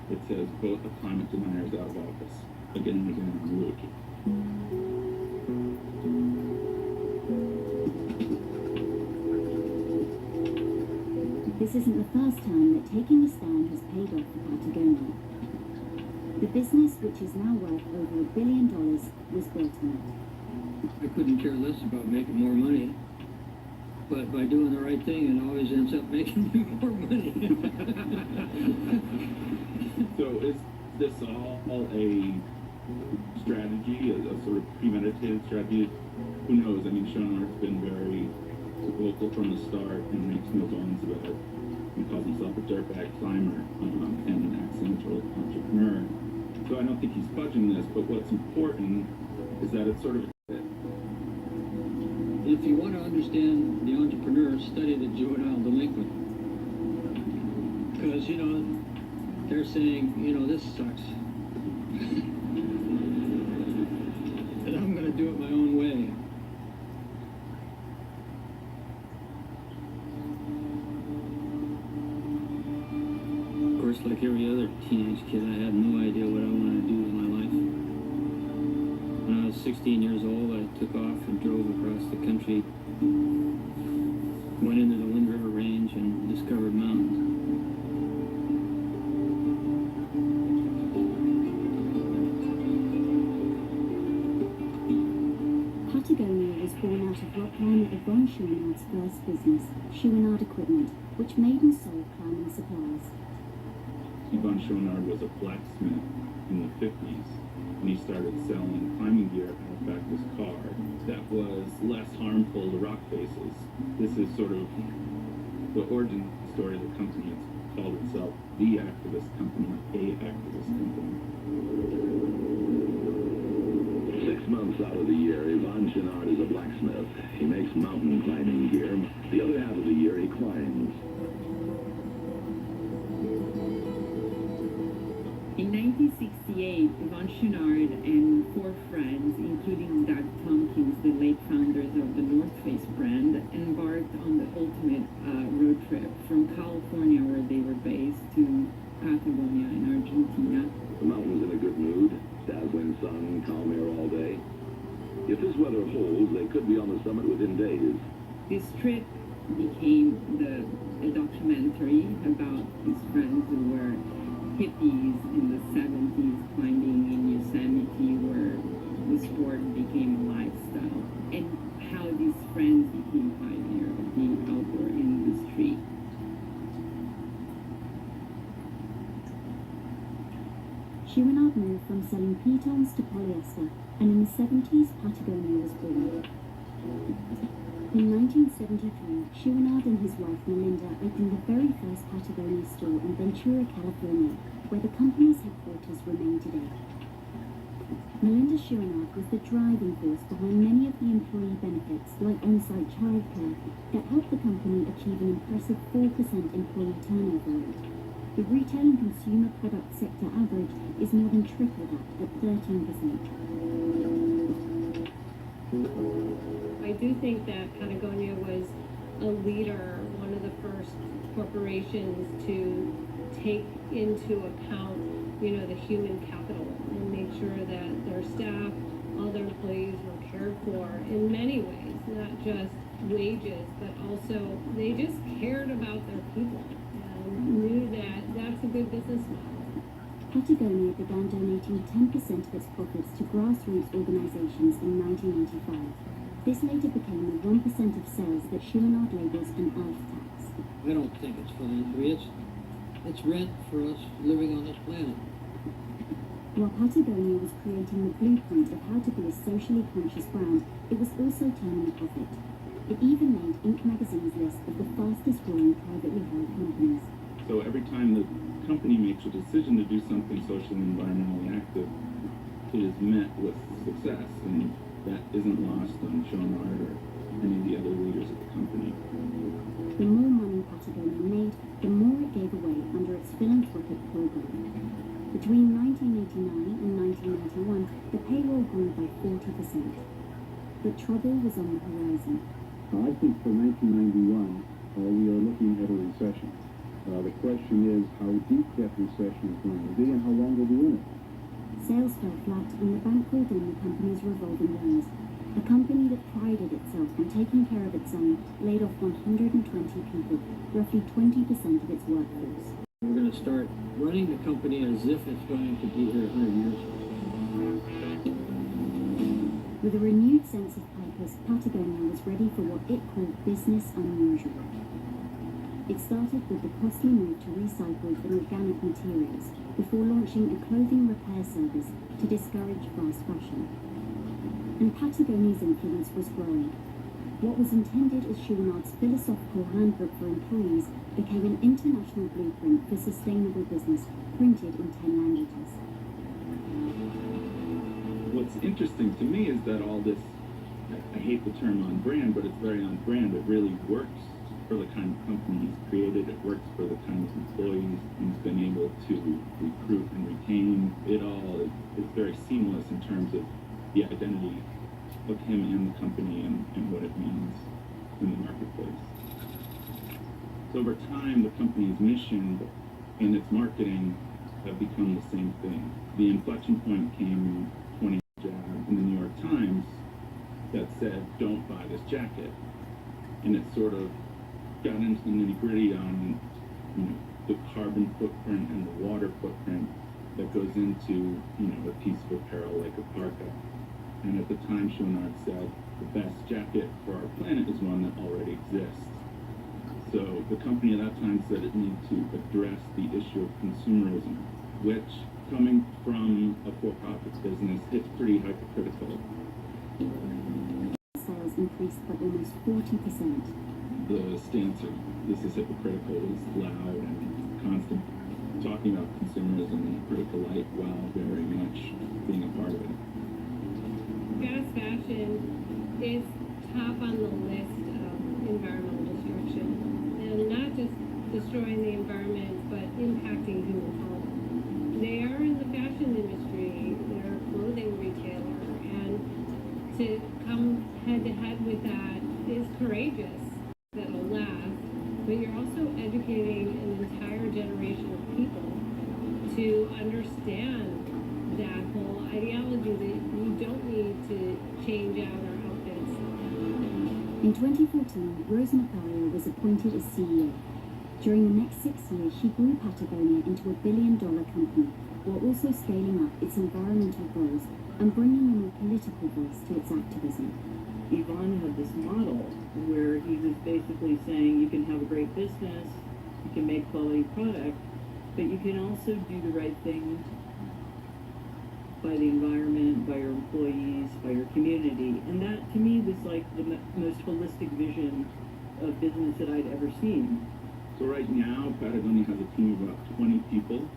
it says, vote the climate deniers out of office. Again and again on repeat. This isn't the first time that taking a stand has paid off for Patagonia. The business, which is now worth over $1 billion, was built on it. I couldn't care less about making more money, but by doing the right thing, it always ends up making me more money. So is this all a strategy, a sort of premeditated strategy? Who knows? I mean, Sean Art's been very vocal from the start and makes no bones about it. He calls himself a dirtbag climber and an accidental entrepreneur. So I don't think he's fudging this, but what's important is that it's sort of If you want to understand the entrepreneur, study the juvenile delinquent. Because, you know, they're saying, you know, this sucks. And I'm going to do it my own way. Of course, like every other teenage kid, I had no idea what I wanted to do with my life. When I was 16 years old, I took off and drove across the country, went into the Wind River Range and discovered mountains. Patagonia was Chouinard's first business, Chouinard Equipment, which made and sold climbing supplies. Yvon Chouinard was a blacksmith in the 50s, and he started selling climbing gear out of back his car that was less harmful to rock faces. This is sort of the origin story of the company. It's called itself the activist company, a activist company. 6 months out of the year, Yvon Chouinard is a blacksmith. He makes mountain climbing gear. The other half of the year, he climbs. In 1968, Yvon Chouinard and 4 friends, including Doug Tompkins, the late founders of the North Face brand, embarked on the ultimate road trip from California, where they were based, to Patagonia in Argentina. The mountain's in a good mood. Dazzling sun, calm air all day. If this weather holds, they could be on the summit within days. This trip became a documentary about these friends who were hippies in the 70s climbing in Yosemite, where the sport became a lifestyle, and how these friends became pioneers of the outdoor industry. Chouinard moved from selling pitons to polyester, and in the 70s, Patagonia was born. In 1973, Chouinard and his wife Melinda opened the very first Patagonia store in Ventura, California, where the company's headquarters remain today. Melinda Chouinard was the driving force behind many of the employee benefits, like on-site childcare, that helped the company achieve an impressive 4% employee turnover rate. The retail and consumer product sector average is more than triple that, at 13%. I do think that Patagonia was a leader, one of the first corporations to take into account, the human capital and make sure that their staff, all their employees were cared for in many ways, not just wages, but also they just cared about their people and knew that that's a good business model. Patagonia began donating 10% of its profits to grassroots organizations in 1985. This later became the 1% of sales that Chouinard labels an earth tax. I don't think it's philanthropy. It's rent for us living on this planet. While Patagonia was creating the blueprint of how to be a socially conscious brand, it was also turning a profit. It even made Inc. magazine's list of the fastest growing privately held companies. So every time the company makes a decision to do something socially and environmentally active, it is met with success, and that isn't lost on Chouinard or any of the other leaders of the company. The more money Patagonia made, the more it gave away under its philanthropic program. Between 1989 and 1991, the payroll grew by 40%. But trouble was on the horizon. I think for 1991, we are looking at a recession. The question is how deep that recession is going to be and how long we'll be in it. Sales fell flat and the bank called in the company's revolving loans. A company that prided itself on taking care of its own laid off 120 people, roughly 20% of its workforce. We're going to start running the company as if it's going to be here 100 years from now. With a renewed sense of purpose, Patagonia was ready for what it called business unusual. It started with the costly move to recycled and organic materials before launching a clothing repair service to discourage fast fashion. And Patagonia's influence was growing. What was intended as Chouinard's philosophical handbook for employees became an international blueprint for sustainable business, printed in 10 languages. What's interesting to me is that all this, I hate the term on brand, but it's very on brand. It really works for the kind of company he's created. It works for the kind of employees he's been able to recruit and retain. It all is very seamless in terms of the identity of him and the company and what it means in the marketplace. So over time, the company's mission and its marketing have become the same thing. The inflection point came in 20 jab in the New York Times that said, "Don't buy this jacket," and it sort of got into the nitty-gritty on, the carbon footprint and the water footprint that goes into, a piece of apparel like a parka. And at the time, Chouinard said, the best jacket for our planet is one that already exists. So the company at that time said it needed to address the issue of consumerism, which, coming from a for-profit business, it's pretty hypocritical. Sales increased by almost 40%. The stance of this is hypocritical is loud and constant, talking about consumerism in a critical light while very much being a part of it. Fast fashion is top on the list of environmental destruction. And not just destroying the environment, but impacting human health. They are in the fashion industry, they're a clothing retailer, and to come head to head with that is courageous. That'll last, but you're also educating an entire generation of people to understand that whole ideology that you don't need to change out our outfits. In 2014, Rose Macario was appointed as CEO. During the next 6 years, she grew Patagonia into a billion-dollar company, while also scaling up its environmental goals and bringing a more political voice to its activism. Yvon had this model where he was basically saying you can have a great business, you can make quality product, but you can also do the right thing by the environment, by your employees, by your community. And that, to me, was like the most holistic vision of business that I'd ever seen. So right now, Patagonia has a team of about 20 people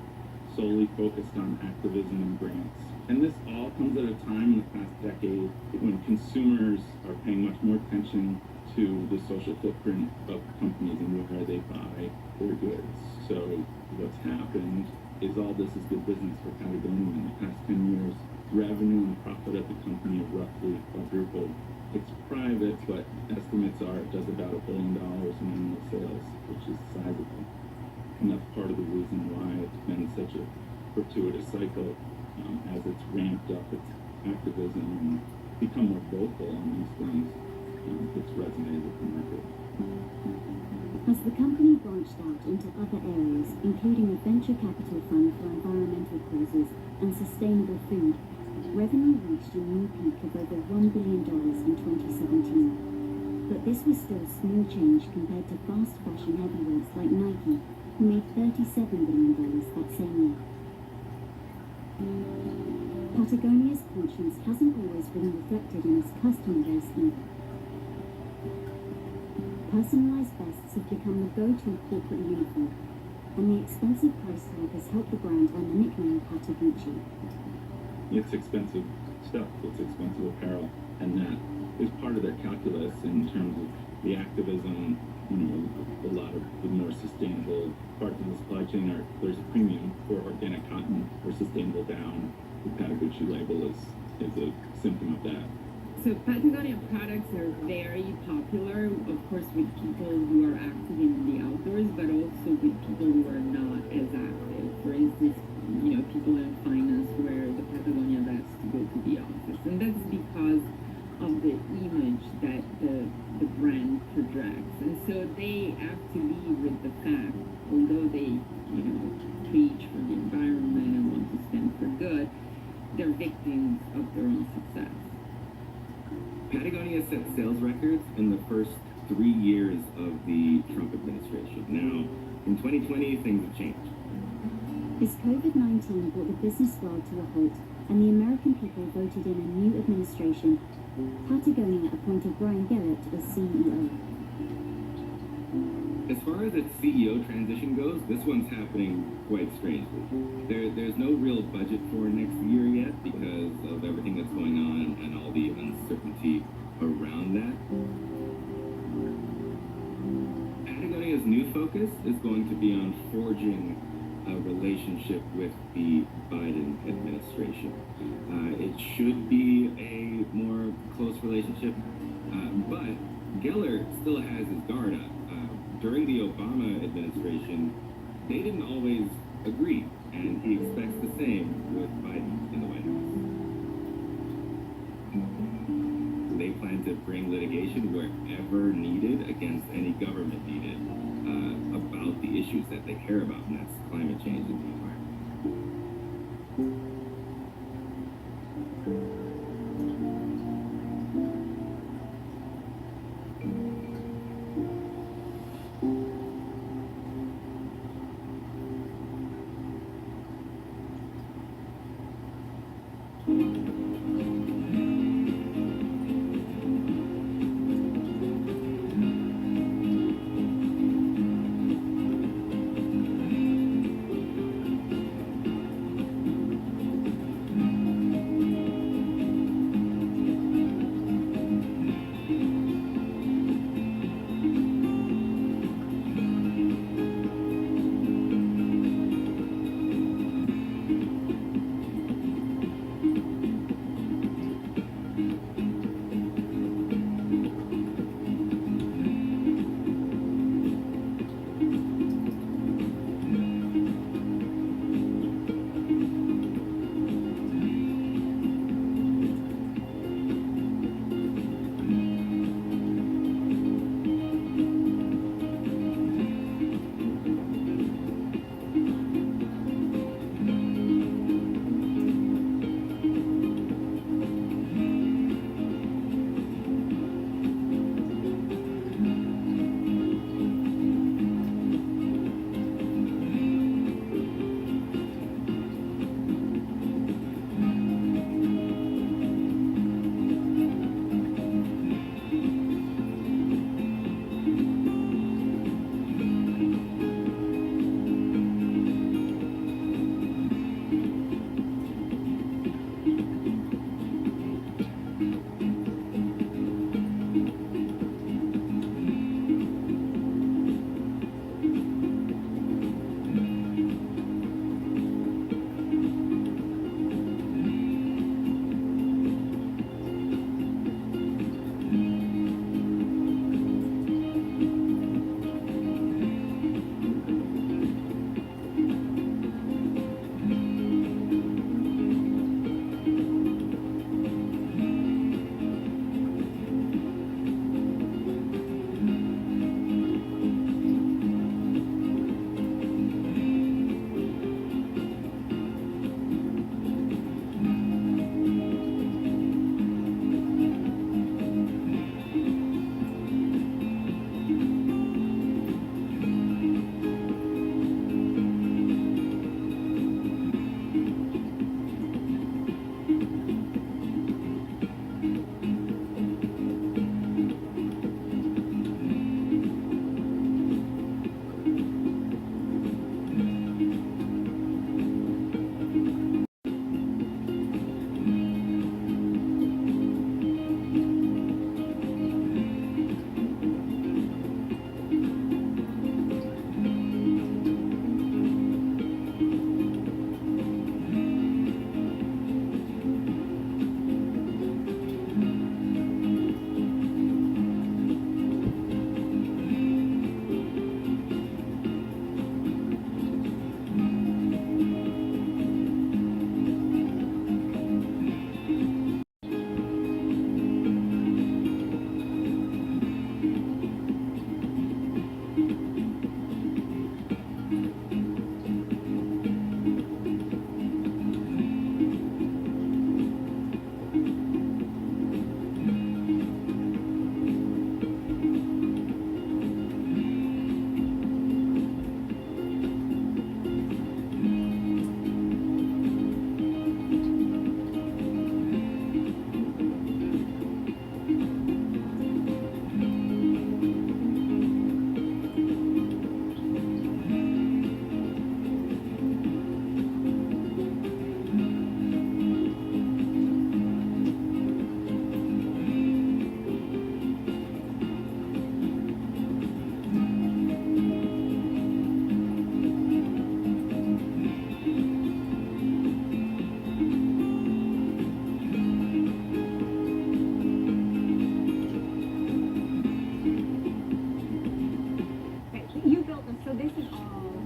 solely focused on activism and grants. And this all comes at a time in the past decade when consumers are paying much more attention to the social footprint of companies and where they buy their goods. So what's happened is all this is good business for Patagonia. In the past 10 years, revenue and profit of the company have roughly quadrupled. It's private, but estimates are it does about $1 billion in annual sales, which is sizable. And that's part of the reason why it's been such a fortuitous cycle. As it's ramped up its activism and become more vocal on these things, it's resonated with the market. As the company branched out into other areas, including a venture capital fund for environmental causes and sustainable food, revenue reached a new peak of over $1 billion in 2017. But this was still small change compared to fast fashion heavyweights like Nike, who made $37 billion that same year. Patagonia's conscience hasn't always been reflected in its customer base either. Personalized vests have become the go-to corporate uniform, and the expensive price tag has helped the brand earn the nickname Patagucci. It's expensive stuff, it's expensive apparel, and that is part of their calculus in terms of the activism. You know, a lot of the more sustainable parts of the supply chain there's a premium for organic cotton or sustainable down. The Patagucci label is a symptom of that. So Patagonia products are very popular, of course, with people who are active in the outdoors, but also with people who are not as active. For instance, people in finance wear the Patagonia vest to go to the office, and that's because of the image that the brand projects. And so they have to live with the fact, although they, preach for the environment and want to stand for good, they're victims of their own success. Patagonia set sales records in the first 3 years of the Trump administration. Now, in 2020, things have changed. As COVID-19 brought the business world to a halt and the American people voted in a new administration, Patagonia appointed Brian Gillett as CEO. As far as its CEO transition goes, this one's happening quite strangely. There's no real budget for next year yet because of everything that's going on and all the uncertainty around that. Patagonia's new focus is going to be on forging a relationship with the Biden administration. It should be a more close relationship, but Geller still has his guard up. During the Obama administration, they didn't always agree, and he expects the same with Biden in the White House. They plan to bring litigation wherever needed against any government needed about the issues that they care about, and that's climate change and the environment.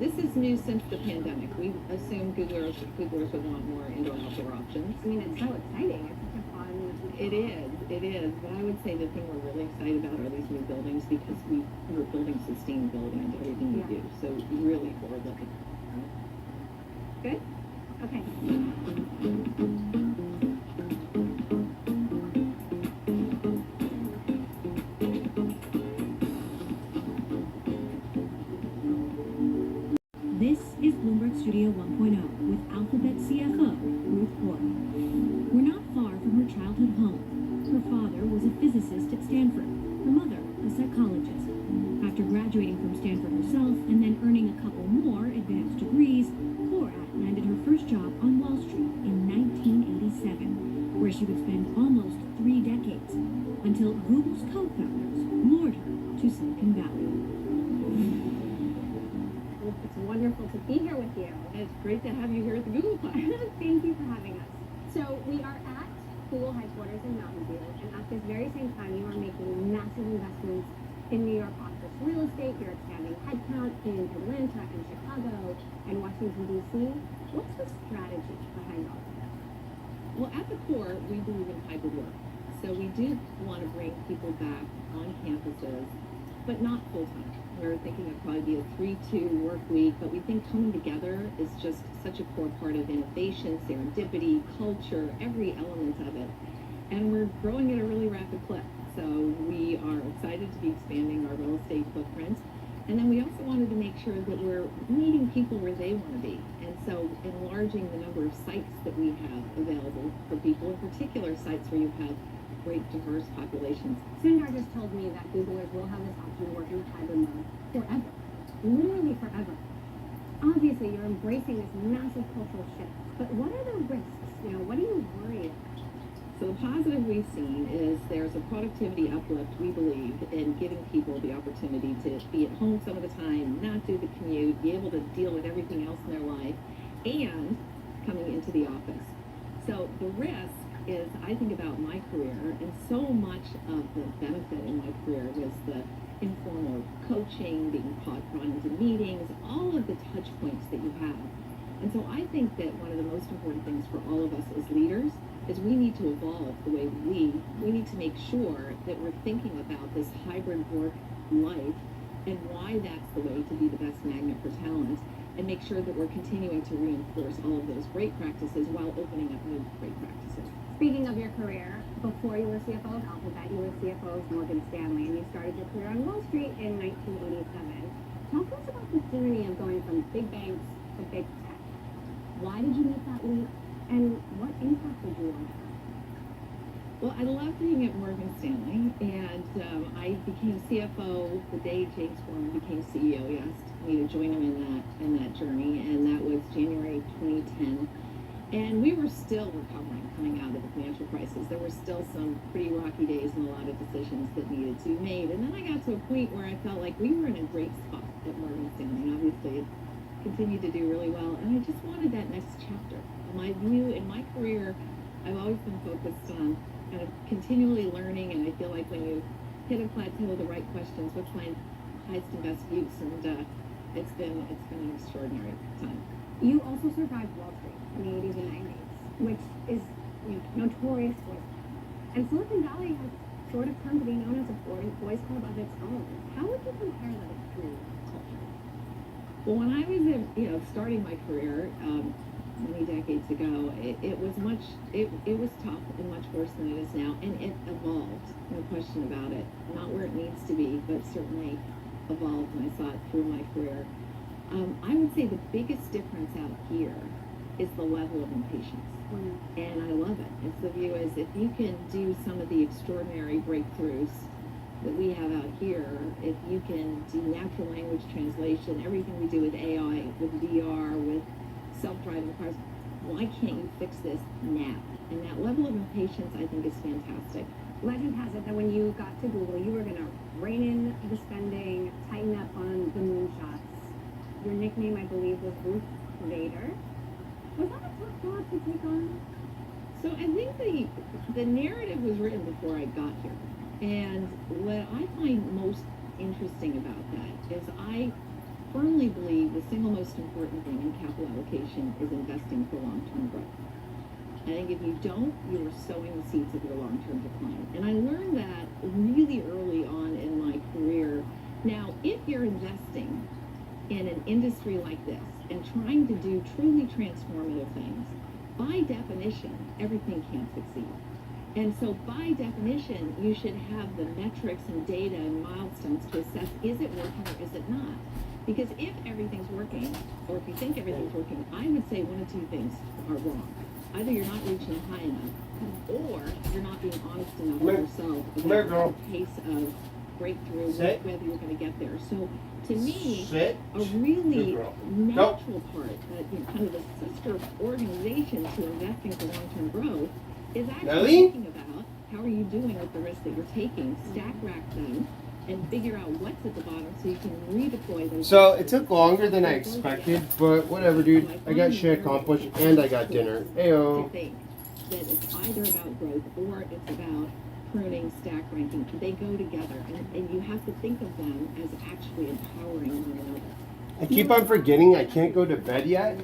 This is new since the pandemic. We assumed Googlers would want more indoor-outdoor options. I mean, it's so exciting. It's such a fun. It is. But I would say the thing we're really excited about are these new buildings because we're building sustainability into everything we do. So really forward-looking. Good? Okay. This is Bloomberg Studio 1.0 with Alphabet CFO Ruth Orr. We're not far from her childhood home. Her father was a physicist at Stanford, her mother a psychologist. After graduating from Stanford herself and then earning a couple more advanced degrees, Cora landed her first job on Wall Street in 1987, where she would spend almost 3 decades, until Google's co-founders lured her to Silicon Valley. It's wonderful to be here with you. It's great to have you here at the Google Cloud. Thank you for having us. So we are at Google headquarters in Mountain View, and at this very same time, you are making massive investments in New York office real estate. You're expanding headcount in Atlanta and Chicago and Washington, D.C. What's the strategy behind all of this? Well, at the core, we believe in hybrid work. So we do want to bring people back on campuses, but not full-time. We're thinking it'd probably be a 3-2 work week, but we think coming together is just such a core part of innovation, serendipity, culture, every element of it. And we're growing at a really rapid clip. So we are excited to be expanding our real estate footprint. And then we also wanted to make sure that we're meeting people where they want to be. And so enlarging the number of sites that we have available for people, in particular sites where you have great diverse populations. Sundar just told me that Googlers will have this option to work in hybrid mode forever. Literally forever. Obviously, you're embracing this massive cultural shift. But what are the risks? What do you worry about? So the positive we've seen is there's a productivity uplift, we believe, in giving people the opportunity to be at home some of the time, not do the commute, be able to deal with everything else in their life, and coming into the office. So the risk is, I think about my career, and so much of the benefit in my career was the informal coaching, being brought into meetings, all of the touch points that you have. And so I think that one of the most important things for all of us as leaders is we need to evolve the way we need to make sure that we're thinking about this hybrid work life and why that's the way to be the best magnet for talent, and make sure that we're continuing to reinforce all of those great practices while opening up new great practices. Speaking of your career, before you were CFO of Alphabet, you were CFO of Morgan Stanley, and you started your career on Wall Street in 1987. Talk to us about the journey of going from big banks to big tech. Why did you make that leap, and what impact did you want to have? Well, I loved being at Morgan Stanley, and I became CFO the day James Forman became CEO. He asked me to join him in that journey, and that was January 2010. And we were still recovering coming out of the financial crisis. There were still some pretty rocky days and a lot of decisions that needed to be made. And then I got to a point where I felt like we were in a great spot at Morgan Stanley. And obviously, it continued to do really well. And I just wanted that next chapter. My view in my career, I've always been focused on kind of continually learning. And I feel like when you hit a plateau, the right questions, what's my highest and best use? And it's been an extraordinary time. You also survived Wall Street in the 80s and 90s, which is notorious for it. And Silicon Valley has sort of come to be known as a boys' club of its own. How would you compare those two cultures? Well, when I was starting my career many decades ago, it was tough and much worse than it is now, and it evolved, no question about it. Not where it needs to be, but certainly evolved, and I saw it through my career. I would say the biggest difference out here is the level of impatience. And I love it. It's the view is if you can do some of the extraordinary breakthroughs that we have out here, if you can do natural language translation, everything we do with AI, with VR, with self-driving cars, why can't you fix this now? And that level of impatience, I think, is fantastic. Legend has it that when you got to Google, you were going to rein in the spending, tighten up on the moonshots. Your nickname, I believe, was Ruth Vader. Was that a tough job to take on? So I think the narrative was written before I got here. And what I find most interesting about that is I firmly believe the single most important thing in capital allocation is investing for long-term growth. I think if you don't, you are sowing the seeds of your long-term decline. And I learned that really early on in my career. Now, if you're investing in an industry like this and trying to do truly transformative things, by definition, everything can't succeed. And so by definition, you should have the metrics and data and milestones to assess, is it working or is it not? Because if everything's working, or if you think everything's working, I would say one of two things are wrong. Either you're not reaching high enough, or you're not being honest enough with yourself about the pace of breakthrough, whether you're going to get there. So to me, a really natural part, kind of a sister organization to investing for long-term growth is actually thinking about how are you doing with the risks that you're taking, stack rack them, and figure out what's at the bottom so you can redeploy those. So it took longer than I expected, but whatever, dude. I got shit accomplished and I got dinner. Ayo. I think that it's either about growth or it's about pruning, stack ranking. They go together, and you have to think of them as actually empowering one another. I keep on forgetting I can't go to bed yet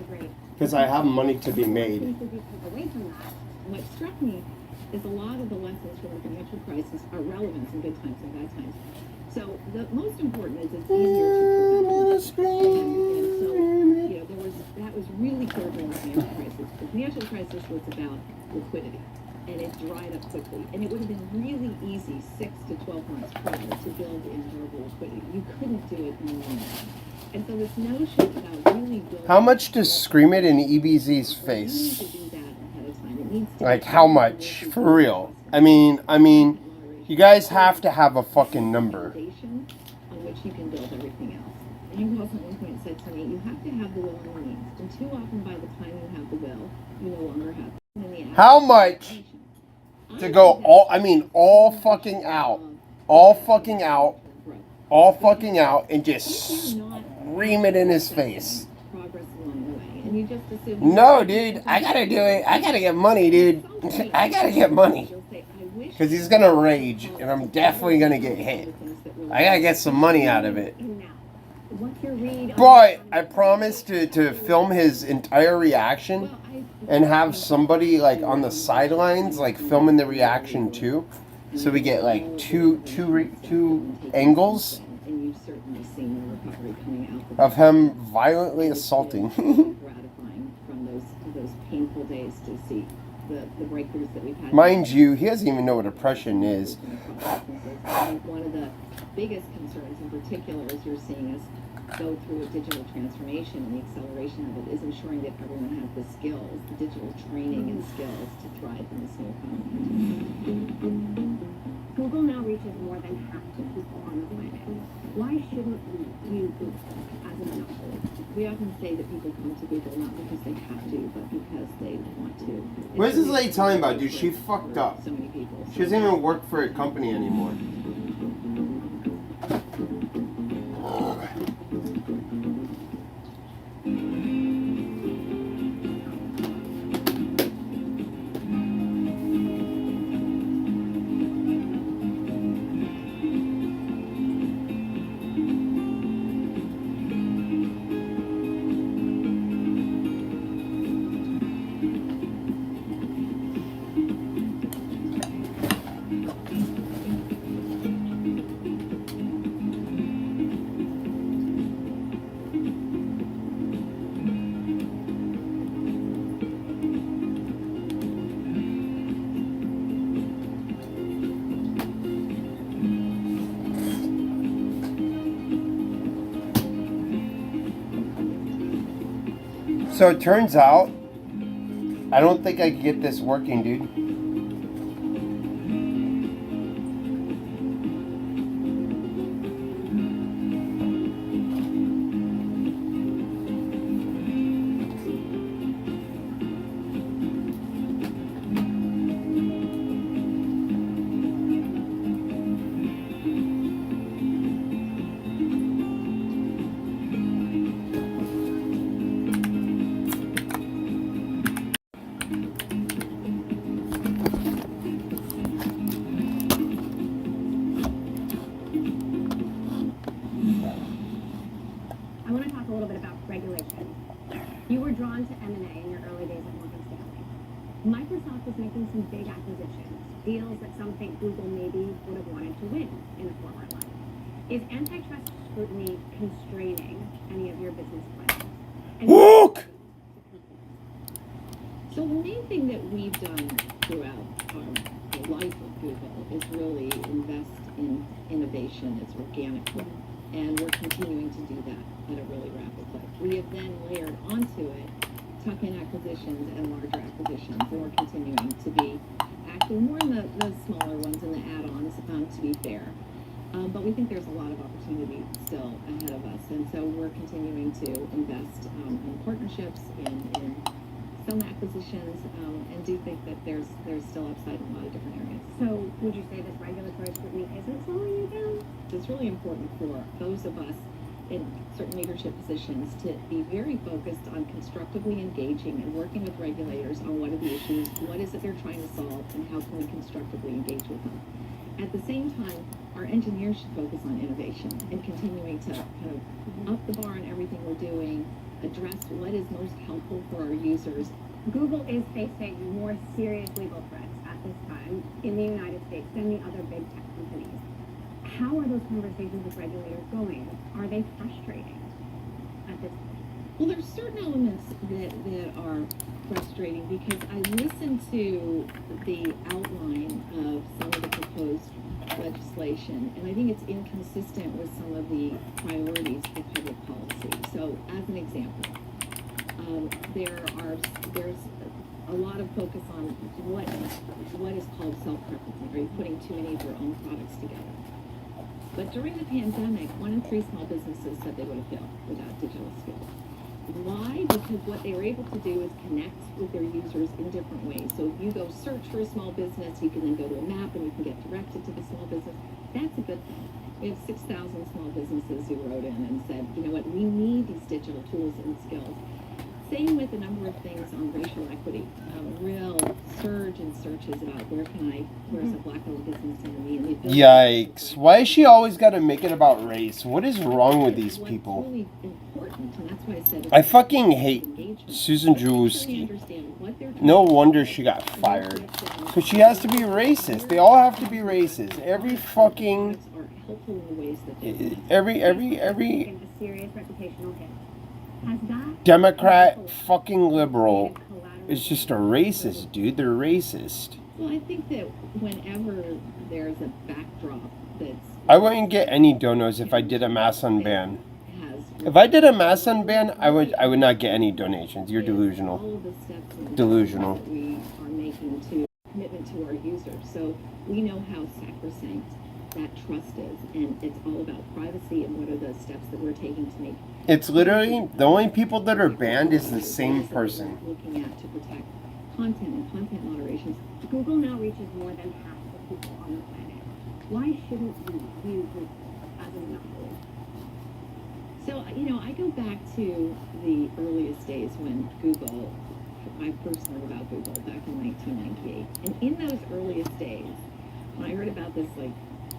because I have money to be made. Away from that, what struck me is a lot of the lessons from the financial crisis are relevant in good times and bad times. So the most important is it's easier to prevent. And so, you know, that was really clear during the financial crisis. The financial crisis was about liquidity, and it dried up quickly. And it would have been really easy 6 to 12 months prior to build in durable liquidity. You couldn't do it in the long run. And so this notion about really building... How much to scream it in EBZ's face? Like, how much? For real. I mean, you guys have to have a fucking number. On which you can build everything else. Hank Wilson at one point said to me, you have to have the will and the means. And too often by the time you have the will, you no longer have the How much to go all fucking out. All fucking out. All fucking out and just scream it in his face. And you just assume no, dude, I gotta do it. I gotta get money, dude. I gotta get money. Because he's gonna rage, and I'm definitely gonna get hit. I gotta get some money out of it. But I promised to film his entire reaction and have somebody like on the sidelines, like filming the reaction too, so we get like two angles of him violently assaulting. Gratifying from those painful days to see the breakthroughs that we've had. Mind you, he doesn't even know what oppression is. I think one of the biggest concerns in particular as you're seeing us go through a digital transformation and the acceleration of it is ensuring that everyone has the skills, the digital training and skills to thrive in this new economy. Google now reaches more than half the people on the planet. Why shouldn't we use Google as a monopoly? We often say that people come to Google not because they have to, but because they want to. What is this lady telling about, dude? She fucked up. So many people. She doesn't even work for a company anymore. So it turns out, I don't think I can get this working, dude. want to talk a little bit about regulation. You were drawn to M&A in your early days at Morgan Stanley. Microsoft was making some big acquisitions, deals that some think Google maybe would have wanted to win in a former life. Is antitrust scrutiny constraining any of your business plans? Look! So the main thing that we've done throughout the life of Google is really invest in innovation. It's organic growth, and we're continuing to do that at a really rapid clip. We have then layered onto it tuck-in acquisitions and larger acquisitions, and we're continuing to be active more in the smaller ones and the add-ons, to be fair. But we think there's a lot of opportunity still ahead of us, and so we're continuing to invest in partnerships, in some acquisitions, and do think that there's still upside in a lot of different areas. So would you say this regulatory scrutiny isn't slowing you down? It's really important for those of us in certain leadership positions to be very focused on constructively engaging and working with regulators on what are the issues, what is it they're trying to solve, and how can we constructively engage with them. At the same time, our engineers should focus on innovation and continuing to kind of up the bar on everything we're doing, address what is most helpful for our users. Google is facing more serious legal threats at this time in the United States than the other big tech companies. How are those conversations with regulators going? Are they frustrating at this point? Well, there's certain elements that are frustrating because I listened to the outline of some of the proposed legislation, and I think it's inconsistent with some of the priorities for public policy. So, as an example, there's a lot of focus on what is called self-preferencing. Are you putting too many of your own products together? But during the pandemic, 1 in 3 small businesses said they would have failed without digital skills. Why? Because what they were able to do is connect with their users in different ways. So if you go search for a small business, you can then go to a map and you can get directed to the small business. That's a good thing. We have 6,000 small businesses who wrote in and said, you know what, we need these digital tools and skills. Same with a number of things on racial equity. Real surge in searches about where's a black-owned business in me. And the ability Yikes. Why is she always got to make it about race? What is wrong with these people? Really important, and that's why I said I fucking hate Susan Drewski. No wonder she got fired. Because she has to be racist. They all have to be racist. Every fucking... Every A serious reputational hit. Has that Democrat fucking liberal is just a racist, dude. They're racist. Well, I think that whenever there's a backdrop that's... I wouldn't get any donos if I did a mass unban. If I did a mass unban, I would not get any donations. You're delusional. All of the steps Delusional. that we are making to commitment to our users. So we know how sacrosanct that trust is, and it's all about privacy and what are the steps that we're taking to make. It's literally, the only people that are banned is the same person. Looking at to protect content and content moderation. Google now reaches more than half the people on the planet. Why shouldn't we view Google as a monopoly? So, I go back to the earliest days when I first heard about Google back in 1998. And in those earliest days, when I heard about this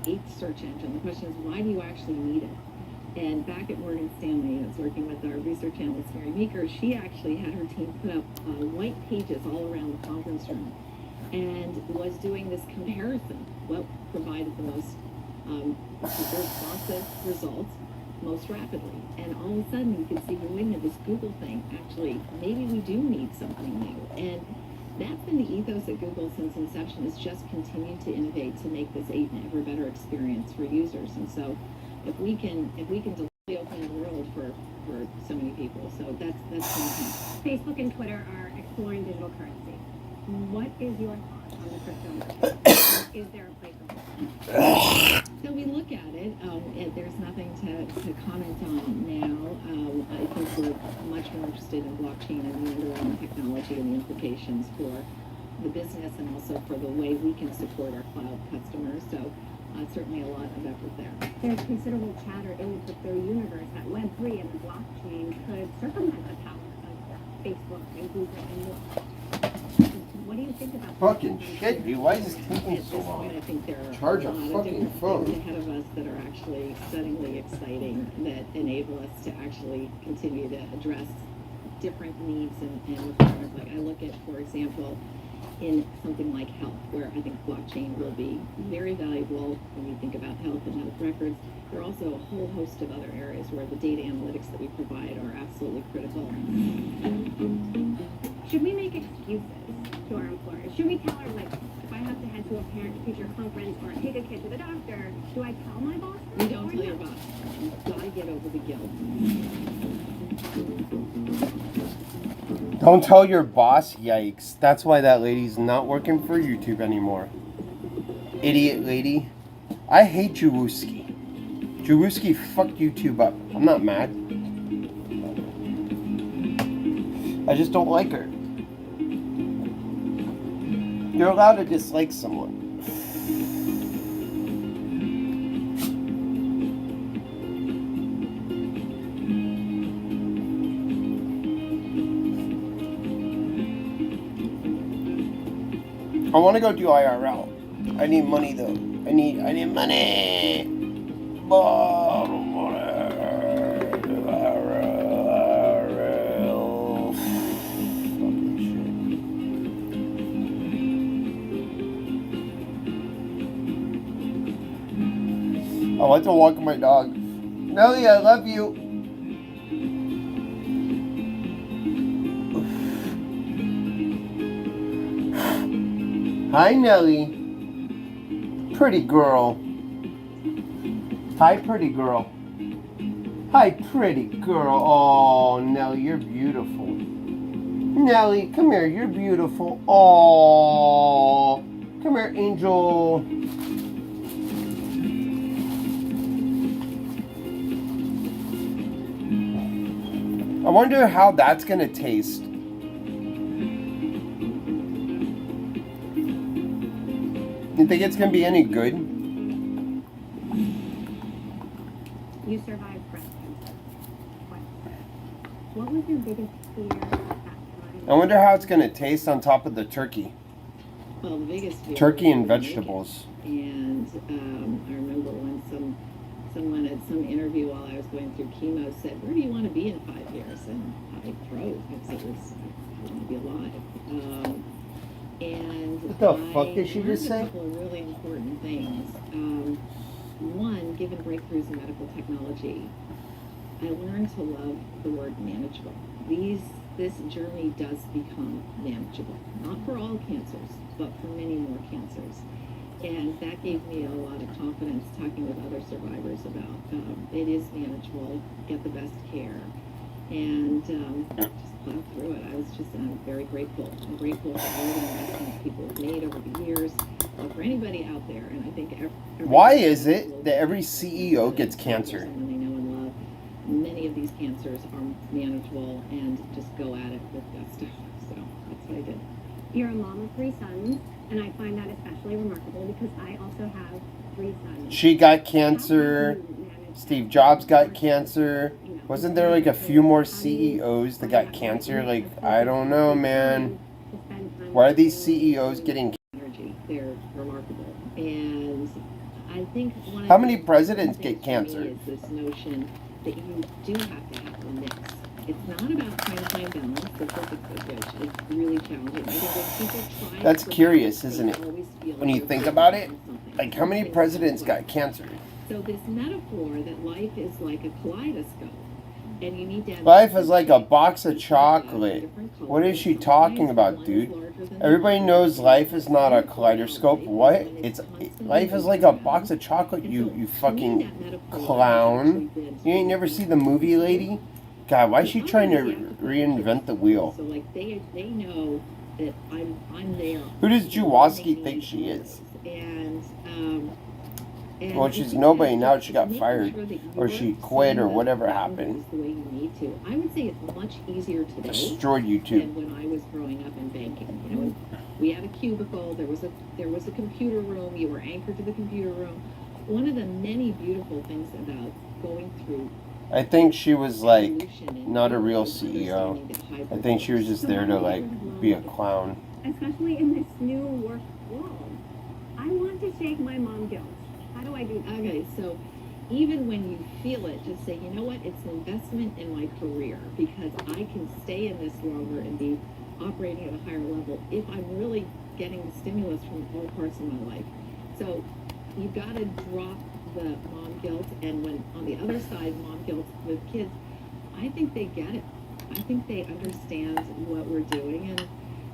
8th search engine, the question is, why do you actually need it? And back at Morgan Stanley, I was working with our research analyst, Mary Meeker. She actually had her team put up white pages all around the conference room and was doing this comparison. What provided the most responsive results most rapidly. And all of a sudden, you can see, wait a minute, this Google thing, actually, maybe we do need something new. And that's been the ethos at Google since inception, is just continue to innovate to make this an ever better experience for users. And so if we can deliver the open world for so many people, so that's fantastic. Facebook and Twitter are exploring digital currency. What is your thought on the crypto market? Is there a place for it? So we look at it. There's nothing to comment on now. I think we're much more interested in blockchain and the underlying technology and the implications for the business and also for the way we can support our cloud customers. So certainly a lot of effort there. There's considerable chatter in the crypto universe that Web3 and the blockchain could circumvent the power of Facebook and Google and more. What do you think about Fucking shit, dude. Why is this taking At so this long? point, I think there are Charge a a lot of fucking different phone. things ahead of us that are actually stunningly exciting that enable us to actually continue to address different needs and requirements. Like I look at, for example, in something like health, where I think blockchain will be very valuable when you think about health and health records. There are also a whole host of other areas where the data analytics that we provide are absolutely critical. Should we make excuses to our employers? Should we tell her, like, if I have to head to a parent-teacher conference or take a kid to the doctor, do I tell my boss? You don't tell your boss. You've got to get over the guilt. Don't tell your boss, yikes. That's why that lady's not working for YouTube anymore. Idiot lady. I hate Jawuski. Jawuski fucked YouTube up. I'm not mad. I just don't like her. You're allowed to dislike someone. I want to go do IRL. I need money though. I need money. I want to walk my dog. Nelly, I love you. Hi, Nelly. Pretty girl. Hi, pretty girl. Hi, pretty girl. Oh, Nelly, you're beautiful. Nelly, come here. You're beautiful. Oh, come here, angel. I wonder how that's gonna taste. You think it's gonna be any good? You survived breast cancer. What was your biggest fear at that time? I wonder how it's gonna taste on top of the turkey. Well, the biggest fear Turkey and was to make it. vegetables. And I remember when someone at some interview while I was going through chemo said, "Where do you want to be in 5 years?" And I froze because I want to be alive. And What the fuck did she just say? A couple of really important things. One, given breakthroughs in medical technology, I learned to love the word manageable. This journey does become manageable, not for all cancers, but for many more cancers. And that gave me a lot of confidence talking with other survivors about it is manageable, get the best care, and just plow through it. I'm very grateful. I'm grateful for all the investments people have made over the years. For anybody out there, and I think Why is it that every CEO gets cancer? Someone they know and love. Many of these cancers are manageable and just go at it with gusto. So that's what I did. You're a mom of 3 sons, and I find that especially remarkable because I also have 3 sons. She got cancer. Steve Jobs got cancer. Wasn't there like a few more CEOs that got cancer? Like, I don't know, man. Why are these CEOs getting energy? They're remarkable. And I think one of How the many presidents get things for cancer? me is this notion that you do have to have a mix. It's not about trying to find balance, the perfect which is really challenging. I think when people try That's to curious, balance, isn't they it? always feel When like you they're think missing about it, something. like how many presidents got cancer? So this metaphor that life is like a kaleidoscope, and you need to have Life is like a box of chocolate. What is she talking about, dude? Everybody knows life is not a kaleidoscope. What? Life is like a box of chocolate, you fucking clown. You ain't never see the movie, lady? God, why is she trying to reinvent the wheel? So like they know that I'm there. Who does Jaworski think she is? And Well, she's nobody now. She got fired, or she quit, or whatever happened. the way you need to. I would say it's much easier today Destroyed than YouTube. when I was growing up in banking. You know, we had a cubicle. There was a computer room. You were anchored to the computer room. One of the many beautiful things about going through I think she was like not a real CEO. I think she was just there to like be a clown. especially in this new work world. I want to shake my mom guilt. How do I do that? Okay, so even when you feel it, just say, you know what, it's an investment in my career because I can stay in this longer and be operating at a higher level if I'm really getting the stimulus from all parts of my life. So you've got to drop the mom guilt, and when on the other side, mom guilt with kids, I think they get it. I think they understand what we're doing, and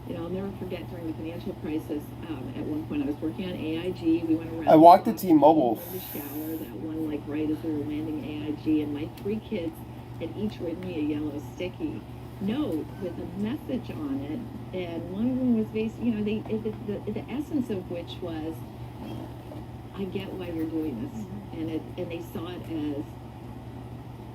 you know, I'll never forget during the financial crisis. At one point, I was working on AIG. We went around. I walked to T-Mobile. The shower, that one like right as we were landing AIG, and my 3 kids had each written me a yellow sticky note with a message on it, and one of them was based, you know, the essence of which was, I get why you're doing this, and they saw it as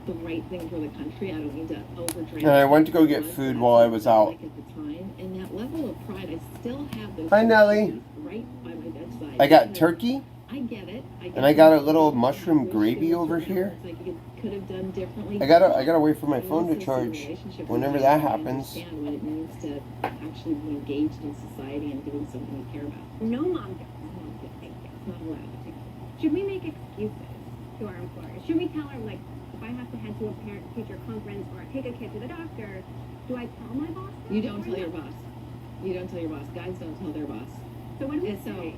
the right thing for the country. I don't mean to overdraw. And I went to go get food while I was out. Like at the time, and that level of pride, I still have those. Hi, Nellie. Right by my bedside. I got turkey. I get it. And I got a little mushroom gravy over here. Like you could have done differently. I gotta wait for my phone to charge. Whenever that happens. Understand what it means to actually be engaged in society and doing something you care about. No mom guilt. Thank you. It's not allowed. Should we make excuses to our employers? Should we tell her, like, if I have to head to a parent-teacher conference or take a kid to the doctor, do I tell my boss? You don't tell your boss. You don't tell your boss. Guys don't tell their boss. So what do we And so, say?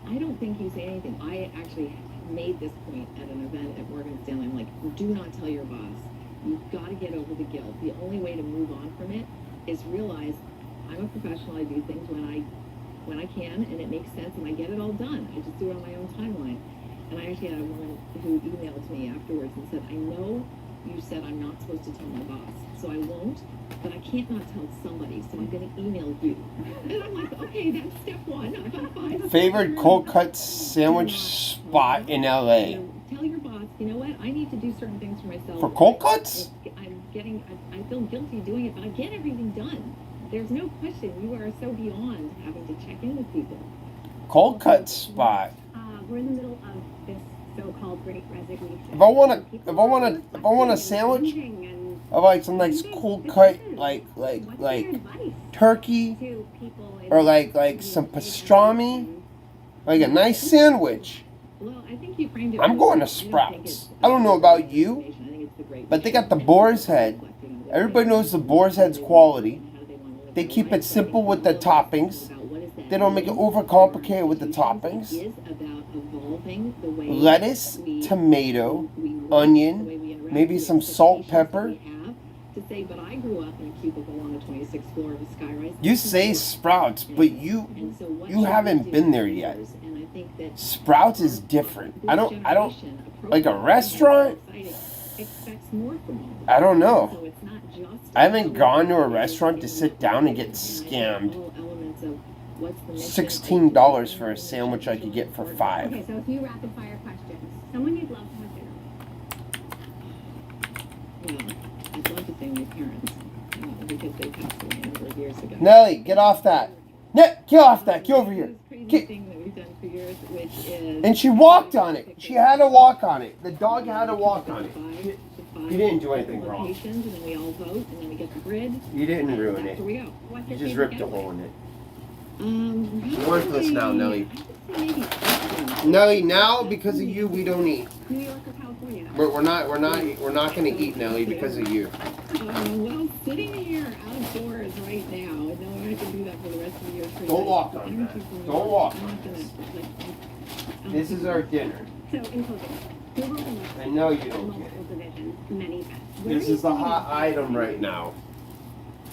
I don't think you say anything. I actually made this point at an event at Morgan Stanley. I'm like, do not tell your boss. You've got to get over the guilt. The only way to move on from it is realize I'm a professional. I do things when I can, and it makes sense, and I get it all done. I just do it on my own timeline. And I actually had a woman who emailed me afterwards and said, I know you said I'm not supposed to tell my boss, so I won't, but I can't not tell somebody, so I'm going to email you. And I'm like, okay, that's step 1. I'm fine. Favorite cold cut sandwich spot in LA? Tell your boss, you know what, I need to do certain things for myself. For cold cuts? I feel guilty doing it, but I get everything done. There's no question. You are so beyond having to check in with people. Cold cut spot. We're in the middle of this so-called great resignation. If I want a sandwich, I like some nice cold cut, like turkey, or like some pastrami, like a nice sandwich. Well, I think you framed it. I'm going to Sprouts. I don't know about you, but they got the Boar's Head. Everybody knows the Boar's Head's quality. They keep it simple with the toppings. They don't make it overcomplicated with the toppings. Lettuce, tomato, onion, maybe some salt, pepper. To say, but I grew up in a cubicle on the 26th floor of a skyrise. You say Sprouts, but you haven't been there yet. Sprouts is different. I don't like a restaurant. I don't know. I haven't gone to a restaurant to sit down and get scammed. $16 for a sandwich I could get for $5. Okay, so a few rapid fire questions. Someone you'd love to have dinner with. Well, I'd love to say my parents, because they passed away a number of years ago. Nelly, get off that. Get off that. Get over here. Crazy thing that we've done for years, which is... And she walked on it. She had to walk on it. The dog had to walk on it. You didn't do anything wrong. And then we all vote, and then we get the grid. You didn't ruin it. That's where we go. You just ripped a hole in it. Worthless now, Nelly. Nelly, now because of you, we don't eat. New York or California? We're not gonna eat, Nelly, because of you. Well, sitting here outdoors right now, and knowing I can do that for the rest of the year. Don't walk on that. Don't walk on this. This is our dinner. So, in closing, Google and I know you don't get multiple divisions, many pets. This is the hot item right now.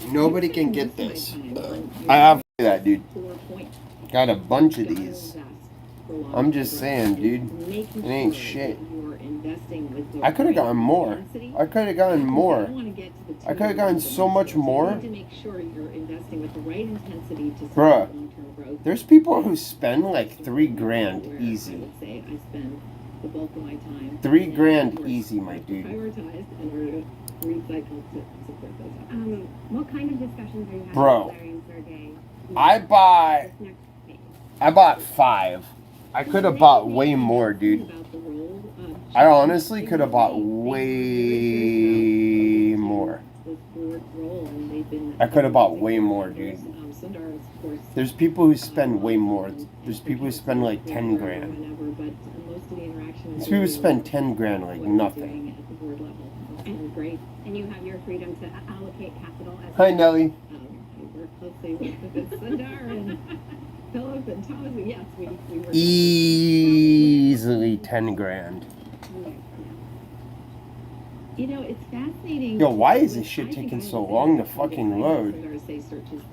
Nobody can get this. I have that, dude. Got a bunch of these. I'm just saying, dude. It ain't shit. I could have gotten more. I could have gotten more. I could have gotten so much more. Bruh, there's people who spend like $3,000 easy. $3,000 easy, my dude. What kind of discussions are you having Bro, with Larry and Sergey? I bought 5. I could have bought way more, dude. I honestly could have bought way more. I could have bought way more, dude. Sundar's of course. There's people who spend way more. There's people who spend like 10 grand. Whatever, but most of the interaction There's is people who really spend 10 grand like what you're nothing. doing at the board level. It's great. And you have your freedom to allocate capital as Hi, Nelly. We work closely with Sundar and Philip and Thomas. And yes, we work. Easily 10 grand. You know, it's fascinating. Yo, why is this shit taking so long to fucking load?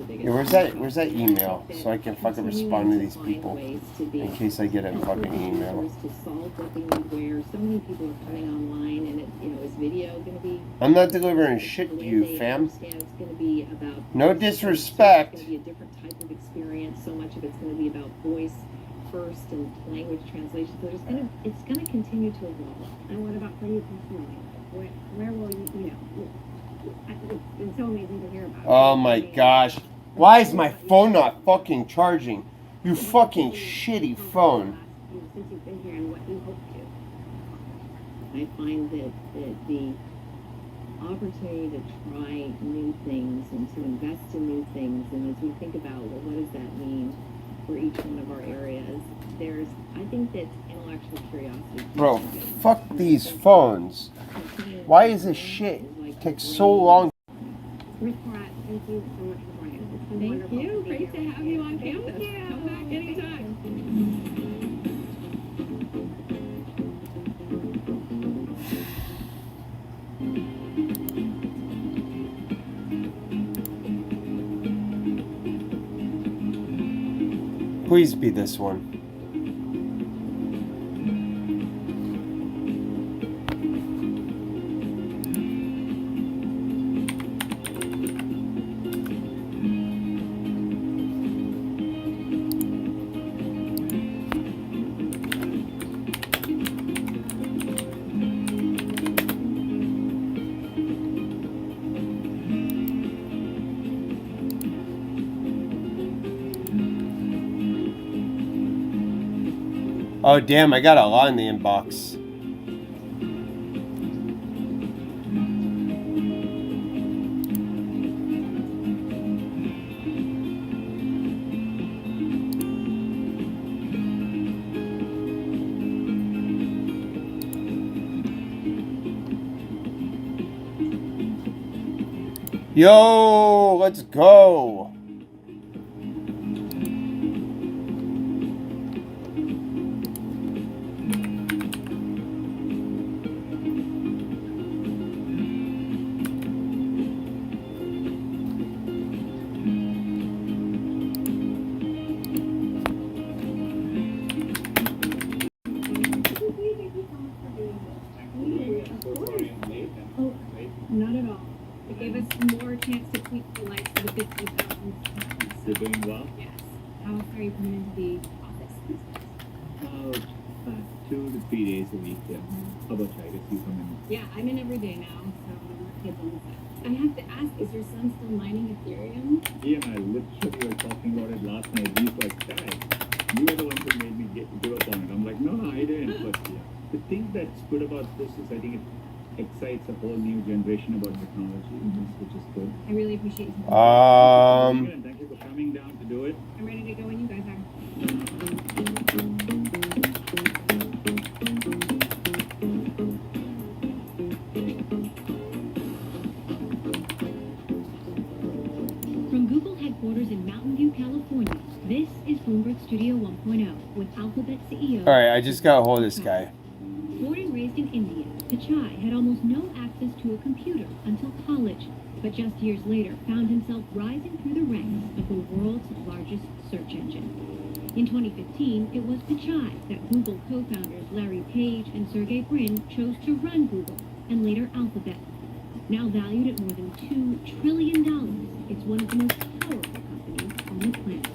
Yo, where's that email so I can fucking respond to these people in case I get a fucking email. To solve what they need where so many people are coming online, and is video going to be? I'm not delivering shit to you, fam. It's going to be about No disrespect. It's going to be a different type of experience. So much of it's going to be about voice first and language translation. So it's going to continue to evolve. And what about for you personally? Where will you know? It's been so amazing to hear about. Oh my gosh. Why is my phone not fucking charging? You fucking shitty phone. Since you've been here and what you hope to. I find that the opportunity to try new things and to invest in new things, and as we think about, well, what does that mean for each one of our areas, I think that intellectual curiosity. Bro, fuck these phones. Why is this shit take so long? Ms. Porat, thank you so much for joining us. It's been Thank wonderful you. to be Great here. to have you on campus. Thank you. Come back anytime. Please be this one. Oh damn, I got a lot in the inbox. Yo, let's go. Oh, not at all. It gave us more chance to tweak the lights for the 50,000. You're doing well? Yes. How are you coming into the office? 2 to 3 days a week, yeah. How about you? I guess you come in. Yeah, I'm in every day now, so I'm kids on the side. I have to ask, is your son still mining Ethereum? He and I literally were talking about it last night. He's like, Dad, you were the one who made me give up on it. I'm like, no, I didn't. But yeah. The thing that's good about this is I think it excites a whole new generation about technology, which is good. I really appreciate you. And thank you for coming down to do it. I'm ready to go when you guys are. From Google headquarters in Mountain View, California, this is Bloomberg Studio 1.0 with Alphabet CEO. All right, I just got a hold of this guy. Born and raised in India, Pichai had almost no access to a computer until college, but just years later found himself rising through the ranks of the world's largest search engine. In 2015, it was Pichai that Google co-founders Larry Page and Sergey Brin chose to run Google and later Alphabet. Now valued at more than $2 trillion, it's one of the most powerful companies on the planet.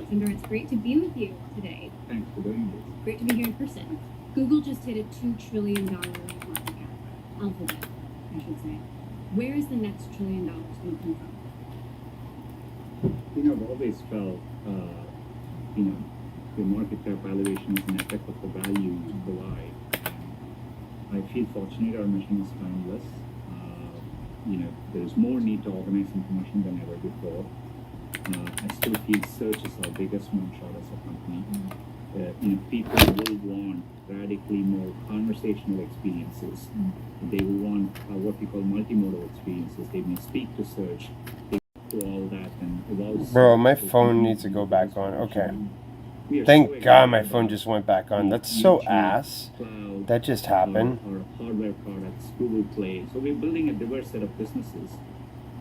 Sundar, it's great to be with you today. Thanks for doing this. Great to be here in person. Google just hit a $2 trillion market cap. Alphabet, I should say. Where is the next $1 trillion going to come from? You know, I've always felt, the market cap valuation is an effect of the value you provide. I feel fortunate our mission is timeless. there's more need to organize information than ever before. I still feel search is our biggest moonshot as a company. People will want radically more conversational experiences. They will want what we call multimodal experiences. They may speak to search, they do all that and evolve. Bro, my phone needs to go back on. Okay. Thank God my phone just went back on. That's so ass. That just happened. Or hardware products, Google Play. So we're building a diverse set of businesses.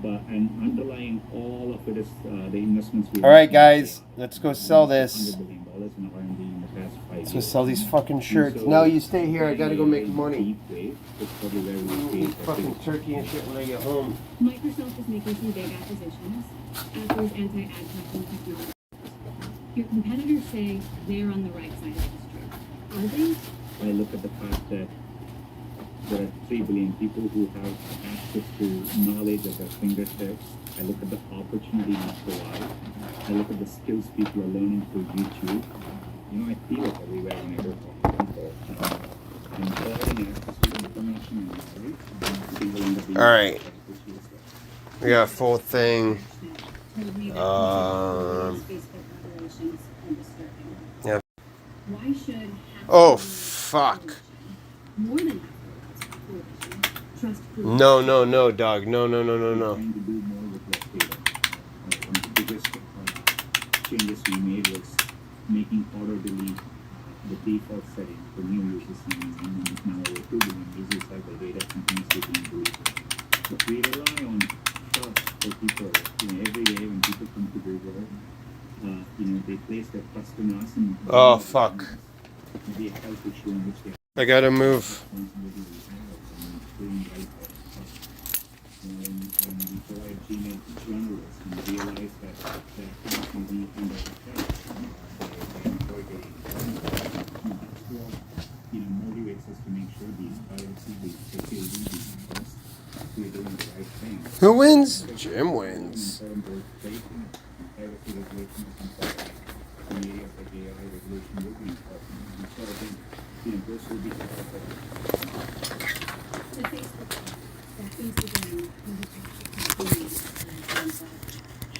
And underlying all of it is the investments we. All right, guys, let's go sell this. $100 billion in R&D in the past 5 years. Let's go sell these fucking shirts. No, you stay here. I gotta go make money. It's probably where we Eat fucking turkey and shit when I get home. Microsoft is making some big acquisitions. Apple's anti-ad tracking technology. Your competitors say they're on the right side of history. Are they? I look at the fact that there are 3 billion people who have access to knowledge at their fingertips. I look at the opportunity we provide. I look at the skills people are learning through YouTube. I feel it everywhere when I go to people. And providing access to information and knowledge. All right. We got a full thing. Yeah. Why should Oh, fuck. more than trust No, dog. No. Trying to do more with less data. One of the biggest changes we made was making auto delete the default setting for new users and now over 2 billion users have the data continuously being deleted. But we rely on trust for people. Every day when people come to Google, they place their trust in us and Oh, fuck. maybe a health issue in which they I gotta move. responsibility we have and doing right by trust. When we provide Gmail to journalists and realize that their account can be under attack, they enjoy getting that's what motivates us to make sure these privacy, these security, these trust, we're doing the right thing. Who wins? Jim wins. Privacy regulation is important. In areas like AI regulation will be important. And so I think this will be part of the Facebook Instagram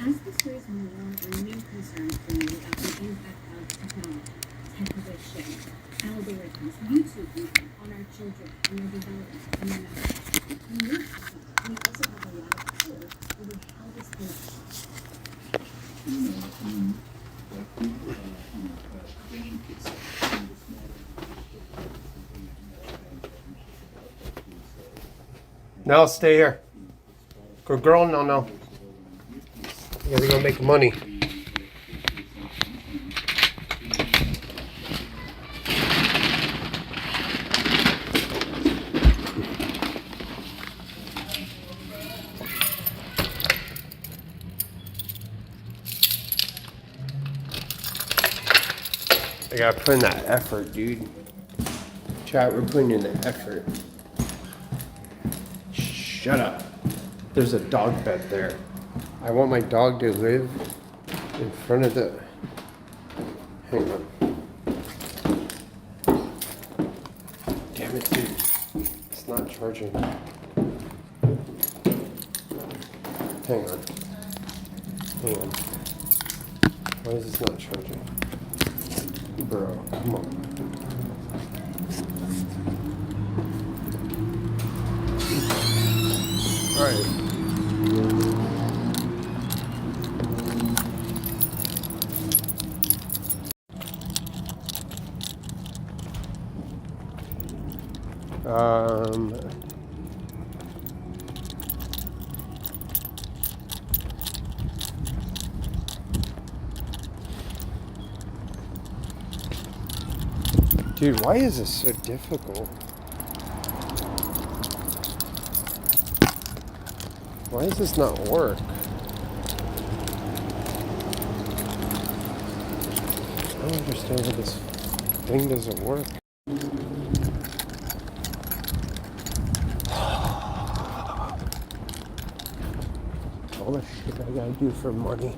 has this raised more or new concerns for you about the impact of technology, technology, algorithms, YouTube content on our children and their development and their knowledge? And we also have a lot of tools over how this goes. bringing kids from this model. No, stay here. Good girl, no. You gotta go make money. I gotta put in that effort, dude. Chat, we're putting in the effort. Shut up. There's a dog bed there. I want my dog to live in front of the... Hang on. Damn it, dude. It's not charging. Hang on. Why is this not charging? Bro, come on. Alright. Dude, why is this so difficult? Why does this not work? I don't understand why this thing doesn't work. All the shit I gotta do for money.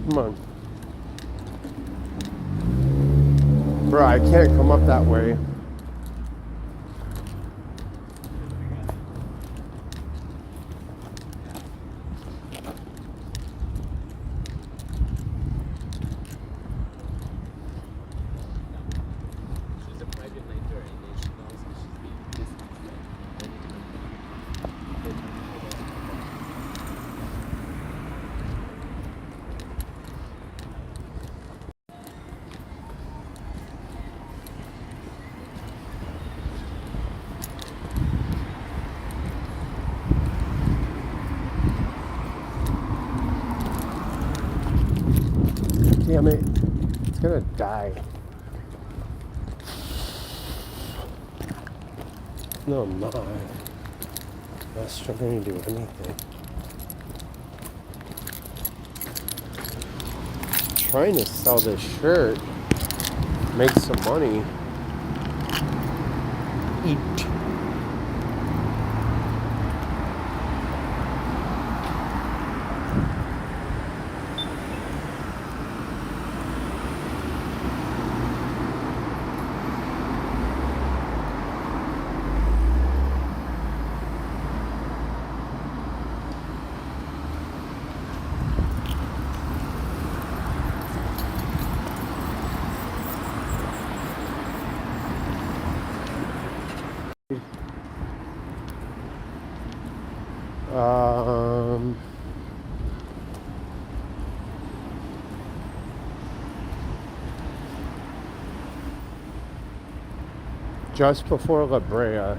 Come on. Bro, I can't come up that way. Damn it. It's gonna die. No, I'm not. I'm not struggling to do anything. I'm trying to sell this shirt. Make some money. Eat. Just before La Brea.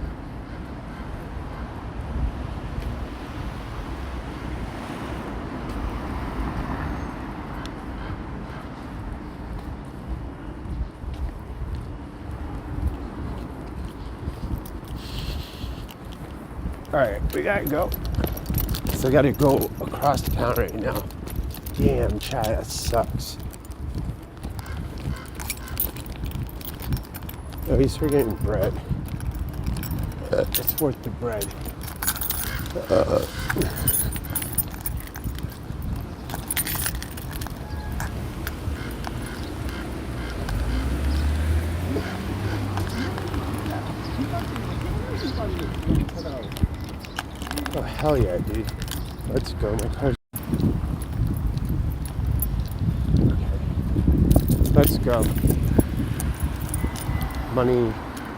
Alright, we gotta go. So I gotta go across the town right now. Damn, Chad, that sucks. At least we're getting bread. It's worth the bread. Oh, hell yeah, dude. Let's go. My car's... Okay. Let's go. Money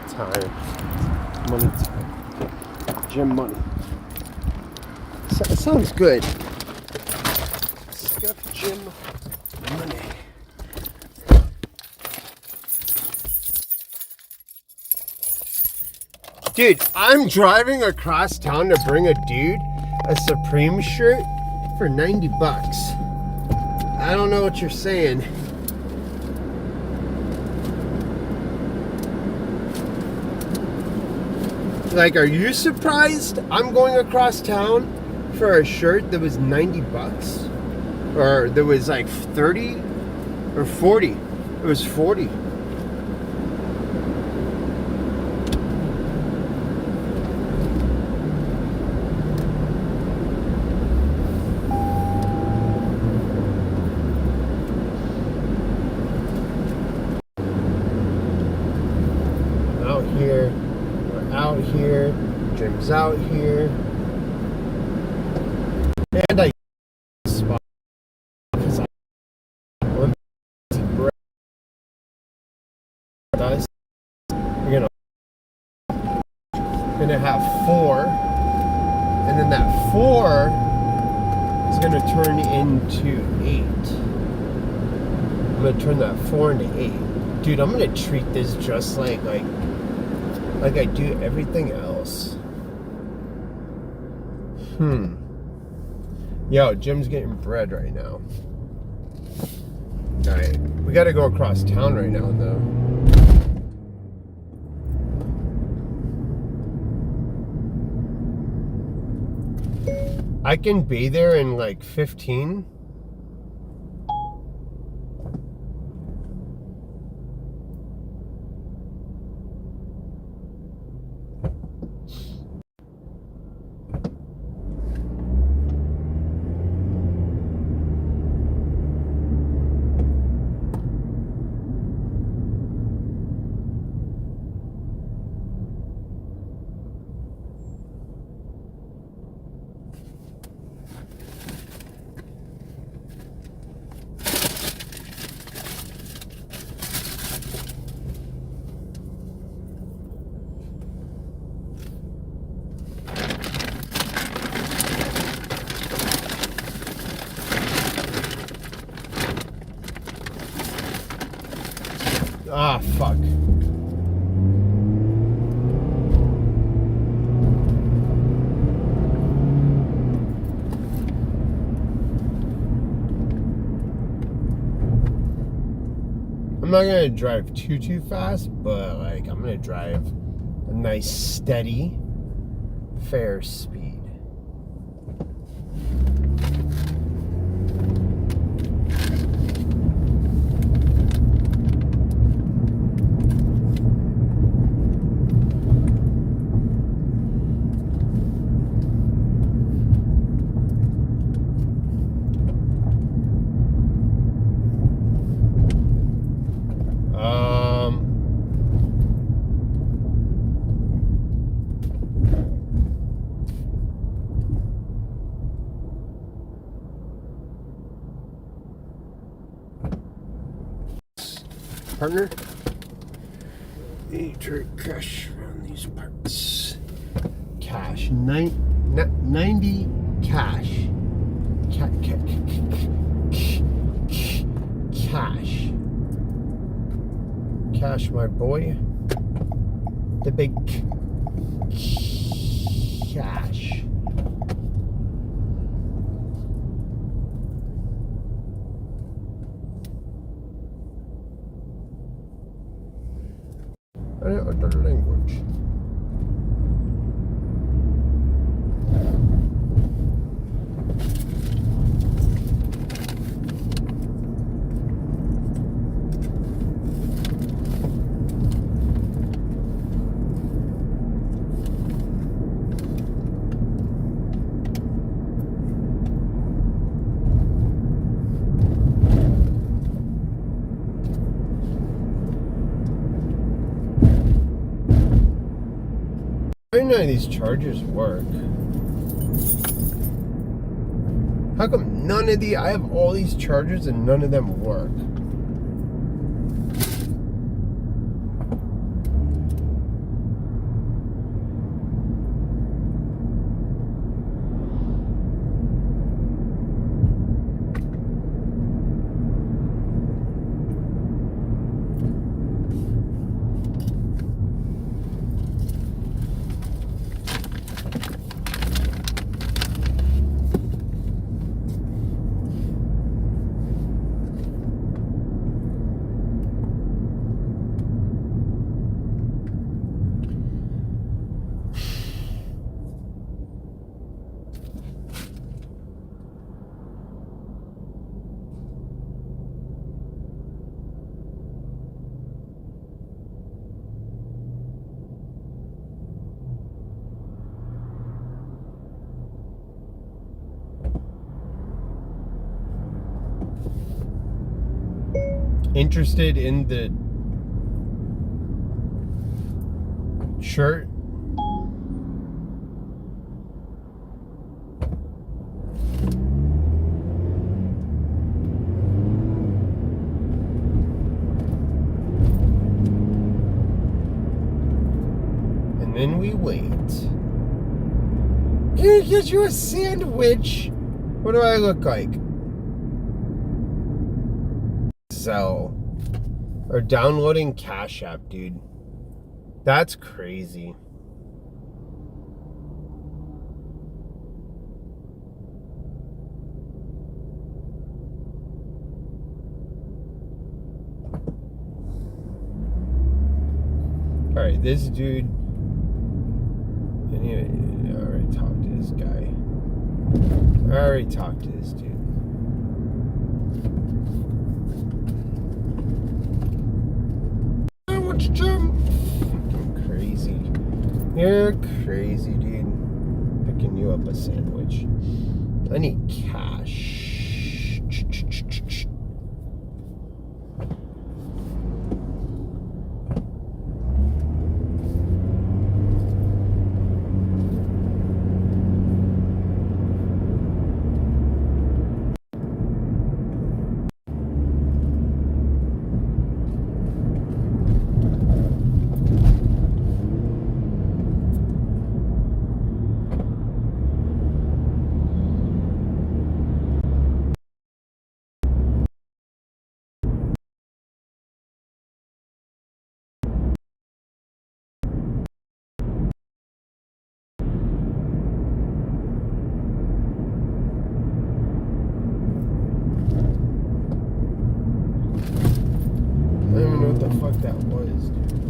time. Money time. Gym money. Sounds good. Stuff gym money. Dude, I'm driving across town to bring a dude a Supreme shirt for 90 bucks. I don't know what you're saying. Like, are you surprised I'm going across town for a shirt that was 90 bucks? Or that was like 30 or 40? It was 40. Out here. Out here, Jim's out here, and I spot because I want to break us. We're gonna have 4, and then that 4 is gonna turn into 8. I'm gonna turn that 4 into 8. Dude, I'm gonna treat this just like I do everything else. Yo, Jim's getting bread right now. Alright, we gotta go across town right now, though. I can be there in like 15. Ah, fuck. I'm not gonna drive too fast, but like I'm gonna drive a nice steady, fair speed. Partner, you trade cash around these parts. Cash, 90 cash. Cash. Cash, my boy. The big cash. Other language. None of these chargers work. How come none of I have all these chargers and none of them work? Interested in the shirt? And then we wait. Can you get you a sandwich? What do I look like? Sell or downloading Cash App, dude. That's crazy. All right, this dude. Anyway, I already talked to this guy. I already talked to this dude. Fucking crazy. You're crazy, dude. Picking you up a sandwich. I need cash. the fuck that was, dude.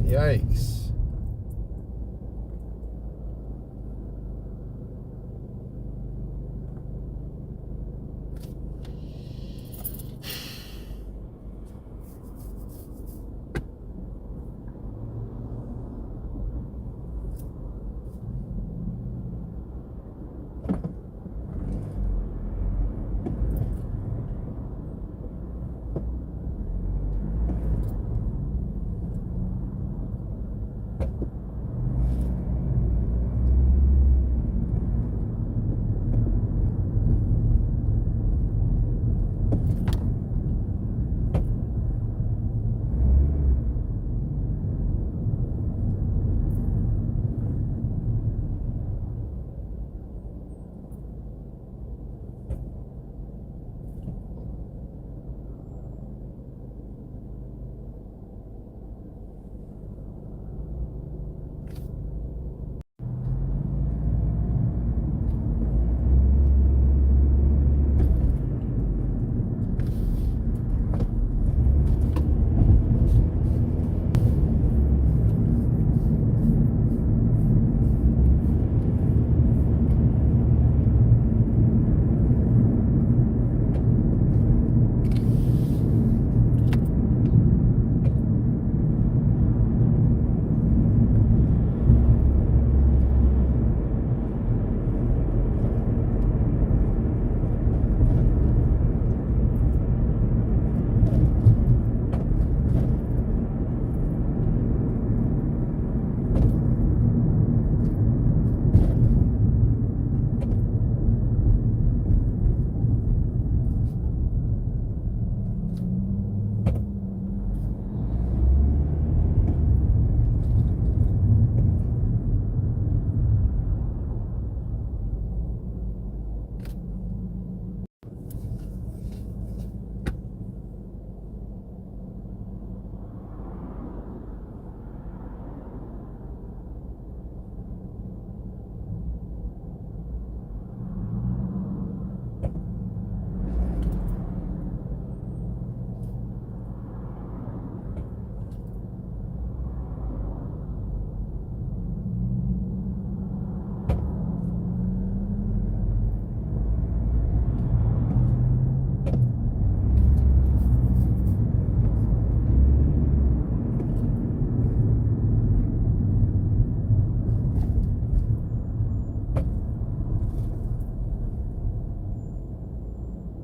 Yikes.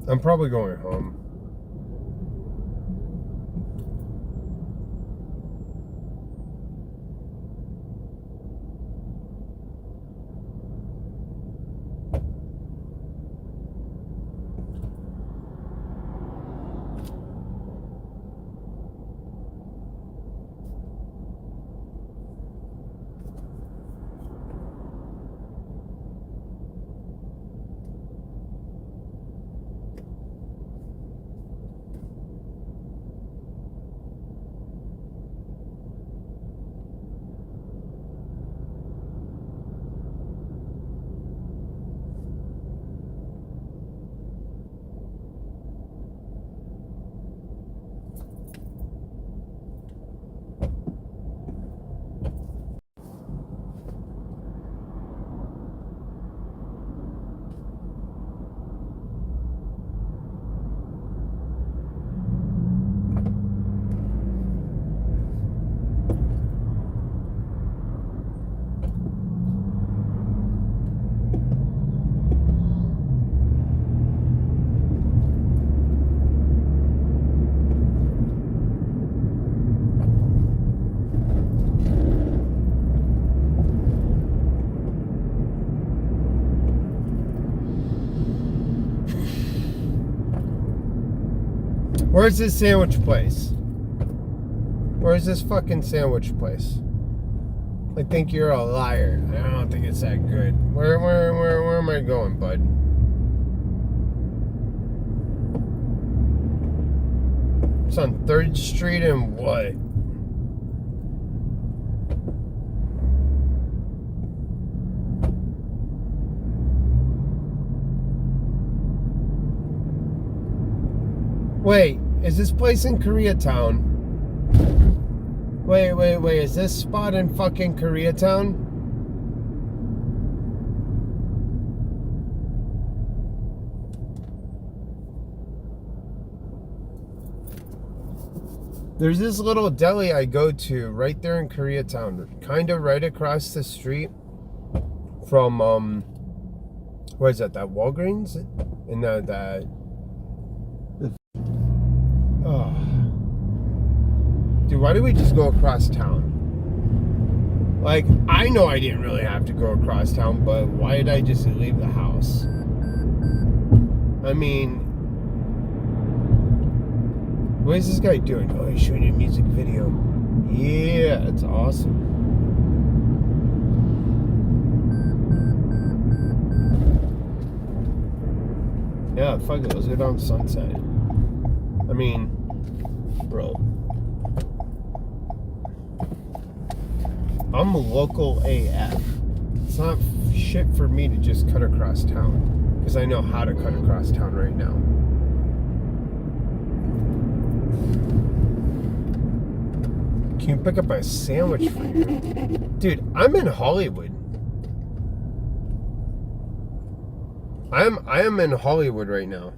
I'm probably going home. Where's this sandwich place? Where's this fucking sandwich place? I think you're a liar. I don't think it's that good. Where am I going, bud? It's on 3rd Street and what? Wait, is this place in Koreatown? Wait, is this spot in fucking Koreatown? There's this little deli I go to right there in Koreatown, kind of right across the street from, where is that Walgreens? In oh. Dude, why did we just go across town? Like, I know I didn't really have to go across town, but why did I just leave the house? I mean, what is this guy doing? Oh, he's shooting a music video. Yeah, it's awesome. Yeah, fuck it, let's go down Sunset. I mean, bro. I'm a local AF. It's not shit for me to just cut across town, because I know how to cut across town right now. Can you pick up a sandwich for you? Dude, I'm in Hollywood. I am in Hollywood right now.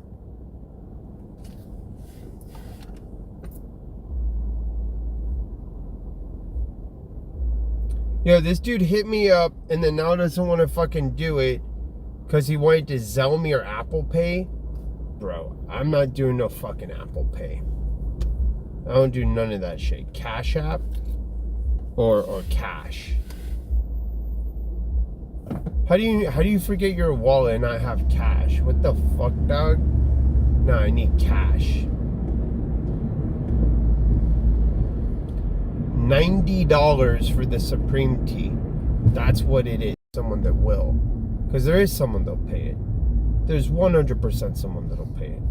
Yo, this dude hit me up and then now doesn't want to fucking do it because he wanted to Zelle me or Apple Pay. Bro, I'm not doing no fucking Apple Pay. I don't do none of that shit. Cash App or cash. How do you forget your wallet and not have cash? What the fuck, dog? No, I need cash. $90 for the Supreme Tea. That's what it is. Someone that will. Because there is someone that'll pay it. There's 100% someone that'll pay it.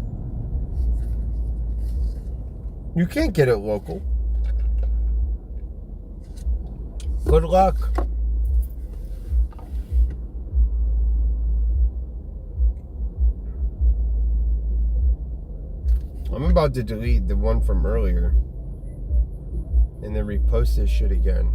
You can't get it local. Good luck. I'm about to delete the one from earlier and then repost this shit again.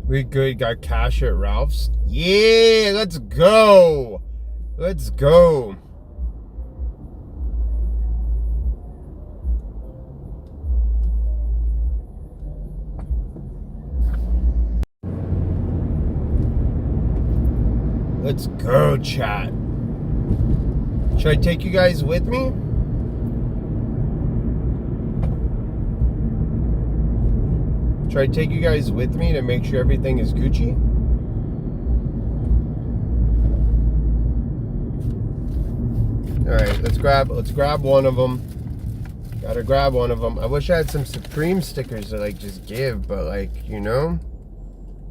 We good, got cash at Ralph's. Yeah, let's go. Let's go. Let's go, chat. Should I take you guys with me? Should I take you guys with me to make sure everything is Gucci? Alright, let's grab one of them. Gotta grab one of them. I wish I had some Supreme stickers to like just give, but like, you know,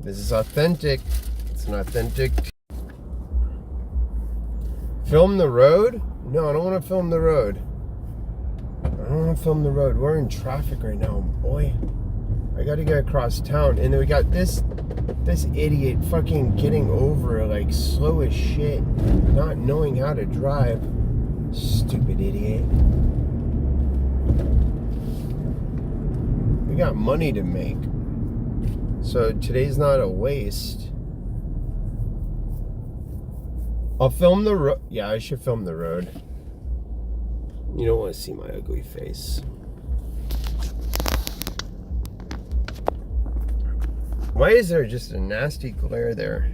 this is authentic. It's an authentic. Film the road? No, I don't want to film the road. I don't want to film the road. We're in traffic right now, boy. I gotta get across town. And then we got this idiot fucking getting over like slow as shit, not knowing how to drive. Stupid idiot. We got money to make. So today's not a waste. I'll film the road. Yeah, I should film the road. You don't want to see my ugly face. Why is there just a nasty glare there?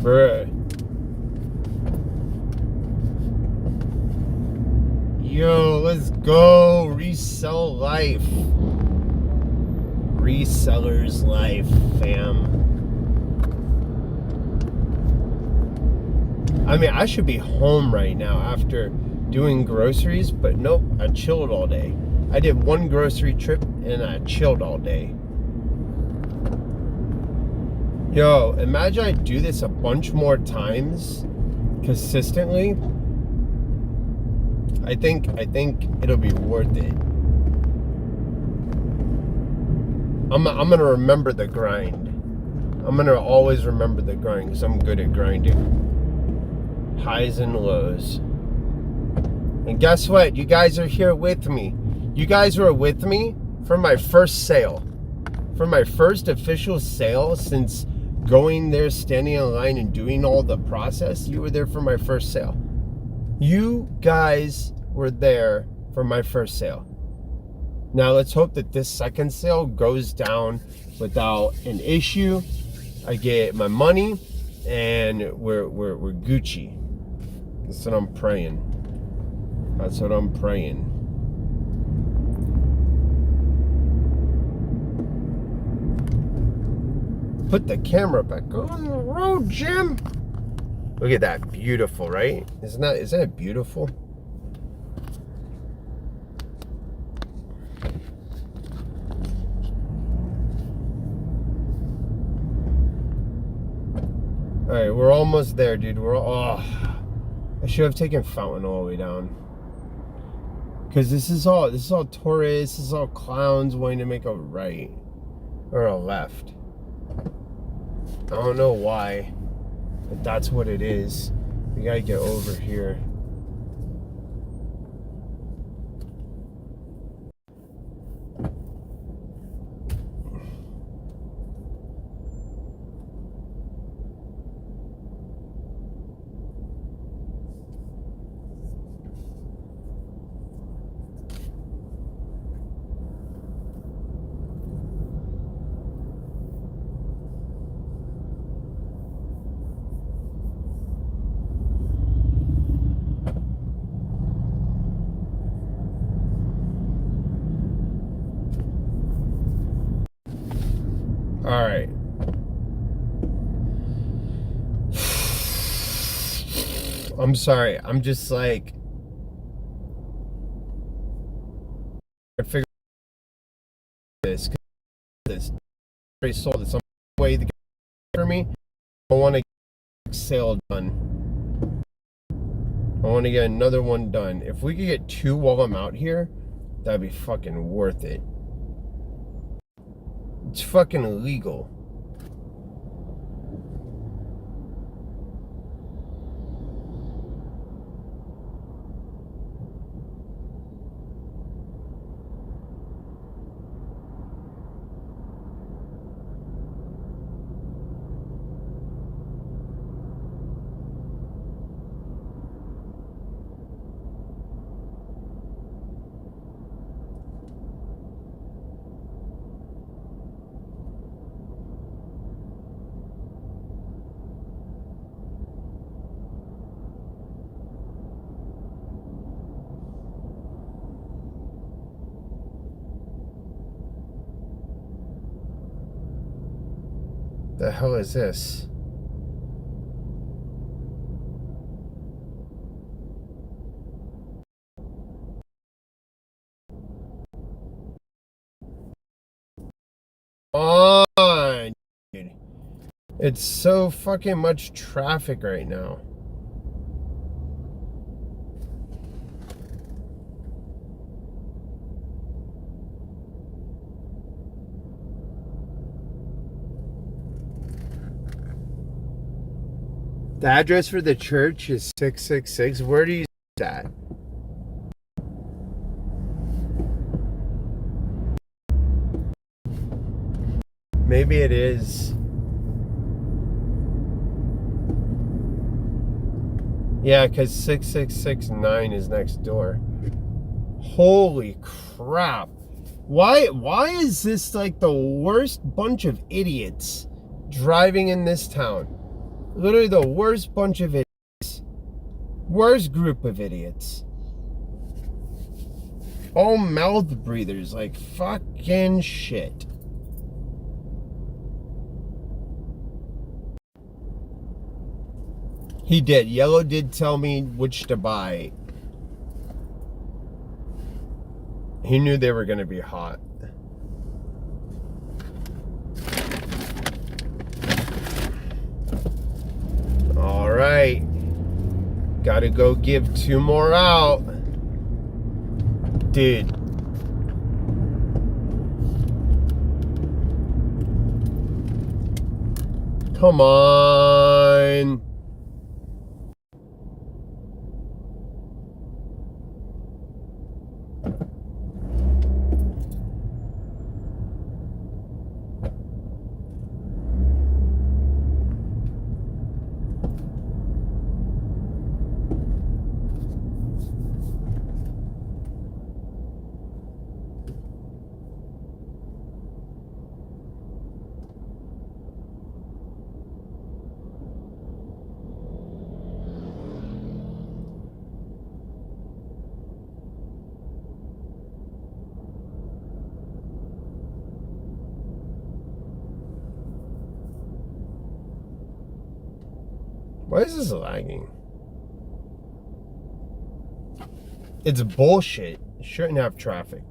Bruh. Yo, let's go. Resell life. Reseller's life, fam. I mean, I should be home right now after doing groceries, but nope, I chilled all day. I did one grocery trip and I chilled all day. Yo, imagine I do this a bunch more times consistently. I think it'll be worth it. I'm gonna remember the grind. I'm gonna always remember the grind because I'm good at grinding. Highs and lows. And guess what? You guys are here with me. You guys were with me for my first sale. For my first official sale since going there, standing in line and doing all the process. You were there for my first sale. You guys were there for my first sale. Now let's hope that this second sale goes down without an issue. I get my money and we're Gucci. That's what I'm praying. That's what I'm praying. Put the camera back on the road, Jim. Look at that, beautiful, right? Isn't that beautiful? All right, we're almost there, dude. I should have taken Fountain all the way down. Because this is all tourists, this is all clowns wanting to make a right or a left. I don't know why, but that's what it is. We gotta get over here. All right. I'm sorry. I'm just like, I figured this. Already sold it some way to get for me. I want to get a sale done. I want to get another one done. If we could get two while I'm out here, that'd be fucking worth it. It's fucking illegal. The hell is this? On, dude. It's so fucking much traffic right now. The address for the church is 666. Where do you see that? Maybe it is. Yeah, because 6669 is next door. Holy crap. Why is this like the worst bunch of idiots driving in this town? Literally the worst bunch of idiots. Worst group of idiots. All mouth breathers, like fucking shit. He did. Yellow did tell me which to buy. He knew they were going to be hot. All right. Got to go give 2 more out. Dude. Come on. Why is this lagging? It's bullshit. It shouldn't have traffic.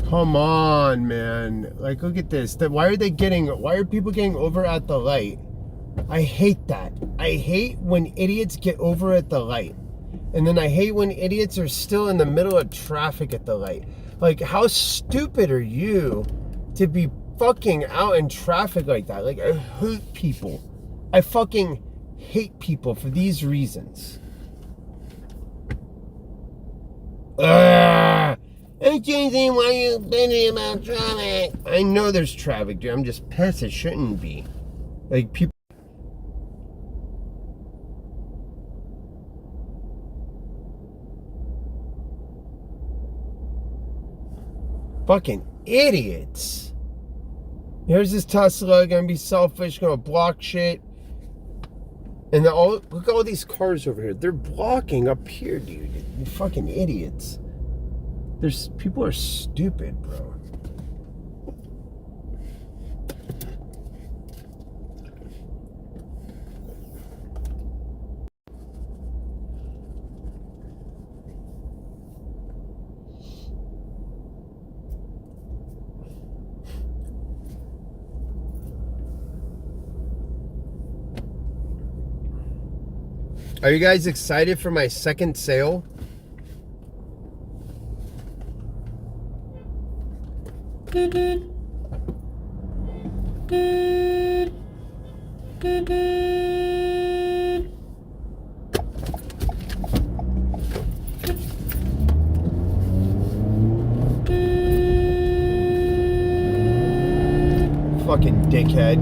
Come on, man. Like, look at this. Why are people getting over at the light? I hate that. I hate when idiots get over at the light. And then I hate when idiots are still in the middle of traffic at the light. Like, how stupid are you to be fucking out in traffic like that? Like, I hate people. I fucking hate people for these reasons. Ugh. I can't see why you're bitching about traffic. I know there's traffic, dude. I'm just pissed. It shouldn't be. Like, people. Fucking idiots. Here's this Tesla gonna be selfish, gonna block shit. And look at all these cars over here. They're blocking up here, dude. You fucking idiots. People are stupid, bro. Are you guys excited for my second sale? Fucking dickhead.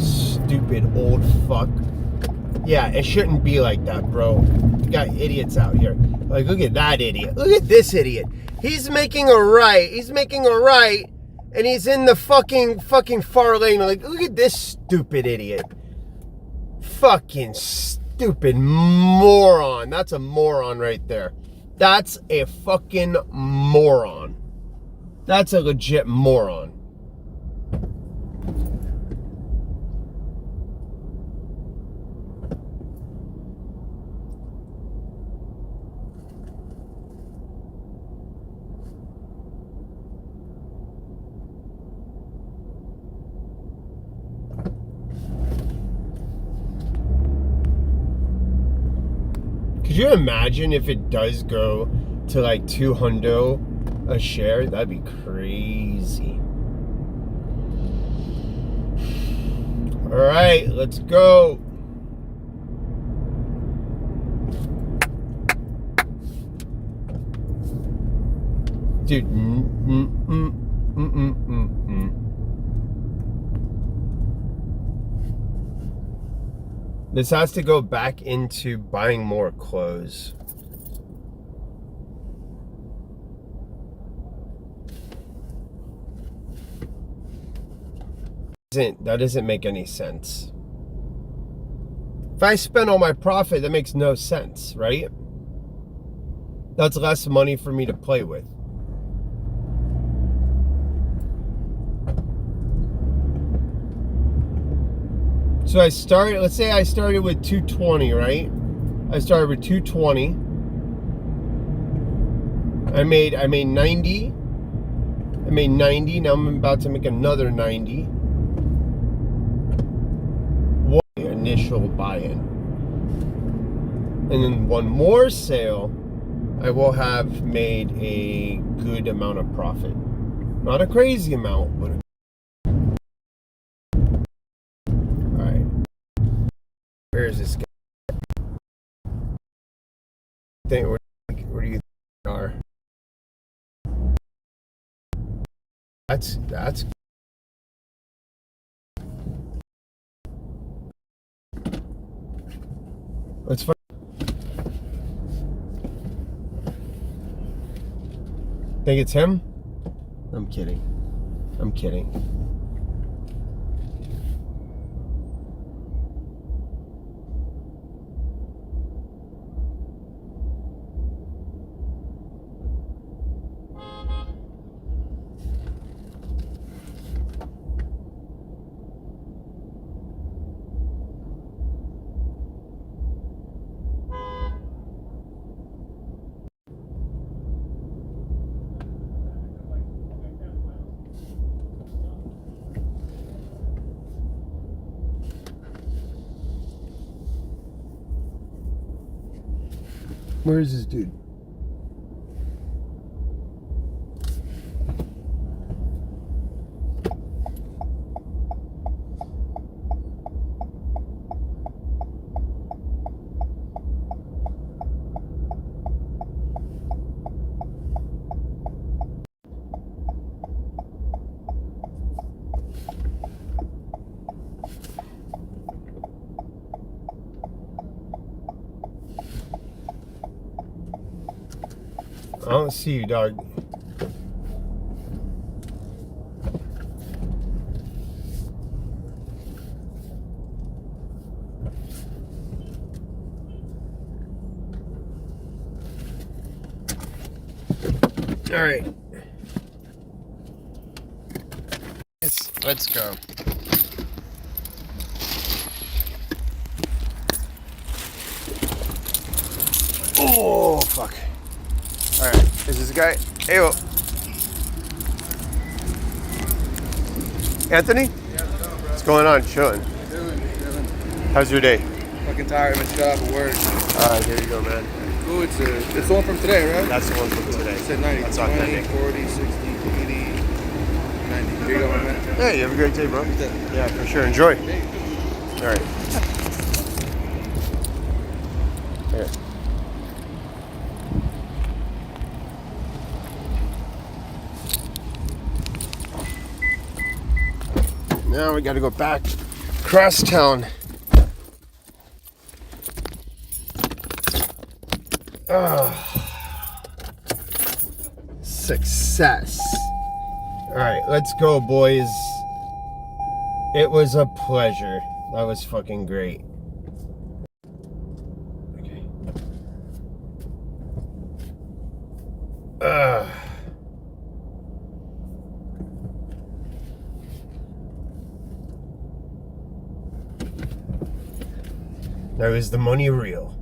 Stupid old fuck. Yeah, it shouldn't be like that, bro. You got idiots out here. Like, look at that idiot. Look at this idiot. He's making a right. And he's in the fucking far lane. Like, look at this stupid idiot. Fucking stupid moron. That's a moron right there. That's a fucking moron. That's a legit moron. you imagine if it does go to like $200 a share? That'd be crazy. All right, let's go. Dude, This has to go back into buying more clothes. That doesn't make any sense. If I spend all my profit, that makes no sense, right? That's less money for me to play with. So let's say I started with 220, right? I started with 220. I made 90. I made 90. Now I'm about to make another 90. One initial buy-in. And then one more sale, I will have made a good amount of profit. Not a crazy amount, but where is this guy? Where do you think are? That's let's find. Think it's him? I'm kidding. I'm kidding. Where is this dude? I don't see you, dog. All right. Let's go. Oh, fuck. All right, is this guy? Hey, Anthony? Yeah, what's going on? Chilling. Chilling. How's your day? Fucking tired. I'm job at work. All right, here you go, man. Ooh, it's the one from today, right? That's the one from today. It said 90, That's 20, authentic. 40, 60, 80, 90. Here you go, my man. Hey, you have a great day, bro. Yeah, for sure. Enjoy. All right. Here. Now we got to go back across town. Success. All right, let's go, boys. It was a pleasure. That was fucking great. Okay. Now, is the money real?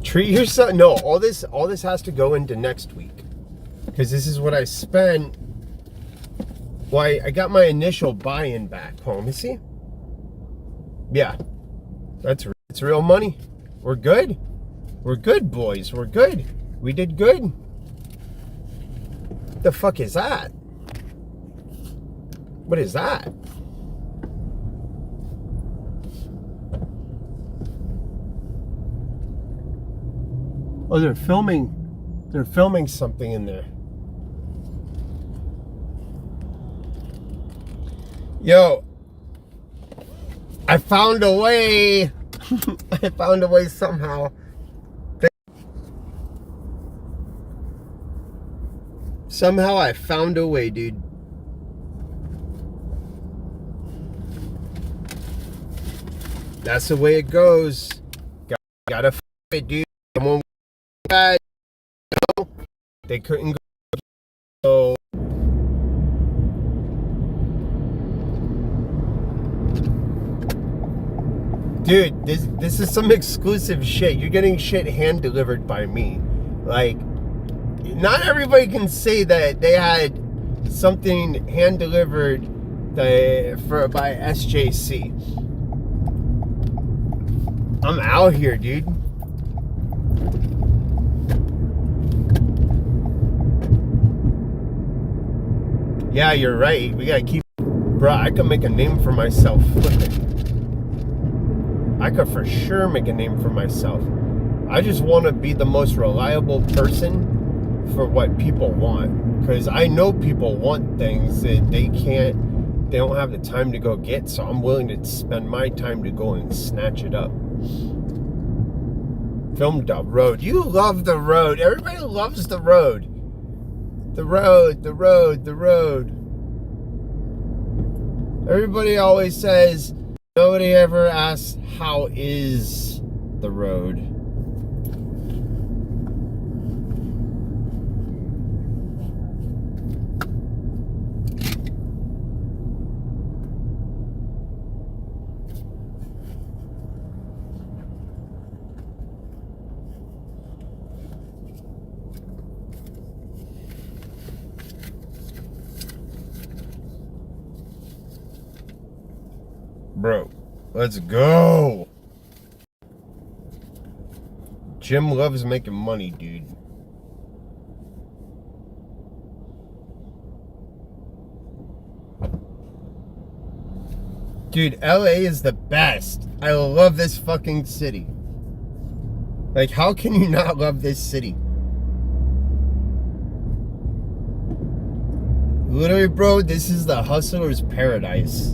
Treat yourself. No, all this has to go into next week, because this is what I spent. Well, I got my initial buy-in back. Hold on, let me see. Yeah. It's real money. We're good. We're good, boys. We're good. We did good. The fuck is that? What is that? Oh, they're filming something in there. Yo, I found a way. I found a way somehow. Somehow I found a way, dude. That's the way it goes. Gotta f it, dude. Someone bad. You know? They couldn't go. So dude, this is some exclusive shit. You're getting shit hand delivered by me. Like, not everybody can say that they had something hand delivered by SJC. I'm out here, dude. Yeah, you're right. We gotta keep. Bro, I could make a name for myself. I could for sure make a name for myself. I just want to be the most reliable person for what people want. Because I know people want things that they don't have the time to go get. So I'm willing to spend my time to go and snatch it up. Film the road. You love the road. Everybody loves the road. The road, the road, the road. Everybody always says, nobody ever asks, how is the road? Bro, let's go. Jim loves making money, dude. Dude, LA is the best. I love this fucking city. Like, how can you not love this city? Literally, bro, this is the hustler's paradise.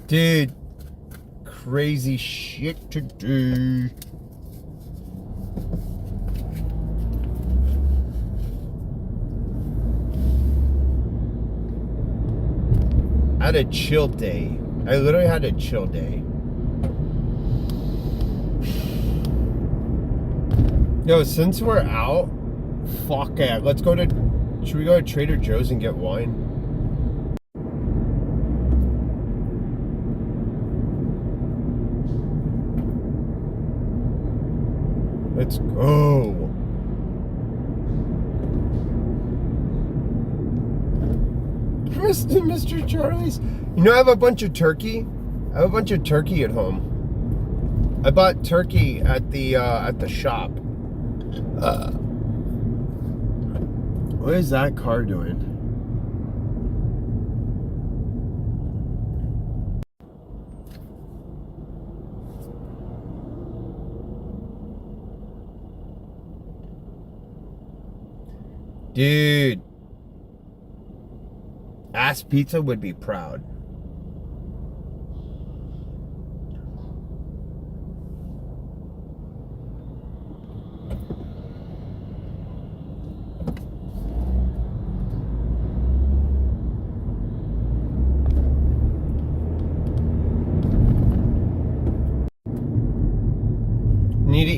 Dude, crazy shit to do. I had a chill day. I literally had a chill day. Yo, since we're out, fuck it. Let's go to. Should we go to Trader Joe's and get wine? Let's go. Mr. Charlie's. You know, I have a bunch of turkey. I have a bunch of turkey at home. I bought turkey at the shop. What is that car doing? Dude, Ass Pizza would be proud.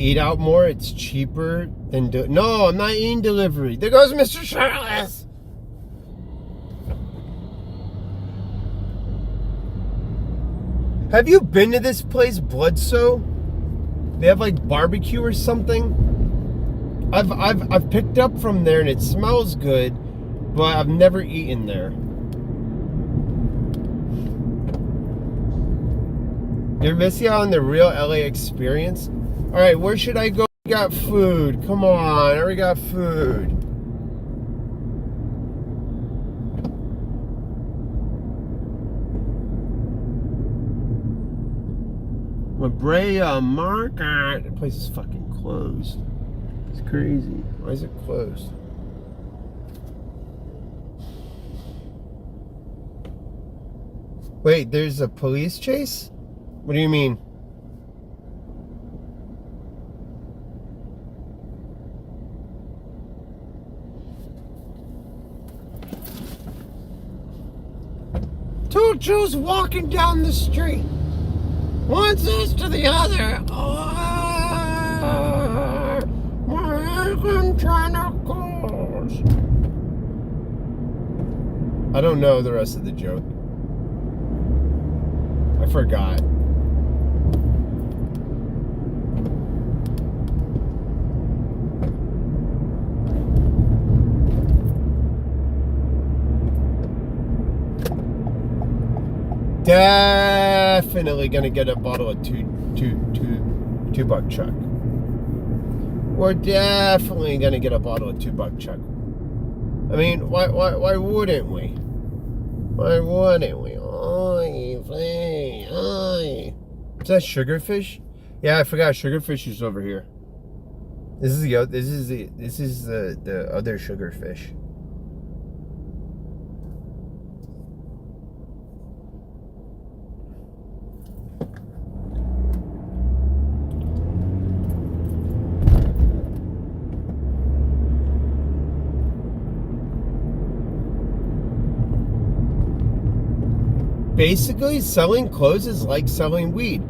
eat out more, it's cheaper than no, I'm not eating delivery. There goes Mr. Shirtless. Have you been to this place, Bloodso? They have like barbecue or something. I've picked up from there and it smells good, but I've never eaten there. You're missing out on the real LA experience. All right, where should I go? We got food. Come on, I already got food. La Brea Market. The place is fucking closed. It's crazy. Why is it closed? Wait, there's a police chase? What do you mean? Two Jews walking down the street. One says to the other, American tentacles. I don't know the rest of the joke. I forgot. Definitely gonna get a bottle of two buck chuck. We're definitely gonna get a bottle of $2 chuck. I mean, why wouldn't we? Why wouldn't we? Oy, oy. Is that sugarfish? Yeah, I forgot sugarfish is over here. This is the other sugarfish. Basically, selling clothes is like selling weed.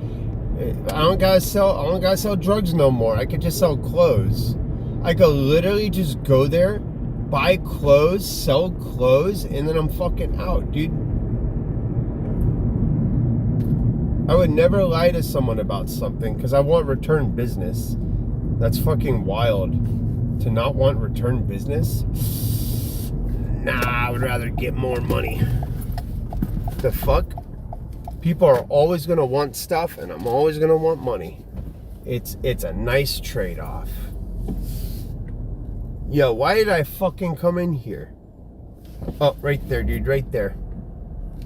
I don't gotta sell drugs no more. I could just sell clothes. I could literally just go there, buy clothes, sell clothes, and then I'm fucking out, dude. I would never lie to someone about something because I want return business. That's fucking wild. To not want return business? Nah, I would rather get more money. The fuck? People are always gonna want stuff and I'm always gonna want money. It's a nice trade-off. Yo, why did I fucking come in here? Oh, right there, dude, right there.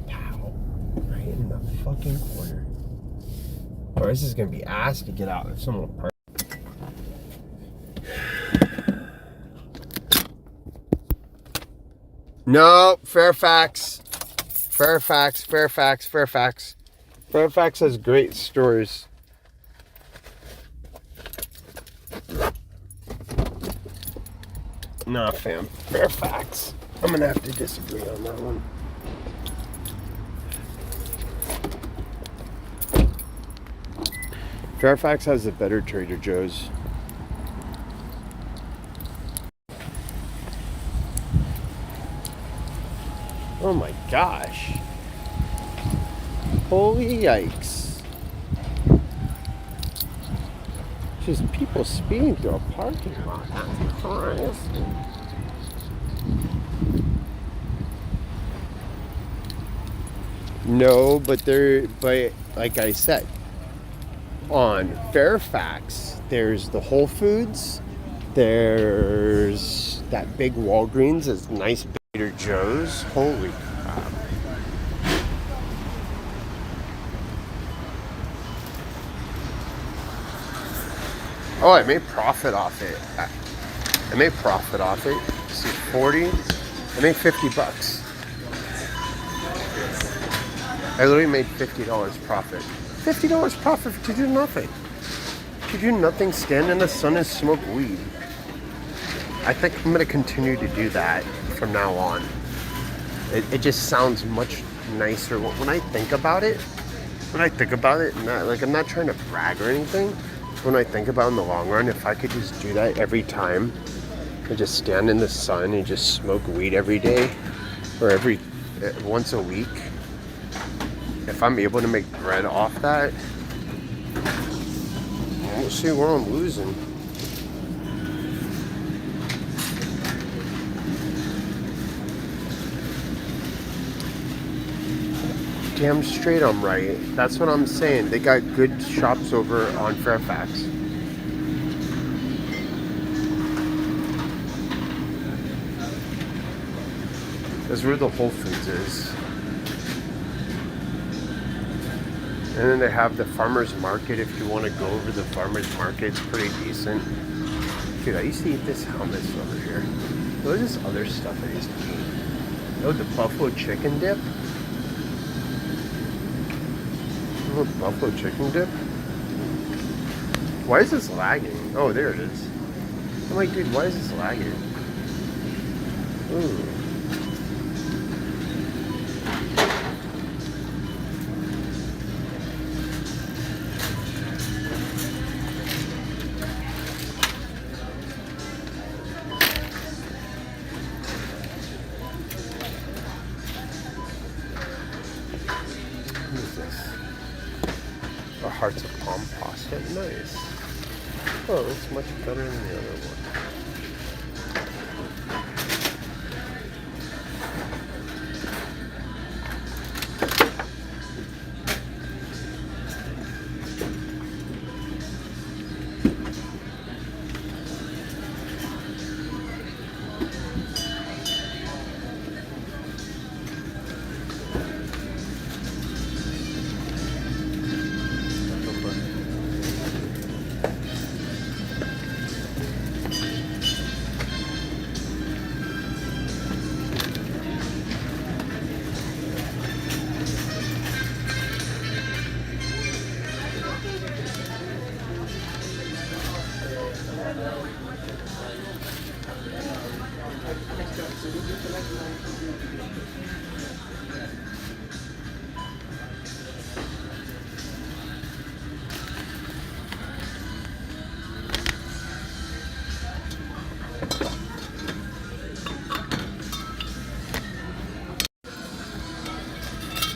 Pow. Right in the fucking corner. Or this is gonna be ass to get out if someone will park. No, Fairfax. Fairfax has great stores. Nah, fam. Fairfax. I'm gonna have to disagree on that one. Fairfax has a better Trader Joe's. Oh my gosh. Holy yikes. Just people speeding through a parking lot. That's crazy. No, but like I said, on Fairfax, there's the Whole Foods, there's that big Walgreens, it's nice Trader Joe's. Holy crap. Oh, I made profit off it. See, 40. I made $50. I literally made $50 profit. $50 profit to do nothing. To do nothing, stand in the sun and smoke weed. I think I'm gonna continue to do that from now on. It just sounds much nicer when I think about it. And I'm not trying to brag or anything, when I think about in the long run, if I could just do that every time, I just stand in the sun and just smoke weed every day, or once a week. If I'm able to make bread off that, we'll see where I'm losing. Damn straight I'm right. That's what I'm saying. They got good shops over on Fairfax. That's where the Whole Foods is. And then they have the farmer's market. If you want to go over the farmer's market, it's pretty decent. Dude, I used to eat this hummus over here. What is this other stuff I used to eat? Oh, the buffalo chicken dip. Oh, buffalo chicken dip. Why is this lagging? Oh, there it is. I'm like, dude, why is this lagging? Ooh. Hearts of palm pasta, nice. Oh, it's much better than the other one.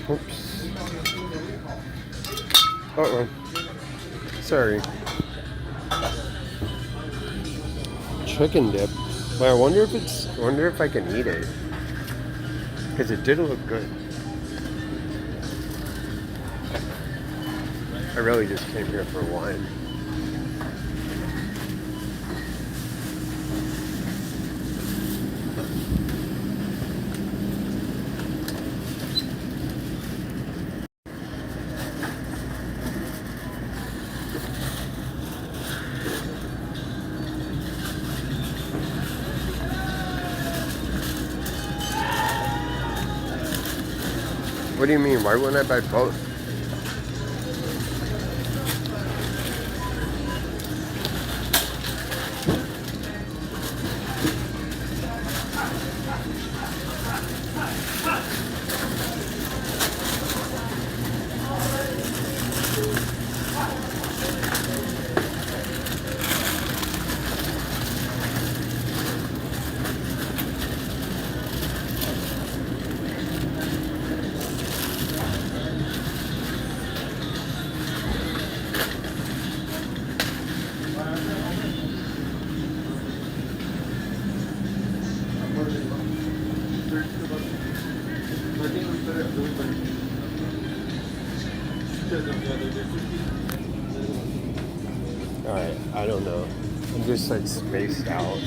Oops. Uh-oh. Sorry. Chicken dip. But I wonder if I can eat it. Because it did look good. I really just came here for wine. What do you mean? Why wouldn't I buy both? Alright, I don't know. I'm just like spaced out.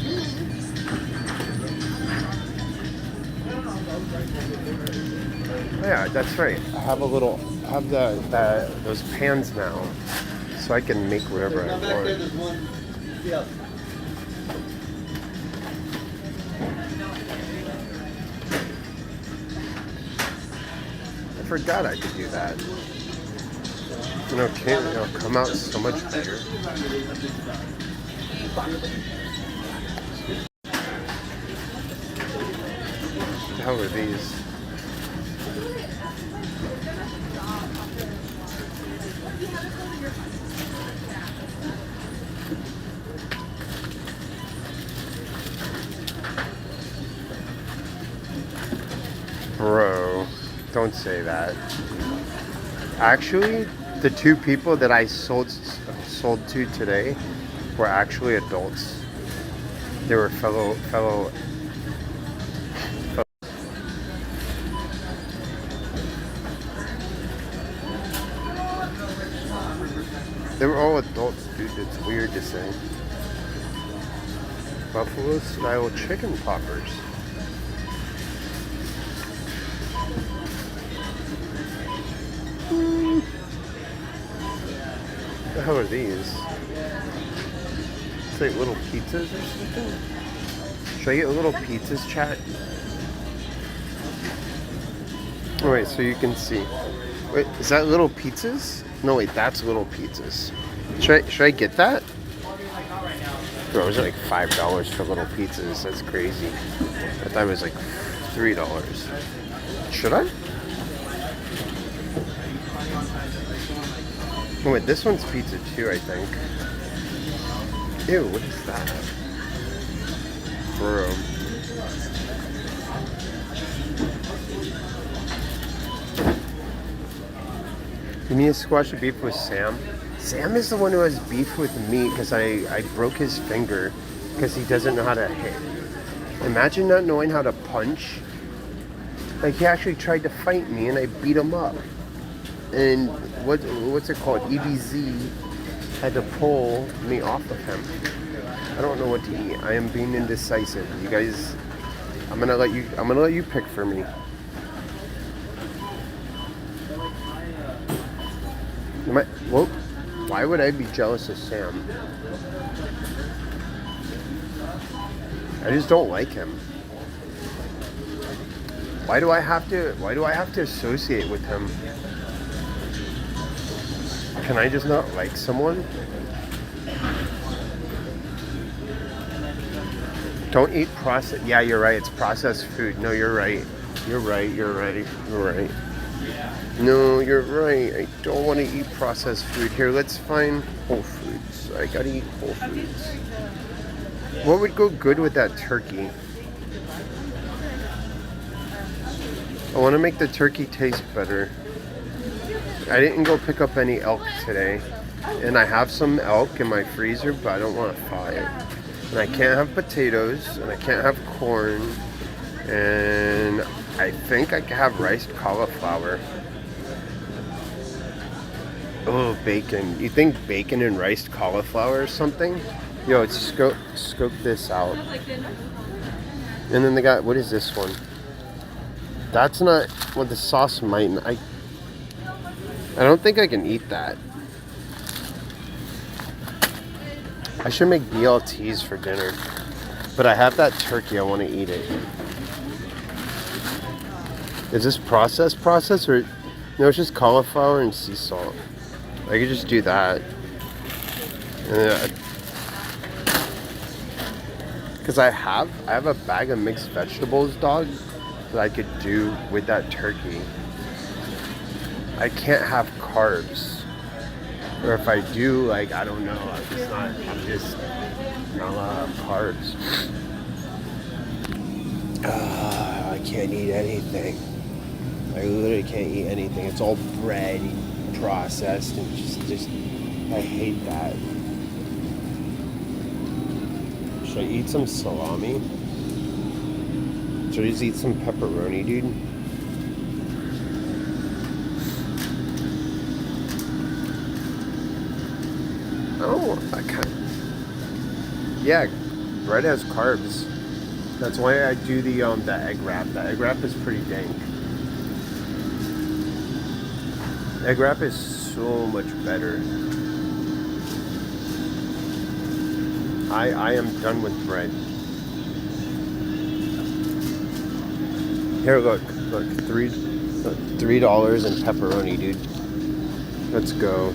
Yeah, that's right. I have those pans now, so I can make whatever I want. I forgot I could do that. You know, it'll come out so much better. What the hell are these? bro. Don't say that. Actually, the two people that I sold to today were actually adults. They were fellow. They were all adults, dude. It's weird to say. Buffalo style chicken poppers. What the hell are these? It's like little pizzas or something? Should I get little pizzas, chat? Oh, wait, so you can see. Wait, is that little pizzas? No, wait, that's little pizzas. Should I get that? Bro, it was like $5 for little pizzas. That's crazy. I thought it was like $3. Should I? Oh wait, this one's pizza too, I think. Ew, what is that? Bro. Give me a squash of beef with Sam. Sam is the one who has beef with me because I broke his finger because he doesn't know how to hit. Imagine not knowing how to punch. Like, he actually tried to fight me and I beat him up. And what's it called? EBZ had to pull me off of him. I don't know what to eat. I am being indecisive. You guys, I'm gonna let you pick for me. Well, why would I be jealous of Sam? I just don't like him. Why do I have to associate with him? Can I just not like someone? Don't eat processed. Yeah, you're right. It's processed food. No, you're right. You're right. No, you're right. I don't want to eat processed food. Here, let's find Whole Foods. I gotta eat Whole Foods. What would go good with that turkey? I want to make the turkey taste better. I didn't go pick up any elk today. And I have some elk in my freezer, but I don't want to thaw it. And I can't have potatoes, and I can't have corn. And I think I can have riced cauliflower. Oh, bacon. You think bacon and riced cauliflower or something? Yo, scope this out. And then they got, what is this one? That's not, well, the sauce might, I don't think I can eat that. I should make BLTs for dinner. But I have that turkey, I want to eat it. Is this processed or, no, it's just cauliflower and sea salt. I could just do that. Because I have a bag of mixed vegetables, dog, that I could do with that turkey. I can't have carbs. Or if I do, like, I don't know, I'm just not allowed to have carbs. I can't eat anything. I literally can't eat anything. It's all bread, processed, and just I hate that. Should I eat some salami? Should I just eat some pepperoni, dude? Yeah, bread has carbs. That's why I do the egg wrap. The egg wrap is pretty dank. Egg wrap is so much better. I am done with bread. Here, look, $3 in pepperoni, dude. Let's go.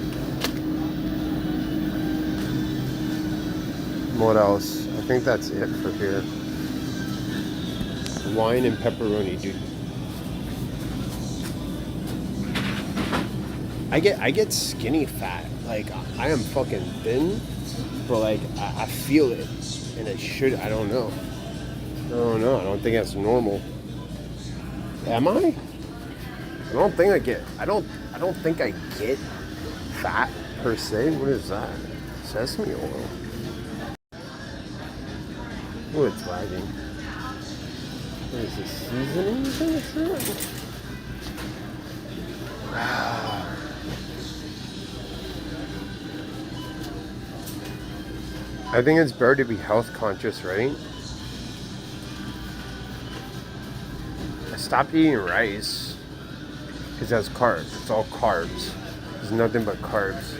What else? I think that's it for here. Wine and pepperoni, dude. I get skinny fat. Like, I am fucking thin, but like I feel it, and it should. I don't know. I don't think that's normal. Am I? don't think I think I get fat per se. What is that? Sesame oil. Oh, it's lagging. What is this? Seasoning? Ah. I think it's better to be health conscious, right? I stopped eating rice because that's carbs. It's all carbs. There's nothing but carbs.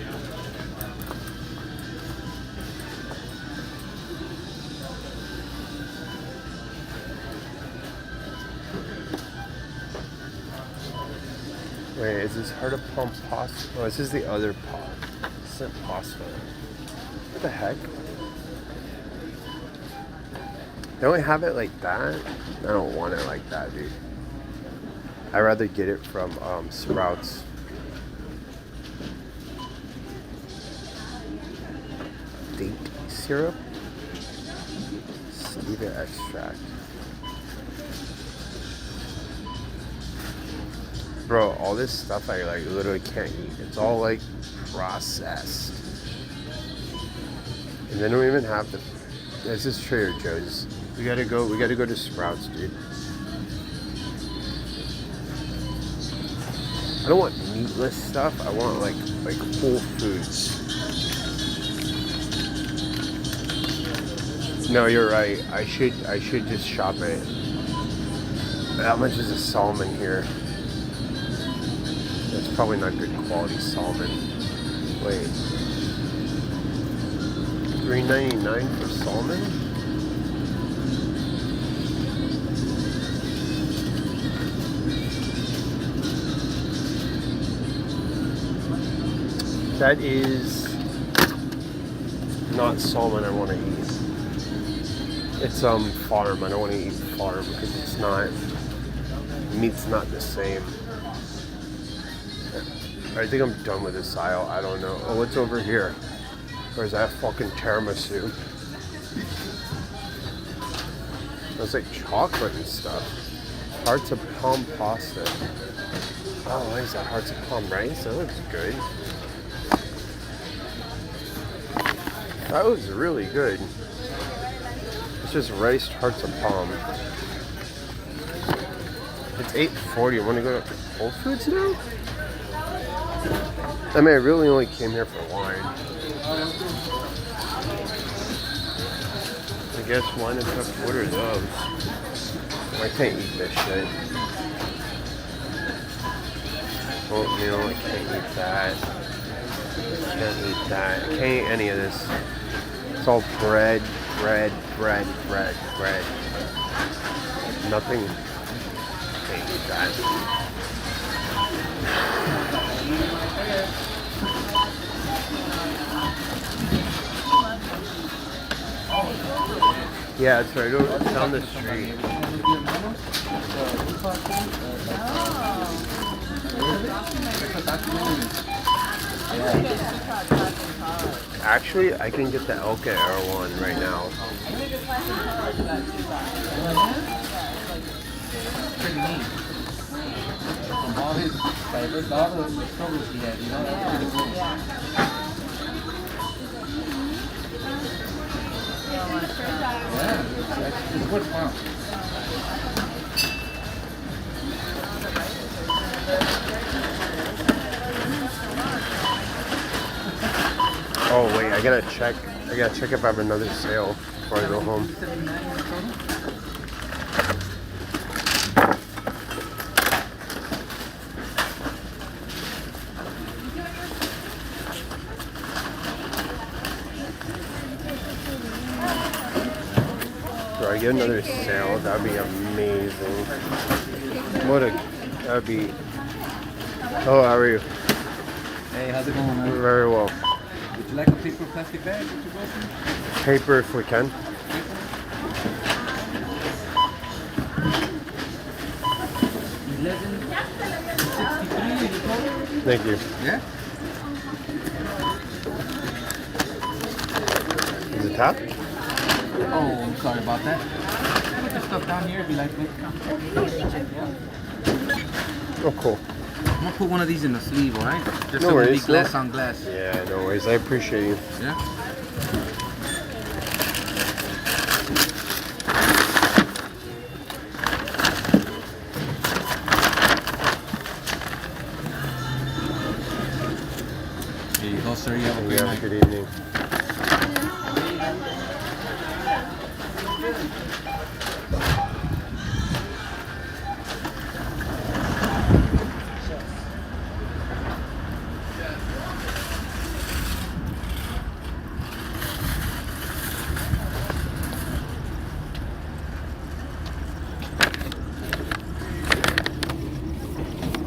Wait, is this hard to pump pasta? Oh, this is the other pot. This isn't pasta. What the heck? Don't have it like that? I don't want it like that, dude. I'd rather get it from Sprouts. Date syrup. Stevia extract. Bro, all this stuff I like literally can't eat. It's all like processed. And they don't even have the. This is Trader Joe's. We gotta go to Sprouts, dude. I don't want meatless stuff. I want like Whole Foods. No, you're right. I should just shop it. How much is a salmon here? It's probably not good quality salmon. Wait. $3.99 for salmon? That is not salmon I want to eat. It's farm. I don't want to eat farm because it's not, meat's not the same. I think I'm done with this aisle. I don't know. Oh, what's over here? Where's that fucking tiramisu? That's like chocolate and stuff. Hearts of palm pasta. Oh, what is that? Hearts of palm rice? That looks good. That looks really good. It's just rice hearts of palm. It's $8.40. I want to go to Whole Foods now? I mean, I really only came here for wine. I guess wine and cups. What are those? I can't eat this shit. Oatmeal, I can't eat that. Can't eat that. I can't eat any of this. It's all bread. Nothing. Can't eat that. Yeah, it's right over down the street. Actually, I can get the Elka Air one right now. Pretty neat. From all his favorites, all the struggles he had, you know, that's pretty cool. Yeah, it's good fun. Oh wait, I gotta check if I have another sale before I go home. Do I get another sale? That'd be amazing. That'd be. Oh, how are you? Hey, how's it going, man? Very well. Would you like a paper plastic bag to go through? Paper if we can. $11.63. Thank you. Yeah? Is it tapped? Oh, I'm sorry about that. Put the stuff down here if you like it. Yeah. Oh, cool. I'm gonna put one of these in the sleeve, alright? Just No so it'll be worries, glass no. on glass. Yeah, no worries. I appreciate you. Yeah? There you go, sir. You have a great night. Good evening.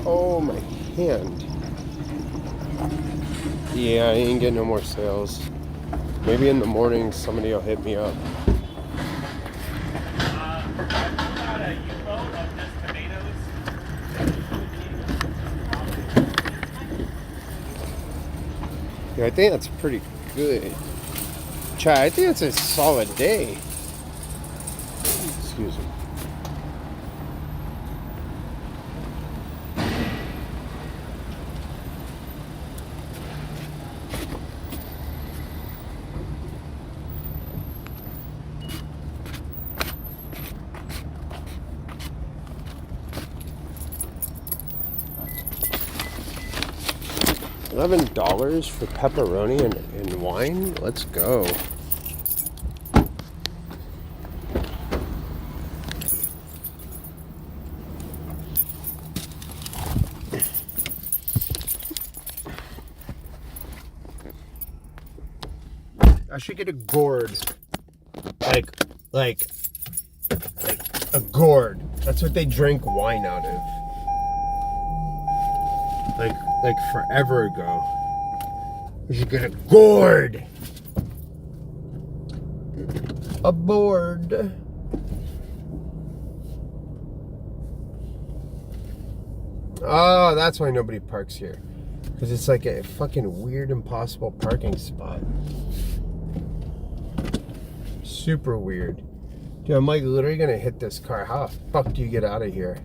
Oh, my hand. Yeah, I ain't getting no more sales. Maybe in the morning somebody will hit me up. Yeah, I think that's pretty good. Chad, I think it's a solid day. Excuse me. $11 for pepperoni and wine? Let's go. I should get a gourd. Like a gourd. That's what they drink wine out of. Like forever ago. We should get a gourd. A board. Oh, that's why nobody parks here. Because it's like a fucking weird, impossible parking spot. Super weird. Dude, I'm like literally gonna hit this car. How the fuck do you get out of here?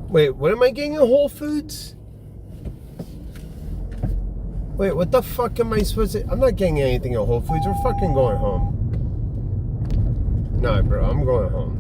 Wait, what am I getting at Whole Foods? Wait, what the fuck am I supposed to... I'm not getting anything at Whole Foods. We're fucking going home. Nah, bro, I'm going home.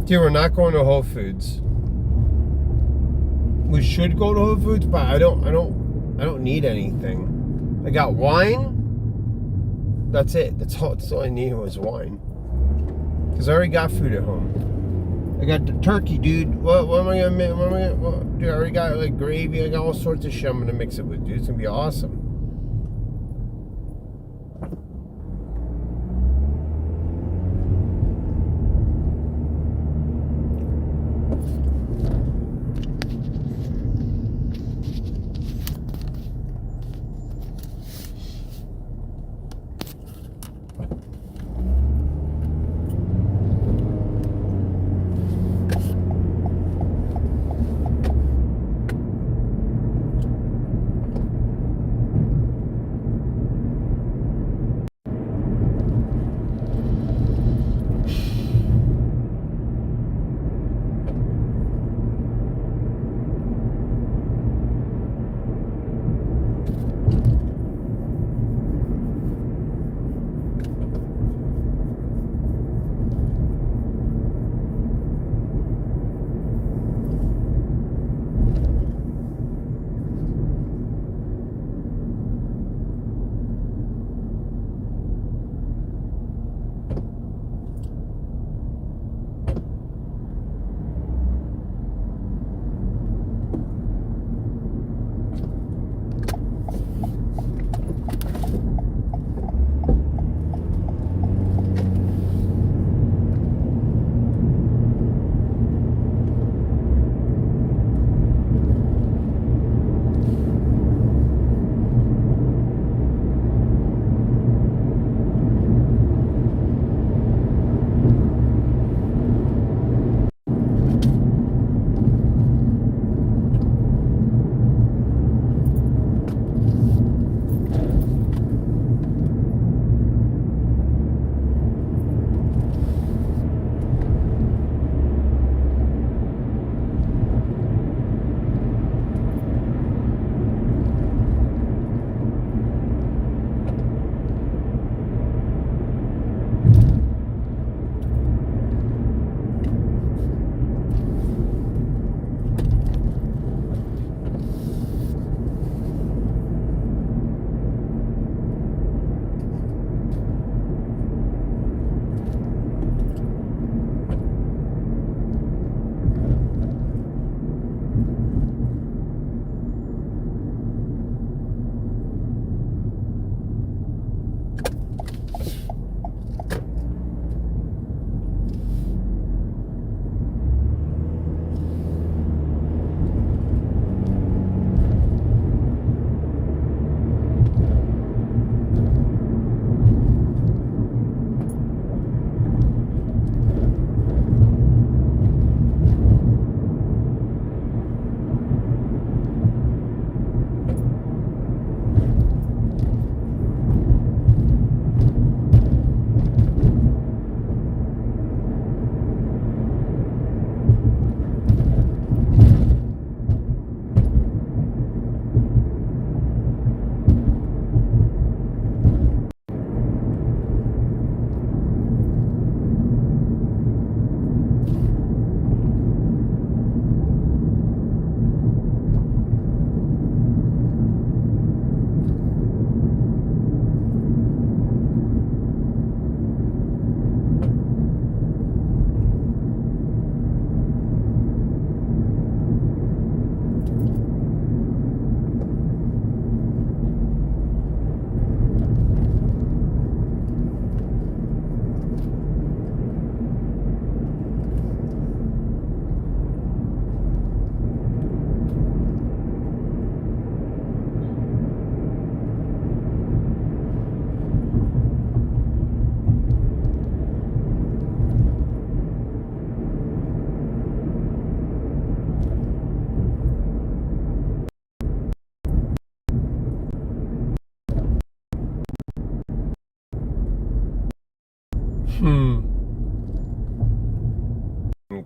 Dude, we're not going to Whole Foods. We should go to Whole Foods, but I don't need anything. I got wine. That's it. That's all I needed was wine. Cause I already got food at home. I got the turkey, dude. What am I gonna make? Dude, I already got like gravy. I got all sorts of shit I'm gonna mix it with, dude. It's gonna be awesome.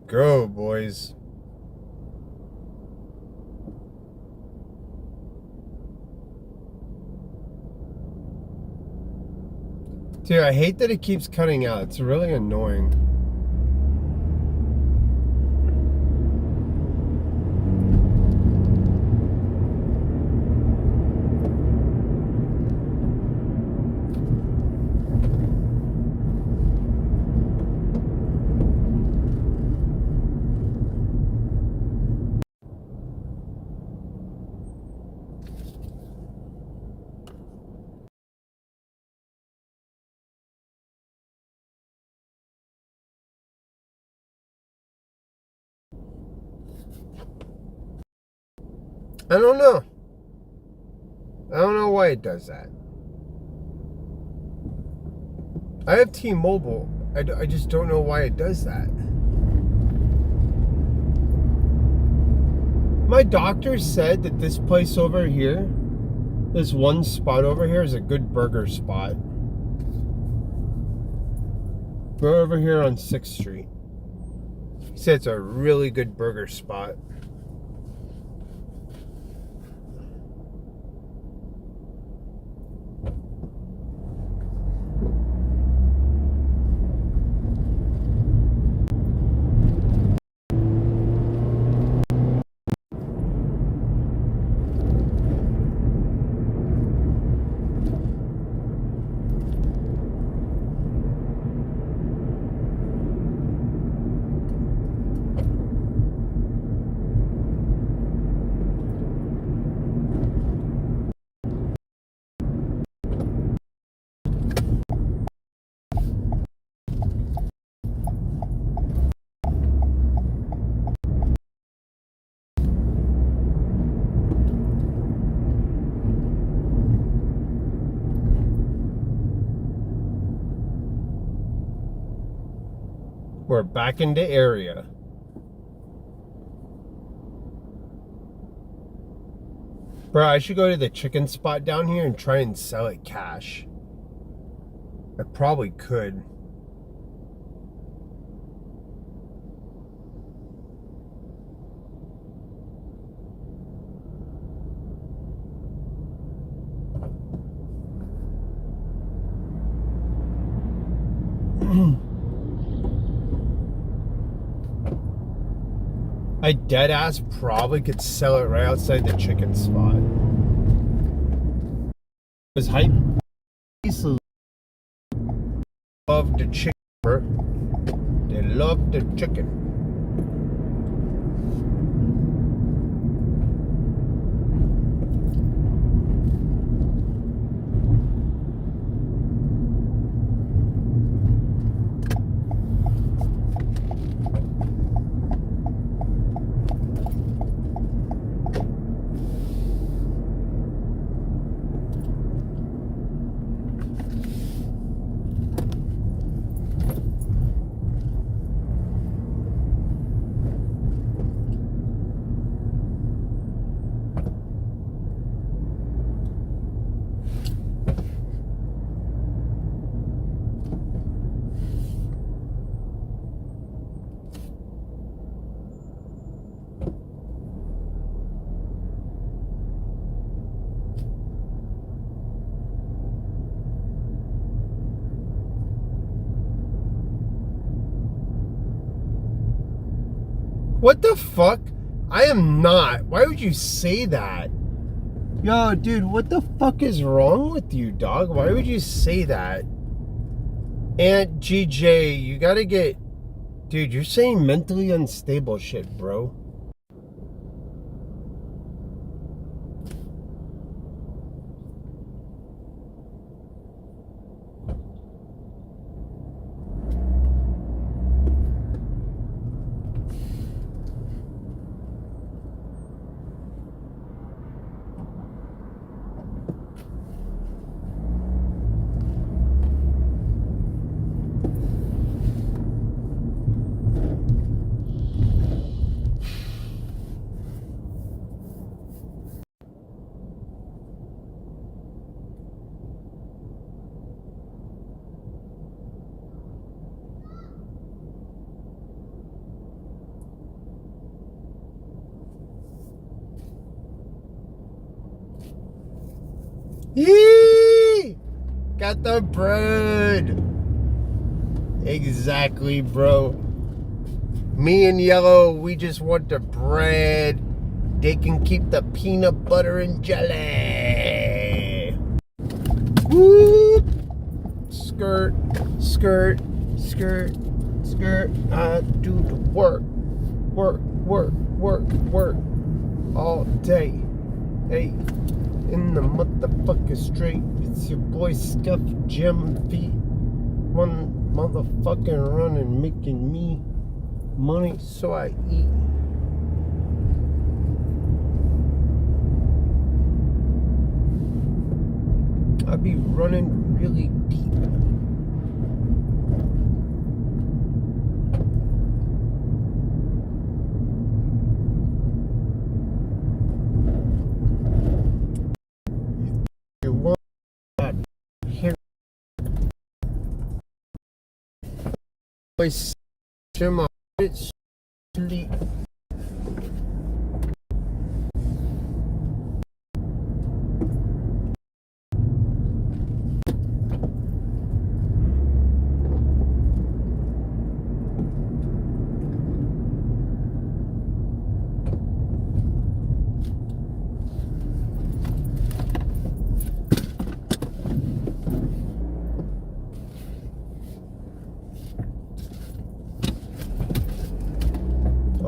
Go, boys. Dude, I hate that it keeps cutting out. It's really annoying. I don't know. I don't know why it does that. I have T-Mobile. I just don't know why it does that. My doctor said that this place over here, this one spot over here, is a good burger spot. We're over here on 6th Street. He said it's a really good burger spot. We're back into area. Bro, I should go to the chicken spot down here and try and sell it cash. I probably could. I dead ass probably could sell it right outside the chicken spot. Because hype love the chicken, bro. They love the chicken. What the fuck? I am not. Why would you say that? Yo, dude, what the fuck is wrong with you, dog? Why would you say that? Aunt GJ, you gotta get... Dude, you're saying mentally unstable shit, bro. Yee! Got the bread. Exactly, bro. Me and Yellow, we just want the bread. They can keep the peanut butter and jelly. Whoop! Skirt, skirt, skirt, skirt. I do the work, work, work, work, work all day. Hey, in the motherfucking street, it's your boy Scuff Jim Feet. One motherfucking running, making me money, so I eat. I be running really deep. You want that here? Boys, my bitch sleep.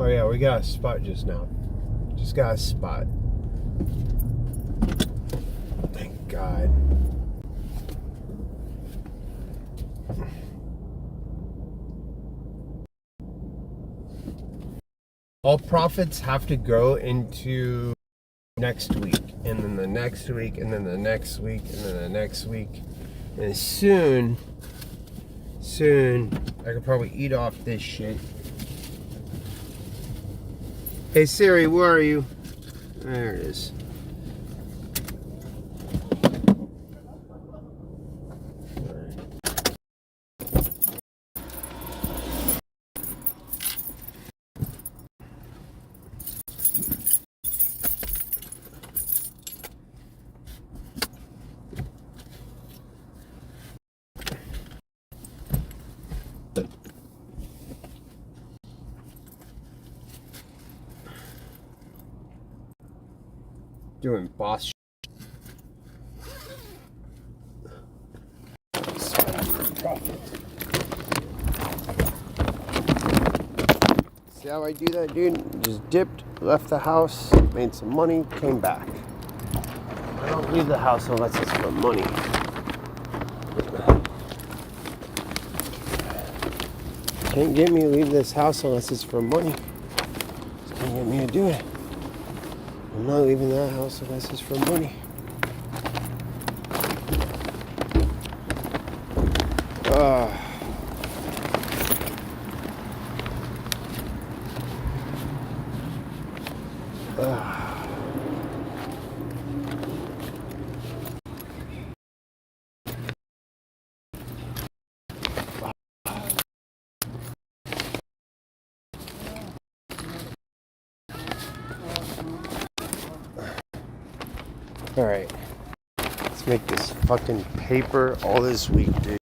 Oh yeah, we got a spot just now. Just got a spot. Thank God. All profits have to go into next week, and then the next week, and then the next week, and then the next week. And soon, I could probably eat off this shit. Hey Siri, where are you? There it is. Doing boss shit. See how I do that, dude? Just dipped, left the house, made some money, came back. I don't leave the house unless it's for money. Can't get me to leave this house unless it's for money. Just can't get me to do it. I'm not leaving that house unless it's for money. Alright, let's make this fucking paper all this week, dude.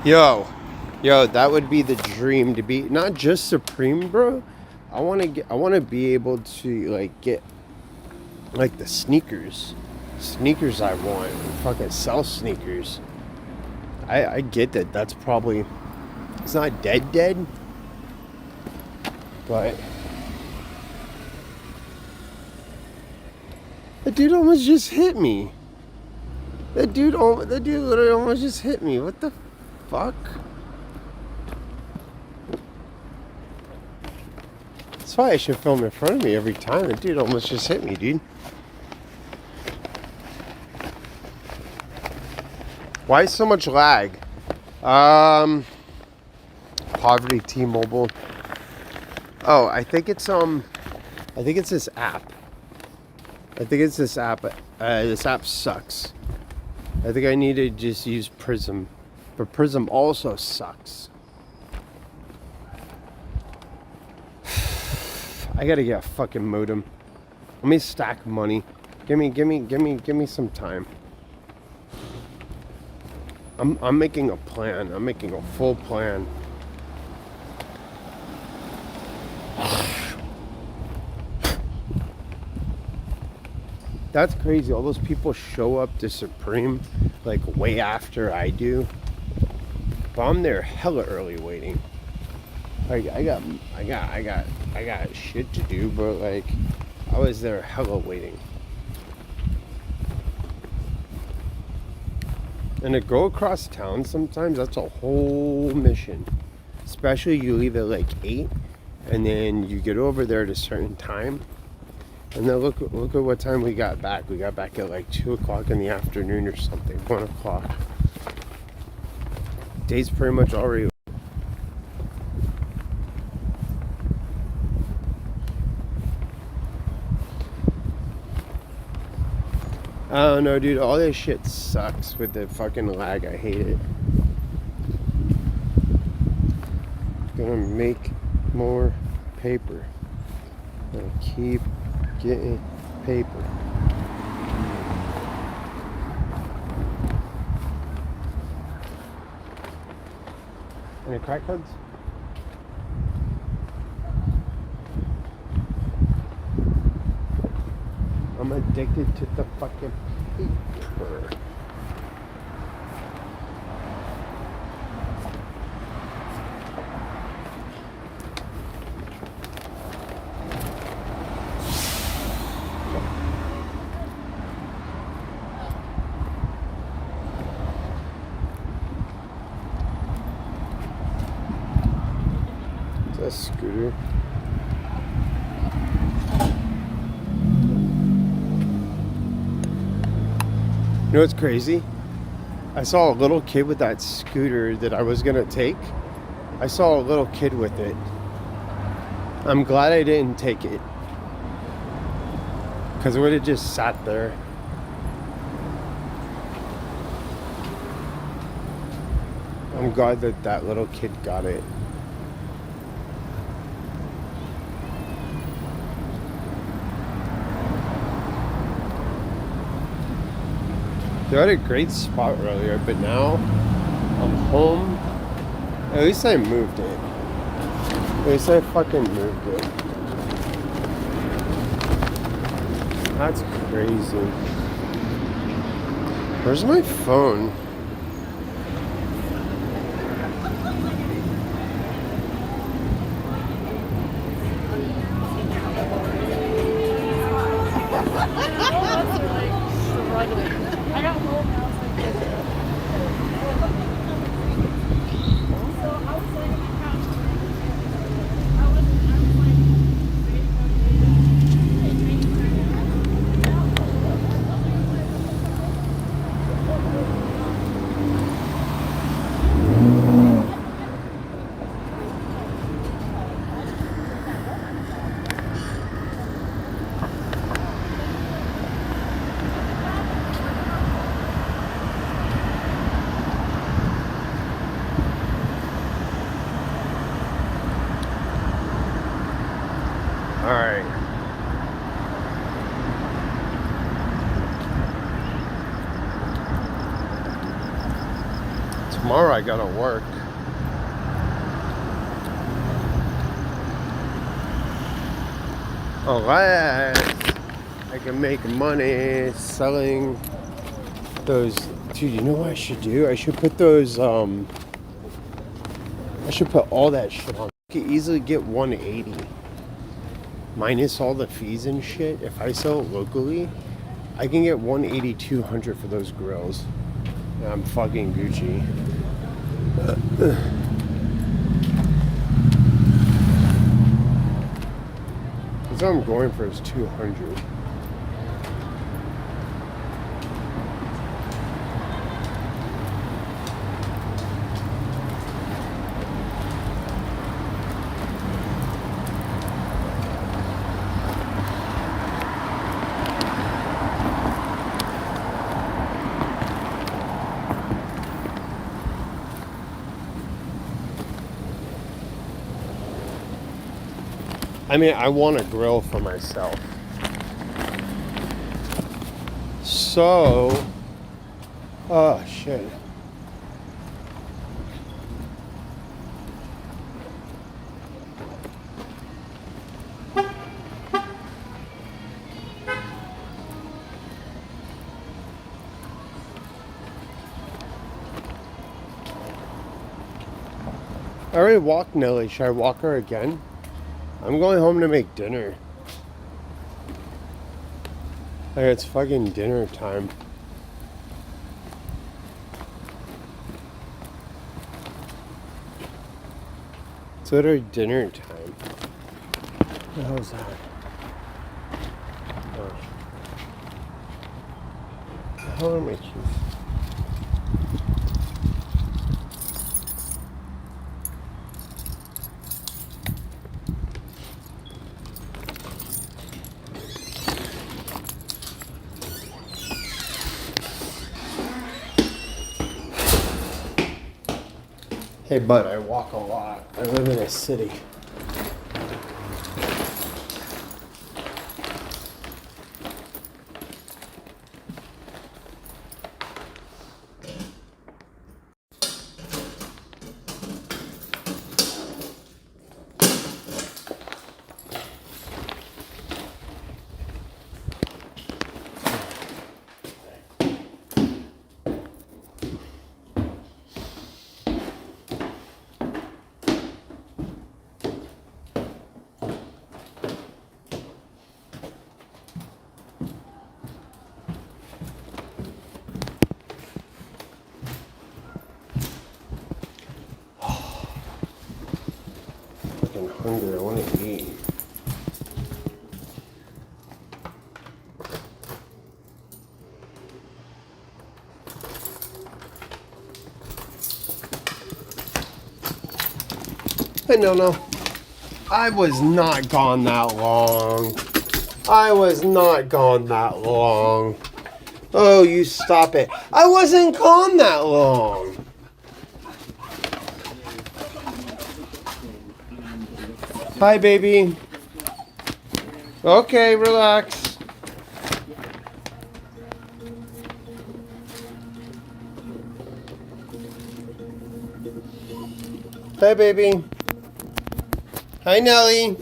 Yo, that would be the dream, to be not just Supreme, bro. I want to be able to like get like the sneakers I want, fucking sell sneakers. I get that that's probably, it's not dead, but the dude almost just hit me. The dude literally almost just hit me. What the fuck? That's why I should film in front of me every time. The dude almost just hit me, dude. Why so much lag? Poverty T-Mobile. Oh, I think it's this app. This app sucks. I think I need to just use Prism. But Prism also sucks. I gotta get a fucking modem. Let me stack money. Give me some time. I'm making a plan. I'm making a full plan. That's crazy. All those people show up to Supreme like way after I do. But I'm there hella early waiting. Like I got shit to do, but like I was there hella waiting. And to go across town sometimes, that's a whole mission. Especially you leave at like 8 and then you get over there at a certain time. And then look at what time we got back. We got back at like 2 o'clock in the afternoon or something, 1 o'clock. Day's pretty much already. I don't know, dude. All this shit sucks with the fucking lag. I hate it. Gonna make more paper. Gonna keep getting paper. Any crackheads? I'm addicted to the fucking paper. Is that a scooter? You know what's crazy? I saw a little kid with that scooter that I was gonna take. I saw a little kid with it. I'm glad I didn't take it, because it would have just sat there. I'm glad that that little kid got it. They had a great spot earlier, but now I'm home. At least I moved it. At least I fucking moved it. That's crazy. Where's my phone? Alright. Tomorrow I gotta work. Unless I can make money selling those. Dude, you know what I should do? I should put those, I should put all that shit on. I could easily get 180. Minus all the fees and shit. If I sell it locally, I can get 180, 200 for those grills. And I'm fucking Gucci. That's what I'm going for, is 200. I mean, I want a grill for myself. So, oh shit. I already walked Nelly. Should I walk her again? I'm going home to make dinner. Like, it's fucking dinner time. It's literally dinner time. What the hell is that? Oh. What the hell are my cheese? Hey, bud, I walk a lot. I live in a city. Hungry, I want to eat. Hey, no. I was not gone that long. I was not gone that long. Oh, you stop it. I wasn't gone that long. Hi, baby. Okay, relax. Hi, baby. Hi, Nelly.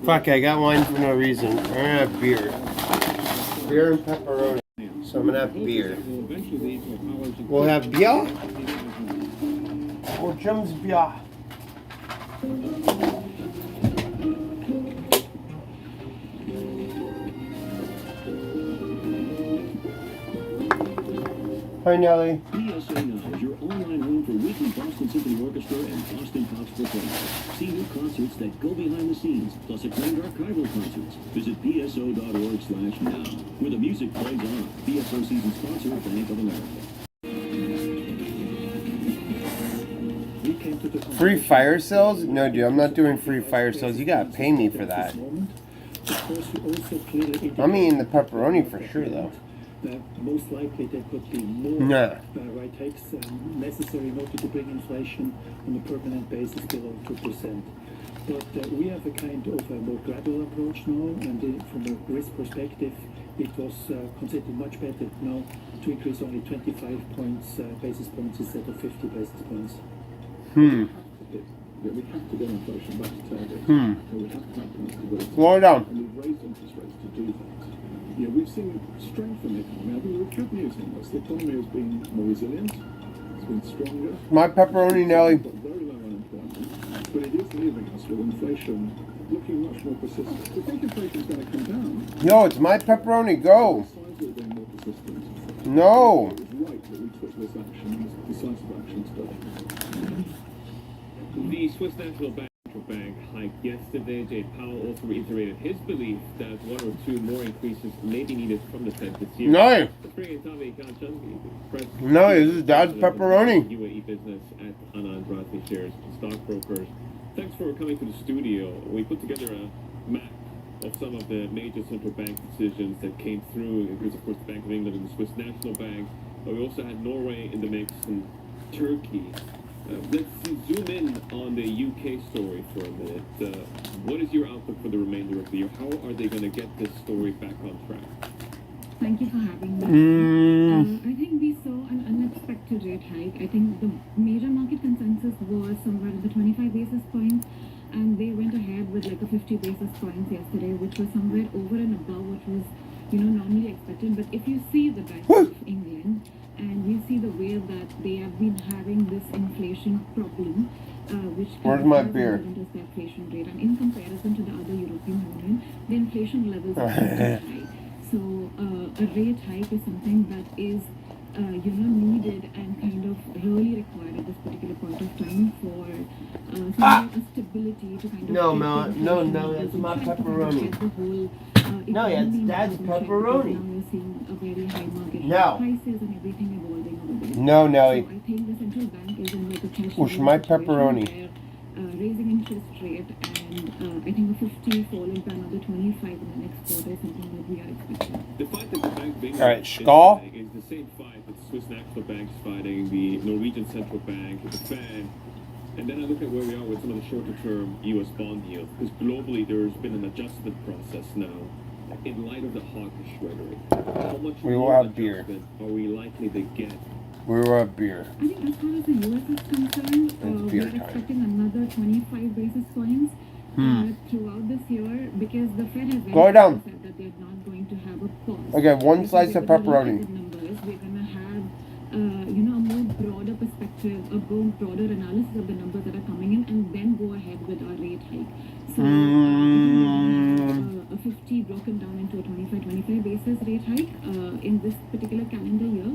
Fuck, I got wine for no reason. I'm gonna have beer. Beer and pepperoni. So I'm gonna have beer. We'll have beer? Or Jim's beer? Hi, Nelly. PSA Now is your online home for weekly Boston Symphony Orchestra and Boston Pops performances. See new concerts that go behind the scenes, plus acclaimed archival concerts. Visit pso.org/now. Where the music plays on. PSO season sponsor, Bank of America. Free fire sales? No, dude, I'm not doing free fire sales. You gotta pay me for that. I'm eating the pepperoni for sure, though. most likely there could be more rate hikes necessary in order to bring inflation on a permanent basis below 2%. But we have a kind of a more gradual approach now, and from a risk perspective, it was considered much better now to increase only 25 basis points instead of 50 basis points. Yeah, we have to get inflation back to target. We have to have stability. Slow down. And we've raised interest rates to do that. Yeah, we've seen strength in the economy. I think the good news in this, the economy has been more resilient. It's been stronger. My pepperoni, Nelly. We've got very low unemployment, but it is leaving us with inflation looking much more persistent. We think inflation is going to come down. Yo, it's my pepperoni. Go. Signs are being more persistent. No. It was right that we took this action, this decisive action today. The Swiss National Bank hiked yesterday. Jay Powell also reiterated his belief that one or two more increases may be needed from the Fed this year. No. Let's bring in Tommy Kanchan, No, this is Dad's pepperoni. UAE business at Anand Bradley Shares Stockbrokers. Thanks for coming to the studio. We put together a map of some of the major central bank decisions that came through. It includes, of course, the Bank of England and the Swiss National Bank. But we also had Norway in the mix and Turkey. Let's zoom in on the UK story for a minute. What is your outlook for the remainder of the year? How are they going to get this story back on track? Thank you for having me. I think we saw an unexpected rate hike. I think the major market consensus was somewhere at the 25 basis points, and they went ahead with like a 50 basis points yesterday, which was somewhere over and above what was, normally expected. But if you see the Bank of England, and you see the way that they have been having this inflation problem, which Where's my beer? Into the inflation rate, and in comparison to the other European Union, the inflation levels are very high. So a rate hike is something that is, needed and kind of really required at this particular point of time for some stability to kind of. No, that's my pepperoni. No, it's Dad's pepperoni. Now we're seeing a very high market prices and everything evolving over there. No, Nelly. So I think the central bank is in like a cash Push my pepperoni. where raising interest rate and I think a 50 followed by another 25 in the next quarter is something that we are expecting. The fight that the Bank of England All right, Skål. is the same fight that the Swiss National Bank is fighting, the Norwegian Central Bank, the Fed. And then I look at where we are with some of the shorter-term U.S. bond yields, because globally there's been an adjustment process now in light of the hawkish rhetoric. How much We will more have beer. adjustment are we likely to get? We will have beer. I think as far as the US is concerned, we beer are time. expecting another 25 basis points throughout this year, because the Fed has Go down. said that they're not going to have a pause. Okay, one Because slice of we're gonna look pepperoni. at the numbers, we're going to have a more broader perspective, a broader analysis of the numbers that are coming in, and then go ahead with our rate hike. So I think a 50 broken down into a 25 basis rate hike in this particular calendar year.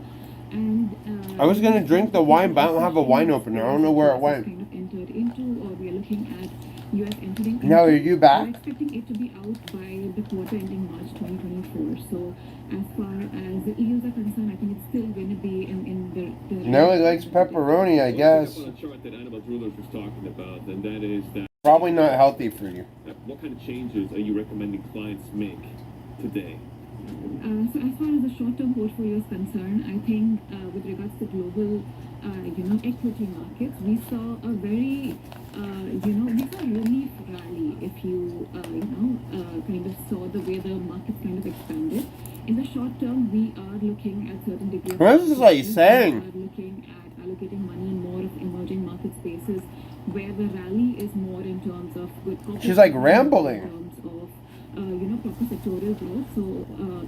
And I was gonna drink the wine, but I don't have a wine opener. I don't know where it went. Kind of entered into, or we are looking at US entering. Now, are you back? We're expecting it to be out by the quarter ending March 2024. So as far as the yields are concerned, I think it's still going to be in the Nelly likes pepperoni, I guess. On a chart that Annabelle Drulers was talking about, and that is that Probably not healthy for you. what kind of changes are you recommending clients make today? So as far as the short-term portfolio is concerned, I think with regards to global, equity markets, we saw a very, we saw a relief rally if you, kind of saw the way the markets kind of expanded. In the short term, we are looking at certain degree of. What is like saying? We are looking at allocating money in more of emerging market spaces, where the rally is more in terms of good corporate. She's like rambling. In terms of proper sectorial growth. So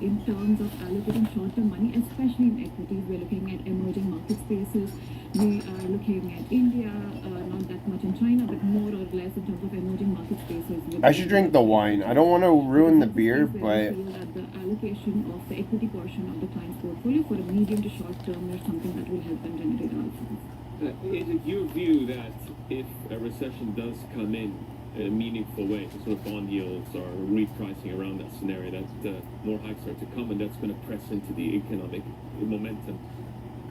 in terms of allocating short-term money, especially in equities, we're looking at emerging market spaces. We are looking at India, not that much in China, but more or less in terms of emerging market spaces. I should drink the wine. I don't want to ruin the beer, but I feel that the allocation of the equity portion of the client's portfolio for a medium to short term is something that will help them generate alpha. Is it your view that if a recession does come in a meaningful way, so sort of bond yields are repricing around that scenario, that more hikes are to come, and that's going to press into the economic momentum?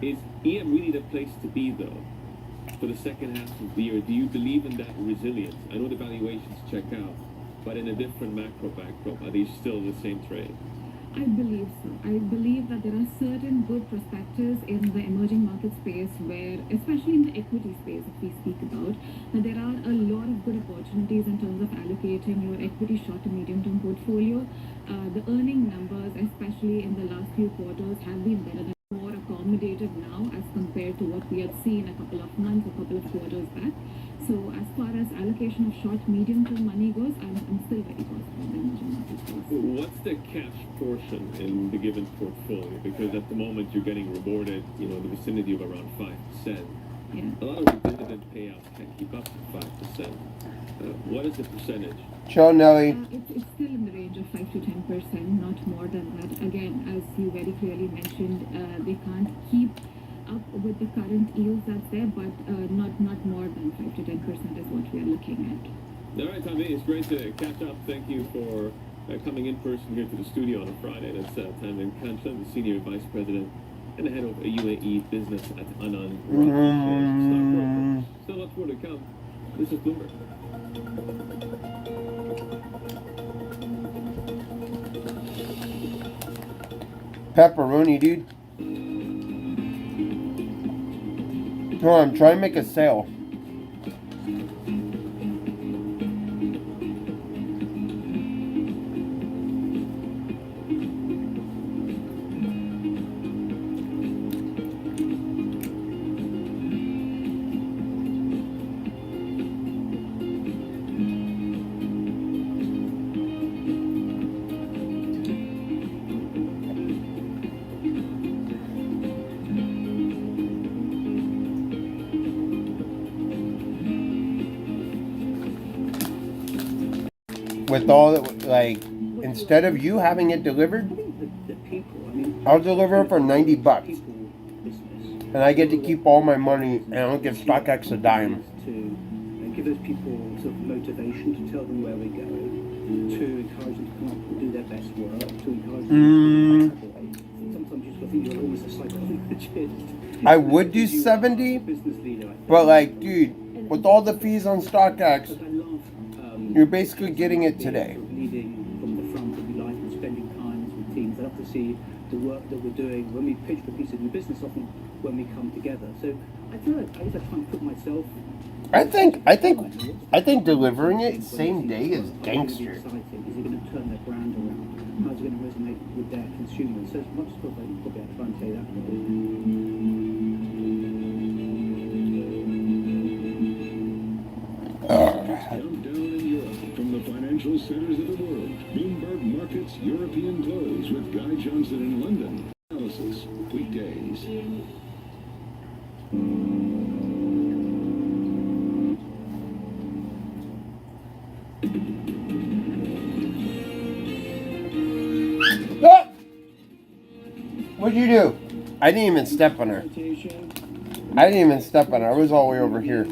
Is EM really the place to be, though, for the second half of the year? Do you believe in that resilience? I know the valuations check out, but in a different macro backdrop, are these still the same trade? I believe so. I believe that there are certain good prospectors in the emerging market space where, especially in the equity space, if we speak about, that there are a lot of good opportunities in terms of allocating your equity short to medium term portfolio. The earning numbers, especially in the last few quarters, have been better than more accommodative now as compared to what we had seen a couple of months, a couple of quarters back. So as far as allocation of short, medium term money goes, I'm still very positive on the emerging market space. What's the cash portion in the given portfolio? Because at the moment you're getting rewarded, in the vicinity of around 5%. Yeah. A lot of the dividend payouts can't keep up to 5%. What is the percentage? Ciao, Nelly. It's still in the range of 5 to 10%, not more than that. Again, as you very clearly mentioned, they can't keep up with the current yields that's there, but not more than 5 to 10% is what we are looking at. All right, Tommy, it's great to catch up. Thank you for coming in person here to the studio on a Friday. That's Tamim Kanchan, the Senior Vice President and the Head of UAE Business at Anan Stockbroker. Still much more to come. This is Bloomberg. Pepperoni, dude. Oh, I'm trying to make a sale. With all that, like, instead of you having it delivered, I'll deliver it for $90, and I get to keep all my money, and I don't give StockX a dime. To give those people sort of motivation to tell them where we're going, to encourage them to come up and do their best work, to encourage them to collaborate. Sometimes you just think you're almost a psychologist. I would do 70, but like, dude, with all the fees on StockX, you're basically getting it today. Leading from the front that we like and spending time with teams. I love to see the work that we're doing when we pitch for a piece of new business, often when we come together. So I feel like I try and put myself. I think delivering it same day is gangster. Is it going to turn their brand around? How's it going to resonate with their consumers? So as much as probably I try and say that. From the financial centers of the world, Bloomberg Markets European Close with Guy Johnson in London. Analysis, weekdays. Ah! What'd you do? I didn't even step on her. I was all the way over here.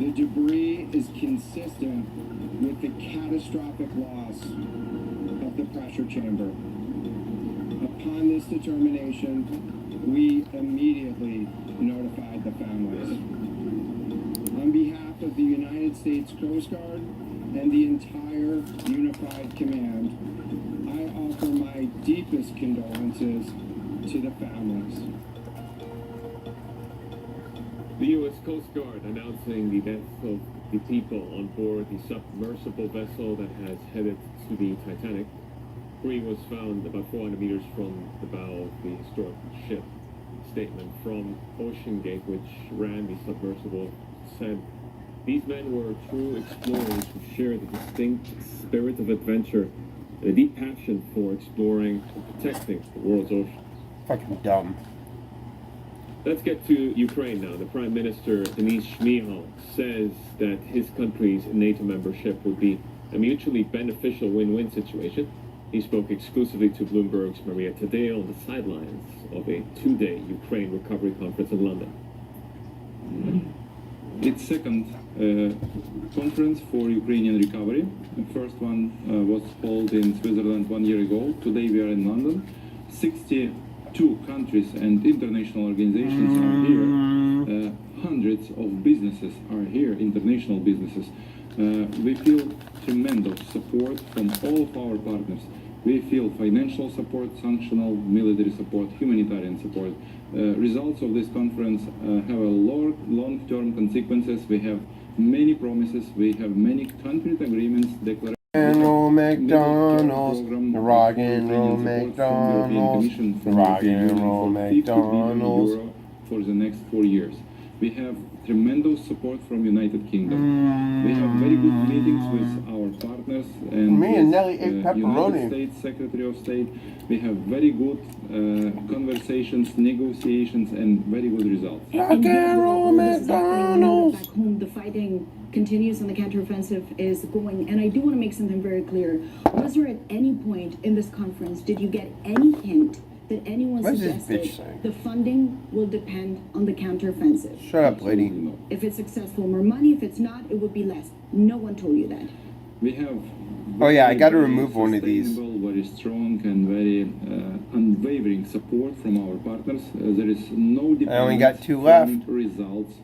The debris is consistent with the catastrophic loss of the pressure chamber. Upon this determination, we immediately notified the families. On behalf of the United States Coast Guard and the entire Unified Command, I offer my deepest condolences to the families. The U.S. Coast Guard announcing the death of the people on board the submersible vessel that has headed to the Titanic. Debris was found about 400 meters from the bow of the historic ship. A statement from Ocean Gate, which ran the submersible, said, "These men were true explorers who shared the distinct spirit of adventure and a deep passion for exploring and protecting the world's ocean." Fucking dumb. Let's get to Ukraine now. The Prime Minister, Denis Shmyhal, says that his country's NATO membership would be a mutually beneficial win-win situation. He spoke exclusively to Bloomberg's Maria Tadeo on the sidelines of a two-day Ukraine recovery conference in London. Its second conference for Ukrainian recovery. The first one was held in Switzerland 1 year ago. Today we are in London. 62 countries and international organizations are here. Hundreds of businesses are here, international businesses. We feel tremendous support from all of our partners, We feel financial support, sanctional, military support, humanitarian support. Results of this conference have a long-term consequences. We have many promises. We have many concrete agreements, declarations. Ronald McDonald's, rock and roll McDonald's, rock and roll McDonald's. For the next 4 years. We have tremendous support from United Kingdom. We have very good meetings with our partners and Me and Nelly ate pepperoni. United States Secretary of State. We have very good conversations, negotiations, and very good results. Rock and roll McDonald's. Back home, the fighting continues and the counteroffensive is going. And I do want to make something very clear. Was there at any point in this conference, did you get any hint that anyone What is this suggested bitch saying? the funding will depend on the counteroffensive? Shut up, lady. If it's successful, more money. If it's not, it would be less. No one told you that. We have. Oh yeah, I got to remove one of these. Very strong and very unwavering support from our partners. There is no I only got 2 left. Results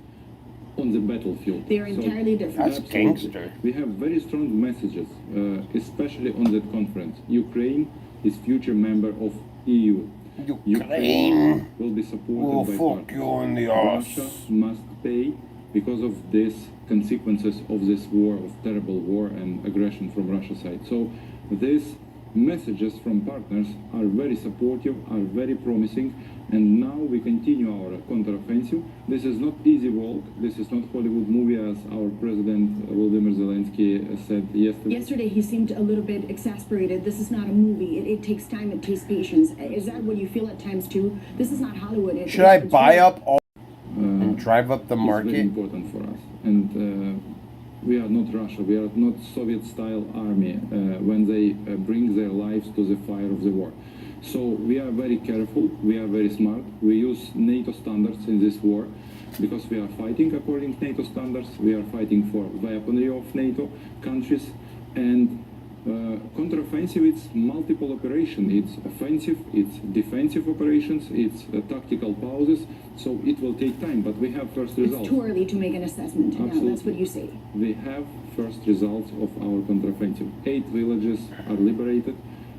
on the battlefield. They are entirely different. That's gangster. We have very strong messages, especially on that conference. Ukraine is future member of EU. Ukraine will be supported by fuck partners. you in the ass. Russia must pay because of this consequences of this war, of terrible war and aggression from Russia's side. So these messages from partners are very supportive, are very promising, and now we continue our counteroffensive. This is not easy work. This is not Hollywood movie, as our President Volodymyr Zelensky said yesterday. Yesterday, he seemed a little bit exasperated. This is not a movie. It takes time. It takes patience. Is that what you feel at times too? This is not Hollywood. Should I buy up all and drive up the It's very market? important for us. And we are not Russia. We are not Soviet-style army when they bring their lives to the fire of the war. So we are very careful. We are very smart. We use NATO standards in this war because we are fighting according to NATO standards. We are fighting for weaponry of NATO countries. And counteroffensive, it's multiple operation. It's offensive, it's defensive operations, it's tactical pauses. So it will take time, but we have first results. It's too early to make an assessment. Absolutely. No, that's what you say. We have first results of our counteroffensive. 8 villages are liberated.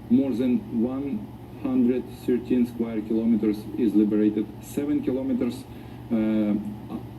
More than 113 square kilometers is liberated. 7 kilometers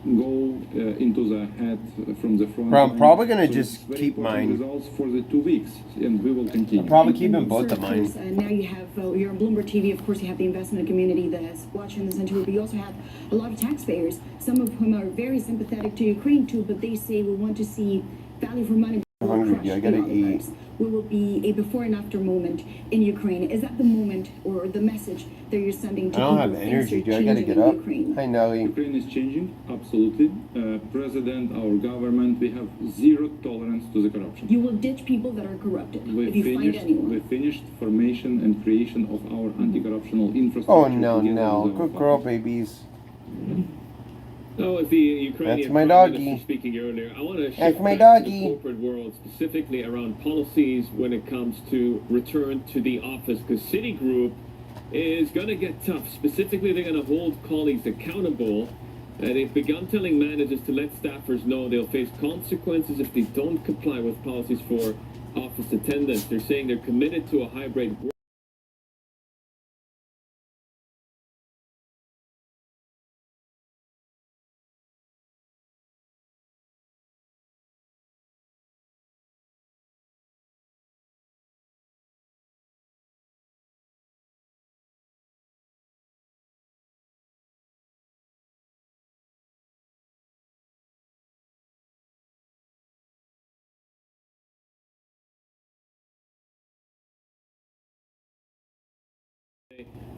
go into the head from the front. Bro, I'm probably gonna So just it's very keep important mine. results for the 2 weeks, and we will continue. I'm probably And keeping sir, both of mine. course, now you have, you're on Bloomberg TV, of course you have the investment community that's watching this interview, but you also have a lot of taxpayers, some of whom are very sympathetic to Ukraine too, but they say we want to see value for money. I'm hungry, I gotta eat. We will be a before and after moment in Ukraine. Is that the moment or the message that you're sending to I don't people? have Things energy, are dude. I gotta changing get in up. Ukraine. Hi, Nelly. Ukraine is changing, absolutely. President, our government, we have zero tolerance to the corruption. You will ditch people that are corrupted We if you find anyone. finished formation and creation of our anti-corruptional infrastructure. Oh no, together no. with our Good girl, babies. Oh, as the Ukrainian That's my Prime doggy. Minister speaking earlier, I want to That's shift my back to the doggy. corporate world, specifically around policies when it comes to return to the office, because Citigroup is going to get tough. Specifically, they're going to hold colleagues accountable. They've begun telling managers to let staffers know they'll face consequences if they don't comply with policies for office attendance. They're saying they're committed to a hybrid work.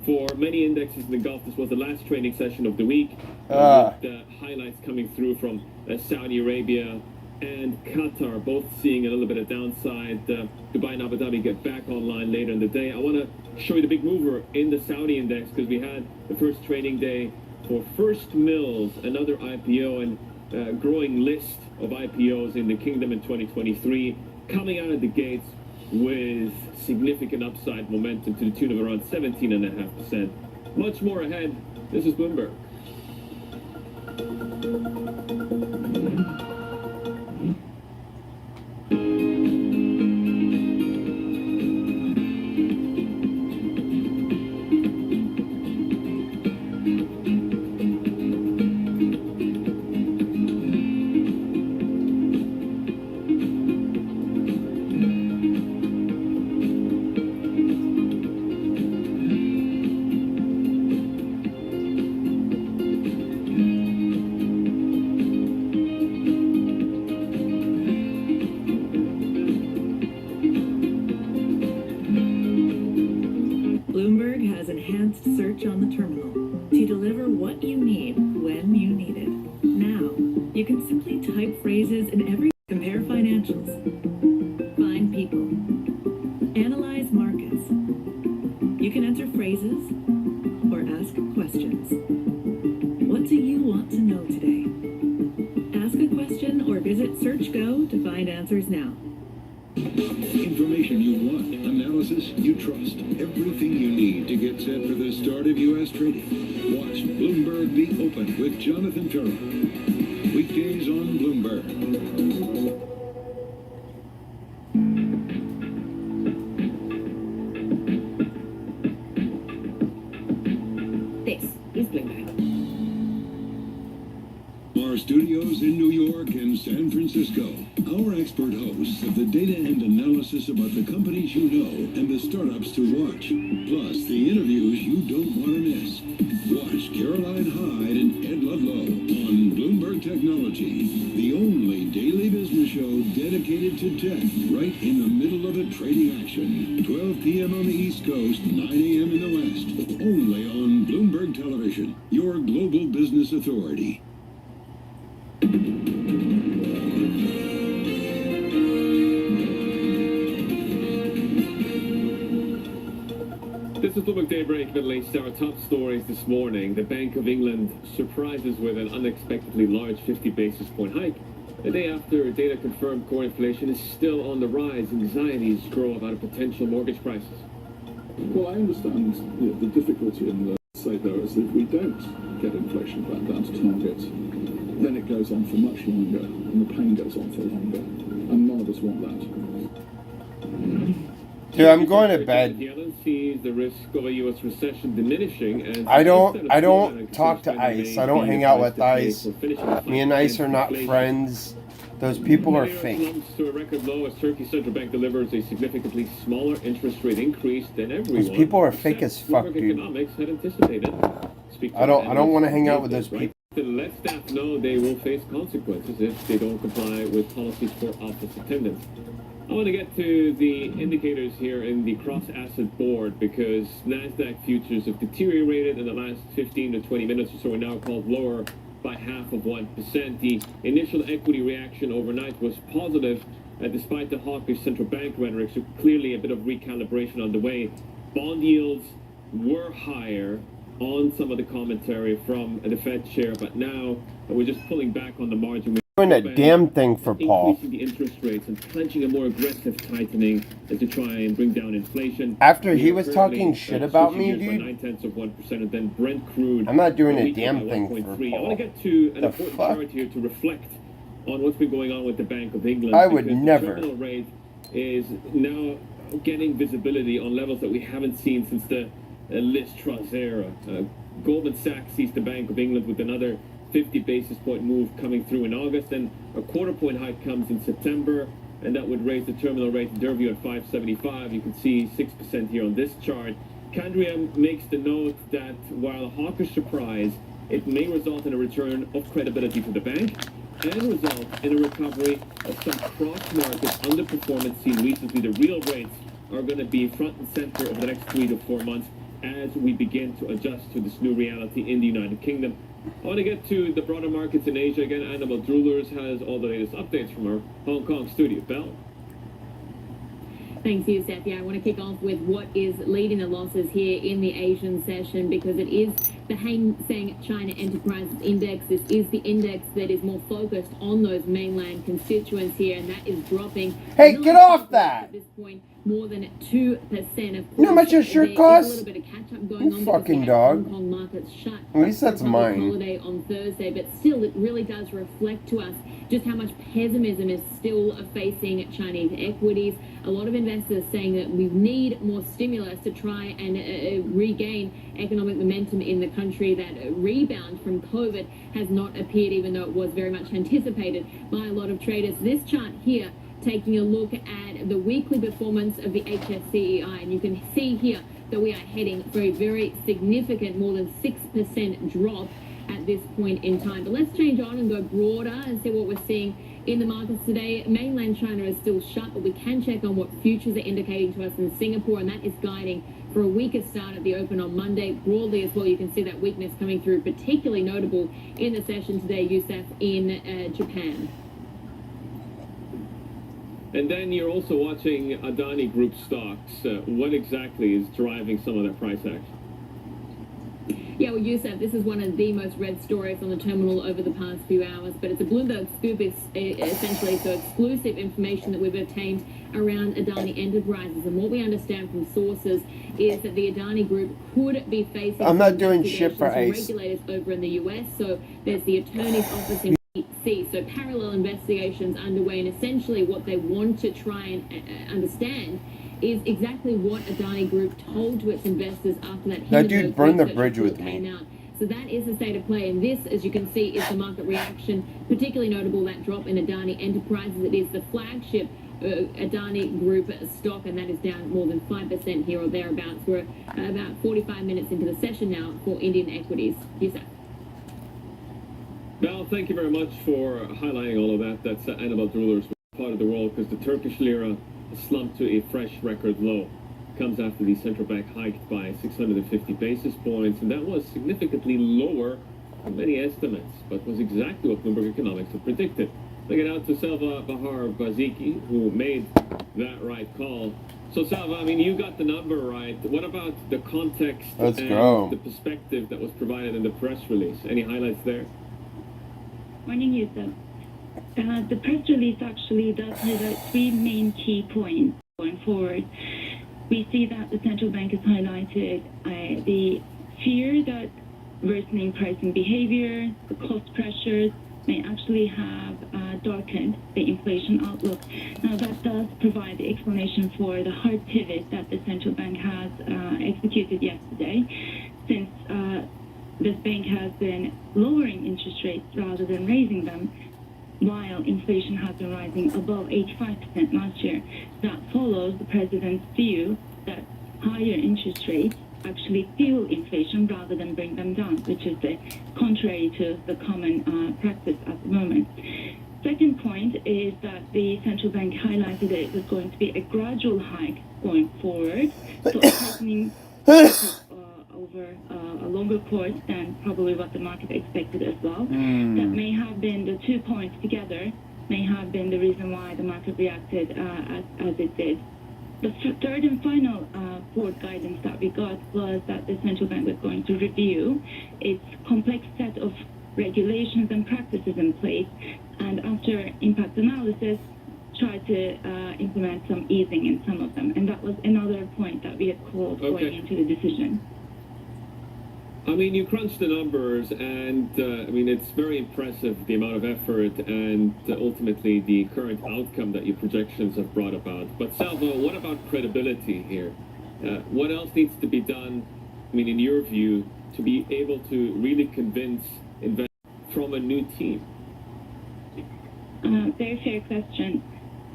For many indexes in the Gulf, this was the last trading session of the week. With highlights coming through from Saudi Arabia and Qatar, both seeing a little bit of downside. Dubai and Abu Dhabi get back online later in the day. I want to show you the big mover in the Saudi index because we had the first trading day for First Mills, another IPO, and growing list of IPOs in the kingdom in 2023, coming out of the gates with significant upside momentum to the tune of around 17.5%. Much more ahead. This is Bloomberg. You can simply type phrases in every compare financials, find people, analyze markets. You can enter phrases or ask questions. What do you want to know today? Ask a question or visit SearchGo to find answers now. Information you want, analysis you trust. Everything you need to get set for the start of U.S. trading. Watch Bloomberg The Open with Jonathan Ferro. Weekdays on Bloomberg. This is Bloomberg. Our studios in New York and San Francisco. Our expert hosts have the data and analysis about the companies you know and the startups to watch. Plus, the interviews you don't want to miss. Watch Caroline Hyde and Ed Ludlow on Bloomberg Technology, the only daily business show dedicated to tech, right in the middle of a trading action. 12 p.m. on the East Coast, 9 a.m. in the West. Only on Bloomberg Television, your global business authority. This is Bloomberg Daybreak Middle East. Our top stories this morning. The Bank of England surprises with an unexpectedly large 50 basis point hike. The day after data confirmed core inflation is still on the rise. Anxieties grow about potential mortgage prices. Well, I understand the difficulty in the say though is that if we don't get inflation back down to target, then it goes on for much longer and the pain goes on for longer. And none of us want that. Dude, I'm going to bed. Sees the risk of a U.S. recession diminishing, and I don't talk to ICE. I don't hang out with ICE. Me and ICE are not friends. Those people are fake. To a record low as Turkey's central bank delivers a significantly smaller interest rate increase than everyone. Those people are fake as fuck, dude. Economics had anticipated. I don't want to hang out with those people. To let staff know they will face consequences if they don't comply with policies for office attendance. I want to get to the indicators here in the cross-asset board because NASDAQ futures have deteriorated in the last 15 to 20 minutes or so, and now called lower by 0.5%. The initial equity reaction overnight was positive, despite the hawkish central bank rhetoric, so clearly a bit of recalibration on the way. Bond yields were higher on some of the commentary from the Fed chair, but now we're just pulling back on the margin. Doing a damn thing for Paul. Increasing the interest rates and clenching a more aggressive tightening to try and bring down inflation. After he was talking shit about me, dude, 0.9%, and then Brent crude. I'm not doing a damn thing for Paul. I want to get to an important chart here to reflect on what's been going on with the Bank of England. I would never. The terminal rate is now getting visibility on levels that we haven't seen since the Liz Truss era. Goldman Sachs sees the Bank of England with another 50 basis point move coming through in August, and a quarter point hike comes in September, and that would raise the terminal rate in Derby at 5.75. You can see 6% here on this chart. Candriam makes the note that while a hawkish surprise, it may result in a return of credibility for the bank and result in a recovery of some cross-market underperformance seen recently. The real rates are going to be front and center over the next 3 to 4 months as we begin to adjust to this new reality in the United Kingdom. I want to get to the broader markets in Asia again. Animal Jewelers has all the latest updates from our Hong Kong studio. Belle. Thanks, Youssef. Yeah, I want to kick off with what is leading the losses here in the Asian session because it is the Hang Seng China Enterprises Index. This is the index that is more focused on those mainland constituents here, and that is dropping. Hey, get off that! At this point, more than 2%. Of course, you know how much your shirt costs? A little bit of catch-up going on fucking dog. Hong Kong markets shut. At least that's mine. Holiday on Thursday, but still, it really does reflect to us just how much pessimism is still facing Chinese equities. A lot of investors saying that we need more stimulus to try and regain economic momentum in the country. That rebound from COVID has not appeared, even though it was very much anticipated by a lot of traders. This chart here taking a look at the weekly performance of the HSCEI, and you can see here that we are heading for a very significant, more than 6% drop at this point in time. But let's change on and go broader and see what we're seeing in the markets today. Mainland China is still shut, but we can check on what futures are indicating to us in Singapore, and that is guiding for a weaker start at the open on Monday. Broadly as well, you can see that weakness coming through, particularly notable in the session today, Youssef, in Japan. And then you're also watching Adani Group stocks. What exactly is driving some of that price action? Yeah, well, Youssef, this is one of the most read stories on the terminal over the past few hours, but it's a Bloomberg scoop, essentially, so exclusive information that we've obtained around Adani Enterprises. And what we understand from sources is that the Adani Group could be facing I'm not doing shit for Ace. regulators over in the US. So there's the attorney's office in DC, so parallel investigations underway, and essentially what they want to try and understand is exactly what Adani Group told to its investors after that dude burned the bridge with me. So that is the state of play, and this, as you can see, is the market reaction. Particularly notable, that drop in Adani Enterprises. It is the flagship Adani Group stock, and that is down more than 5% here or thereabouts. We're about 45 minutes into the session now for Indian equities. Youssef. Well, thank you very much for highlighting all of that. That's Annabelle Drulers, part of the role, because the Turkish lira slumped to a fresh record low. Comes after the central bank hiked by 650 basis points, and that was significantly lower than many estimates, but was exactly what Bloomberg Economics had predicted. Looking out to Selva Bahar Baziki, who made that right call. So, Selva, I mean, you got the number right. What about the context and the perspective that was provided in the press release? Any highlights there? Morning, Youssef. The press release actually does highlight three main key points going forward. We see that the central bank has highlighted the fear that worsening pricing behavior, the cost pressures may actually have darkened the inflation outlook. Now that does provide the explanation for the hard pivot that the central bank has executed yesterday, since this bank has been lowering interest rates rather than raising them, while inflation has been rising above 85% last year. That follows the president's view that higher interest rates actually fuel inflation rather than bring them down, which is contrary to the common practice at the moment. Second point is that the central bank highlighted that it was going to be a gradual hike going forward, so a tightening over a longer course than probably what the market expected as well. That may have been the 2 points together, may have been the reason why the market reacted as it did. The third and final forward guidance that we got was that the central bank was going to review its complex set of regulations and practices in place, and after impact analysis, try to implement some easing in some of them. And that was another point that we had called going into the decision. I mean, you crunch the numbers, and I mean, it's very impressive, the amount of effort and ultimately the current outcome that your projections have brought about. But Selva, what about credibility here? What else needs to be done, I mean, in your view, to be able to really convince investors from a new team? Very fair question.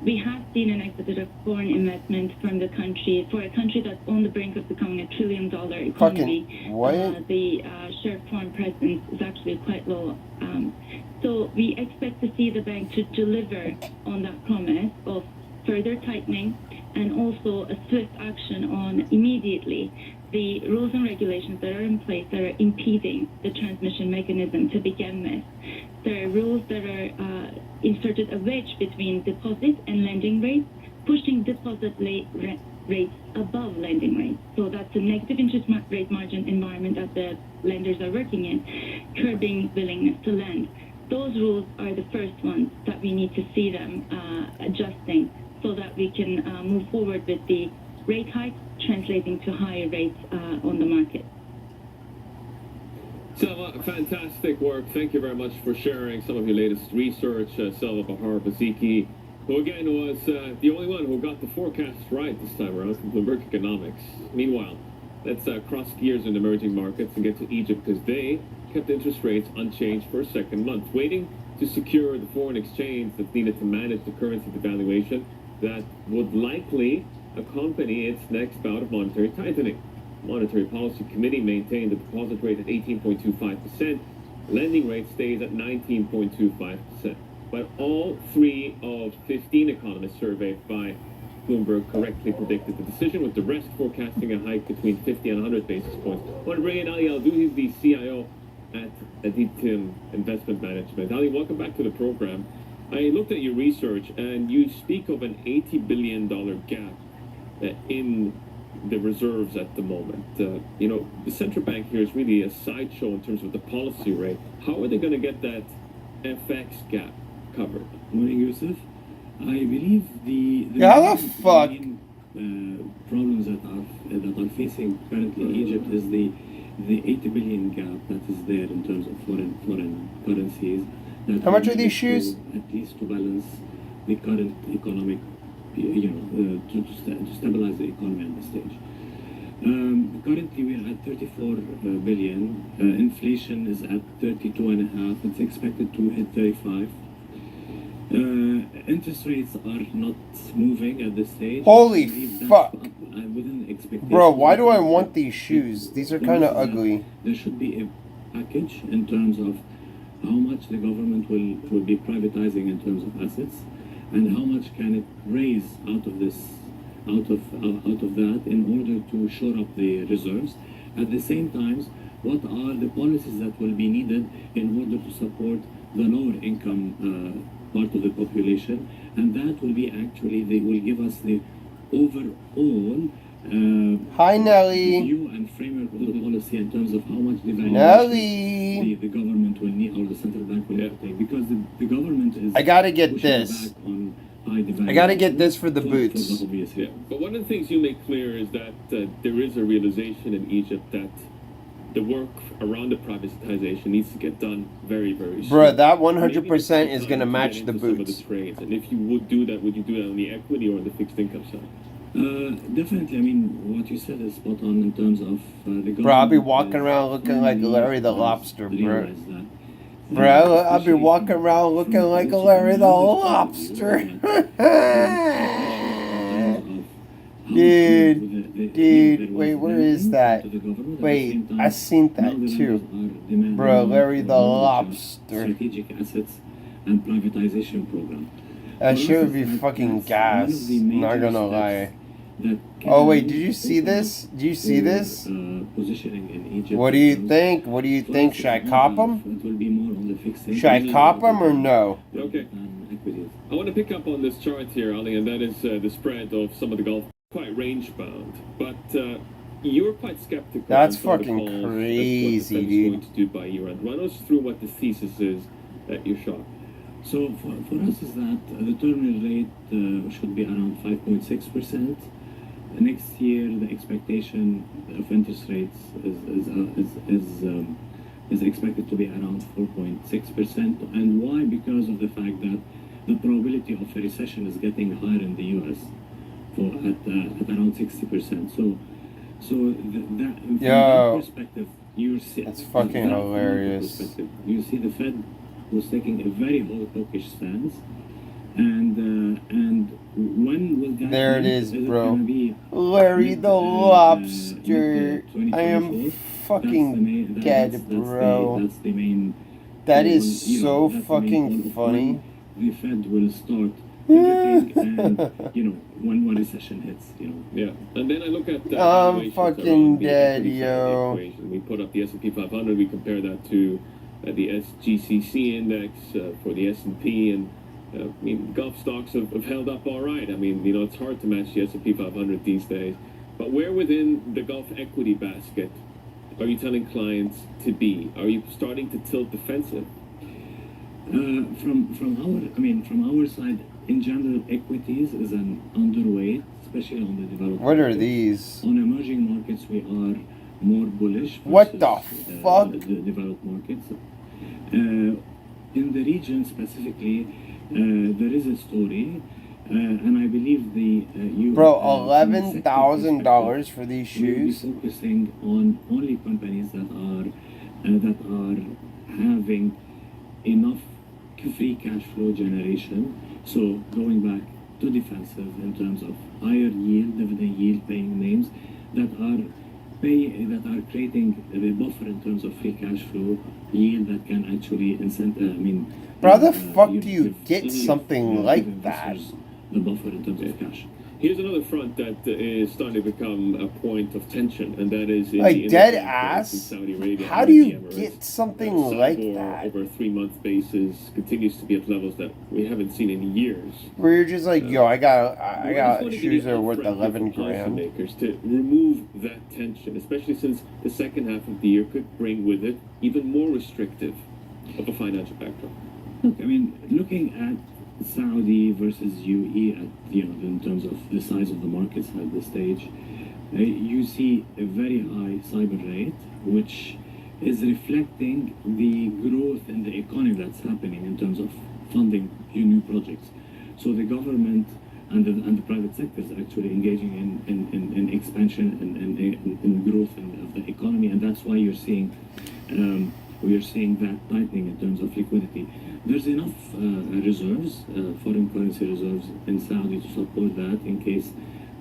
We have seen an exodus of foreign investment from the country, for a country that's on the brink of becoming $1 trillion economy. The share of foreign presence is actually quite low. So we expect to see the bank to deliver on that promise of further tightening and also a swift action on immediately the rules and regulations that are in place that are impeding the transmission mechanism to begin with. There are rules that are inserted a wedge between deposit and lending rates, pushing deposit rates above lending rates. So that's a negative interest rate margin environment that the lenders are working in, curbing willingness to lend. Those rules are the first ones that we need to see them adjusting so that we can move forward with the rate hikes translating to higher rates on the market. Selva, fantastic work. Thank you very much for sharing some of your latest research. Selva Bahar Baziki, who again was the only one who got the forecast right this time around from Bloomberg Economics. Meanwhile, let's cross gears in emerging markets and get to Egypt, because they kept interest rates unchanged for a second month, waiting to secure the foreign exchange that's needed to manage the currency devaluation that would likely accompany its next bout of monetary tightening. Monetary Policy Committee maintained the deposit rate at 18.25%. Lending rate stays at 19.25%. But all 3 of 15 economists surveyed by Bloomberg correctly predicted the decision, with the rest forecasting a hike between 50 and 100 basis points. I want to bring in Ali Al-Dou. He's the CIO at Aditim Investment Management. Ali, welcome back to the program. I looked at your research, and you speak of an $80 billion gap in the reserves at the moment. You know, the central bank here is really a sideshow in terms of the policy rate. How are they going to get that FX gap covered? Morning, Yusuf. I believe the fuck main, problems that are facing currently in Egypt is the 80 billion gap that is there in terms of foreign currencies. How much are these shoes? At least to balance the current economic, to stabilize the economy at this stage. Currently we are at 34 billion. Inflation is at 32.5. It's expected to hit 35. Interest rates are not moving at this stage. Holy fuck. Within expectations. Bro, why do I want these shoes? These are kind of ugly. There should be a package in terms of how much the government will be privatizing in terms of assets, and how much can it raise out of that in order to shore up the reserves. At the same time, what are the policies that will be needed in order to support the lower income part of the population, and that will be actually, they will give us the overall hi Nelly view and framework of the policy in terms of how much Nelly the government will need, or the central bank will need to take, because the government is I gotta get this. I gotta get this for the boots. Yeah. But one of the things you make clear is that there is a realization in Egypt that the work around the privatization needs to get done very, very soon. Bruh, that 100% is gonna match the Some of the boots. trades. And if you would do that, would you do that on the equity or on the fixed income side? Definitely. I mean, what you said is spot on in terms of the government. Bro, I'll be walking around looking like Larry the Lobster, bro. Bro, I'll be walking around looking like Larry the Lobster. Dude, wait, where is that? Wait, I seen that too. Bro, Larry the Lobster. Strategic assets and privatization program. That shit would be fucking gas, not gonna lie. Oh wait, did you see this? Did you see this? Positioning in Egypt. What do you think? What do you think? Should I cop him? It will be more on the fixed income. Should I cop him or no? Okay. I want to pick up on this chart here, Ali, and that is the spread of some of the Gulf, quite range bound. But you're quite skeptical. That's on some of the fucking calls crazy, as to what the Fed is dude. going to do by year end. Run us through what the thesis is that you're shocked. So for us is that the terminal rate should be around 5.6%. Next year, the expectation of interest rates is expected to be around 4.6%. And why? Because of the fact that the probability of a recession is getting higher in the U.S. at around 60%. So from that perspective, you see that's fucking hilarious. You see the Fed was taking a very hawkish stance, and when will that There it be? is, it bro. gonna be Larry the Lobster. I am fucking dead, bro. That's the main. That is so fucking funny. The Fed will start pivoting, and when recession hits, Yeah, and then I look at I'm fucking dead, yo. equation. We put up the S&P 500. We compare that to the SGCC index for the S&P, and I mean, Gulf stocks have held up all right. I mean, it's hard to match the S&P 500 these days. But where within the Gulf equity basket are you telling clients to be? Are you starting to tilt defensive? From our side, in general, equities is an underweight, especially on the developed. What are markets. these? On emerging markets, we are more bullish. What the fuck? The developed markets. In the region specifically, there is a story, and I believe Bro, $11,000 for these shoes. We'll be focusing on only companies that are having enough free cash flow generation. So going back to defensive in terms of higher yield, dividend yield paying names that are creating a buffer in terms of free cash flow yield that can actually Bro, how the fuck do you get something like that? The buffer in terms of cash. Here's another front that is starting to become a point of tension, and that is in Like the dead interface ass. in Saudi Arabia. How and do the you Emirates. get something Saudi like war that? over a 3-month basis continues to be at levels that we haven't seen in years. Where you're just like, yo, I got What is shoes that are going worth to be 11 for grand. policymakers to remove that tension, especially since the second half of the year could bring with it even more restrictive of a financial backdrop? Look, I mean, looking at Saudi versus UAE in terms of the size of the markets at this stage, you see a very high cyber rate, which is reflecting the growth in the economy that's happening in terms of funding new projects. So the government and the private sector is actually engaging in expansion and in growth of the economy, and that's why you're seeing we are seeing that tightening in terms of liquidity. There's enough reserves, foreign currency reserves in Saudi to support that in case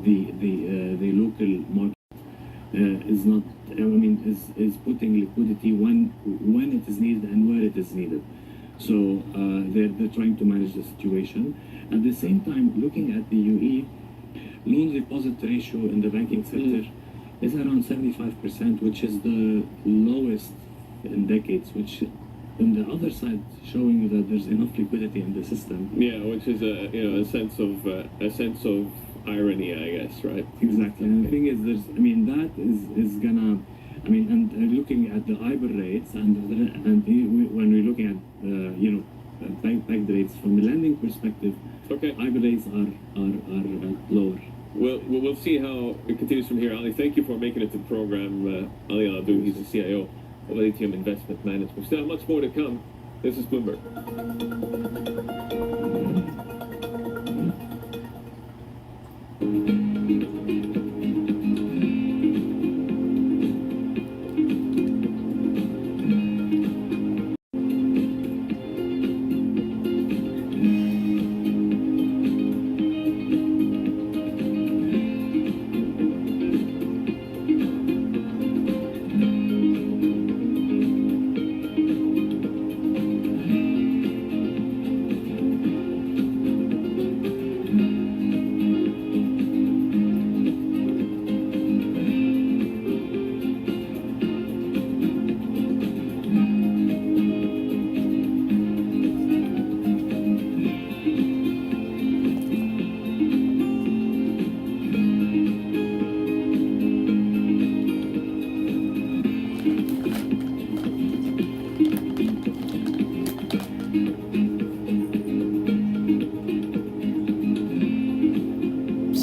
the local market is not, is putting liquidity when it is needed and where it is needed. So they're trying to manage the situation. At the same time, looking at the UAE, loan deposit ratio in the banking sector is around 75%, which is the lowest in decades, which on the other side showing you that there's enough liquidity in the system. Yeah, which is a sense of irony, I guess, right? Exactly. And the thing is, that is gonna, and looking at the IBOR rates and when we're looking at bank rates from a lending perspective, okay, IBOR rates are lower. We'll see how it continues from here. Ali, thank you for making it to the program. Ali Al-Adu, he's the CIO of ATM Investment Management. We still have much more to come. This is Bloomberg.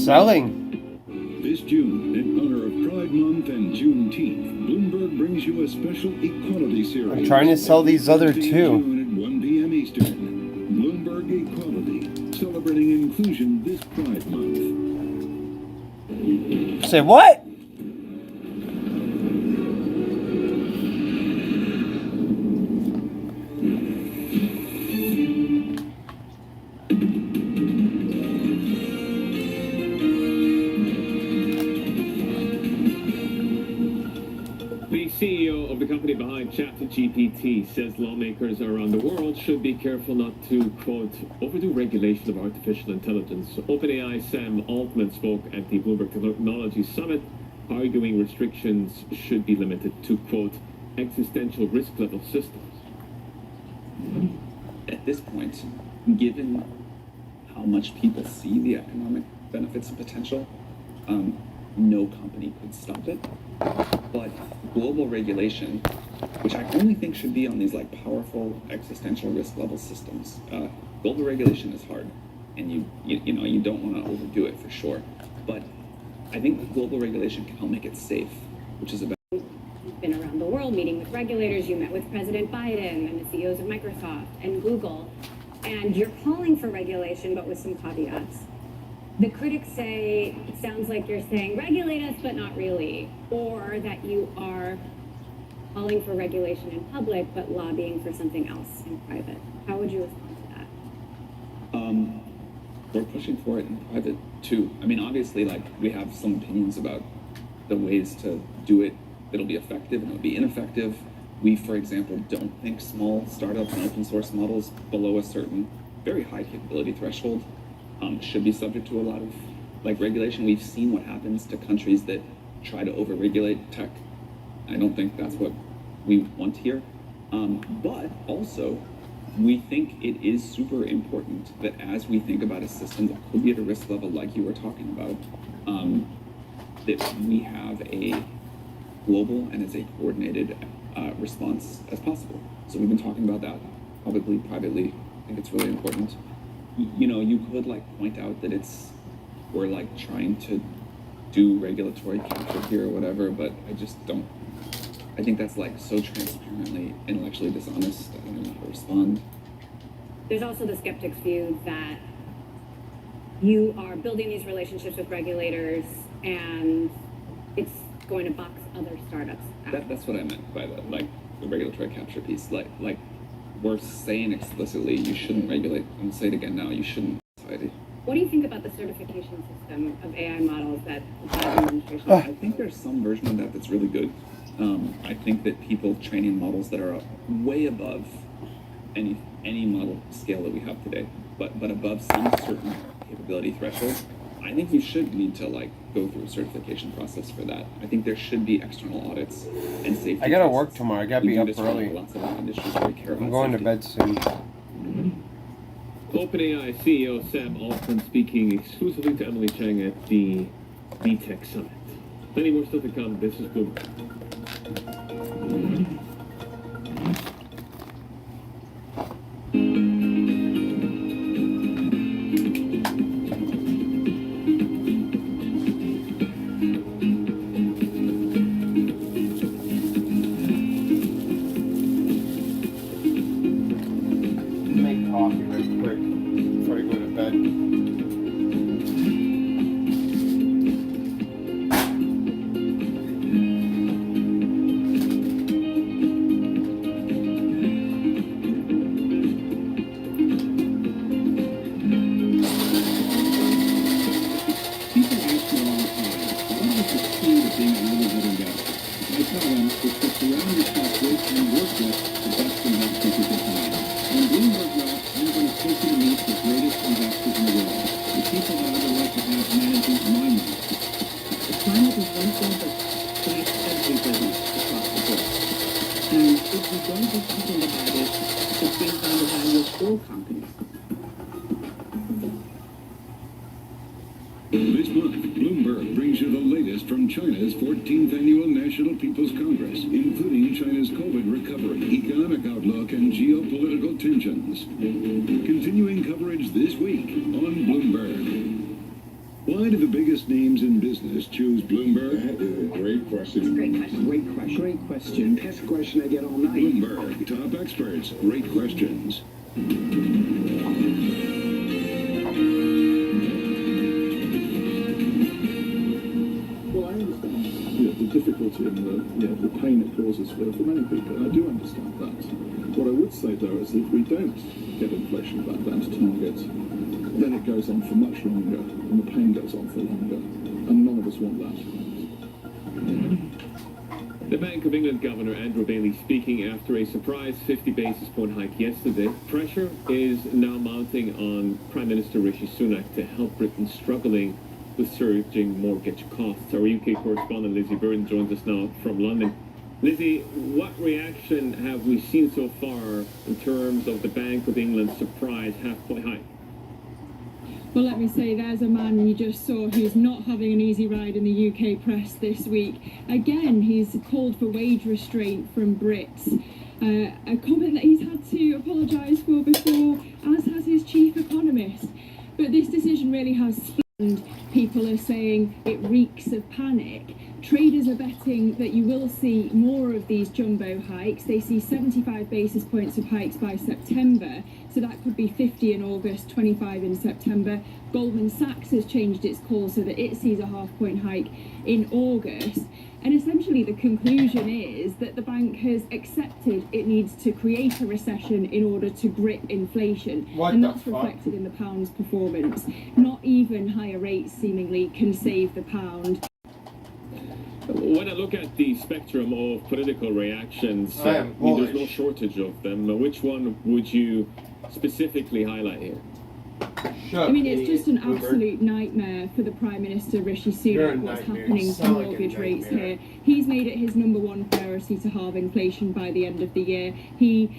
Selling. This June, in honor of Pride Month and Juneteenth, Bloomberg brings you a special equality series. I'm trying to sell these other two. June at 1 p.m. Eastern. Bloomberg Equality, celebrating inclusion this Pride Month. Say what? The CEO of the company behind ChatGPT says lawmakers around the world should be careful not to, quote, overdo regulation of artificial intelligence. OpenAI Sam Altman spoke at the Bloomberg Technology Summit, arguing restrictions should be limited to, quote, existential risk level systems. At this point, given how much people see the economic benefits and potential, no company could stop it. But global regulation, which I only think should be on these powerful existential risk level systems, global regulation is hard, and you don't want to overdo it for sure. But I think global regulation can help make it safe, which is about. You've been around the world meeting with regulators. You met with President Biden and the CEOs of Microsoft and Google, and you're calling for regulation, but with some caveats. The critics say, it sounds like you're saying, regulate us, but not really, or that you are calling for regulation in public, but lobbying for something else in private. How would you respond to that? We're pushing for it in private, too. Obviously, we have some opinions about the ways to do it that'll be effective and it'll be ineffective. We, for example, don't think small startup and open source models below a certain very high capability threshold should be subject to a lot of like regulation. We've seen what happens to countries that try to over-regulate tech. I don't think that's what we want here. But also, we think it is super important that as we think about a system that could be at a risk level like you were talking about, that we have a global and as a coordinated response as possible. So we've been talking about that publicly, privately. I think it's really important. You know, you could like point out that we're like trying to do regulatory capture here or whatever, but I just don't. I think that's like so transparently intellectually dishonest. I don't know how to respond. There's also the skeptic's view that you are building these relationships with regulators and it's going to box other startups out. That's what I meant by the regulatory capture piece. Like we're saying explicitly you shouldn't regulate. I'm gonna say it again now. You shouldn't. Society. What do you think about the certification system of AI models that the Biden administration? I think there's some version of that that's really good. I think that people training models that are way above any model scale that we have today, but above some certain capability threshold, I think you should need to like go through a certification process for that. I think there should be external audits and safety. I gotta tests. work tomorrow. I gotta be up early. Lots of industries where we care about I'm going safety. to bed soon. OpenAI CEO Sam Altman speaking exclusively to Emily Chang at the VTech Summit. Plenty more stuff to come. This is Bloomberg. Make coffee real quick before I go to bed. People ask me all the time, what is the key to being a level-headed investor? I tell them it's to surround yourself with and work with the best investors you can find. On Bloomberg Wealth, I'm going to take you to meet the greatest investors in the world, the people that I would like to have managing my money. The climate is one thing that affects every business across the board. And if we don't do something about it, it's being down the value of all companies. This month, Bloomberg brings you the latest from China's 14th Annual National People's Congress, including China's COVID recovery, economic outlook, and geopolitical tensions. Continuing coverage this week on Bloomberg. Why do the biggest names in business choose Bloomberg? That is a great question. Great question. Great question. Great question. Best question I get all night. Bloomberg, top experts, great questions. Well, I understand the difficulty and the pain it causes for many people, and I do understand that. What I would say, though, is that if we don't get inflation back down to target, then it goes on for much longer, and the pain goes on for longer, and none of us want that. The Bank of England Governor Andrew Bailey speaking after a surprise 50 basis point hike yesterday. Pressure is now mounting on Prime Minister Rishi Sunak to help Britain struggling with surging mortgage costs. Our UK correspondent Lizzie Byrne joins us now from London. Lizzie, what reaction have we seen so far in terms of the Bank of England's surprise half-point hike? Well, let me say, there's a man you just saw who's not having an easy ride in the UK press this week. Again, he's called for wage restraint from Brits. A comment that he's had to apologise for before, as has his chief economist. But this decision really has split. People are saying it reeks of panic. Traders are betting that you will see more of these jumbo hikes. They see 75 basis points of hikes by September, so that could be 50 in August, 25 in September. Goldman Sachs has changed its call so that it sees a half-point hike in August. And essentially the conclusion is that the bank has accepted it needs to create a recession in order to grip inflation. And that's reflected in the pound's performance. Not even higher rates seemingly can save the pound. When I look at the spectrum of political reactions, there's no shortage of them. Which one would you specifically highlight here? I mean, it's just an absolute nightmare for the Prime Minister, Rishi You're a Sunak, what's nightmare. happening You to sound like a mortgage rates nightmare. here. He's made it his #1 priority to halve inflation by the end of the year. He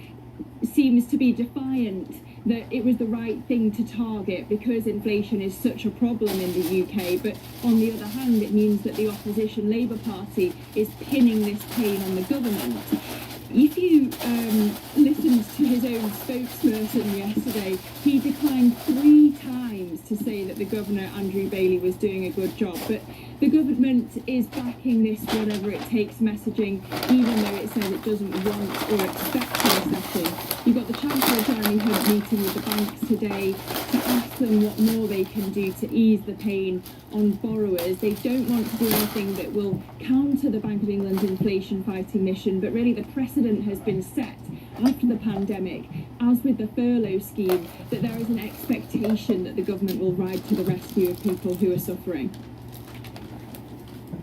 seems to be defiant that it was the right thing to target because inflation is such a problem in the UK, but on the other hand it means that the opposition Labour Party is pinning this pain on the government. If you listened to his own spokesperson yesterday, he declined 3 times to say that the Governor, Andrew Bailey, was doing a good job. But the government is backing this whatever it takes messaging, even though it says it doesn't want or expect a recession. You've got the Chancellor Jeremy Hunt meeting with the banks today to ask them what more they can do to ease the pain on borrowers. They don't want to do anything that will counter the Bank of England's inflation fighting mission, but really the precedent has been set after the pandemic, as with the furlough scheme, that there is an expectation that the government will ride to the rescue of people who are suffering.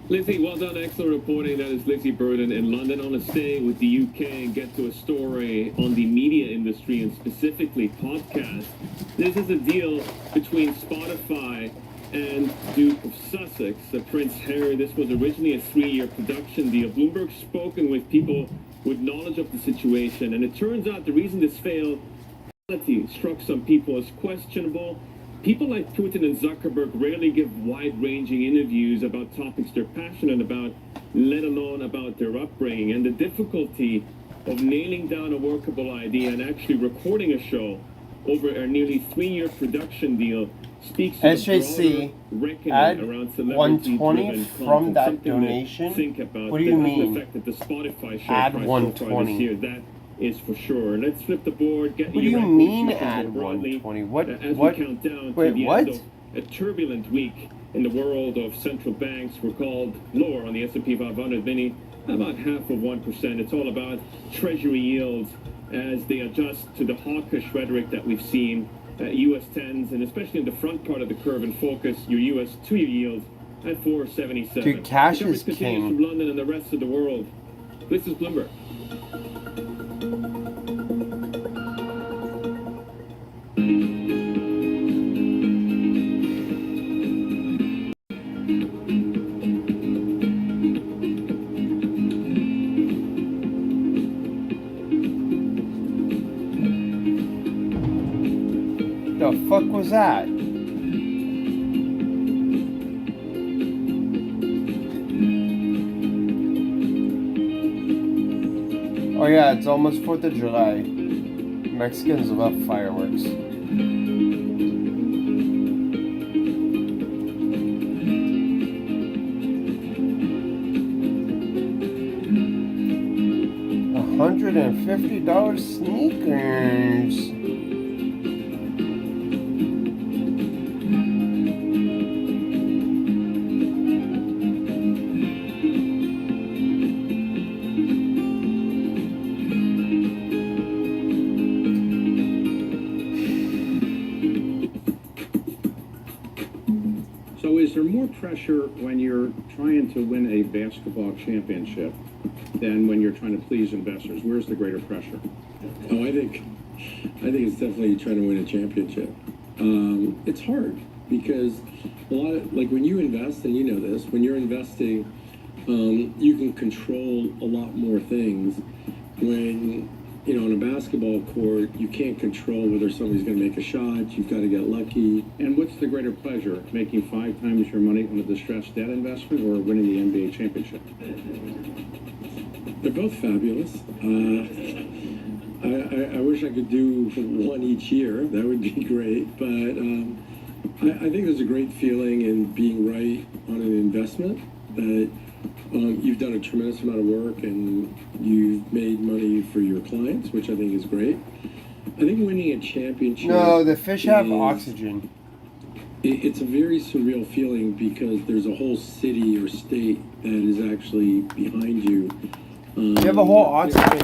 Lizzie, well done. Excellent reporting. That is Lizzie Burden in London. I want to stay with the UK and get to a story on the media industry and specifically podcasts. This is a deal between Spotify and Duke of Sussex, Prince Harry. This was originally a 3-year production deal. Bloomberg's spoken with people with knowledge of the situation, and it turns out the reason this failed struck some people as questionable. People like Putin and Zuckerberg rarely give wide-ranging interviews about topics they're passionate about, let alone about their upbringing. And the difficulty of nailing down a workable idea and actually recording a show over a nearly 3-year production deal speaks to SJC, the broader reckoning add around 120 celebrity-driven from content, that something to donation? think about. What do you that mean? hasn't affected the Spotify share Add price so far 120. this year. That is for sure. Let's flip the board. Get What do you your mean equity futures add more broadly, 120? What? as What? we count down Wait, to the what? end of a turbulent week in the world of central banks. We're called lower on the S&P 500 mini, about 0.5%. It's all about treasury yields as they adjust to the hawkish rhetoric that we've seen. U.S. 10s, and especially in the front part of the curve and focus, your U.S. 2-year yield at 4.77. Dude, cash The coverage is continues king. from London and the rest of the world. This is Bloomberg. The fuck was that? Oh yeah, it's almost 4th of July. Mexicans love fireworks. $150 sneakers. So is there more pressure when you're trying to win a basketball championship than when you're trying to please investors? Where's the greater pressure? Oh, I think it's definitely trying to win a championship. It's hard because a lot of, like, when you invest, and you know this, when you're investing, you can control a lot more things. When, you know, on a basketball court, you can't control whether somebody's going to make a shot. You've got to get lucky. And what's the greater pleasure, making 5 times your money on a distressed debt investment or winning the NBA championship? They're both fabulous. I wish I could do one each year. That would be great. But I think there's a great feeling in being right on an investment, that you've done a tremendous amount of work and you've made money for your clients, which I think is great. I think winning a championship... No, the fish have oxygen. It's a very surreal feeling because there's a whole city or state that is actually behind you. You have a whole oxygen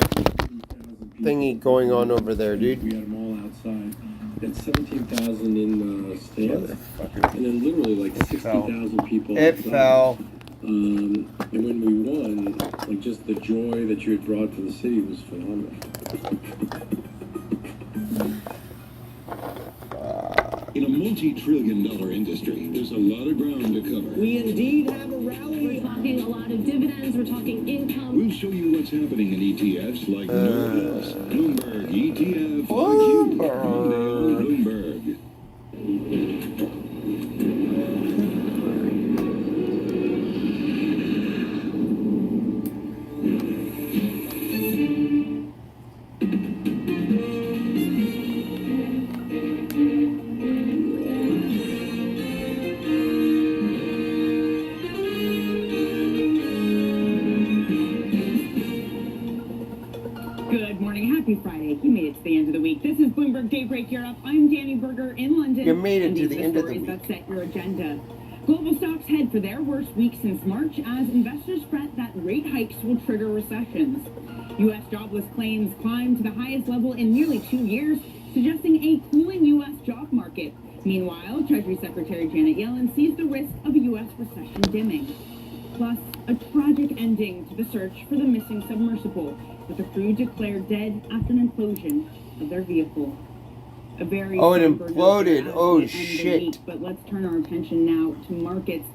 thingy going on over there, dude. We had them all outside. It's 17,000 in the stands, and then literally like 60,000 people. It outside. fell. And when we won, like, just the joy that you had brought to the city was phenomenal. You know, multi-trillion-dollar industry. There's a lot of ground to cover. We indeed have a rally. We're talking a lot of dividends, we're talking income. We'll show you what's happening in ETFs like nowhere else. Bloomberg ETF IQ. Monday on Bloomberg. Good morning. Happy Friday. You made it to the end of the week. This is Bloomberg Daybreak Europe. I'm Danny Berger in London. You made it and to these the are end of the stories week. that set your agenda. Global stocks head for their worst week since March as investors fret that rate hikes will trigger recessions. U.S. jobless claims climbed to the highest level in nearly 2 years, suggesting a cooling U.S. job market. Meanwhile, Treasury Secretary Janet Yellen sees the risk of a U.S. recession dimming. Plus, a tragic ending to the search for the missing submersible, with the crew declared dead after an implosion of their vehicle. A very Oh, it somber note imploded. as Oh, we end the shit. week, but let's turn our attention now to markets.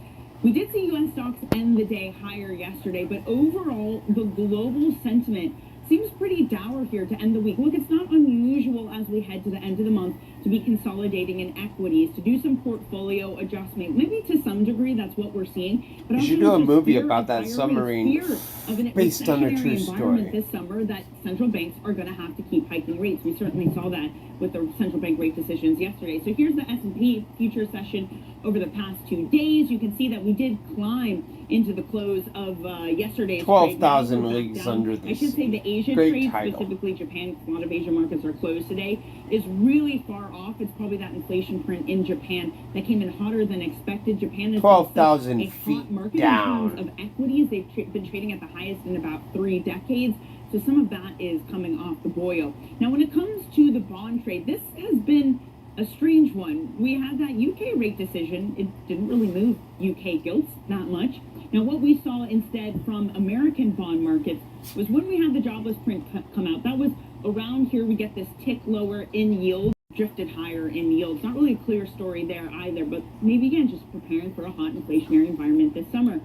We did see U.S. stocks end the day higher yesterday, but overall, the global sentiment seems pretty dour here to end the week. Look, it's not unusual as we head to the end of the month to be consolidating in equities, to do some portfolio adjustment. Maybe to some degree that's what we're seeing. But You should also do a just movie fear about of that higher submarine rates, fear of an based on a recessionary true environment story. this summer that central banks are going to have to keep hiking rates. We certainly saw that with the central bank rate decisions yesterday. So here's the S&P future session over the past 2 days. You can see that we did climb into the close of yesterday's 12,000 trade. Now we're back leagues down. under I this should say the Asia great trade, title. specifically Japan, a lot of Asian markets are closed today, is really far off. It's probably that inflation print in Japan that came in hotter than expected. Japan is 12,000 a hot feet market down. in terms of equities. They've been trading at the highest in about 3 decades. So some of that is coming off the boil. Now, when it comes to the bond trade, this has been a strange one. We had that UK rate decision. It didn't really move UK gilts that much. Now, what we saw instead from American bond markets was when we had the jobless print come out, that was around here we get this tick lower in yield, drifted higher in yields. Not really a clear story there either, but maybe again just preparing for a hot inflationary environment this summer.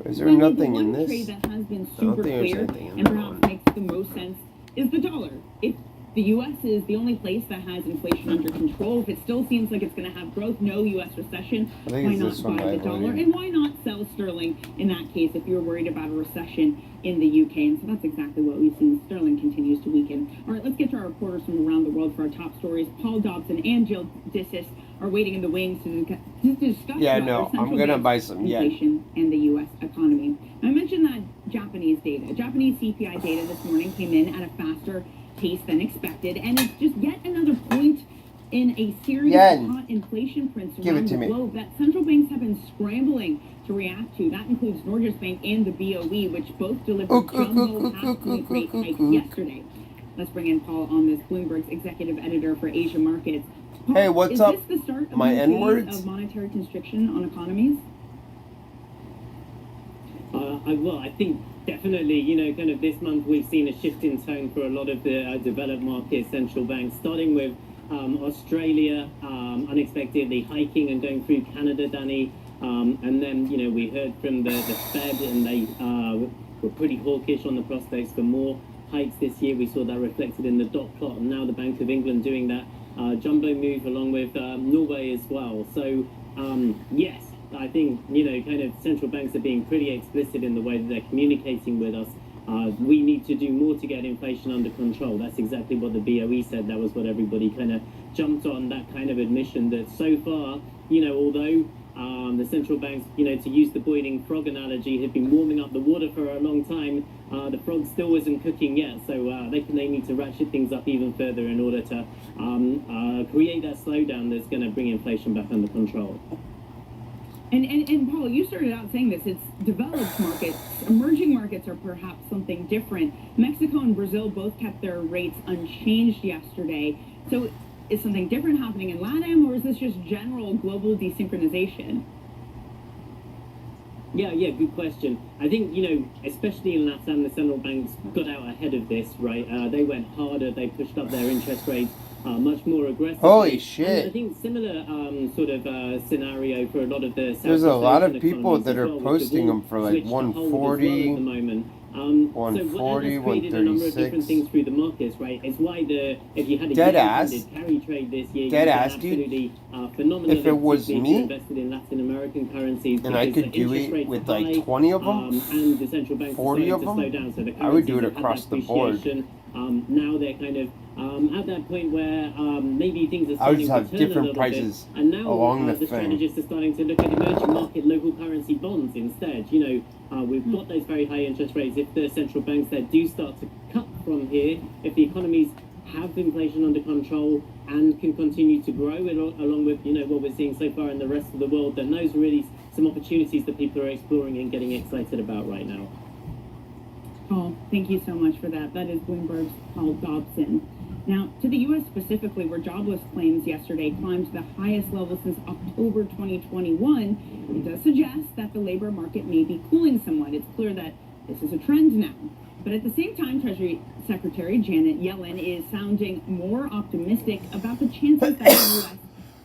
Is there Finally, nothing the in one this? trade that has been I don't super think there's clear anything in and that perhaps makes the most sense is the dollar. If the U.S. is the only place that has inflation under control, if it still seems like it's going to have growth, no U.S. recession, I think why it's not this one buy by the dollar? volume. And why not sell sterling in that case if you're worried about a recession in the U.K.? And so that's exactly what we've seen. Sterling continues to weaken. All right, let's get to our reporters from around the world for our top stories. Paul Dobson and Jill Dissis are waiting in the wings to discuss Yeah, about no, our central I'm gonna bank's buy some, yeah. inflation and the U.S. economy. I mentioned that Japanese data. Japanese CPI data this morning came in at a faster pace than expected, and it's just yet another point in a series Yen. of hot inflation prints Give it around to the me. globe that central banks have been scrambling to react to. That includes Norges Bank and the BOE, which both delivered jumbo half-point rate hikes yesterday. Let's bring in Paul on this, Bloomberg's executive editor for Asia markets. Paul, Hey, what's is up? this the start of My a phase N-words? of monetary constriction on economies? Well, I think definitely, kind of this month we've seen a shift in tone for a lot of the developed market central banks, starting with Australia unexpectedly hiking and going through Canada, Danny. And then, we heard from the Fed, and they were pretty hawkish on the prospects for more hikes this year. We saw that reflected in the dot plot, and now the Bank of England doing that jumbo move along with Norway as well. So, yes, I think, kind of central banks are being pretty explicit in the way that they're communicating with us. We need to do more to get inflation under control. That's exactly what the BOE said. That was what everybody kind of jumped on, that kind of admission that so far, although the central banks, to use the boiling frog analogy, have been warming up the water for a long time, the frog still isn't cooking yet. So they need to ratchet things up even further in order to create that slowdown that's going to bring inflation back under control. And Paul, you started out saying this, it's developed markets. Emerging markets are perhaps something different. Mexico and Brazil both kept their rates unchanged yesterday. So is something different happening in LATAM, or is this just general global desynchronization? Yeah, good question. I think, especially in LATAM, the central banks got out ahead of this, right? They went harder, they pushed up their interest rates much more aggressively. Holy And shit. I think similar sort of scenario for a lot of the There's a Southeast lot Asian of people economies that as are well, which have posting all them for like switched to hold as well at 140, the moment. So what 140, has created a number of different 136. things through the markets, right? It's why if you had a Dead yen-funded ass. carry trade this year, Dead you ass, get dude. absolutely phenomenal. If it was if you me, invested in Latin American currencies, and I because could the do interest it rates with are like high, 20 of them, and the central banks 40 are of starting to them, slow down, so the I would do it currencies have had across that the board. appreciation. Now they're kind of at that point where maybe things are I would starting just to have turn different a little prices bit, and now along the the thing. strategists are starting to look at emerging market local currency bonds instead. You know, we've got those very high interest rates. If the central banks there do start to cut from here, if the economies have inflation under control and can continue to grow along with, you know, what we're seeing so far in the rest of the world, then those are really some opportunities that people are exploring and getting excited about right now. Paul, thank you so much for that. That is Bloomberg's Paul Dobson. Now, to the U.S. specifically, where jobless claims yesterday climbed to the highest level since October 2021, it does suggest that the labor market may be cooling somewhat. It's clear that this is a trend now. But at the same time, Treasury Secretary Janet Yellen is sounding more optimistic about the chances that the U.S.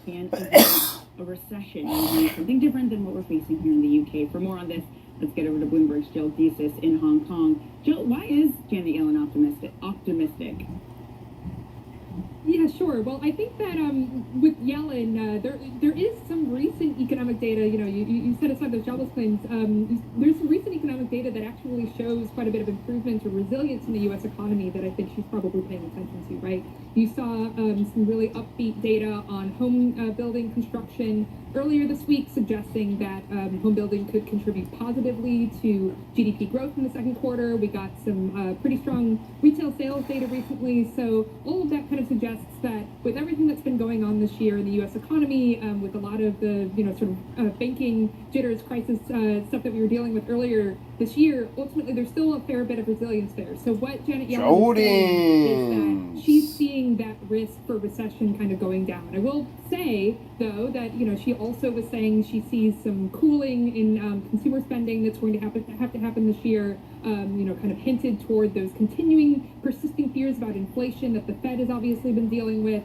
can avoid a recession, maybe something different than what we're facing here in the U.K. For more on this, let's get over to Bloomberg's Jill Desis in Hong Kong. Jill, why is Janet Yellen optimistic? Yeah, sure. Well, I think that with Yellen, there is some recent economic data. You know, you set aside those jobless claims. There's some recent economic data that actually shows quite a bit of improvement or resilience in the U.S. economy that I think she's probably paying attention to. Right? You saw some really upbeat data on home building construction earlier this week, suggesting that home building could contribute positively to GDP growth in the second quarter. We got some pretty strong retail sales data recently. So all of that kind of suggests that with everything that's been going on this year in the U.S. economy, with a lot of the sort of banking jitters, crisis stuff that we were dealing with earlier this year, ultimately there's still a fair bit of resilience there. So what Janet Yellen is saying is that she's seeing that risk for recession kind of going down. I will say though that she also was saying she sees some cooling in consumer spending that's going to have to happen this year. Kind of hinted toward those continuing persisting fears about inflation that the Fed has obviously been dealing with.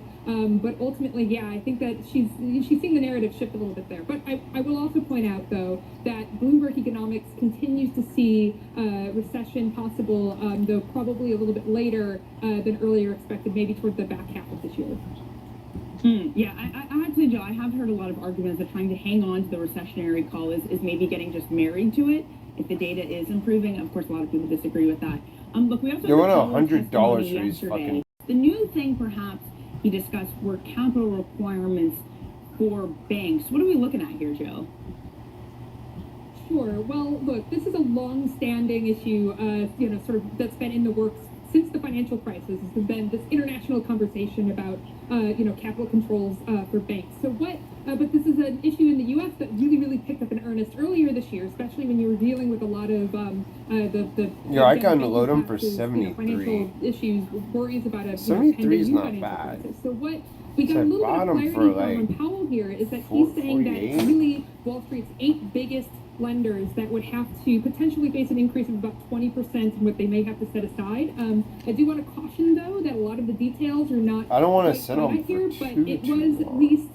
But ultimately, yeah, I think that she's seeing the narrative shift a little bit there. But I will also point out, though, that Bloomberg Economics continues to see recession possible, though probably a little bit later than earlier expected, maybe toward the back half of this year. Yeah, I have to say, Joe, I have heard a lot of arguments that trying to hang on to the recessionary call is maybe getting just married to it. If the data is improving, of course, a lot of people disagree with that. Look, we also You want heard $100 for these yesterday. fucking. The new thing, perhaps, he discussed were capital requirements for banks. What are we looking at here, Joe? Sure. Well, look, this is a long-standing issue, sort of that's been in the works since the financial crisis. There's been this international conversation about, capital controls for banks. So but this is an issue in the U.S. that really picked up in earnest earlier this year, especially when you were dealing with a lot of I got to load them for 73. Financial issues, worries about a 73 is pending not financial bad. crisis. So what we got So a little I bit bought of 'em clarity for, from like, Powell here is that he's saying that 448. really Wall Street's 8 biggest lenders that would have to potentially face an increase of about 20% in what they may have to set aside. I do want to caution, though, that a lot of the details are not I don't want to quite sit on caught for here, too, but it too was at least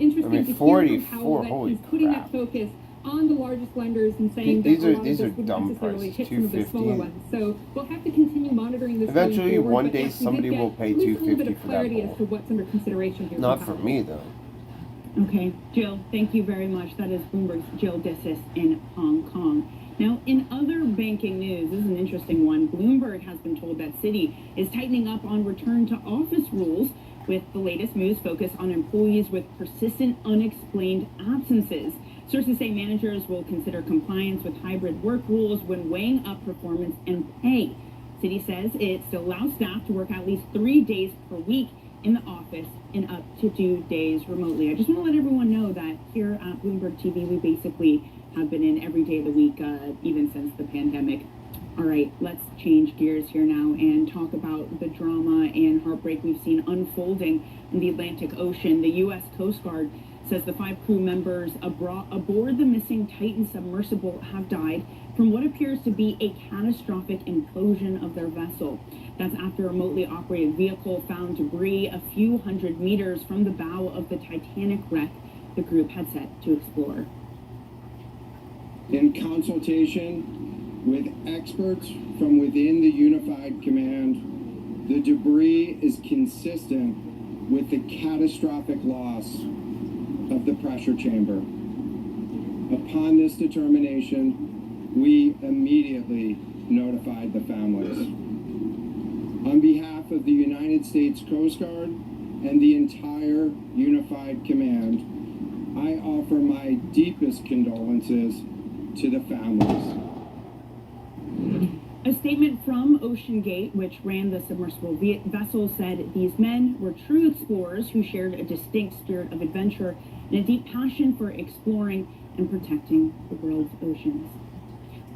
interesting to hear from 44, Powell that holy he's putting crap. that focus on the largest lenders and saying These that are- a lot these of are this wouldn't dumb necessarily prices, hit some of the smaller $250. ones. So we'll have to continue monitoring this going Eventually, forward, one but day yes, we did somebody get will pay at least a little bit $250 of for that clarity ball. as to what's under consideration here. Not from for Powell. me though. Okay, Jill, thank you very much. That is Bloomberg's Jill Desis in Hong Kong. Now, in other banking news, this is an interesting one. Bloomberg has been told that Citi is tightening up on return to office rules, with the latest moves focused on employees with persistent unexplained absences. Sources say managers will consider compliance with hybrid work rules when weighing up performance and pay. Citi says it still allows staff to work at least 3 days per week in the office and up to 2 days remotely. I just want to let everyone know that here at Bloomberg TV, we basically have been in every day of the week, even since the pandemic. All right, let's change gears here now and talk about the drama and heartbreak we've seen unfolding in the Atlantic Ocean. The U.S. Coast Guard says the 5 crew members aboard the missing Titan submersible have died from what appears to be a catastrophic implosion of their vessel. That's after a remotely operated vehicle found debris a few hundred meters from the bow of the Titanic wreck the group had set to explore. In consultation with experts from within the Unified Command, the debris is consistent with the catastrophic loss of the pressure chamber. Upon this determination, we immediately notified the families. On behalf of the United States Coast Guard and the entire Unified Command, I offer my deepest condolences to the families. A statement from OceanGate, which ran the submersible vessel, said these men were true explorers who shared a distinct spirit of adventure and a deep passion for exploring and protecting the world's oceans.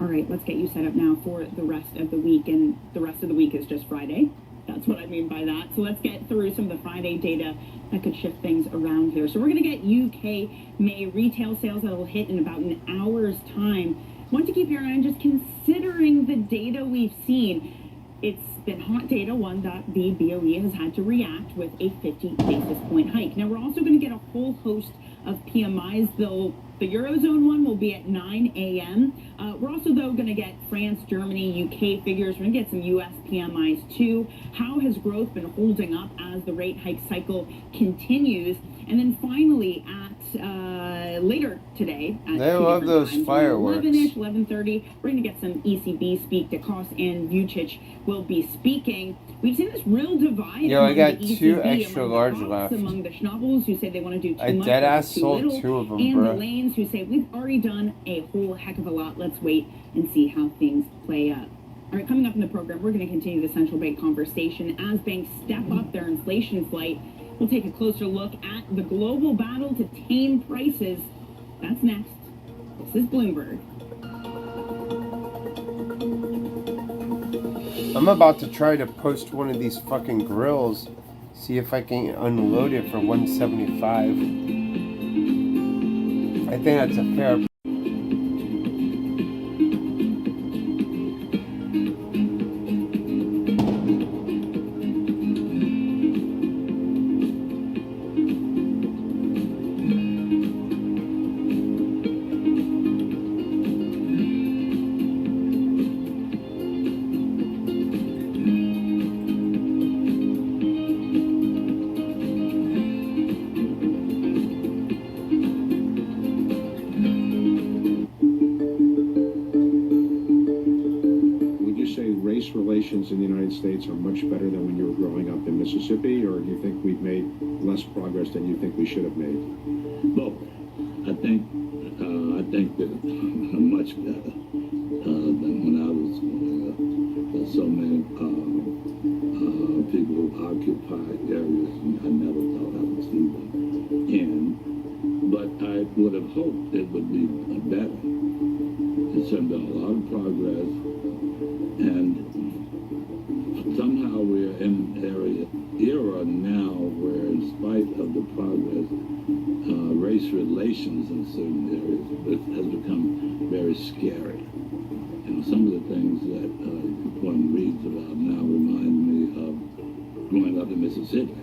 All right, let's get you set up now for the rest of the week, and the rest of the week is just Friday. That's what I mean by that. So let's get through some of the Friday data that could shift things around here. So we're going to get UK May retail sales that will hit in about an hour's time. Want to keep your eye on just considering the data we've seen. It's been hot data, one that the BOE has had to react with a 50 basis point hike. Now, we're also going to get a whole host of PMIs, though the Eurozone one will be at 9 a.m. We're also, though, going to get France, Germany, UK figures. We're going to get some U.S. PMIs, too. How has growth been holding up as the rate hike cycle continues? And then finally, at later today, at they love those times, fireworks. 11-ish, 11:30, we're going to get some ECB speak. DeCoste and Vucic will be speaking. We've seen this real divide. Yo, I got the two ECB, extra large left. Among the Schnabels who say they want to do too I much, dead ass too sold little, 2 of them, and bro. the lanes who say we've already done a whole heck of a lot. Let's wait and see how things play out. All right, coming up in the program, we're going to continue the central bank conversation as banks step up their inflation flight. We'll take a closer look at the global battle to tame prices. That's next. This is Bloomberg. I'm about to try to post one of these fucking grills, see if I can unload it for $175. I think that's a fair. Relations in the United States are much better than when you were growing up in Mississippi, or do you think we've made less progress than you think we should have made? Both. I think that much better than when I was growing up. There's so many people who occupy areas I never thought I would see them in, but I would have hoped it would be better. It's been a lot of progress, and somehow we're in an era now where, in spite of the progress, race relations in certain areas has become very scary. And some of the things that one reads about now remind me of growing up in Mississippi.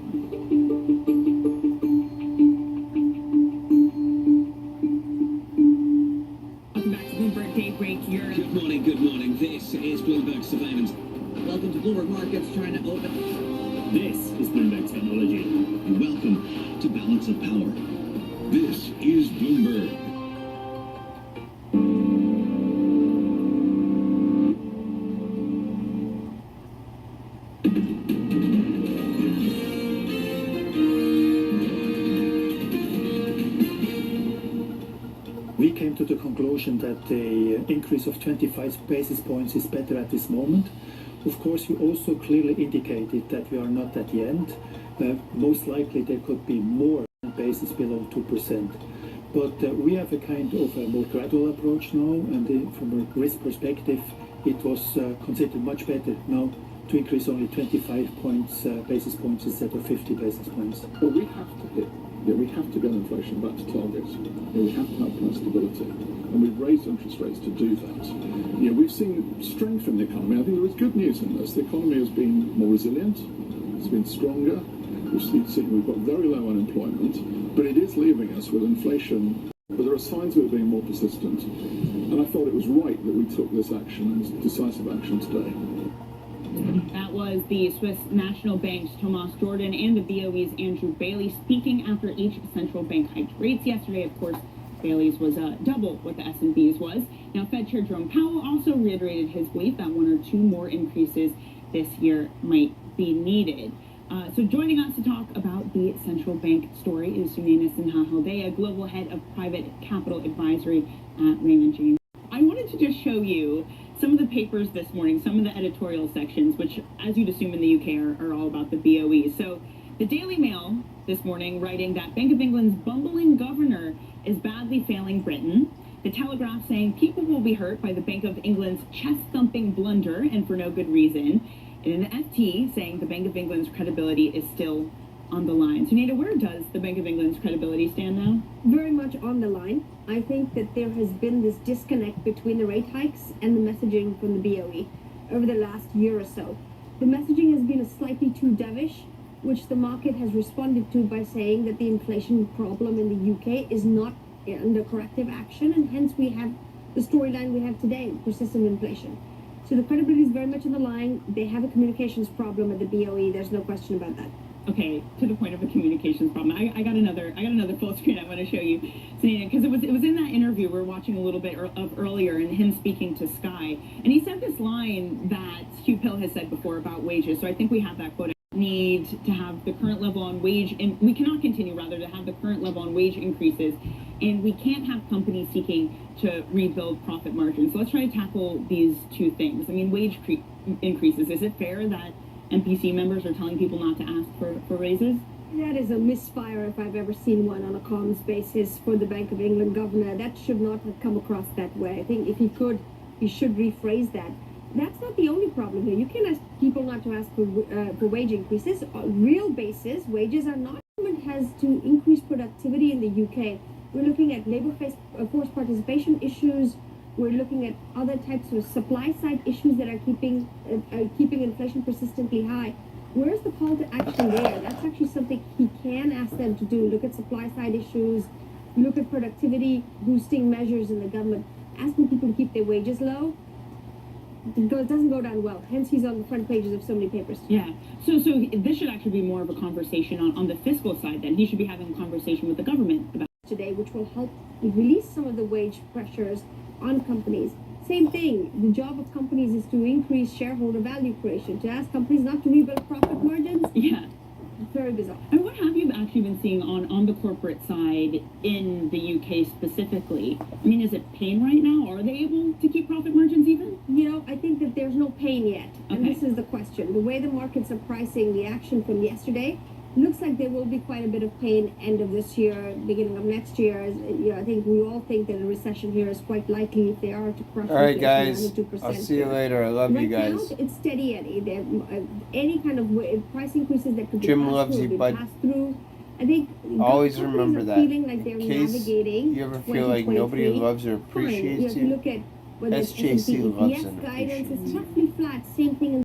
Welcome back to Bloomberg Daybreak Europe. Good morning. This is Bloomberg Surveillance. Welcome to Bloomberg Markets, trying to open. This is Bloomberg Technology. And welcome to Balance of Power. This is Bloomberg. We came to the conclusion that the increase of 25 basis points is better at this moment. Of course, you also clearly indicated that we are not at the end. Most likely there could be more basis below 2%. But we have a kind of a more gradual approach now, and from a risk perspective, it was considered much better now to increase only 25 basis points instead of 50 basis points? Well, we have to get inflation back to target. We have to have price stability. And we've raised interest rates to do that. We've seen strength in the economy. I think there is good news in this. The economy has been more resilient. It's been stronger. We've got very low unemployment, but it is leaving us with inflation. But there are signs of it being more persistent. And I thought it was right that we took this action, this decisive action today. That was the Swiss National Bank's Thomas Jordan and the BOE's Andrew Bailey speaking after each central bank hiked rates yesterday. Of course, Bailey's was double what the S&P's was. Now, Fed Chair Jerome Powell also reiterated his belief that one or two more increases this year might be needed. So joining us to talk about the central bank story is Sunaina Sinha-Haldeya, Global Head of Private Capital Advisory at Raymond James. I wanted to just show you some of the papers this morning, some of the editorial sections, which, as you'd assume in the UK, are all about the BOE. So the Daily Mail this morning writing that Bank of England's bumbling governor is badly failing Britain. The Telegraph saying people will be hurt by the Bank of England's chest-thumping blunder and for no good reason. And the FT saying the Bank of England's credibility is still on the line. Sunaina, where does the Bank of England's credibility stand now? Very much on the line. I think that there has been this disconnect between the rate hikes and the messaging from the BOE over the last year or so. The messaging has been slightly too dovish, which the market has responded to by saying that the inflation problem in the UK is not under corrective action, and hence we have the storyline we have today, persistent inflation. So the credibility is very much on the line. They have a communications problem at the BOE. There's no question about that. Okay, to the point of a communications problem. I got another full screen I want to show you, Sunaina, because it was in that interview we were watching a little bit of earlier, and him speaking to Sky, and he said this line that Hugh Pill has said before about wages. So I think we have that quote. Need to have the current level on wage, and we cannot continue rather to have the current level on wage increases, and we can't have companies seeking to rebuild profit margins. So let's try to tackle these two things. I mean, wage increases. Is it fair that MPC members are telling people not to ask for raises? That is a misfire if I've ever seen one on a comms basis for the Bank of England governor. That should not have come across that way. I think if he could, he should rephrase that. That's not the only problem here. You can ask people not to ask for wage increases. On real basis, wages are not. Government has to increase productivity in the UK. We're looking at labor force participation issues. We're looking at other types of supply side issues that are keeping inflation persistently high. Where's the call to action there? That's actually something he can ask them to do. Look at supply side issues. Look at productivity boosting measures in the government. Asking people to keep their wages low. It doesn't go down well. Hence, he's on the front pages of so many papers. Yeah. So this should actually be more of a conversation on the fiscal side. Then he should be having a conversation with the government about today, which will help release some of the wage pressures on companies. Same thing. The job of companies is to increase shareholder value creation. To ask companies not to rebuild profit margins. Yeah. Very bizarre. And what have you actually been seeing on the corporate side in the UK specifically? I mean, is it pain right now? Are they able to keep profit margins even? You know, I think that there's no pain yet. And Okay. this is the question. The way the markets are pricing the action from yesterday, looks like there will be quite a bit of pain end of this year, beginning of next year. I think we all think that a recession here is quite likely if they are to crush All right, inflation guys. down to 2%. I'll see you later. I love you guys. Right now, it's steady Eddie. Any kind of price increases that could be Jim passed loves through, you, will be bud. passed through. I think Always companies remember are that. feeling like they're In case navigating you ever feel like nobody 2023. loves or Fine. appreciates If you you, look at whether it's SJC S&P loves EPS and guidance, appreciates it's you. roughly flat. Same thing in